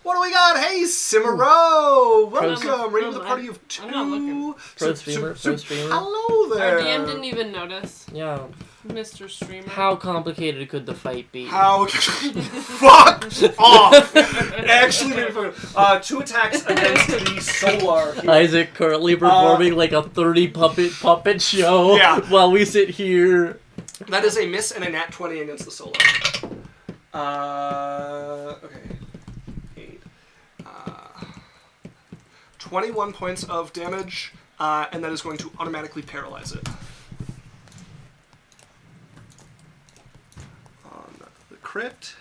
Speaker 3: What do we got? Hey, Simero! Welcome! Right to the party of 2.
Speaker 2: I'm not looking.
Speaker 4: Pro streamer.
Speaker 3: Hello there!
Speaker 2: Our DM didn't even notice.
Speaker 4: Yeah.
Speaker 2: Mr. Streamer.
Speaker 4: How complicated could the fight be?
Speaker 3: How fuck off! Actually, made me fucking 2 attacks against the Solar here.
Speaker 4: Isaac currently performing like a 30 puppet show
Speaker 3: Yeah.
Speaker 4: while we sit here.
Speaker 3: That is a miss and a nat 20 against the Solar. Okay. 8. 21 points of damage, and that is going to automatically paralyze it. On the crit.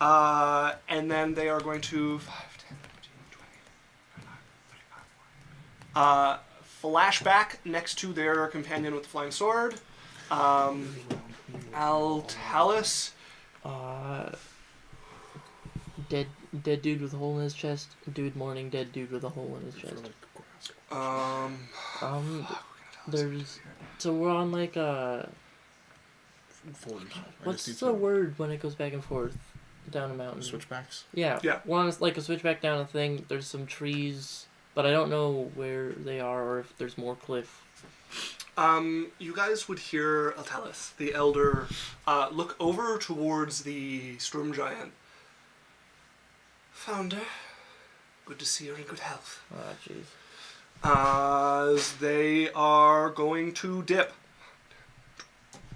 Speaker 3: And then they are going to 5, 10, 15, 20, 35, 40. Flashback next to their companion with the flying sword. Altalis.
Speaker 4: Dead dude with a hole in his chest. Dude mourning dead dude with a hole in his chest. There's So we're on like
Speaker 1: Forward.
Speaker 4: what's the word when it goes back and forth down a mountain?
Speaker 1: Switchbacks.
Speaker 4: Yeah.
Speaker 3: Yeah.
Speaker 4: We're on like a switchback down a thing. There's some trees, but I don't know where they are or if there's more cliff.
Speaker 3: You guys would hear Altalith, the elder, look over towards the storm giant. Founder, good to see you're in good health.
Speaker 4: Ah, jeez.
Speaker 3: As they are going to dip.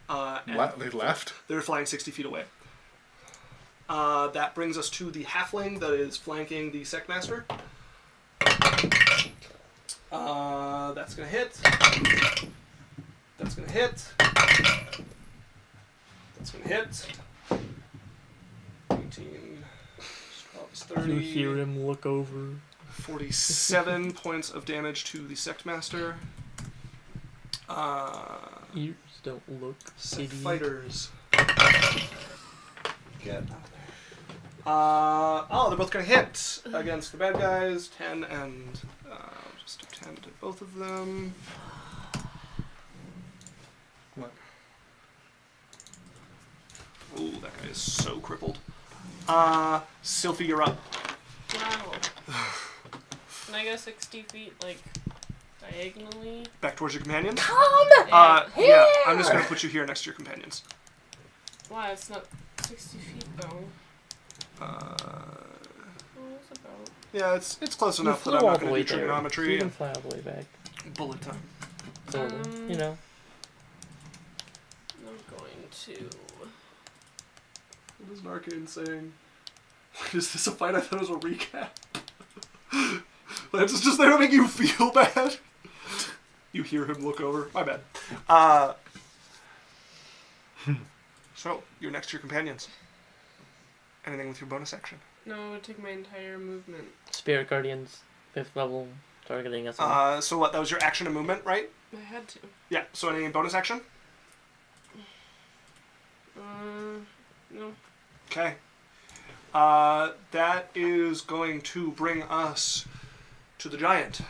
Speaker 3: And
Speaker 1: They left.
Speaker 3: they're flying 60 feet away. That brings us to the halfling that is flanking the Sectmaster. That's going to hit. That's going to hit. That's going to hit. 18, 12 is 30.
Speaker 4: You hear him look over.
Speaker 3: 47 points of damage to the Sectmaster.
Speaker 4: Ears don't look.
Speaker 3: Sect
Speaker 4: Idiot.
Speaker 3: fighters. Get out of there. They're both going to hit against the bad guys. 10 and... just do 10 to both of them. What? Ooh, that guy is so crippled. Sylphie, you're up.
Speaker 2: Wow. Can I go 60 feet, like, diagonally?
Speaker 3: Back towards your companions.
Speaker 2: Yeah.
Speaker 3: I'm just going to put you here next to your companions.
Speaker 2: Why? It's not 60 feet, though.
Speaker 3: Uh,
Speaker 2: Well, it's about...
Speaker 3: yeah, it's close
Speaker 4: You
Speaker 3: enough
Speaker 4: flew
Speaker 3: that I'm
Speaker 4: all
Speaker 3: not
Speaker 4: the
Speaker 3: going
Speaker 4: way
Speaker 3: to do
Speaker 4: there.
Speaker 3: trigonometry.
Speaker 4: You can fly all the way back.
Speaker 3: Bullet time.
Speaker 4: Sort of. You know.
Speaker 2: I'm going to...
Speaker 3: What is Narcane saying? Is this a fight? I thought it was a recap. Lance is just there to make you feel bad. You hear him look over. My bad. So, you're next to your companions. Anything with your bonus action?
Speaker 2: No, it would take my entire movement.
Speaker 4: Spirit Guardians, 5th level, targeting us.
Speaker 3: So what? That was your action and movement, right?
Speaker 2: I had to.
Speaker 3: Yeah. So any bonus action?
Speaker 2: No.
Speaker 3: Okay. That is going to bring us to the giant.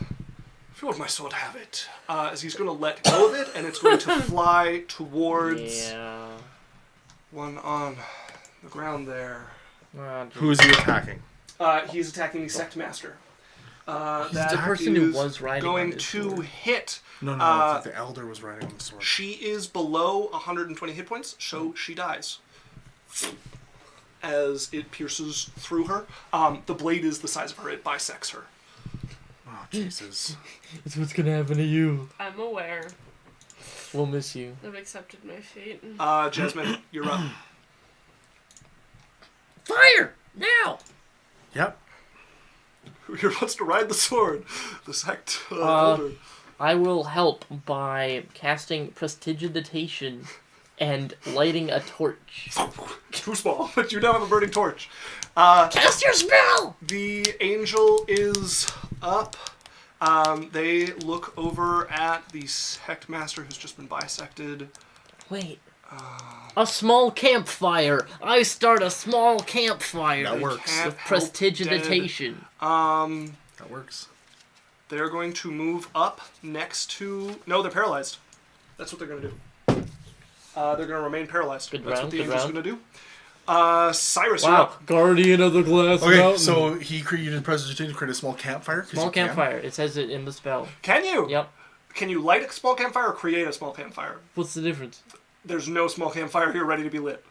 Speaker 3: If you would my sword have it. As he's going to let go of it, and it's going to fly towards one on the ground there.
Speaker 1: Who is he attacking?
Speaker 3: He's attacking the Sectmaster.
Speaker 4: He's
Speaker 3: That
Speaker 4: the person who
Speaker 3: is
Speaker 4: was riding on
Speaker 3: going
Speaker 4: his
Speaker 3: to
Speaker 4: sword.
Speaker 3: hit.
Speaker 1: No, I think the elder was riding on the sword.
Speaker 3: She is below 120 hit points, so she dies. As it pierces through her. The blade is the size of her. It bisects her.
Speaker 1: Oh, Jesus.
Speaker 4: It's what's gonna happen to you.
Speaker 2: I'm aware.
Speaker 4: We'll miss you.
Speaker 2: I've accepted my fate.
Speaker 3: Jasmine, you're up.
Speaker 4: Fire! Now!
Speaker 1: Yep.
Speaker 3: Who wants to ride the sword? The sect elder.
Speaker 4: I will help by casting Prestidigitation and lighting a torch.
Speaker 3: Too small, but you now have a burning torch.
Speaker 4: Cast your spell!
Speaker 3: The angel is up. They look over at the sect master who's just been bisected.
Speaker 4: Wait. A small campfire. I start a small campfire.
Speaker 1: That works.
Speaker 3: Can't
Speaker 4: With
Speaker 3: help
Speaker 4: Prestidigitation.
Speaker 1: That works.
Speaker 3: They're going to move up next to... No, they're paralyzed. That's what they're going to do. They're going to remain paralyzed.
Speaker 4: Good
Speaker 3: That's
Speaker 4: round,
Speaker 3: what the
Speaker 4: good
Speaker 3: angel's
Speaker 4: round.
Speaker 3: going to do. Cyrus, you're
Speaker 4: Wow,
Speaker 3: up.
Speaker 4: Guardian of the Glass
Speaker 1: Okay,
Speaker 4: Mountain.
Speaker 1: so he created Presentation to create a small campfire. 'cause
Speaker 4: Small
Speaker 1: you can.
Speaker 4: campfire. It says it in the spell.
Speaker 3: Can you?
Speaker 4: Yep.
Speaker 3: Can you light a small campfire or create a small campfire?
Speaker 4: What's the difference?
Speaker 3: There's no small campfire here ready to be lit.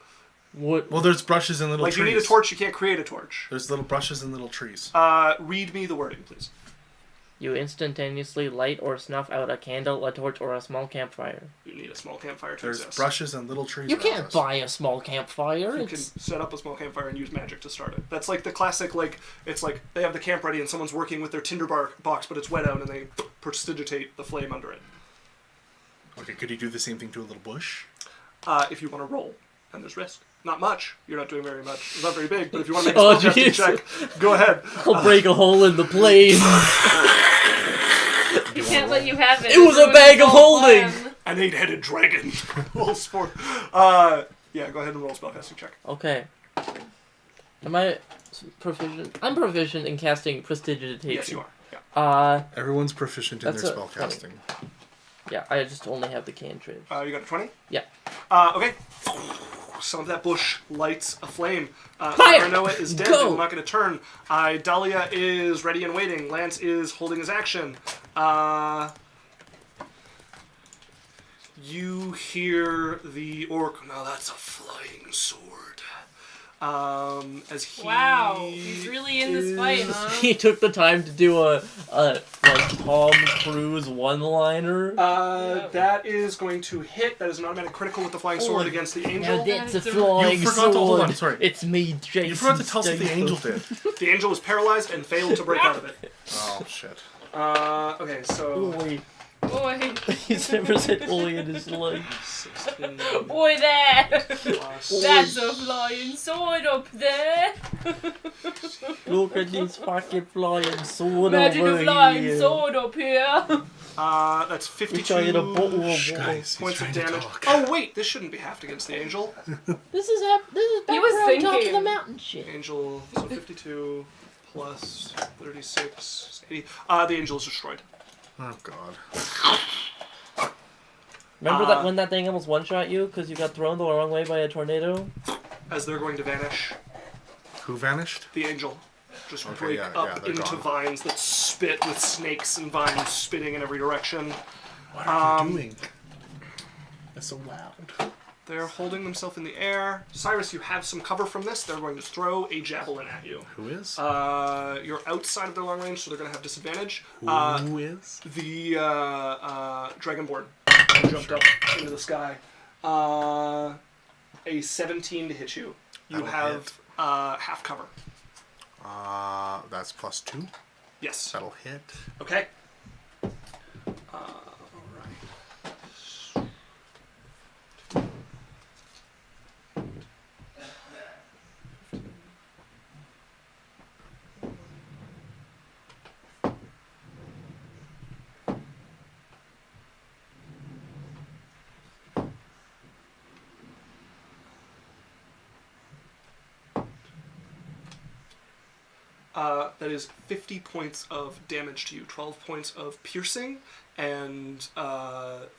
Speaker 4: What?
Speaker 1: Well, there's brushes and little
Speaker 3: Like,
Speaker 1: trees.
Speaker 3: you need a torch, you can't create a torch.
Speaker 1: There's little brushes and little trees.
Speaker 3: Read me the wording, please.
Speaker 4: You instantaneously light or snuff out a candle, a torch, or a small campfire.
Speaker 3: You need a small campfire to
Speaker 1: There's
Speaker 3: exist.
Speaker 1: brushes and little trees.
Speaker 4: You
Speaker 1: around
Speaker 4: can't
Speaker 1: us.
Speaker 4: buy a small campfire.
Speaker 3: You
Speaker 4: It's...
Speaker 3: can set up a small campfire and use magic to start it. That's like the classic, like, it's like they have the camp ready and someone's working with their tinder box, but it's wet out and they prestidigitate the flame under it.
Speaker 1: Okay, could he do the same thing to a little bush?
Speaker 3: If you want to roll, and there's risk. Not much. You're not doing very much. It's not very big, but if you want to make a
Speaker 4: Oh,
Speaker 3: spellcasting
Speaker 4: jeez.
Speaker 3: check, go ahead.
Speaker 4: I'll break a hole in the plane.
Speaker 2: He can't let you have it.
Speaker 4: It was a
Speaker 2: ruins
Speaker 4: bag
Speaker 2: his
Speaker 4: of
Speaker 2: whole
Speaker 4: holding.
Speaker 2: plan.
Speaker 3: An 8-headed dragon rolls for. Yeah, go ahead and roll a spellcasting check.
Speaker 4: Okay. Am I proficient? I'm proficient in casting Prestidigitation.
Speaker 3: Yes, you are. Yeah.
Speaker 1: Everyone's proficient in
Speaker 4: That's
Speaker 1: their
Speaker 4: a-
Speaker 1: spellcasting.
Speaker 4: Yeah, I just only have the cantrip.
Speaker 3: You got a 20?
Speaker 4: Yeah.
Speaker 3: Okay. Some of that bush lights aflame.
Speaker 4: Fire!
Speaker 3: Maranoa is dead.
Speaker 4: Go!
Speaker 3: They will not get a turn. Dahlia is ready and waiting. Lance is holding his action. You hear the orc. Now that's a flying sword. As he
Speaker 2: Wow, he's really in this fight,
Speaker 3: is-
Speaker 2: huh?
Speaker 4: He took the time to do a like Tom Cruise one-liner.
Speaker 3: That is going to hit. That is an automatic critical with the flying sword
Speaker 4: Oh,
Speaker 3: against the
Speaker 4: Now
Speaker 3: angel.
Speaker 4: that's a
Speaker 2: You
Speaker 4: flying
Speaker 1: forgot
Speaker 4: sword.
Speaker 1: to- hold on, sorry.
Speaker 4: It's me, Jason.
Speaker 1: You forgot to tell us what the
Speaker 4: Statham.
Speaker 1: angel did.
Speaker 3: The angel was paralyzed and failed to break out of it.
Speaker 1: Oh shit.
Speaker 3: Okay, so
Speaker 4: Boy,
Speaker 2: Boy.
Speaker 4: he's never said "oi" in his life.
Speaker 3: 16
Speaker 2: Boy there!
Speaker 3: plus.
Speaker 2: That's a flying sword up there!
Speaker 4: Look at this fucking flying sword
Speaker 2: Imagine
Speaker 4: over
Speaker 2: a flying
Speaker 4: here.
Speaker 2: sword up here!
Speaker 3: That's
Speaker 4: Which
Speaker 3: 52
Speaker 4: I had a bottle of
Speaker 1: Shh,
Speaker 4: water.
Speaker 1: guys, he's
Speaker 3: points of
Speaker 1: trying to
Speaker 3: damage.
Speaker 1: talk.
Speaker 3: Oh wait, this shouldn't be halved against the angel.
Speaker 4: This is back
Speaker 2: He was
Speaker 4: where I'm top of the
Speaker 2: thinking.
Speaker 4: mountain shit.
Speaker 3: Angel, so 52 plus 36, 80. The angel is destroyed.
Speaker 1: Oh god.
Speaker 4: Remember that when that thing almost one-shot you because you got thrown the wrong way by a tornado?
Speaker 3: As they're going to vanish,
Speaker 1: Who vanished?
Speaker 3: the angel just
Speaker 1: Okay,
Speaker 3: break
Speaker 1: yeah,
Speaker 3: up
Speaker 1: they're
Speaker 3: into
Speaker 1: gone.
Speaker 3: vines that spit with snakes and vines spitting in every direction.
Speaker 1: What are you doing? That's so loud.
Speaker 3: They're holding themselves in the air. Cyrus, you have some cover from this. They're going to throw a javelin at you.
Speaker 1: Who is?
Speaker 3: You're outside of their long range, so they're going to have disadvantage.
Speaker 1: Who is?
Speaker 3: The Dragonborn jumped up into the sky. A 17 to hit you. You
Speaker 1: That'll
Speaker 3: have half cover.
Speaker 1: That's +2.
Speaker 3: Yes.
Speaker 1: That'll hit.
Speaker 3: Okay. Alright. That is 50 points of damage to you, 12 points of piercing, and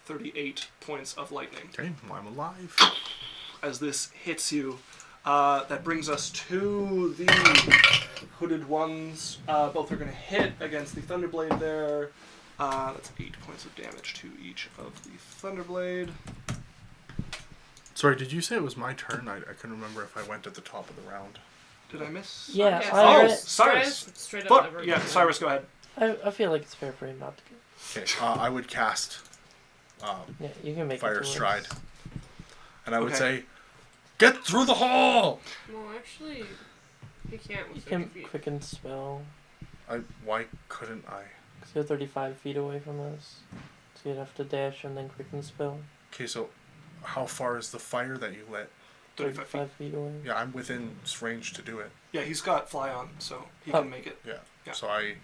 Speaker 3: 38 points of lightning.
Speaker 1: Okay, well, I'm alive.
Speaker 3: As this hits you, that brings us to the hooded ones. Both are going to hit against the Thunderblade there. That's 8 points of damage to each of the Thunderblade.
Speaker 1: Sorry, did you say it was my turn? I couldn't remember if I went at the top of the round.
Speaker 3: Did I miss?
Speaker 4: Yeah,
Speaker 2: Yes.
Speaker 4: I,
Speaker 3: Oh, Cyrus.
Speaker 2: Straight up
Speaker 3: Fuck.
Speaker 2: never
Speaker 3: Yeah,
Speaker 2: again.
Speaker 3: Cyrus, go ahead.
Speaker 4: I feel like it's fair for him not to go.
Speaker 1: Okay, I would cast
Speaker 4: Yeah, you can make
Speaker 1: Fire
Speaker 4: it to
Speaker 1: Stride.
Speaker 4: us.
Speaker 1: And I would
Speaker 3: Okay.
Speaker 1: say, get through the hole!
Speaker 2: Well, actually, he can't
Speaker 4: You
Speaker 2: with 50
Speaker 4: can
Speaker 2: feet.
Speaker 4: quicken spell.
Speaker 1: Why couldn't I?
Speaker 4: Because you're 35 feet away from us. So you'd have to dash and then quicken spell.
Speaker 1: Okay, so how far is the fire that you lit?
Speaker 3: 35 feet.
Speaker 4: 35 feet away.
Speaker 1: Yeah, I'm within range to do it.
Speaker 3: Yeah, he's got fly on, so he
Speaker 4: Oh.
Speaker 3: can make it.
Speaker 1: Yeah.
Speaker 3: Yeah.
Speaker 1: So I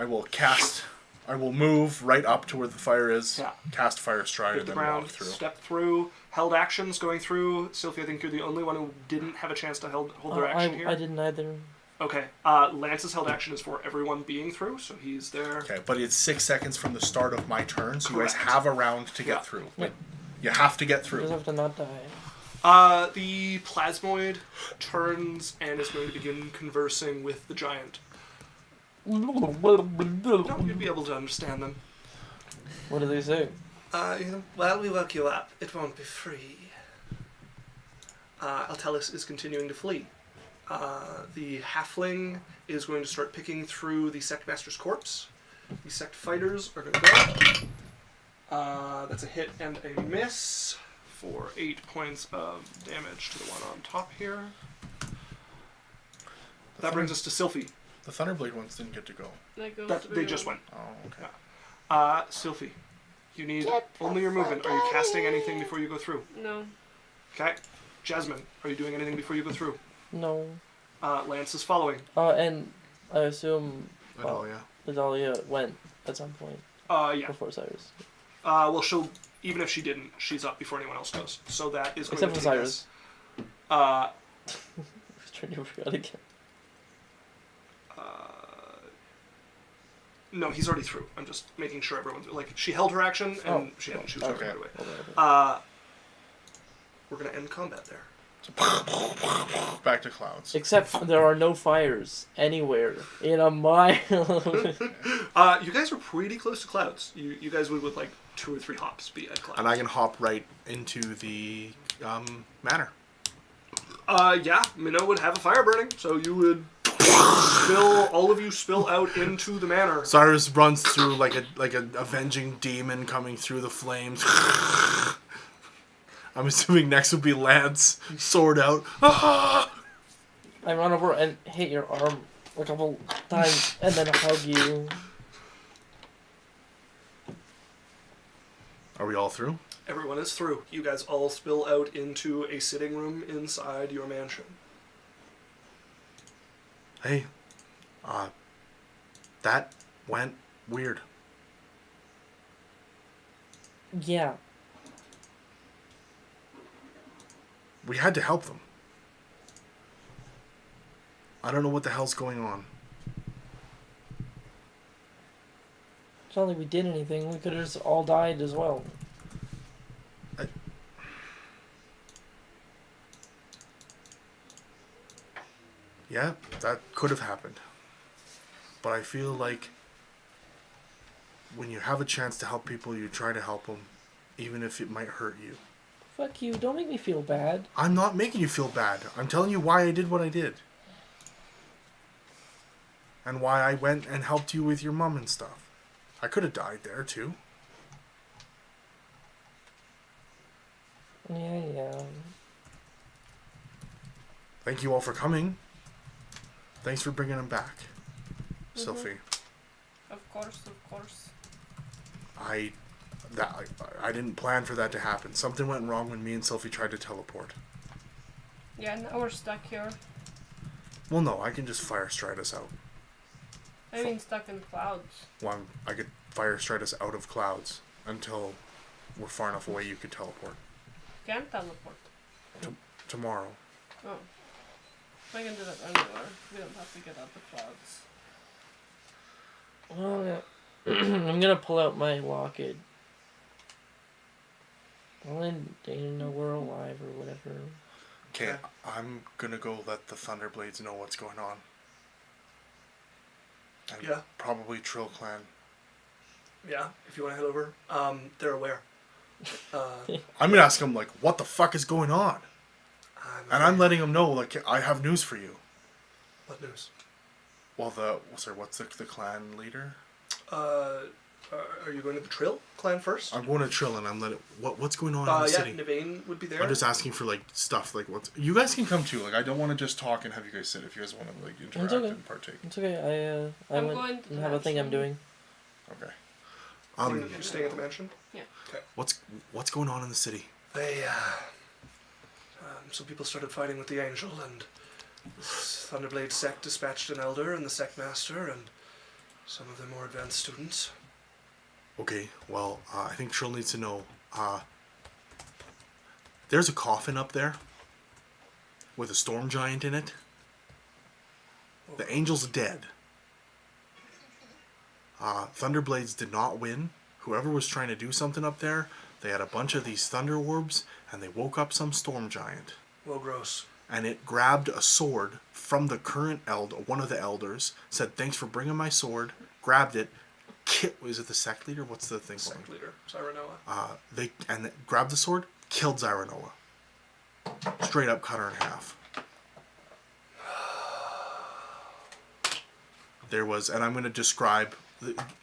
Speaker 1: will cast. I will move right up to where the fire is.
Speaker 3: Yeah.
Speaker 1: Cast Fire Stride
Speaker 3: Hit
Speaker 1: and
Speaker 3: the
Speaker 1: then
Speaker 3: ground,
Speaker 1: walk through.
Speaker 3: step through, held actions going through. Sylphie, I think you're the only one who didn't have a chance to hold their action here.
Speaker 4: I didn't either.
Speaker 3: Okay. Lance's held action is for everyone being through, so he's there.
Speaker 1: Okay, but it's 6 seconds from the start of my turn, so you guys
Speaker 3: Correct.
Speaker 1: have a round to get
Speaker 3: Yeah.
Speaker 1: through.
Speaker 4: Yeah.
Speaker 1: You have to get
Speaker 4: You just
Speaker 1: through.
Speaker 4: have to not die.
Speaker 3: The plasmoid turns and is going to begin conversing with the giant. No, you'd be able to understand them.
Speaker 4: What do they say?
Speaker 3: While we work you up, it won't be free. Altellus is continuing to flee. The halfling is going to start picking through the sect master's corpse. The sect fighters are going to go. That's a hit and a miss for 8 points of damage to the one on top here. That brings us to Sylphie.
Speaker 1: The Thunderblade ones didn't get to go.
Speaker 2: That goes
Speaker 3: They
Speaker 2: through.
Speaker 3: just went.
Speaker 1: Oh, okay.
Speaker 3: Sylphie, you need only your movement. Are you casting anything before you go through?
Speaker 2: No.
Speaker 3: Okay. Jasmine, are you doing anything before you go through?
Speaker 4: No.
Speaker 3: Lance is following.
Speaker 4: And I assume
Speaker 1: Adalia.
Speaker 4: Adalia went at some point
Speaker 3: Yeah.
Speaker 4: before Cyrus.
Speaker 3: Well, she'll, even if she didn't, she's up before anyone else goes. So that is going
Speaker 4: Except
Speaker 3: to
Speaker 4: for
Speaker 3: take
Speaker 4: Cyrus.
Speaker 3: us.
Speaker 4: Turn you forgot again.
Speaker 3: No, he's already through. I'm just making sure everyone's like she held her action and she hadn't. She was
Speaker 1: Okay.
Speaker 3: right away.
Speaker 4: Okay.
Speaker 3: We're gonna end combat there.
Speaker 1: Back to clouds.
Speaker 4: Except there are no fires anywhere in a mile.
Speaker 3: You guys are pretty close to clouds. You guys would with like 2 or 3 hops be at clouds.
Speaker 1: And I can hop right into the manor.
Speaker 3: Yeah, Minnow would have a fire burning, so you would all of you spill out into the manor.
Speaker 1: Cyrus runs through like a avenging demon coming through the flames. I'm assuming next would be Lance, sword out.
Speaker 4: I run over and hit your arm a couple times and then hug you.
Speaker 1: Are we all through?
Speaker 3: Everyone is through. You guys all spill out into a sitting room inside your mansion.
Speaker 1: Hey, that went weird.
Speaker 4: Yeah.
Speaker 1: We had to help them. I don't know what the hell's going on.
Speaker 4: It's not like we did anything. We could have just all died as well.
Speaker 1: Yeah, that could have happened. But I feel like when you have a chance to help people, you try to help them, even if it might hurt you.
Speaker 4: Fuck you. Don't make me feel bad.
Speaker 1: I'm not making you feel bad. I'm telling you why I did what I did. And why I went and helped you with your mom and stuff. I could have died there, too.
Speaker 4: Yeah.
Speaker 1: Thank you all for coming. Thanks for bringing him back, Sylphie.
Speaker 2: Of course.
Speaker 1: I didn't plan for that to happen. Something went wrong when me and Sylphie tried to teleport.
Speaker 2: Yeah, now we're stuck here.
Speaker 1: Well, no, I can just fire stride us out.
Speaker 2: I mean, stuck in clouds.
Speaker 1: Well, I could fire stride us out of clouds until we're far enough away you could teleport.
Speaker 2: Can't teleport.
Speaker 1: Tomorrow.
Speaker 2: Oh. I can do that anywhere. We don't have to get out the clouds.
Speaker 4: Well, yeah. I'm gonna pull out my locket. I'll let Dana know we're alive or whatever.
Speaker 1: Okay, I'm gonna go let the Thunderblades know what's going on. And
Speaker 3: Yeah.
Speaker 1: probably Trill Clan.
Speaker 3: Yeah, if you want to head over. They're aware.
Speaker 1: I'm gonna ask them, like, what the fuck is going on? And I'm
Speaker 3: afraid-
Speaker 1: letting them know, like, I have news for you.
Speaker 3: What news?
Speaker 1: Well, what's the clan leader?
Speaker 3: Are you going to the Trill clan first?
Speaker 1: I'm going to Trill and I'm letting, what's going on in the
Speaker 3: Yeah,
Speaker 1: city?
Speaker 3: Nivane would be there.
Speaker 1: I'm just asking for, like, stuff, like, you guys can come too, like, I don't want to just talk and have you guys sit if you guys want to, like, interact
Speaker 4: okay.
Speaker 1: and partake.
Speaker 4: It's okay. I
Speaker 2: I'm
Speaker 4: went
Speaker 2: going to
Speaker 4: and have a thing I'm doing.
Speaker 1: Okay.
Speaker 3: You're staying at the mansion?
Speaker 2: Yeah.
Speaker 3: Okay.
Speaker 1: What's going on in the city?
Speaker 3: They, some people started fighting with the Angel, and this Thunderblade sect dispatched an Elder and the Sect Master, and some of the more advanced students.
Speaker 1: Okay, well, I think Trill needs to know, there's a coffin up there with a storm giant in it. The Angel's dead. Thunderblades did not win. Whoever was trying to do something up there, they had a bunch of these thunder orbs, and they woke up some storm giant.
Speaker 3: Well, gross.
Speaker 1: And it grabbed a sword from the current one of the elders, said, thanks for bringing my sword, grabbed it, was it the sect leader? What's the thing called?
Speaker 3: Sect leader, Cyranoa.
Speaker 1: They grabbed the sword, killed Zyranoa. Straight up cut her in half. There was, and I'm going to describe,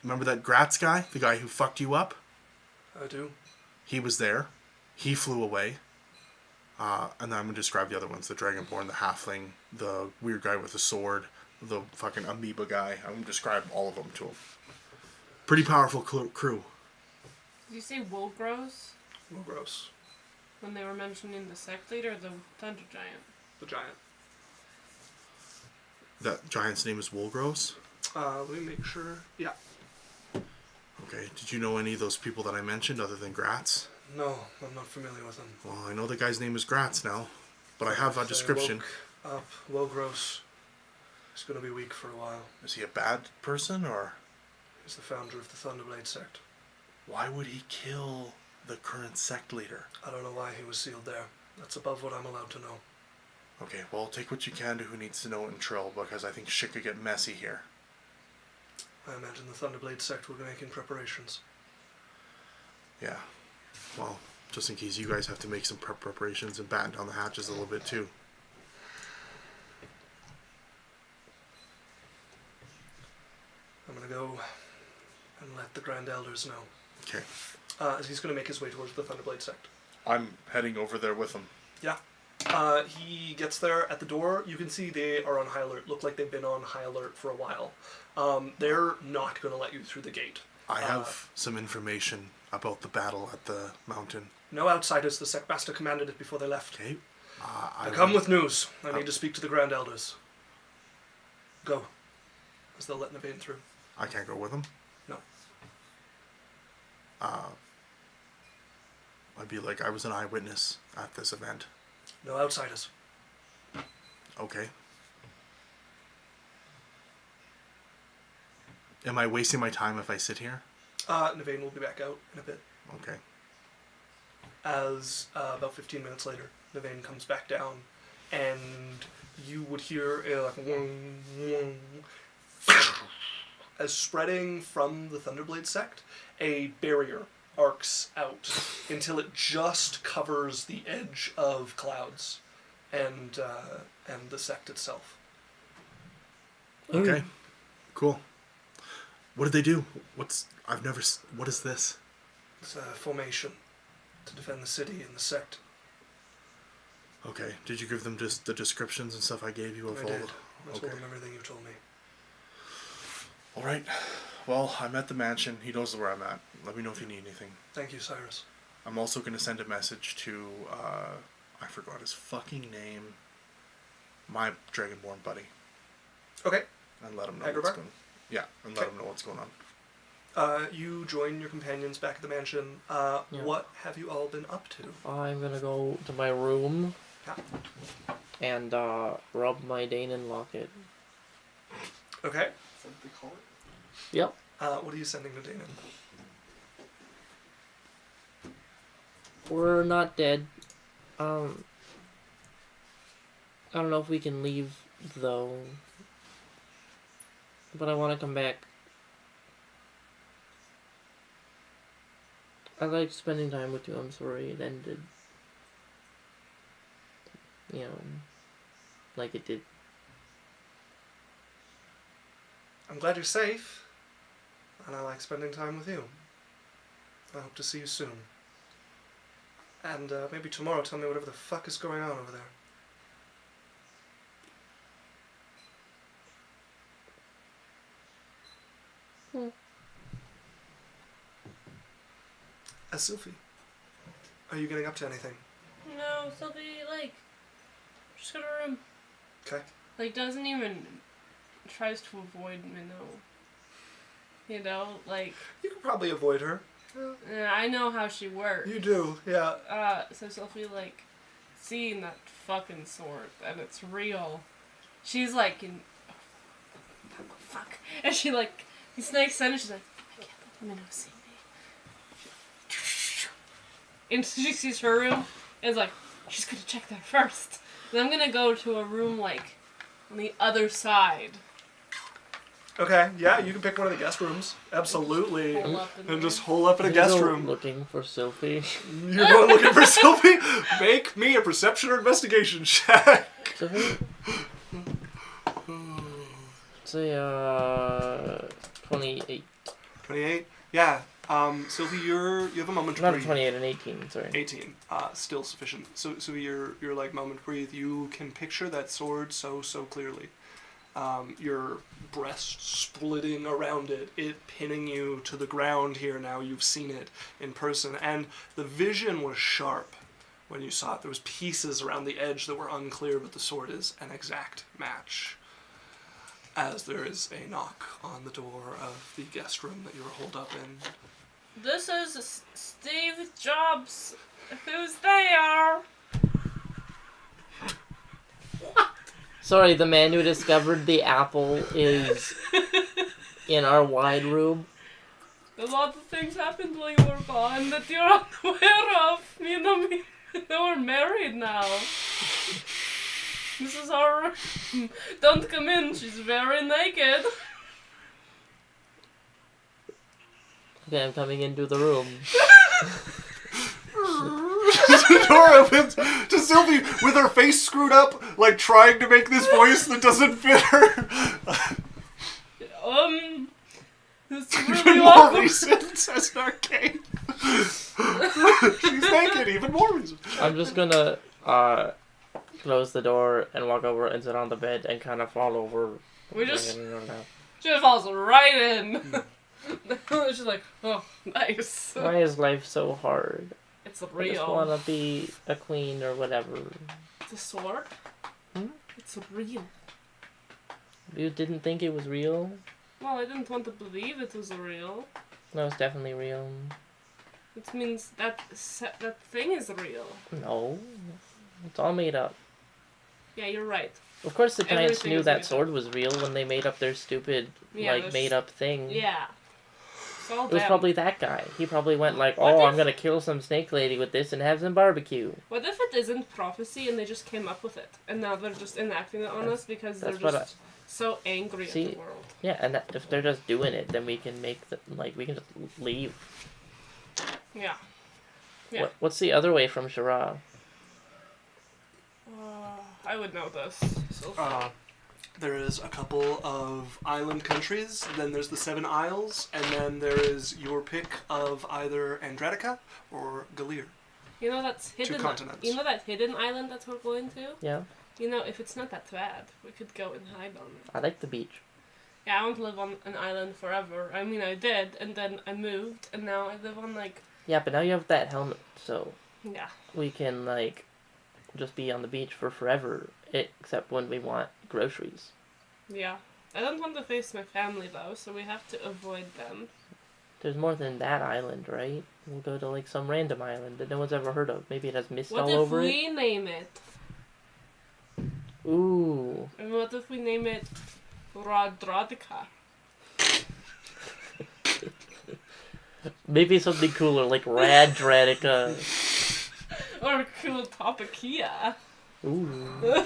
Speaker 1: remember that Gratz guy? The guy who fucked you up?
Speaker 3: I do.
Speaker 1: He was there. He flew away. And then I'm going to describe the other ones. The Dragonborn, the Halfling, the weird guy with the sword, the fucking amoeba guy. I'm going to describe all of them to him. Pretty powerful crew.
Speaker 2: Did you say Wolgros?
Speaker 3: Well, gross.
Speaker 2: When they were mentioning the sect leader or the thunder giant?
Speaker 3: The giant.
Speaker 1: That giant's name is Wolgros?
Speaker 3: Let me make sure. Yeah.
Speaker 1: Okay. Did you know any of those people that I mentioned other than Gratz?
Speaker 3: No, I'm not familiar with them.
Speaker 1: Well, I know the guy's name is Gratz now, but I have a description.
Speaker 3: Woke up. Well, gross. He's gonna be weak for a while.
Speaker 1: Is he a bad person or?
Speaker 3: is the founder of the Thunderblade sect.
Speaker 1: Why would he kill the current sect leader?
Speaker 3: I don't know why he was sealed there. That's above what I'm allowed to know.
Speaker 1: Okay, well, take what you can to who needs to know it in Trill, because I think shit could get messy here.
Speaker 3: I imagine the Thunderblade sect will be making preparations.
Speaker 1: Yeah. Well, just in case you guys have to make some preparations and batten down the hatches a little bit too.
Speaker 3: I'm going to go and let the Grand Elders know.
Speaker 1: Okay.
Speaker 3: As he's going to make his way towards the Thunderblade sect.
Speaker 1: I'm heading over there with him.
Speaker 3: Yeah. He gets there at the door. You can see they are on high alert. Look like they've been on high alert for a while. They're not going to let you through the gate.
Speaker 1: I have some information about the battle at the mountain.
Speaker 3: No outsiders. The sect master commanded it before they left.
Speaker 1: Okay.
Speaker 3: I come with news. I need to speak to the Grand Elders. Go. As they'll let Naveen through.
Speaker 1: I can't go with him.
Speaker 3: No.
Speaker 1: I'd be like, I was an eyewitness at this event.
Speaker 3: No outsiders.
Speaker 1: Okay. Am I wasting my time if I sit here?
Speaker 3: Naveen will be back out in a bit.
Speaker 1: Okay.
Speaker 3: As about 15 minutes later, Naveen comes back down, and you would hear like wong, wong, as spreading from the Thunderblade sect, a barrier arcs out until it just covers the edge of clouds and the sect itself.
Speaker 1: Okay. Cool. What did they do? What is this?
Speaker 3: It's a formation to defend the city and the sect.
Speaker 1: Okay. Did you give them just the descriptions and stuff I gave you of
Speaker 3: I
Speaker 1: all?
Speaker 3: did. I told
Speaker 1: Okay.
Speaker 3: him everything you told me.
Speaker 1: All right. Well, I'm at the mansion. He knows where I'm at. Let me know if you need anything.
Speaker 3: Thank you, Cyrus.
Speaker 1: I'm also going to send a message to, I forgot his fucking name, my Dragonborn buddy.
Speaker 3: Okay.
Speaker 1: And let him know
Speaker 3: Agrabah?
Speaker 1: what's going on. Yeah, and let
Speaker 3: Okay.
Speaker 1: him know what's going on.
Speaker 3: You join your companions back at the mansion.
Speaker 4: Yeah.
Speaker 3: What have you all been up to?
Speaker 4: I'm gonna go to my room
Speaker 3: Yeah.
Speaker 4: and rub my Danon locket.
Speaker 3: Okay.
Speaker 1: Is that what they call it?
Speaker 4: Yep.
Speaker 3: What are you sending to Dana?
Speaker 4: We're not dead. I don't know if we can leave though. But I want to come back. I liked spending time with you. I'm sorry it ended. You know, like it did.
Speaker 3: I'm glad you're safe, and I like spending time with you. I hope to see you soon. And maybe tomorrow tell me whatever the fuck is going on over there. Sophie, are you getting up to anything?
Speaker 2: No, Sylvie, like, just go to her room.
Speaker 3: Okay.
Speaker 2: Like, doesn't even, tries to avoid Minnow. You know, like,
Speaker 3: You could probably avoid her.
Speaker 2: I know how she works.
Speaker 3: You do, yeah.
Speaker 2: So Sophie, like, seeing that fucking sword, and it's real, she's like, fuck. And she, like, he snakes in, and she's like, I can't let Minnow see me. And she sees her room, and is like, she's gonna check there first. Then I'm gonna go to a room, like, on the other side.
Speaker 3: Okay, yeah, you can pick one of the guest rooms. Absolutely.
Speaker 2: Hole up in
Speaker 3: And
Speaker 2: there.
Speaker 3: just hole up in a
Speaker 4: You
Speaker 3: guest
Speaker 4: go
Speaker 3: room.
Speaker 4: looking for Sophie.
Speaker 3: You're going looking for Sophie? Make me a perception or investigation check.
Speaker 4: Sophie? Say 28.
Speaker 3: 28? Yeah. Sylvie, you have a moment to
Speaker 4: Not
Speaker 3: breathe.
Speaker 4: 28, an 18, sorry.
Speaker 3: 18. Still sufficient. So your like moment to breathe. You can picture that sword so clearly. Your breast splitting around it, it pinning you to the ground here now. You've seen it in person, and the vision was sharp when you saw it. There was pieces around the edge that were unclear, but the sword is an exact match. As there is a knock on the door of the guest room that you were holed up in.
Speaker 2: This is Steve Jobs. Who's there?
Speaker 4: Sorry, the man who discovered the apple is in our wide room.
Speaker 2: A lot of things happened while you were gone that you're unaware of. You know me. We're married now. This is our... Don't come in, she's very naked.
Speaker 4: Okay, I'm coming into the room.
Speaker 3: The door opens to Sylvie with her face screwed up, like trying to make this voice that doesn't fit her.
Speaker 2: It's
Speaker 3: Even
Speaker 2: really
Speaker 3: more
Speaker 2: awkward.
Speaker 3: reason, says Arcane. She's naked, even more reason.
Speaker 4: I'm just gonna close the door and walk over and sit on the bed and kind of fall over.
Speaker 2: We just... She falls right in. She's like, oh, nice.
Speaker 4: Why is life so hard?
Speaker 2: It's
Speaker 4: I just
Speaker 2: real.
Speaker 4: wanna be a queen or whatever.
Speaker 2: The sword?
Speaker 4: Hmm?
Speaker 2: It's real.
Speaker 4: You didn't think it was real?
Speaker 2: Well, I didn't want to believe it was real.
Speaker 4: No, it's definitely real.
Speaker 2: It means that that thing is real.
Speaker 4: No, it's all made up.
Speaker 2: Yeah, you're right.
Speaker 4: Of course, the giants
Speaker 2: Everything
Speaker 4: knew
Speaker 2: is
Speaker 4: that
Speaker 2: made up.
Speaker 4: sword was real when they made up their stupid,
Speaker 2: Yeah,
Speaker 4: like,
Speaker 2: there's-
Speaker 4: made-up thing.
Speaker 2: Yeah. It's all
Speaker 4: It was
Speaker 2: them.
Speaker 4: probably that guy. He probably went like,
Speaker 2: What
Speaker 4: oh,
Speaker 2: if-
Speaker 4: I'm gonna kill some snake lady with this and have some barbecue.
Speaker 2: What if it isn't prophecy and they just came up with it? And now they're just enacting it on us because they're
Speaker 4: that's what
Speaker 2: just so angry at
Speaker 4: See?
Speaker 2: the world.
Speaker 4: Yeah, and that, if they're just doing it, then we can make the, like, we can just leave.
Speaker 2: Yeah. Yeah.
Speaker 4: What's the other way from Shira?
Speaker 2: I would know this. So.
Speaker 3: There is a couple of island countries, then there's the 7 Isles, and then there is your pick of either Andretica or Galir.
Speaker 2: You know that's hidden.
Speaker 3: continents.
Speaker 2: You know that hidden island that we're going to?
Speaker 4: Yeah,
Speaker 2: You know, if it's not that bad, we could go and hide on it.
Speaker 4: I like the beach.
Speaker 2: Yeah, I want to live on an island forever. I mean, I did, and then I moved, and now I live on, like,
Speaker 4: Yeah, but now you have that helmet, so
Speaker 2: yeah.
Speaker 4: we can, like, just be on the beach for forever, except when we want groceries.
Speaker 2: Yeah. I don't want to face my family, though, so we have to avoid them.
Speaker 4: There's more than that island, right? We'll go to, like, some random island that no one's ever heard of. Maybe it has mist
Speaker 2: What
Speaker 4: all
Speaker 2: if
Speaker 4: over
Speaker 2: we name it?
Speaker 4: it. Ooh.
Speaker 2: And what if we name it Radradika?
Speaker 4: Maybe something cooler, like Radradica.
Speaker 2: Or Cool Topakia?
Speaker 4: Ooh.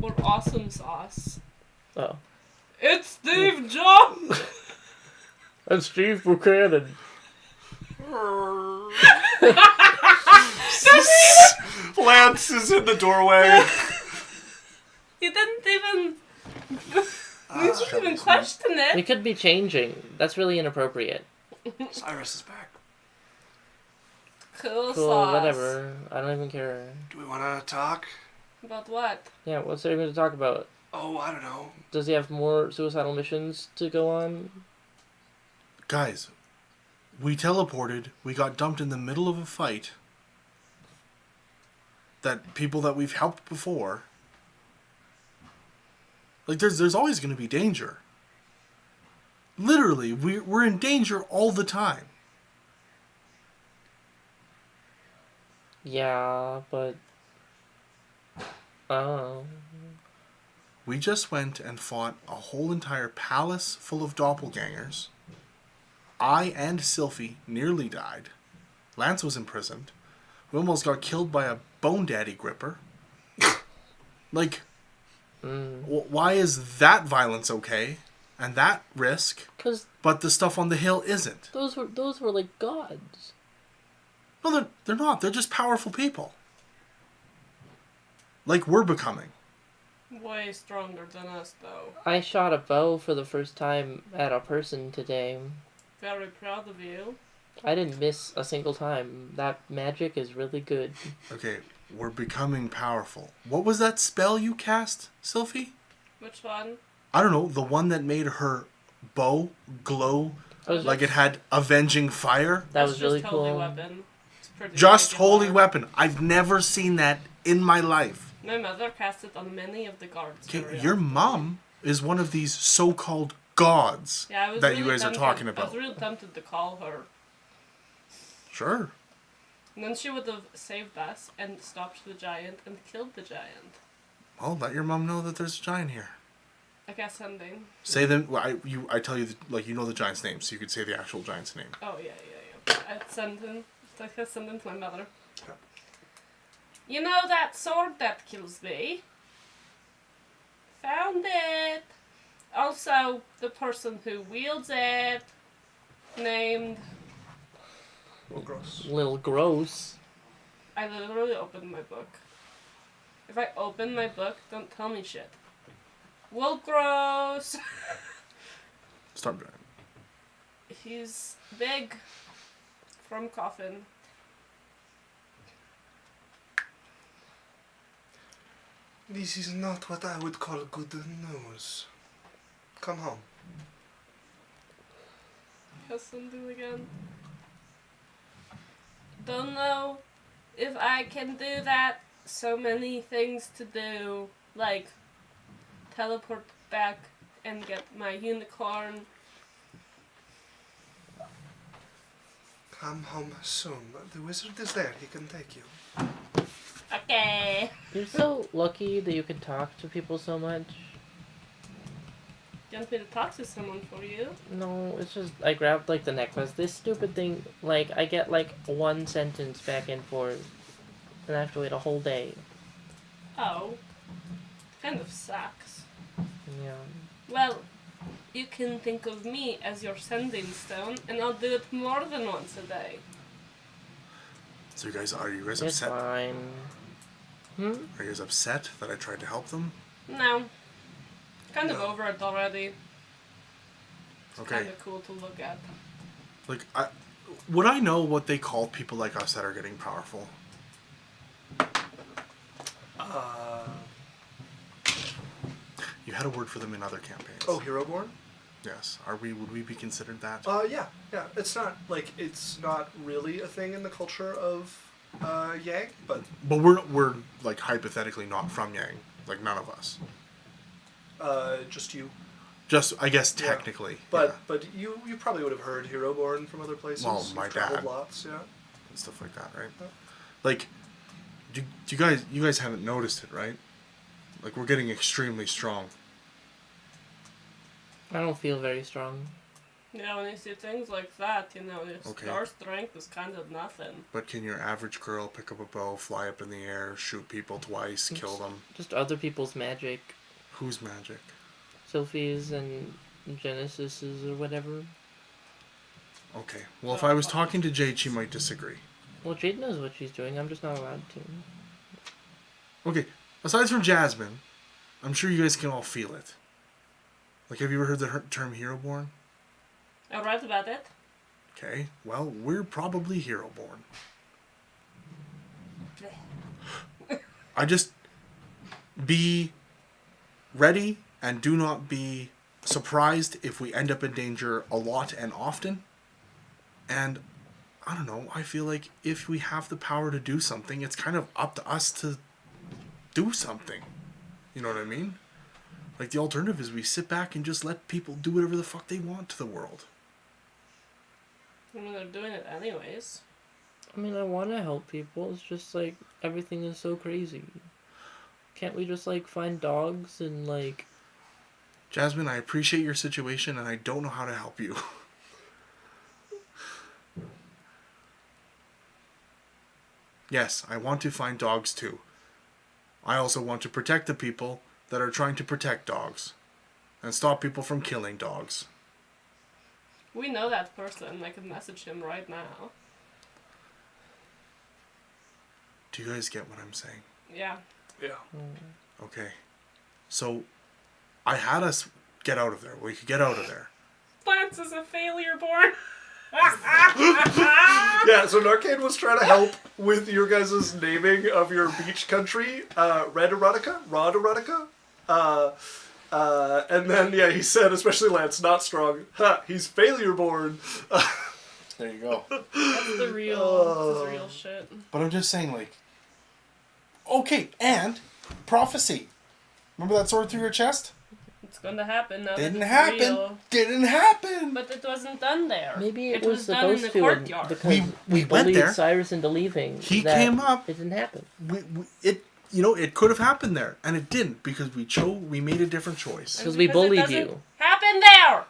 Speaker 2: Or Awesome Sauce?
Speaker 4: Oh.
Speaker 2: It's Steve Jobs!
Speaker 4: And Steve Buchanan.
Speaker 3: Lance is in the doorway.
Speaker 2: He didn't even... he didn't even question
Speaker 4: We
Speaker 2: it!
Speaker 4: could be changing. That's really inappropriate.
Speaker 3: Cyrus is back.
Speaker 2: Cool
Speaker 4: Cool,
Speaker 2: sauce.
Speaker 4: whatever. I don't even care.
Speaker 3: Do we want to talk?
Speaker 2: About what?
Speaker 4: Yeah, what's there going to talk about?
Speaker 3: Oh, I don't know.
Speaker 4: Does he have more suicidal missions to go on?
Speaker 1: Guys, we teleported. We got dumped in the middle of a fight. That people that we've helped before. Like, there's always going to be danger. Literally, we're in danger all the time.
Speaker 4: Yeah, but... Oh.
Speaker 1: We just went and fought a whole entire palace full of doppelgangers. I and Sylphie nearly died. Lance was imprisoned. We almost got killed by a Bone Daddy gripper. Like, why is that violence okay? And that risk,
Speaker 4: Because
Speaker 1: but the stuff on the hill isn't?
Speaker 4: those were like gods.
Speaker 1: No, they're not. They're just powerful people. Like we're becoming.
Speaker 2: Way stronger than us, though.
Speaker 4: I shot a bow for the first time at a person today.
Speaker 2: Very proud of you.
Speaker 4: I didn't miss a single time. That magic is really good.
Speaker 1: Okay, we're becoming powerful. What was that spell you cast, Sylphie?
Speaker 2: Which one?
Speaker 1: I don't know, the one that made her bow glow
Speaker 4: That was,
Speaker 1: like it had avenging fire.
Speaker 4: that
Speaker 2: It's
Speaker 4: was really
Speaker 2: just Holy
Speaker 4: cool.
Speaker 2: Weapon. It's pretty
Speaker 1: Just
Speaker 2: regular.
Speaker 1: holy weapon. I've never seen that in my life.
Speaker 2: My mother cast it on many of the guards.
Speaker 1: Okay,
Speaker 2: very
Speaker 1: your
Speaker 2: often.
Speaker 1: mom is one of these so-called gods
Speaker 2: Yeah, I was
Speaker 1: that
Speaker 2: really
Speaker 1: you guys
Speaker 2: tempted,
Speaker 1: are talking
Speaker 2: I
Speaker 1: about.
Speaker 2: was really tempted to call her.
Speaker 1: Sure.
Speaker 2: And then she would have saved us and stopped the giant and killed the giant.
Speaker 1: Well, let your mom know that there's a giant here.
Speaker 2: I guess sending.
Speaker 1: Say them. Well, I tell you you know the giant's name, so you could say the actual giant's name.
Speaker 2: Oh yeah. I send him. I send him to my mother.
Speaker 3: Okay.
Speaker 2: You know that sword that kills me? Found it. Also, the person who wields it, named.
Speaker 3: Well, gross.
Speaker 4: Little gross.
Speaker 2: I literally opened my book. If I open my book, don't tell me shit. Will Gross.
Speaker 1: Start doing it.
Speaker 2: He's big. From Coffin.
Speaker 3: This is not what I would call good news. Come home.
Speaker 2: Listen to again. Don't know if I can do that. So many things to do, like teleport back and get my unicorn.
Speaker 3: Come home soon. The wizard is there. He can take you.
Speaker 2: Okay.
Speaker 4: You're so lucky that you can talk to people so much.
Speaker 2: You want me to talk to someone for you?
Speaker 4: No, it's just I grabbed like the necklace. This stupid thing, like I get like one sentence back and forth, and I have to wait a whole day.
Speaker 2: Oh. Kind of sucks.
Speaker 4: Yeah.
Speaker 2: Well, you can think of me as your sending stone, and I'll do it more than once a day.
Speaker 1: So are you guys
Speaker 4: It's
Speaker 1: upset?
Speaker 4: fine. Hmm?
Speaker 1: Are you guys upset that I tried to help them?
Speaker 2: No. Kind of
Speaker 3: No.
Speaker 2: over it already. It's
Speaker 1: Okay.
Speaker 2: kind of cool to look at.
Speaker 1: Would I know what they call people like us that are getting powerful? You had a word for them in other campaigns.
Speaker 3: Oh, Heroborn?
Speaker 1: Yes. Would we be considered that?
Speaker 3: Yeah. It's not really a thing in the culture of Yang, but
Speaker 1: But we're like hypothetically not from Yang. Like none of us.
Speaker 3: just you.
Speaker 1: Just I guess
Speaker 3: Yeah.
Speaker 1: technically.
Speaker 3: But
Speaker 1: yeah,
Speaker 3: but you probably would have heard Heroborn from other places.
Speaker 1: Well,
Speaker 3: You've
Speaker 1: my
Speaker 3: traveled
Speaker 1: dad.
Speaker 3: lots, yeah.
Speaker 1: and stuff like that, right?
Speaker 3: Yeah.
Speaker 1: Like, do you guys haven't noticed it, right? Like we're getting extremely strong.
Speaker 4: I don't feel very strong.
Speaker 2: Yeah, when you see things like that,
Speaker 1: Okay.
Speaker 2: our strength is kind of nothing.
Speaker 1: But can your average girl pick up a bow, fly up in the air, shoot people twice, kill them?
Speaker 4: Just other people's magic.
Speaker 1: Who's magic?
Speaker 4: Sophie's and Genesis's or whatever.
Speaker 1: Okay. Well, if I was talking to Jade, she might disagree.
Speaker 4: Well, Jade knows what she's doing. I'm just not allowed to.
Speaker 1: Okay. Aside from Jasmine, I'm sure you guys can all feel it. Like, have you ever heard the term Heroborn?
Speaker 2: I read about it.
Speaker 1: Okay. Well, we're probably Heroborn. I just be ready and do not be surprised if we end up in danger a lot and often. And I don't know, I feel like if we have the power to do something, it's kind of up to us to do something. You know what I mean? Like the alternative is we sit back and just let people do whatever the fuck they want to the world.
Speaker 2: I mean, they're doing it anyways.
Speaker 4: I mean, I want to help people. It's just like everything is so crazy. Can't we just like find dogs and like...
Speaker 1: Jasmine, I appreciate your situation and I don't know how to help you. Yes, I want to find dogs too. I also want to protect the people that are trying to protect dogs and stop people from killing dogs.
Speaker 2: We know that person. I can message him right now.
Speaker 1: Do you guys get what I'm saying?
Speaker 2: Yeah.
Speaker 3: Yeah.
Speaker 1: Okay. So, I had us get out of there. We could get out of there.
Speaker 2: Lance is a failure born.
Speaker 3: Yeah, so Narcane was trying to help with your guys' naming of your beach country, Red Erotica, Rod Erotica. And then, yeah, he said, especially Lance, not strong. Ha, he's failure born.
Speaker 1: There you go.
Speaker 2: That's the real. This is real shit.
Speaker 1: But I'm just saying, like... Okay, and prophecy. Remember that sword through your chest?
Speaker 2: It's going to happen now.
Speaker 1: Didn't
Speaker 2: that it's
Speaker 1: happen.
Speaker 2: Real.
Speaker 1: Didn't happen.
Speaker 2: But it wasn't done there.
Speaker 4: Maybe it
Speaker 2: was
Speaker 4: was
Speaker 2: done in
Speaker 4: supposed
Speaker 2: the
Speaker 4: to,
Speaker 2: courtyard.
Speaker 4: because
Speaker 1: We went
Speaker 4: bullied
Speaker 1: there.
Speaker 4: Cyrus into leaving.
Speaker 1: He
Speaker 4: that
Speaker 1: came up.
Speaker 4: It didn't happen.
Speaker 1: it could have happened there, and it didn't because we made a different choice.
Speaker 4: Because we bullied you.
Speaker 2: Happen there!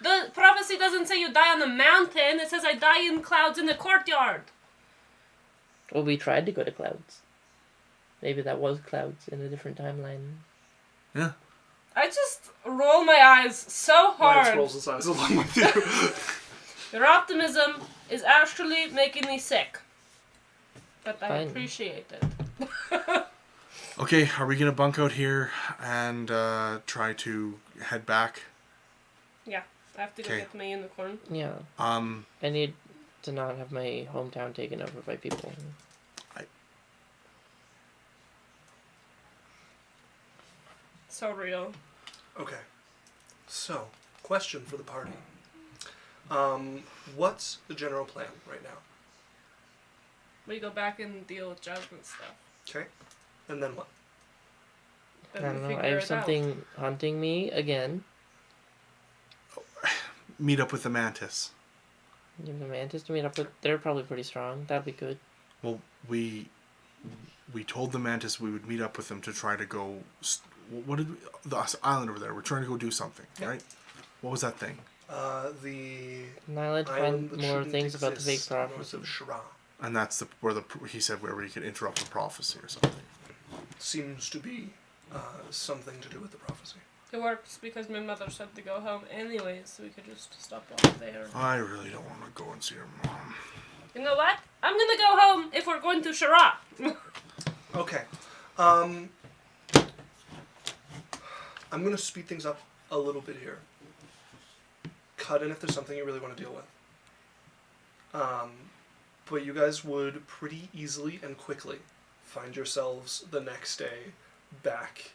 Speaker 2: The prophecy doesn't say you die on the mountain. It says I die in clouds in the courtyard.
Speaker 4: Well, we tried to go to clouds. Maybe that was clouds in a different timeline.
Speaker 1: Yeah.
Speaker 2: I just roll my eyes so hard.
Speaker 3: Lance rolls his eyes along with you.
Speaker 2: Your optimism is actually making me sick. But I
Speaker 4: Fine.
Speaker 2: appreciate it.
Speaker 1: Okay, are we gonna bunk out here and try to head back?
Speaker 2: Yeah, I have to go
Speaker 1: Okay.
Speaker 2: get my unicorn.
Speaker 4: Yeah. I need to not have my hometown taken over by people.
Speaker 2: So real.
Speaker 3: Okay. So, question for the party. What's the general plan right now?
Speaker 2: We go back and deal with Jasmine stuff.
Speaker 3: Okay. And then what?
Speaker 2: Then
Speaker 4: I
Speaker 2: we
Speaker 4: don't know.
Speaker 2: figure
Speaker 4: I have
Speaker 2: it out.
Speaker 4: something haunting me again.
Speaker 1: Meet up with the mantis.
Speaker 4: You have the mantis to meet up with. They're probably pretty strong. That'd be good.
Speaker 1: Well, we told the mantis we would meet up with them to try to go. What did the island over there? We're trying to go do something, right? What was that thing?
Speaker 3: The
Speaker 4: An island to
Speaker 3: island
Speaker 4: find
Speaker 3: that
Speaker 4: more
Speaker 3: shouldn't
Speaker 4: things about the fake
Speaker 3: exist north
Speaker 4: prophecy.
Speaker 3: of Shira
Speaker 1: And that's he said where we could interrupt the prophecy or something.
Speaker 3: seems to be something to do with the prophecy.
Speaker 2: It works because my mother said to go home anyway, so we could just stop off there.
Speaker 1: I really don't want to go and see her mom.
Speaker 2: You know what? I'm gonna go home if we're going to Shira.
Speaker 3: Okay. I'm going to speed things up a little bit here. Cut in if there's something you really want to deal with. But you guys would pretty easily and quickly find yourselves the next day back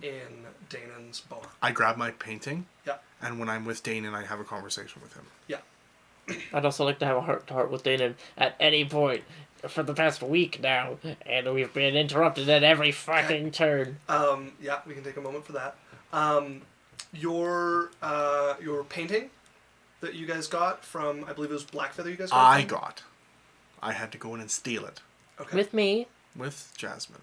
Speaker 3: in Danon's barn.
Speaker 1: I grab my painting.
Speaker 3: Yeah.
Speaker 1: And when I'm with Danon, I have a conversation with him.
Speaker 3: Yeah.
Speaker 4: I'd also like to have a heart-to-heart with Dana at any point for the past week now, and we've been interrupted at every fucking turn.
Speaker 3: Yeah, we can take a moment for that. Your painting that you guys got from, I believe it was Blackfeather you guys got?
Speaker 1: I had to go in and steal it.
Speaker 3: Okay.
Speaker 4: With me.
Speaker 1: With Jasmine.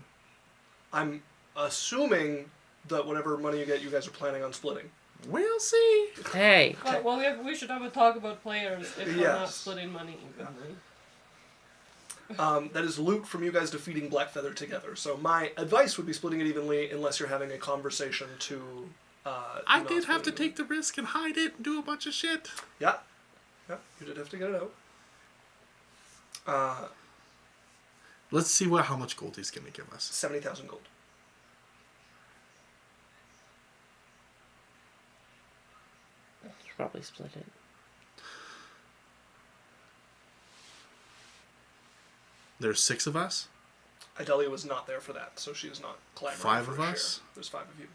Speaker 3: I'm assuming that whatever money you get, you guys are planning on splitting.
Speaker 1: We'll see.
Speaker 4: Hey.
Speaker 2: Well, we should have a talk about players if we're not
Speaker 3: Yes.
Speaker 2: splitting money evenly.
Speaker 3: That is loot from you guys defeating Blackfeather together. So my advice would be splitting it evenly unless you're having a conversation to...
Speaker 1: I
Speaker 3: not
Speaker 1: did have to
Speaker 3: split it
Speaker 1: take the risk and hide it and do a bunch of shit.
Speaker 3: Yeah. Yeah, you did have to get it out.
Speaker 1: Let's see how much gold he's going to give us.
Speaker 3: 70,000 gold.
Speaker 4: Should probably split it.
Speaker 1: There's 6 of us.
Speaker 3: Idalia was not there for that, so she is not clamoring
Speaker 1: 5
Speaker 3: for
Speaker 1: of
Speaker 3: a
Speaker 1: us?
Speaker 3: share. There's 5 of you.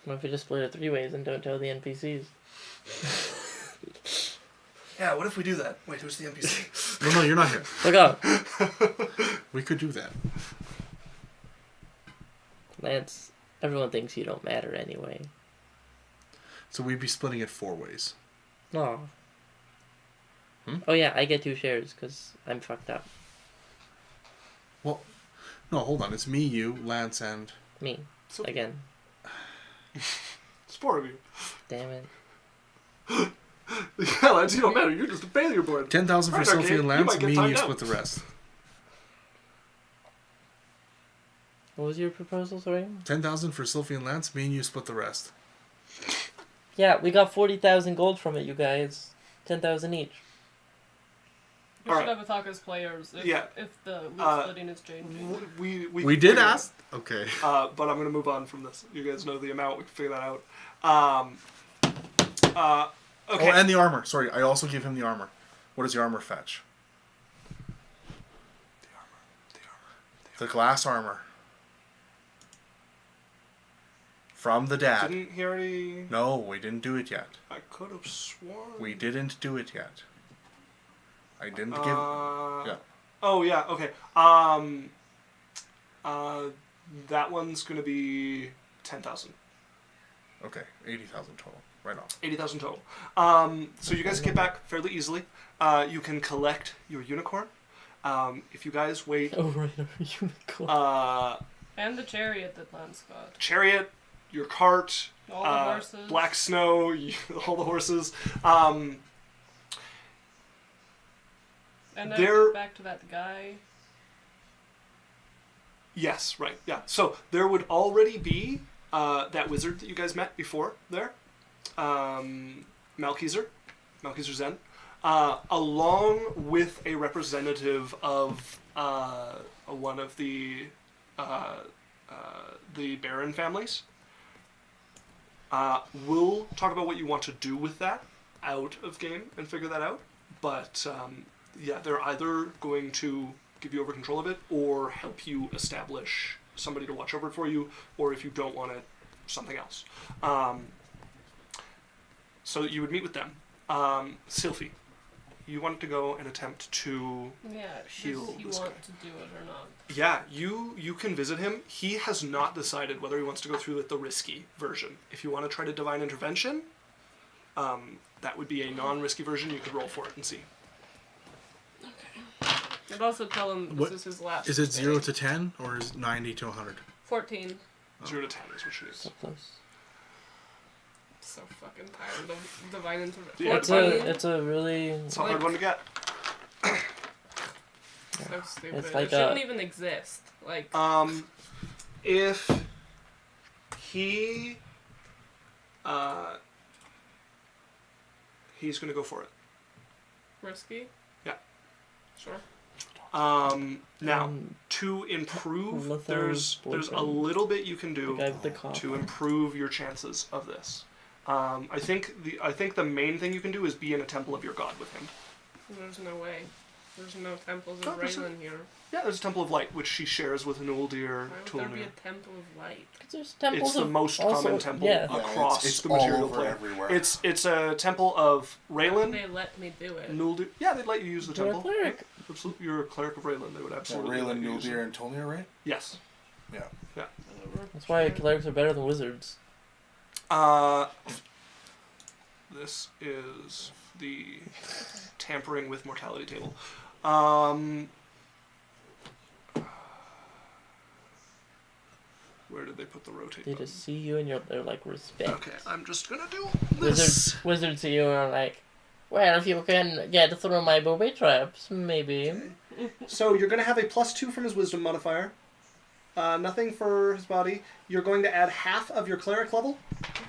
Speaker 4: What if we just split it 3 ways and don't tell the NPCs?
Speaker 3: Yeah, what if we do that? Wait, who's the NPC?
Speaker 1: No, you're not here.
Speaker 4: Look up!
Speaker 1: We could do that.
Speaker 4: Lance, everyone thinks you don't matter anyway.
Speaker 1: So we'd be splitting it 4 ways.
Speaker 4: Aw.
Speaker 1: Hmm?
Speaker 4: Oh yeah, I get 2 shares because I'm fucked up.
Speaker 1: Well, no, hold on. It's me, you, Lance, and...
Speaker 4: Me.
Speaker 3: So-
Speaker 4: Again.
Speaker 3: It's 4 of you.
Speaker 4: Damn it.
Speaker 3: Yeah, Lance, you don't matter. You're just a failure board.
Speaker 1: 10,000 for
Speaker 3: Right,
Speaker 1: Sophie
Speaker 3: Arcade,
Speaker 1: and
Speaker 3: you
Speaker 1: Lance.
Speaker 3: might get
Speaker 1: Me and you
Speaker 3: timed
Speaker 1: split
Speaker 3: out.
Speaker 1: the rest.
Speaker 4: What was your proposal, sorry?
Speaker 1: 10,000 for Sophie and Lance. Me and you split the rest.
Speaker 4: Yeah, we got 40,000 gold from it, you guys. 10,000 each.
Speaker 2: We
Speaker 3: All
Speaker 2: should
Speaker 3: right.
Speaker 2: have a talk as players if,
Speaker 3: Yeah.
Speaker 2: if the loot splitting is changing.
Speaker 1: We did ask. Okay.
Speaker 3: But I'm going to move on from this. You guys know the amount. We can figure that out. Okay.
Speaker 1: Oh, and the armor. Sorry, I also gave him the armor. What does the armor fetch? The glass armor. From the dad.
Speaker 3: Didn't he already...
Speaker 1: No, we didn't do it yet.
Speaker 3: I could have sworn...
Speaker 1: We didn't do it yet. I didn't give... Yeah.
Speaker 3: Oh, yeah, okay. That one's going to be 10,000.
Speaker 1: Okay, 80,000 total. Right on.
Speaker 3: 80,000 total. So you guys get back fairly easily. You can collect your unicorn. If you guys wait,
Speaker 4: Oh right, a unicorn.
Speaker 2: And the chariot that Lance got.
Speaker 3: chariot, your cart,
Speaker 2: All the horses.
Speaker 3: black snow, all the horses.
Speaker 2: And
Speaker 3: There-
Speaker 2: then back to that guy.
Speaker 3: Yes, right, yeah. So there would already be that wizard that you guys met before there, Malkezer Zen, along with a representative of one of the Baron families. We'll talk about what you want to do with that out of game and figure that out. But yeah, they're either going to give you over control of it or help you establish somebody to watch over it for you, or if you don't want it, something else. So you would meet with them. Sylphie, you wanted to go and attempt to
Speaker 2: Yeah,
Speaker 3: heal
Speaker 2: does he
Speaker 3: this
Speaker 2: want
Speaker 3: guy.
Speaker 2: to do it or not?
Speaker 3: Yeah, you can visit him. He has not decided whether he wants to go through with the risky version. If you want to try to divine intervention, that would be a non-risky version. You could roll for it and see.
Speaker 2: I'd also tell him this
Speaker 1: What-
Speaker 2: is his last.
Speaker 1: Is it
Speaker 2: day.
Speaker 1: 0 to 10 or is it 90 to 100?
Speaker 2: 14.
Speaker 3: 0 to 10 is what it is.
Speaker 4: So close.
Speaker 2: So fucking tired of divine intervention.
Speaker 3: Yeah,
Speaker 4: It's
Speaker 2: 14.
Speaker 4: a really
Speaker 3: It's a hard one to get.
Speaker 2: So stupid.
Speaker 4: It's like
Speaker 2: it shouldn't
Speaker 4: a-
Speaker 2: even exist. Like,
Speaker 3: If he, he's gonna go for it.
Speaker 2: risky?
Speaker 3: Yeah.
Speaker 2: Sure.
Speaker 3: Now,
Speaker 4: Um,
Speaker 3: to improve,
Speaker 4: Lithos
Speaker 3: there's a
Speaker 4: boyfriend.
Speaker 3: little bit you can
Speaker 4: the
Speaker 3: do
Speaker 4: guy with the cop.
Speaker 3: to improve your chances of this. I think the main thing you can do is be in a temple of your god with him.
Speaker 2: There's no way. There's no temples
Speaker 3: Oh,
Speaker 2: of
Speaker 3: there's
Speaker 2: Raylan here.
Speaker 3: Yeah, there's a temple of light which she shares with Nuldir,
Speaker 2: Why would there be
Speaker 3: Tulnir.
Speaker 2: a temple of light?
Speaker 4: There's temples
Speaker 3: It's the
Speaker 4: of
Speaker 3: most
Speaker 4: also-
Speaker 3: common temple
Speaker 4: Yeah.
Speaker 3: across
Speaker 1: it's
Speaker 3: the
Speaker 1: all
Speaker 3: material
Speaker 1: over
Speaker 3: plane.
Speaker 1: everywhere.
Speaker 3: It's a temple of Raylan,
Speaker 2: They let me do it.
Speaker 3: Nuldir. Yeah, they'd let you use the
Speaker 4: You're a
Speaker 3: temple.
Speaker 4: cleeric.
Speaker 3: Absolutely, you're a cleric of Raylan. They would
Speaker 1: Yeah,
Speaker 3: absolutely let
Speaker 1: Raylan,
Speaker 3: you use it.
Speaker 1: Nuldir, and Tolnir, right?
Speaker 3: Yes.
Speaker 1: Yeah.
Speaker 2: Whatever.
Speaker 4: That's why
Speaker 2: Sure.
Speaker 4: clerics are better than wizards.
Speaker 3: This is the tampering with mortality table. Where did they put the rotate
Speaker 4: They
Speaker 3: button?
Speaker 4: just see you and they're like respect.
Speaker 3: Okay, I'm just gonna do this.
Speaker 4: Wizards see you and are like, well, if you can get through my booby traps, maybe.
Speaker 3: So you're gonna have a +2 from his wisdom modifier. Nothing for his body. You're going to add half of your cleric level.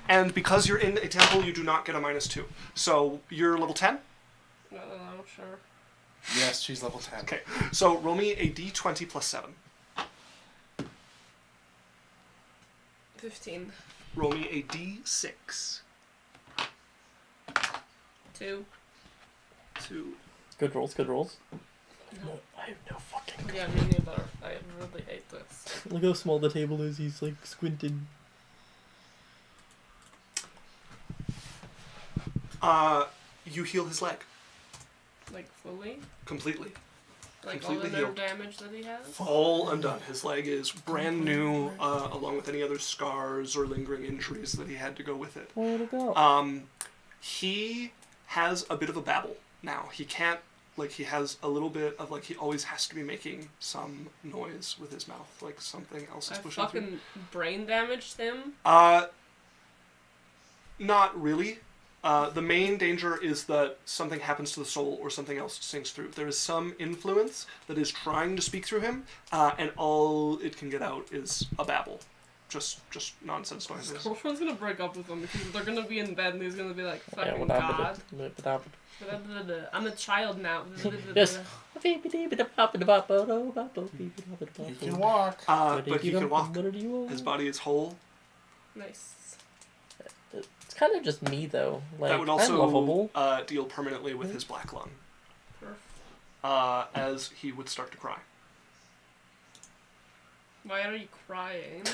Speaker 3: And because you're in a temple, you do not get a -2. So you're level 10?
Speaker 2: I don't know, sure.
Speaker 1: Yes, she's level 10.
Speaker 3: Okay, so roll me a d20 plus 7.
Speaker 2: 15.
Speaker 3: Roll me a d6.
Speaker 2: 2.
Speaker 3: 2.
Speaker 4: Good rolls, good rolls.
Speaker 2: No.
Speaker 4: I have no fucking.
Speaker 2: Yeah, me neither. I really hate this.
Speaker 4: Look how small the table is. He's like squinting.
Speaker 3: You heal his leg
Speaker 2: Like, fully?
Speaker 3: completely.
Speaker 2: Like, all the
Speaker 3: Completely
Speaker 2: nerve
Speaker 3: healed.
Speaker 2: damage that he has?
Speaker 3: All undone. His leg is brand new, along with any other scars or lingering injuries that he had to go with it.
Speaker 4: Way to go.
Speaker 3: He has a bit of a babble now. He can't, like, he has a little bit of, like, he always has to be making some noise with his mouth, like something else is
Speaker 2: I
Speaker 3: pushing through.
Speaker 2: fucking brain damaged him.
Speaker 3: Not really. The main danger is that something happens to the soul or something else sinks through. There is some influence that is trying to speak through him, and all it can get out is a babble. Just nonsense noises.
Speaker 2: Girlfriend's gonna break up with him because they're gonna be in bed and he's gonna be like,
Speaker 4: Yeah,
Speaker 2: fucking
Speaker 4: what
Speaker 2: God.
Speaker 4: happened?
Speaker 2: I'm a child now.
Speaker 4: Yes. You
Speaker 1: You can walk.
Speaker 3: But he can walk.
Speaker 4: What do you
Speaker 3: His body is whole.
Speaker 2: Nice.
Speaker 4: It's kind of just me though. Like
Speaker 3: That would
Speaker 4: I'm
Speaker 3: also
Speaker 4: lovable.
Speaker 3: deal permanently with his black lung,
Speaker 2: Perf.
Speaker 3: as he would start to cry.
Speaker 2: Why are you crying?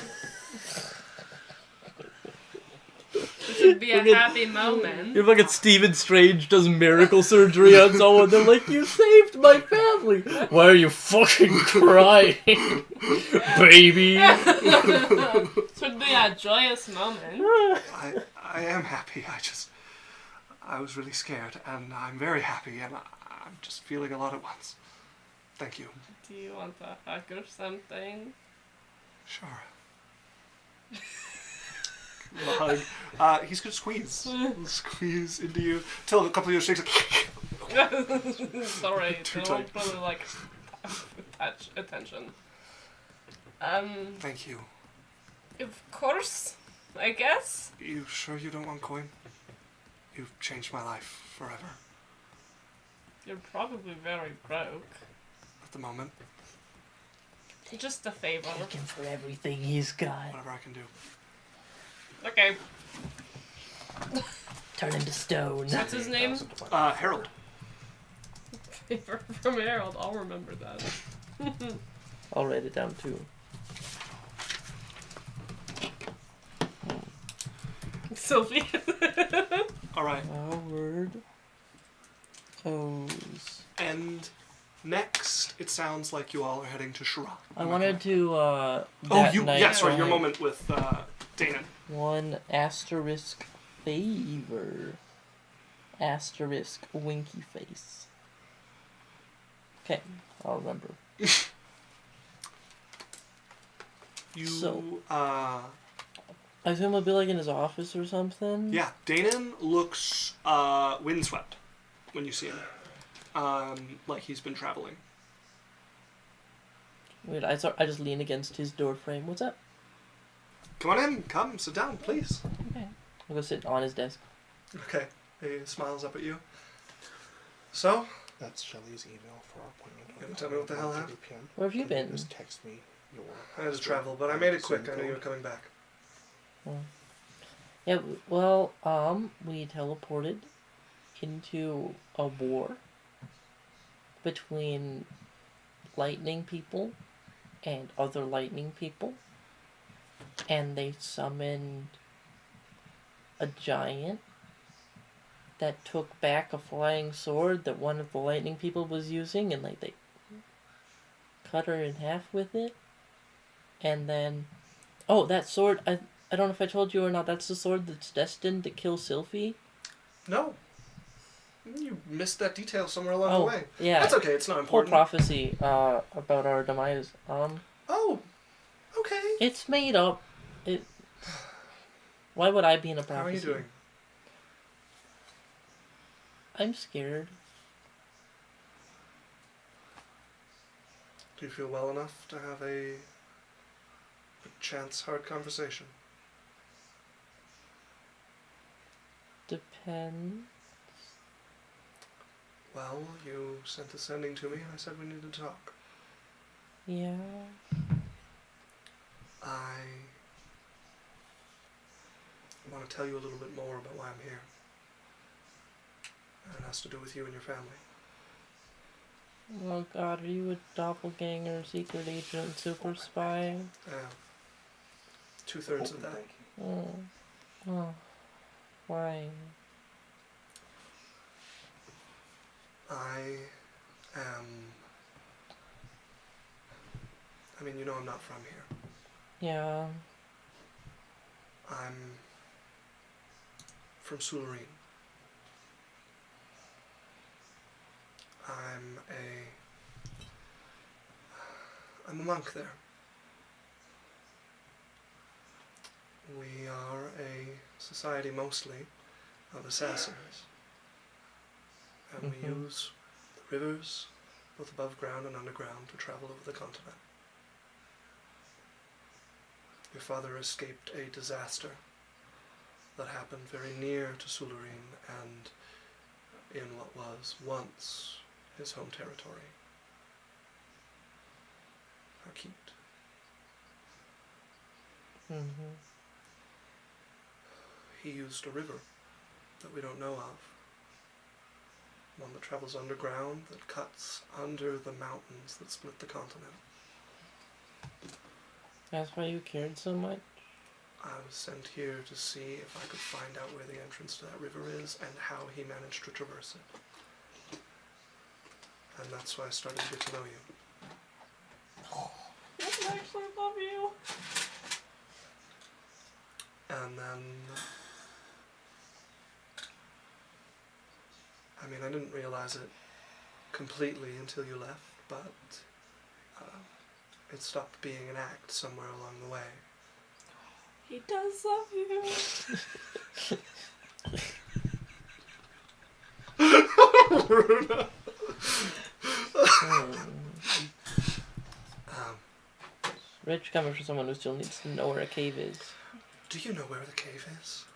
Speaker 2: It should be a happy moment.
Speaker 4: You're fucking Stephen Strange does miracle surgery on someone. They're like, you saved my family. Why are you fucking crying, baby?
Speaker 2: Should be a joyous moment.
Speaker 3: I am happy. I was really scared, and I'm very happy, and I'm just feeling a lot at once. Thank you.
Speaker 2: Do you want a hug or something?
Speaker 3: Sure. A hug. He's gonna squeeze into you till a couple of your shakes.
Speaker 2: Sorry,
Speaker 3: Too
Speaker 2: they
Speaker 3: tight.
Speaker 2: won't really like attach attention.
Speaker 3: Thank you.
Speaker 2: Of course, I guess.
Speaker 3: You sure you don't want coin? You've changed my life forever.
Speaker 2: You're probably very broke.
Speaker 3: At the moment,
Speaker 2: Just a favor.
Speaker 4: Take him for everything he's got.
Speaker 3: whatever I can do.
Speaker 2: Okay,
Speaker 4: Turn into stone.
Speaker 2: what's his name?
Speaker 3: Harold.
Speaker 2: Favor from Harold. I'll remember that.
Speaker 4: I'll write it down too.
Speaker 2: Sylvie.
Speaker 3: All right.
Speaker 4: Howard O's.
Speaker 3: And next, it sounds like you all are heading to Shira.
Speaker 4: I wanted to,
Speaker 3: Oh,
Speaker 4: that
Speaker 3: you.
Speaker 4: night
Speaker 3: Yeah, sorry. Your
Speaker 4: try
Speaker 3: moment with Dana.
Speaker 4: One asterisk favor. Asterisk winky face. Okay, I'll remember.
Speaker 3: You.
Speaker 4: So-
Speaker 3: uh.
Speaker 4: I assume it'll be like in his office or something?
Speaker 3: Yeah, Danon looks windswept when you see him. Like he's been traveling.
Speaker 4: Weird, I just lean against his door frame. What's up?
Speaker 3: Come on in. Come, sit down, please.
Speaker 4: Okay. I'll go sit on his desk.
Speaker 3: Okay. He smiles up at you. So,
Speaker 1: That's Shelly's email for our appointment.
Speaker 3: Gonna tell me what the hell happened?
Speaker 1: 1:30 p.m.
Speaker 4: Where have you
Speaker 1: Can
Speaker 4: been?
Speaker 1: Just text me your.
Speaker 3: I had to travel, but I made it quick. I knew you were coming back.
Speaker 4: Yeah, well, we teleported into a war between lightning people and other lightning people, and they summoned a giant that took back a flying sword that one of the lightning people was using, and like they cut her in half with it, and then that sword, I don't know if I told you or not, that's the sword that's destined to kill Sylphie.
Speaker 3: No. You missed that detail somewhere along the way.
Speaker 4: Yeah.
Speaker 3: That's okay. It's not
Speaker 4: Whole
Speaker 3: important.
Speaker 4: prophecy about our demise.
Speaker 3: Oh. Okay.
Speaker 4: It's made up. Why would I be in a
Speaker 3: How
Speaker 4: prophecy?
Speaker 3: are you doing?
Speaker 4: I'm scared.
Speaker 3: Do you feel well enough to have a chance hard conversation?
Speaker 4: Depends.
Speaker 3: Well, you sent a sending to me and I said we needed to talk.
Speaker 4: Yeah.
Speaker 3: I want to tell you a little bit more about why I'm here. And it has to do with you and your family.
Speaker 4: Oh God, are you a doppelganger, secret agent, super spy?
Speaker 3: Yeah. 2/3 of that.
Speaker 4: Oh. Why?
Speaker 3: I am... I mean, you know I'm not from here.
Speaker 4: Yeah.
Speaker 3: I'm from Sularine. I'm a monk there. We are a society mostly of assassins. And we
Speaker 4: Mhm.
Speaker 3: use the rivers, both above ground and underground, to travel over the continent. Your father escaped a disaster that happened very near to Sularine and in what was once his home territory. Akit.
Speaker 4: Mm-hmm.
Speaker 3: He used a river that we don't know of. One that travels underground, that cuts under the mountains that split the continent.
Speaker 4: That's why you cared so much?
Speaker 3: I was sent here to see if I could find out where the entrance to that river is and how he managed to traverse it. And that's why I started to get to know you.
Speaker 2: I actually love you.
Speaker 3: And then... I mean, I didn't realize it completely until you left. but it stopped being an act somewhere along the way.
Speaker 2: He does love you.
Speaker 3: Um,
Speaker 4: Rich coming from someone who still needs to know where a cave is.
Speaker 3: do you know where the cave is?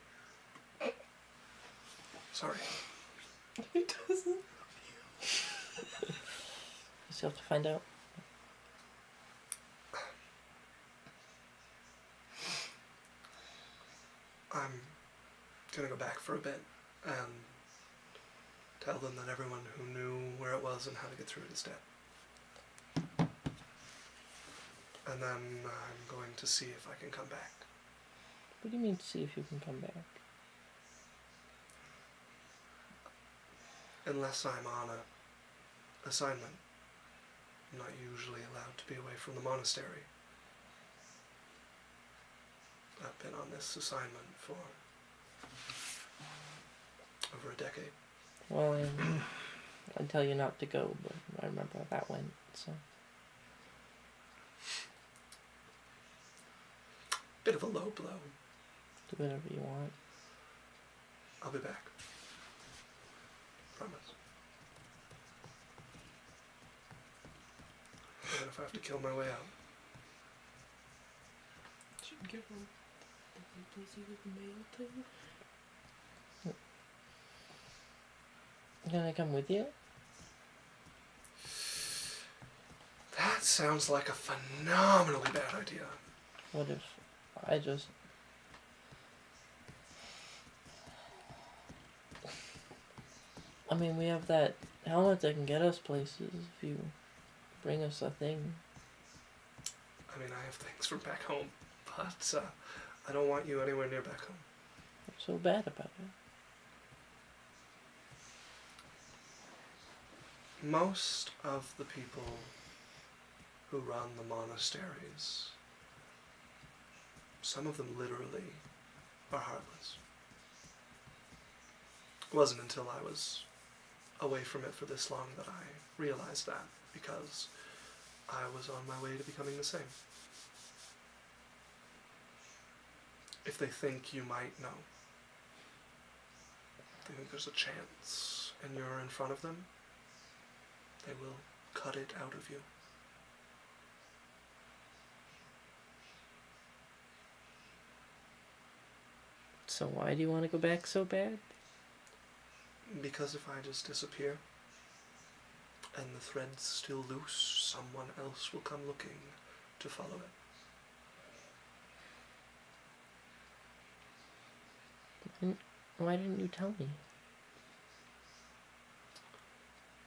Speaker 3: Sorry.
Speaker 2: He doesn't.
Speaker 4: You still have to find out.
Speaker 3: I'm gonna go back for a bit and tell them that everyone who knew where it was and how to get through it is dead. And then I'm going to see if I can come back.
Speaker 4: What do you mean, see if you can come back?
Speaker 3: Unless I'm on a assignment. I'm not usually allowed to be away from the monastery. I've been on this assignment for over a decade.
Speaker 4: Well, I'd tell you not to go, but I remember how that went, so...
Speaker 3: Bit of a low blow.
Speaker 4: Do whatever you want.
Speaker 3: I'll be back. Promise. Even if I have to kill my way out.
Speaker 2: Should give him the place you with the mail to.
Speaker 4: Can I come with you?
Speaker 3: That sounds like a phenomenally bad idea.
Speaker 4: What if I just... I mean, we have that helmet that can get us places if you bring us a thing.
Speaker 3: I mean, I have things from back home, but I don't want you anywhere near back home.
Speaker 4: What's so bad about it?
Speaker 3: Most of the people who run the monasteries, some of them literally are heartless. It wasn't until I was away from it for this long that I realized that, because I was on my way to becoming the same. If they think you might know, they think there's a chance and you're in front of them, they will cut it out of you.
Speaker 4: So why do you want to go back so bad?
Speaker 3: Because if I just disappear and the thread's still loose, someone else will come looking to follow it.
Speaker 4: Why didn't you tell me?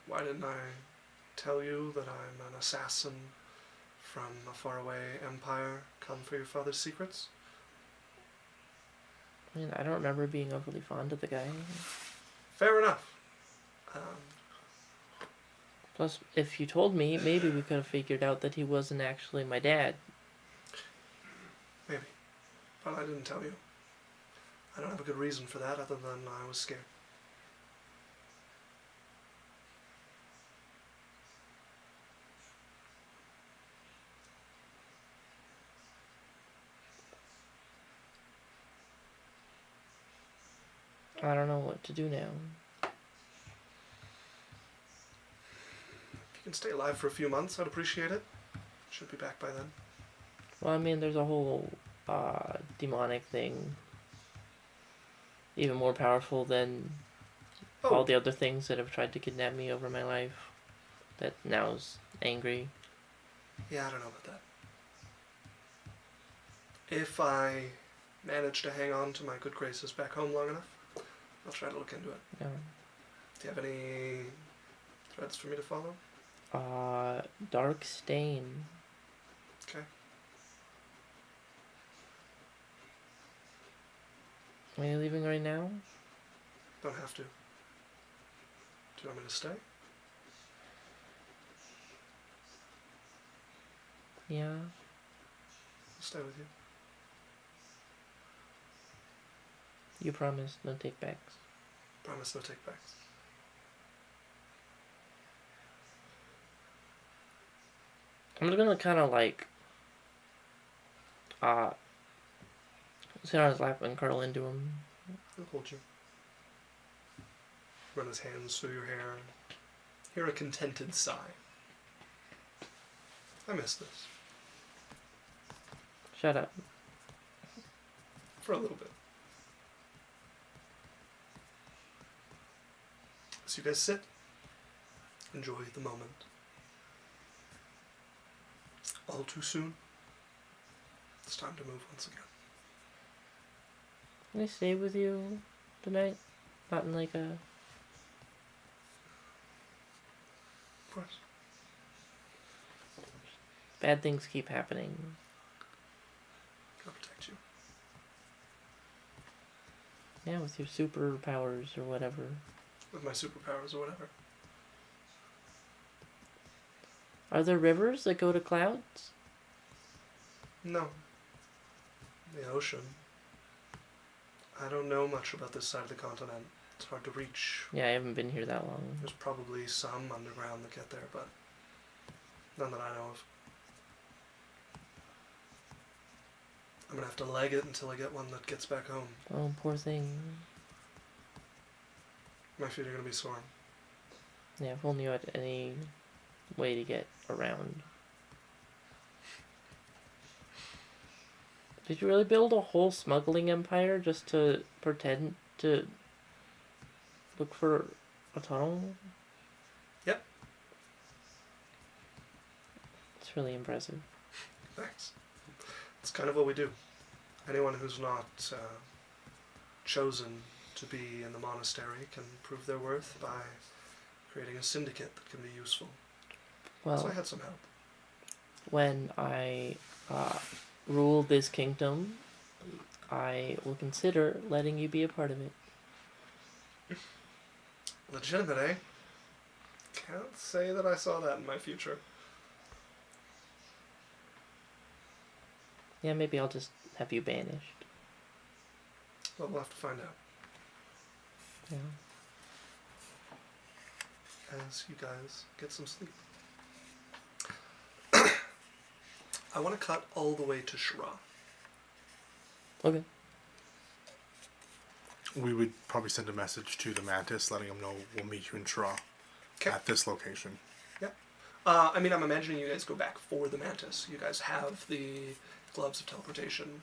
Speaker 3: Why didn't I tell you that I'm an assassin from a faraway empire come for your father's secrets?
Speaker 4: I mean, I don't remember being overly fond of the guy.
Speaker 3: Fair enough.
Speaker 4: Plus, if you told me, maybe we could have figured out that he wasn't actually my dad.
Speaker 3: Maybe. But I didn't tell you. I don't have a good reason for that other than I was scared.
Speaker 4: I don't know what to do now.
Speaker 3: If you can stay alive for a few months, I'd appreciate it. Should be back by then.
Speaker 4: Well, I mean, there's a whole demonic thing. Even more powerful than all the other things that have tried to kidnap me over my life. That now is angry.
Speaker 3: Yeah, I don't know about that. If I manage to hang on to my good graces back home long enough, I'll try to look into it.
Speaker 4: Yeah.
Speaker 3: Do you have any threads for me to follow?
Speaker 4: Dark Stain.
Speaker 3: Okay.
Speaker 4: Are you leaving right now?
Speaker 3: Don't have to. Do you want me to stay?
Speaker 4: Yeah.
Speaker 3: I'll stay with you.
Speaker 4: You promised no take-backs.
Speaker 3: Promise no take backs.
Speaker 4: I'm just gonna kind of like, sit on his lap and curl into him.
Speaker 3: He'll hold you. Run his hands through your hair. Hear a contented sigh. I miss this.
Speaker 4: Shut up.
Speaker 3: For a little bit. So you guys sit. Enjoy the moment. All too soon. It's time to move once again.
Speaker 4: Can I stay with you tonight? Not in like a...
Speaker 3: Of course.
Speaker 4: Bad things keep happening.
Speaker 3: I'll protect you.
Speaker 4: Yeah, with your superpowers or whatever.
Speaker 3: With my superpowers or whatever.
Speaker 4: Are there rivers that go to clouds?
Speaker 3: No. The ocean. I don't know much about this side of the continent. It's hard to reach.
Speaker 4: Yeah, I haven't been here that long.
Speaker 3: There's probably some underground that get there, but none that I know of. I'm gonna have to leg it until I get one that gets back home.
Speaker 4: Oh, poor thing.
Speaker 3: My feet are gonna be sore.
Speaker 4: Yeah, if only you had any way to get around. Did you really build a whole smuggling empire just to pretend to look for a tunnel?
Speaker 3: Yep.
Speaker 4: It's really impressive.
Speaker 3: Thanks. It's kind of what we do. Anyone who's not chosen to be in the monastery can prove their worth by creating a syndicate that can be useful.
Speaker 4: Well,
Speaker 3: So I had some help.
Speaker 4: when I rule this kingdom, I will consider letting you be a part of it.
Speaker 3: Legitimate, eh? Can't say that I saw that in my future.
Speaker 4: Yeah, maybe I'll just have you banished.
Speaker 3: Well, we'll have to find out.
Speaker 4: Yeah.
Speaker 3: As you guys get some sleep. I want to cut all the way to Shira.
Speaker 4: Okay.
Speaker 1: We would probably send a message to the Mantis letting them know we'll meet you in Shra
Speaker 3: Okay.
Speaker 1: at this location.
Speaker 3: I mean, I'm imagining you guys go back for the Mantis. You guys have the gloves of teleportation.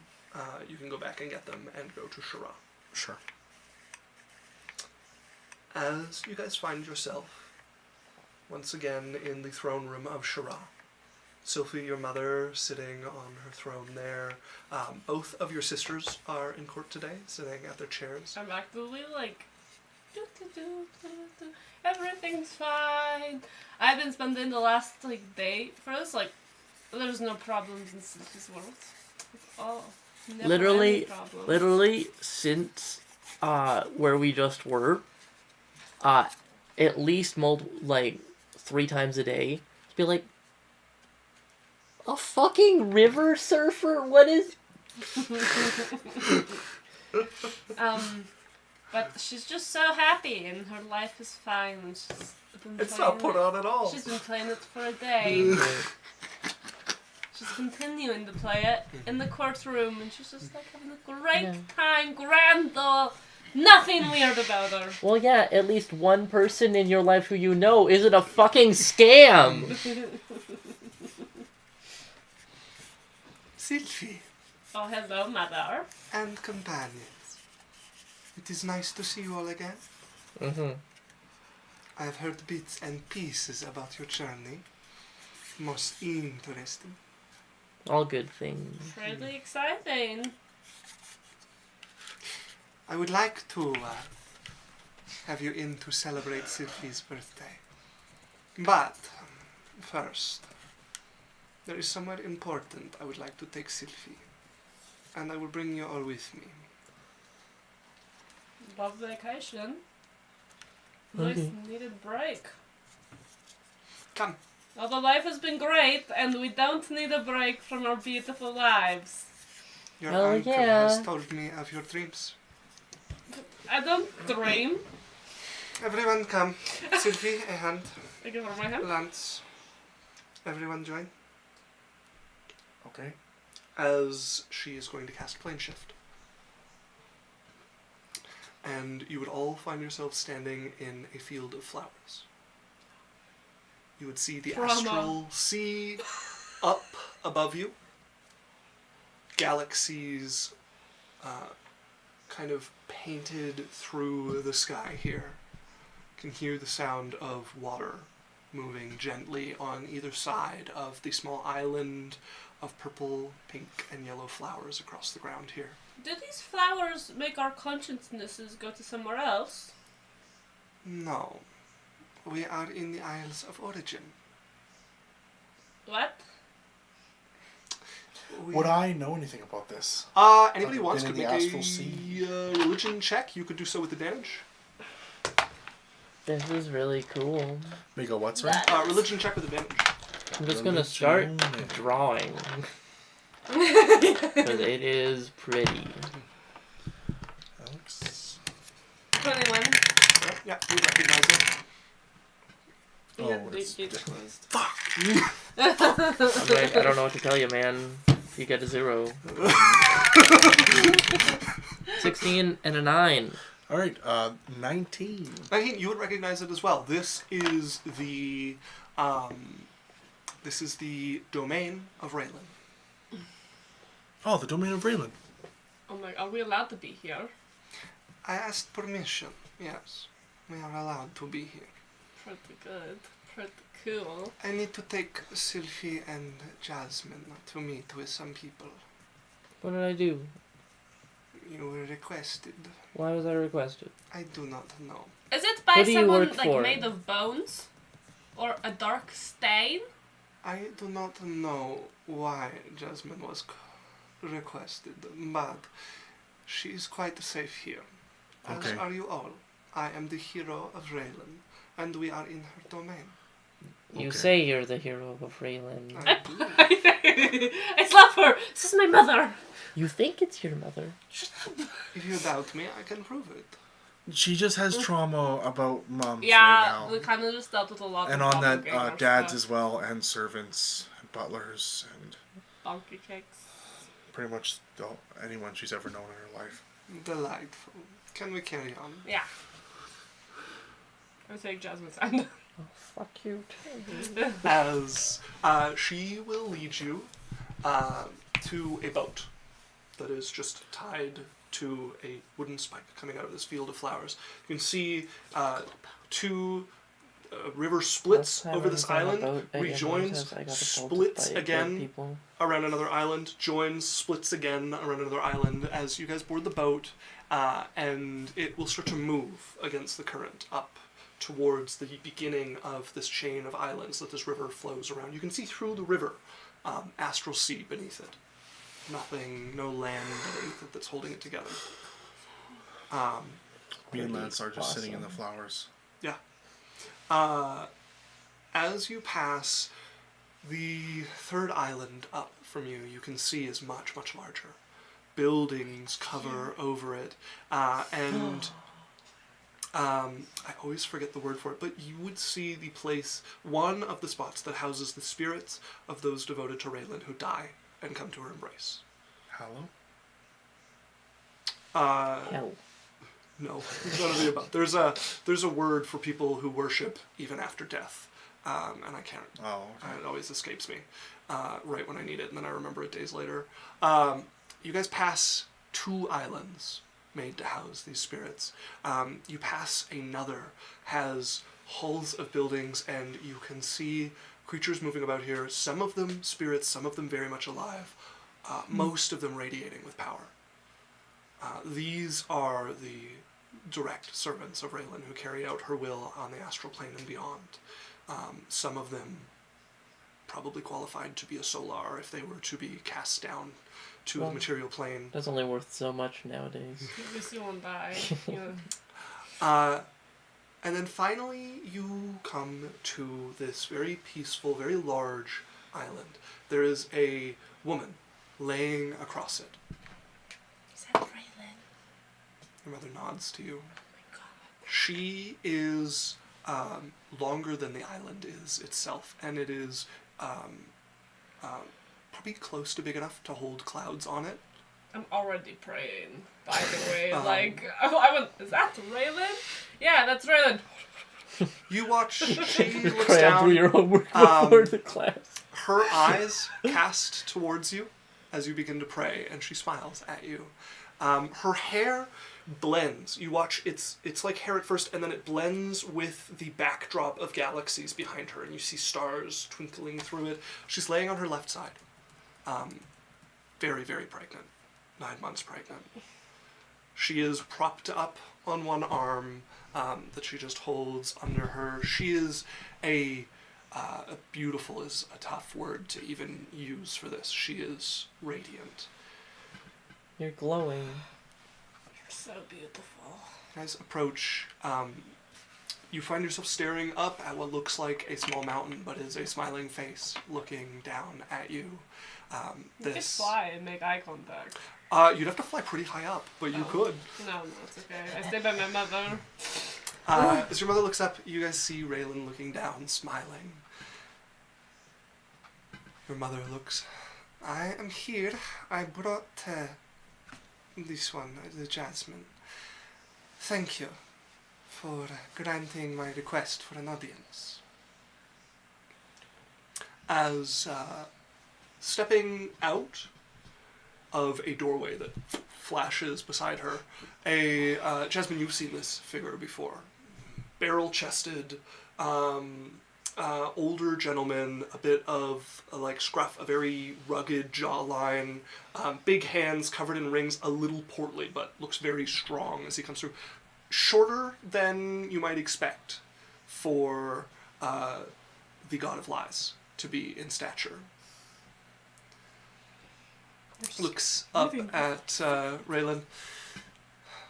Speaker 3: You can go back and get them and go to Shira.
Speaker 1: Sure.
Speaker 3: As you guys find yourself once again in the throne room of Shira. Sophie, your mother, sitting on her throne there. Both of your sisters are in court today, sitting at their chairs.
Speaker 2: I'm actively like, everything's fine. I've been spending the last day for this, like, there's no problems in this world. Oh, never
Speaker 4: Literally-
Speaker 2: any problems.
Speaker 4: Literally, since where we just were, at least 3 times a day, be like, a fucking river surfer? What is...
Speaker 2: But she's just so happy and her life is fine and she's been
Speaker 3: It's
Speaker 2: playing
Speaker 3: not put
Speaker 2: it.
Speaker 3: on at all.
Speaker 2: She's been playing it for a day. She's continuing to play it in the courtroom and she's just like having a great time, grand though. Nothing weird about her.
Speaker 4: Well, yeah, at least one person in your life who you know isn't a fucking scam!
Speaker 3: Sylvie
Speaker 2: Oh, hello, mother.
Speaker 3: and companions. It is nice to see you all again.
Speaker 4: Mm-hmm.
Speaker 3: I have heard bits and pieces about your journey. Most interesting.
Speaker 4: All good things.
Speaker 2: Really exciting.
Speaker 3: I would like to have you in to celebrate Sylvie's birthday. But first, there is somewhere important I would like to take Sylvie. And I will bring you all with me.
Speaker 2: Love vacation. Nice
Speaker 4: Okay.
Speaker 2: needed break.
Speaker 3: Come.
Speaker 2: Although life has been great and we don't need a break from our beautiful lives.
Speaker 3: Your
Speaker 4: Oh,
Speaker 3: uncle
Speaker 4: yeah.
Speaker 3: has told me of your dreams.
Speaker 2: I don't dream.
Speaker 3: Everyone come. Sylvie, a hand.
Speaker 2: Thank you for my hand.
Speaker 3: Lance. Everyone join.
Speaker 1: Okay.
Speaker 3: as she is going to cast Plane Shift. And you would all find yourselves standing in a field of flowers. You would see the
Speaker 2: Trauma.
Speaker 3: astral sea up above you. Galaxies kind of painted through the sky here. You can hear the sound of water moving gently on either side of the small island of purple, pink, and yellow flowers across the ground here.
Speaker 2: Do these flowers make our consciousnesses go to somewhere else?
Speaker 3: No. We are in the Isles of Origin.
Speaker 2: What?
Speaker 1: Would I know anything about this?
Speaker 3: Anybody
Speaker 1: I've
Speaker 3: wants
Speaker 1: been
Speaker 3: could
Speaker 1: in
Speaker 3: make
Speaker 1: the
Speaker 3: a
Speaker 1: astral sea.
Speaker 3: religion check. You could do so with advantage.
Speaker 4: This is really cool.
Speaker 1: Make a what, sorry?
Speaker 3: Religion check with advantage.
Speaker 4: I'm just gonna start
Speaker 1: Religion.
Speaker 4: drawing. Because it is pretty.
Speaker 1: Alex.
Speaker 2: 21.
Speaker 3: Yeah, you recognize it.
Speaker 1: Oh,
Speaker 2: Yeah,
Speaker 1: it's
Speaker 2: they
Speaker 1: different.
Speaker 2: closed.
Speaker 4: I'm like, I don't know what to tell you, man. You get a 0. 16 and a 9.
Speaker 1: All right, 19.
Speaker 3: 19, you would recognize it as well. This is the domain of Raylan.
Speaker 1: Oh, the domain of Raylan.
Speaker 2: Oh my, are we allowed to be here?
Speaker 3: I asked permission. Yes, we are allowed to be here.
Speaker 2: Pretty good. Pretty cool.
Speaker 3: I need to take Sylvie and Jasmine to meet with some people.
Speaker 4: What did I do?
Speaker 3: You were requested.
Speaker 4: Why was I requested?
Speaker 3: I do not know.
Speaker 2: Is it by
Speaker 4: Who do you
Speaker 2: someone
Speaker 4: work
Speaker 2: like
Speaker 4: for?
Speaker 2: made of bones? Or a dark stain?
Speaker 3: I do not know why Jasmine was requested, but she is quite safe here. As
Speaker 1: Okay.
Speaker 3: are you all. I am the hero of Raylan, and we are in her domain.
Speaker 4: You
Speaker 1: Okay.
Speaker 4: say you're the hero of Raylan.
Speaker 3: I do.
Speaker 2: I love her! This is my mother!
Speaker 4: You think it's your mother?
Speaker 3: If you doubt me, I can prove it.
Speaker 1: She just has trauma about mums
Speaker 2: Yeah,
Speaker 1: right
Speaker 2: we
Speaker 1: now.
Speaker 2: kind of just dealt with a lot
Speaker 1: And
Speaker 2: of
Speaker 1: on that,
Speaker 2: doppelganger
Speaker 1: dads
Speaker 2: stuff.
Speaker 1: as well, and servants, and butlers, and
Speaker 2: Donkey cakes.
Speaker 1: pretty much anyone she's ever known in her life.
Speaker 3: Delightful. Can we carry on?
Speaker 2: Yeah. I would take Jasmine's hand.
Speaker 4: Oh, fuck you.
Speaker 3: As she will lead you to a boat that is just tied to a wooden spike coming out of this field of flowers. You can see two river splits
Speaker 4: Last time
Speaker 3: over
Speaker 4: I
Speaker 3: this
Speaker 4: was on a
Speaker 3: island,
Speaker 4: boat, I
Speaker 3: rejoins,
Speaker 4: got assaulted
Speaker 3: splits
Speaker 4: by dead
Speaker 3: again
Speaker 4: people.
Speaker 3: around another island, joins, splits again around another island as you guys board the boat, and it will start to move against the current up towards the beginning of this chain of islands that this river flows around. You can see through the river, astral sea beneath it. Nothing, no land beneath it that's holding it together.
Speaker 1: Me and
Speaker 4: Pretty
Speaker 1: Lance are just sitting in the
Speaker 4: awesome.
Speaker 1: flowers.
Speaker 3: As you pass the third island up from you, you can see is much, much larger. Buildings cover over it, and I always forget the word for it, but you would see the place, one of the spots that houses the spirits of those devoted to Raylan who die and come to her embrace.
Speaker 1: Hallow?
Speaker 4: Hell.
Speaker 3: No, none of the above. There's a word for people who worship even after death, and I can't.
Speaker 1: Oh, okay.
Speaker 3: It always escapes me right when I need it, and then I remember it days later. You guys pass two islands made to house these spirits. You pass another, has hulls of buildings, and you can see creatures moving about here. Some of them spirits, some of them very much alive. Most of them radiating with power. These are the direct servants of Raylan who carry out her will on the astral plane and beyond. Some of them probably qualified to be a solar if they were to be cast down to the
Speaker 4: Well,
Speaker 3: material plane.
Speaker 4: That's only worth so much nowadays.
Speaker 2: At least you won't die. Yeah.
Speaker 3: And then finally you come to this very peaceful, very large island. There is a woman laying across it.
Speaker 2: Is that Raylan?
Speaker 3: Your mother nods to you.
Speaker 2: Oh my god.
Speaker 3: She is longer than the island is itself, and it is be close to big enough to hold clouds on it.
Speaker 2: I'm already praying, by the way. Is that Raylan? Yeah, that's Raylan.
Speaker 3: You watch, she looks
Speaker 4: Cram
Speaker 3: down.
Speaker 4: through your homework before the class.
Speaker 3: Her eyes cast towards you as you begin to pray, and she smiles at you. Her hair blends. You watch, it's like hair at first, and then it blends with the backdrop of galaxies behind her, and you see stars twinkling through it. She's laying on her left side. Very, very pregnant. 9 months pregnant. She is propped up on one arm that she just holds under her. She is beautiful is a tough word to even use for this. She is radiant.
Speaker 4: You're glowing.
Speaker 2: You're so beautiful.
Speaker 3: Guys, approach. You find yourself staring up at what looks like a small mountain, but is a smiling face looking down at you.
Speaker 2: You could fly and make eye contact.
Speaker 3: You'd have to fly pretty high up, but you could.
Speaker 2: No, it's okay. I stay by my mother.
Speaker 3: As your mother looks up, you guys see Raylan looking down, smiling. Your mother looks. I am here. I brought this one, the jasmine. Thank you for granting my request for an audience. As stepping out of a doorway that flashes beside her, Jasmine, you've seen this figure before. Barrel-chested, older gentleman, a bit of scruff, a very rugged jawline, big hands covered in rings, a little portly, but looks very strong as he comes through. Shorter than you might expect for the God of Lies to be in stature. Looks up at Raylan.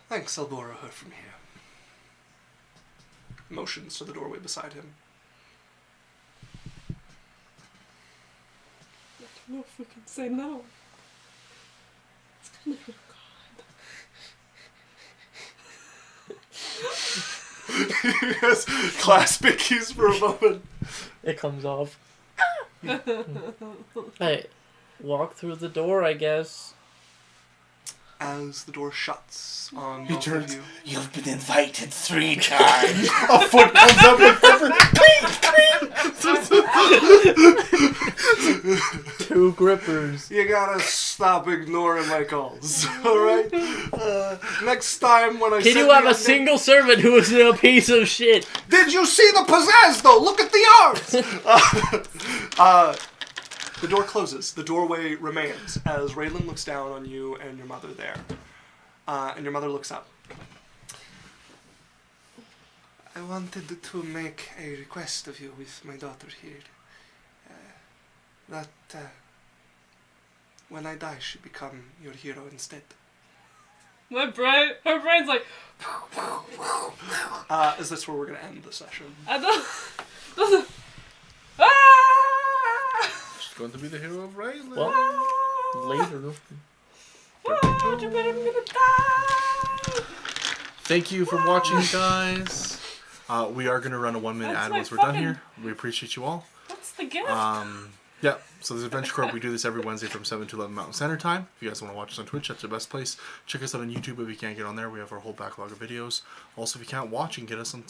Speaker 3: Thanks, I'll borrow her from here. Motions to the doorway beside him.
Speaker 2: I don't know if we can say no. It's kind of
Speaker 3: You guys clasp Bickies for a moment.
Speaker 4: It comes off. Hey, walk through the door, I guess.
Speaker 3: As the door shuts on
Speaker 1: He
Speaker 3: both
Speaker 1: turns.
Speaker 3: of you.
Speaker 1: You've been invited 3 times. A foot comes up with pepper.
Speaker 4: 2 grippers.
Speaker 3: You gotta stop ignoring my calls, alright? Next time when I
Speaker 4: Can
Speaker 3: send
Speaker 4: you have
Speaker 3: you
Speaker 4: a single servant who is a piece of shit?
Speaker 3: Did you see the pizzazz though? Look at the arms! The door closes. The doorway remains as Raylan looks down on you and your mother there. And your mother looks up. I wanted to make a request of you with my daughter here. That when I die, she become your hero instead.
Speaker 2: her brain's like,
Speaker 3: Is this where we're going to end the session?
Speaker 2: I don't. Ah!
Speaker 1: She's going to be the hero of Raylan.
Speaker 4: Well, later.
Speaker 2: Ah, you better gonna die.
Speaker 1: Thank you for watching, guys. We are going to run a 1-minute
Speaker 2: That's
Speaker 1: ad
Speaker 2: my
Speaker 1: once we're done
Speaker 2: fucking-
Speaker 1: here. We appreciate you all.
Speaker 2: What's the gift?
Speaker 1: Yeah, so this Adventure Corp, we do this every Wednesday from 7 to 11 Mountain Standard Time. If you guys want to watch us on Twitch, that's the best place. Check us out on YouTube if you can't get on there. We have our whole backlog of videos. Also, if you can't watch, you can get us on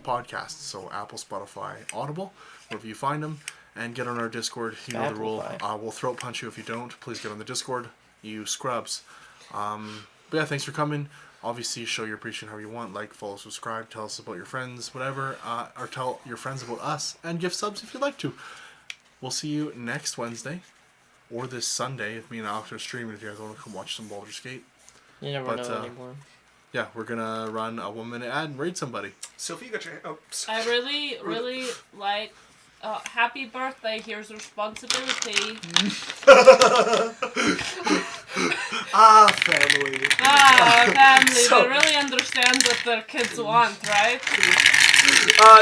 Speaker 1: podcasts. So Apple, Spotify, Audible, wherever you find them. And get on our Discord. You know the rule. We'll throat punch you if you don't. Please get on the Discord, you scrubs. But yeah, thanks for coming. Obviously, show your appreciation how you want. Like, follow, subscribe, tell us about your friends, whatever. Or tell your friends about us. And give subs if you'd like to. We'll see you next Wednesday. Or this Sunday if me and Alex are streaming. If you guys want to come watch some Baldur's Gate.
Speaker 4: You never know anymore.
Speaker 1: Yeah, we're going to run a 1-minute ad and raid somebody.
Speaker 3: Sophie, you got your... Oh,
Speaker 2: I really like. Happy birthday. Here's responsibility.
Speaker 3: family.
Speaker 2: Family.
Speaker 3: So-
Speaker 2: They really understand what their kids want, right?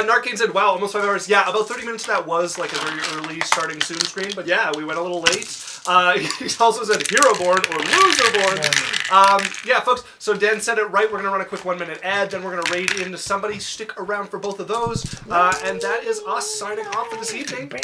Speaker 3: Narcane said, wow, almost 5 hours. Yeah, about 30 minutes of that was like a very early starting soon screen, but yeah, we went a little late. He also said hero born or loser born. Yeah, folks, so Dan said it right. We're going to run a quick 1-minute ad, then we're going to raid into somebody. Stick around for both of those. And that is us signing off for this evening.
Speaker 2: Bye.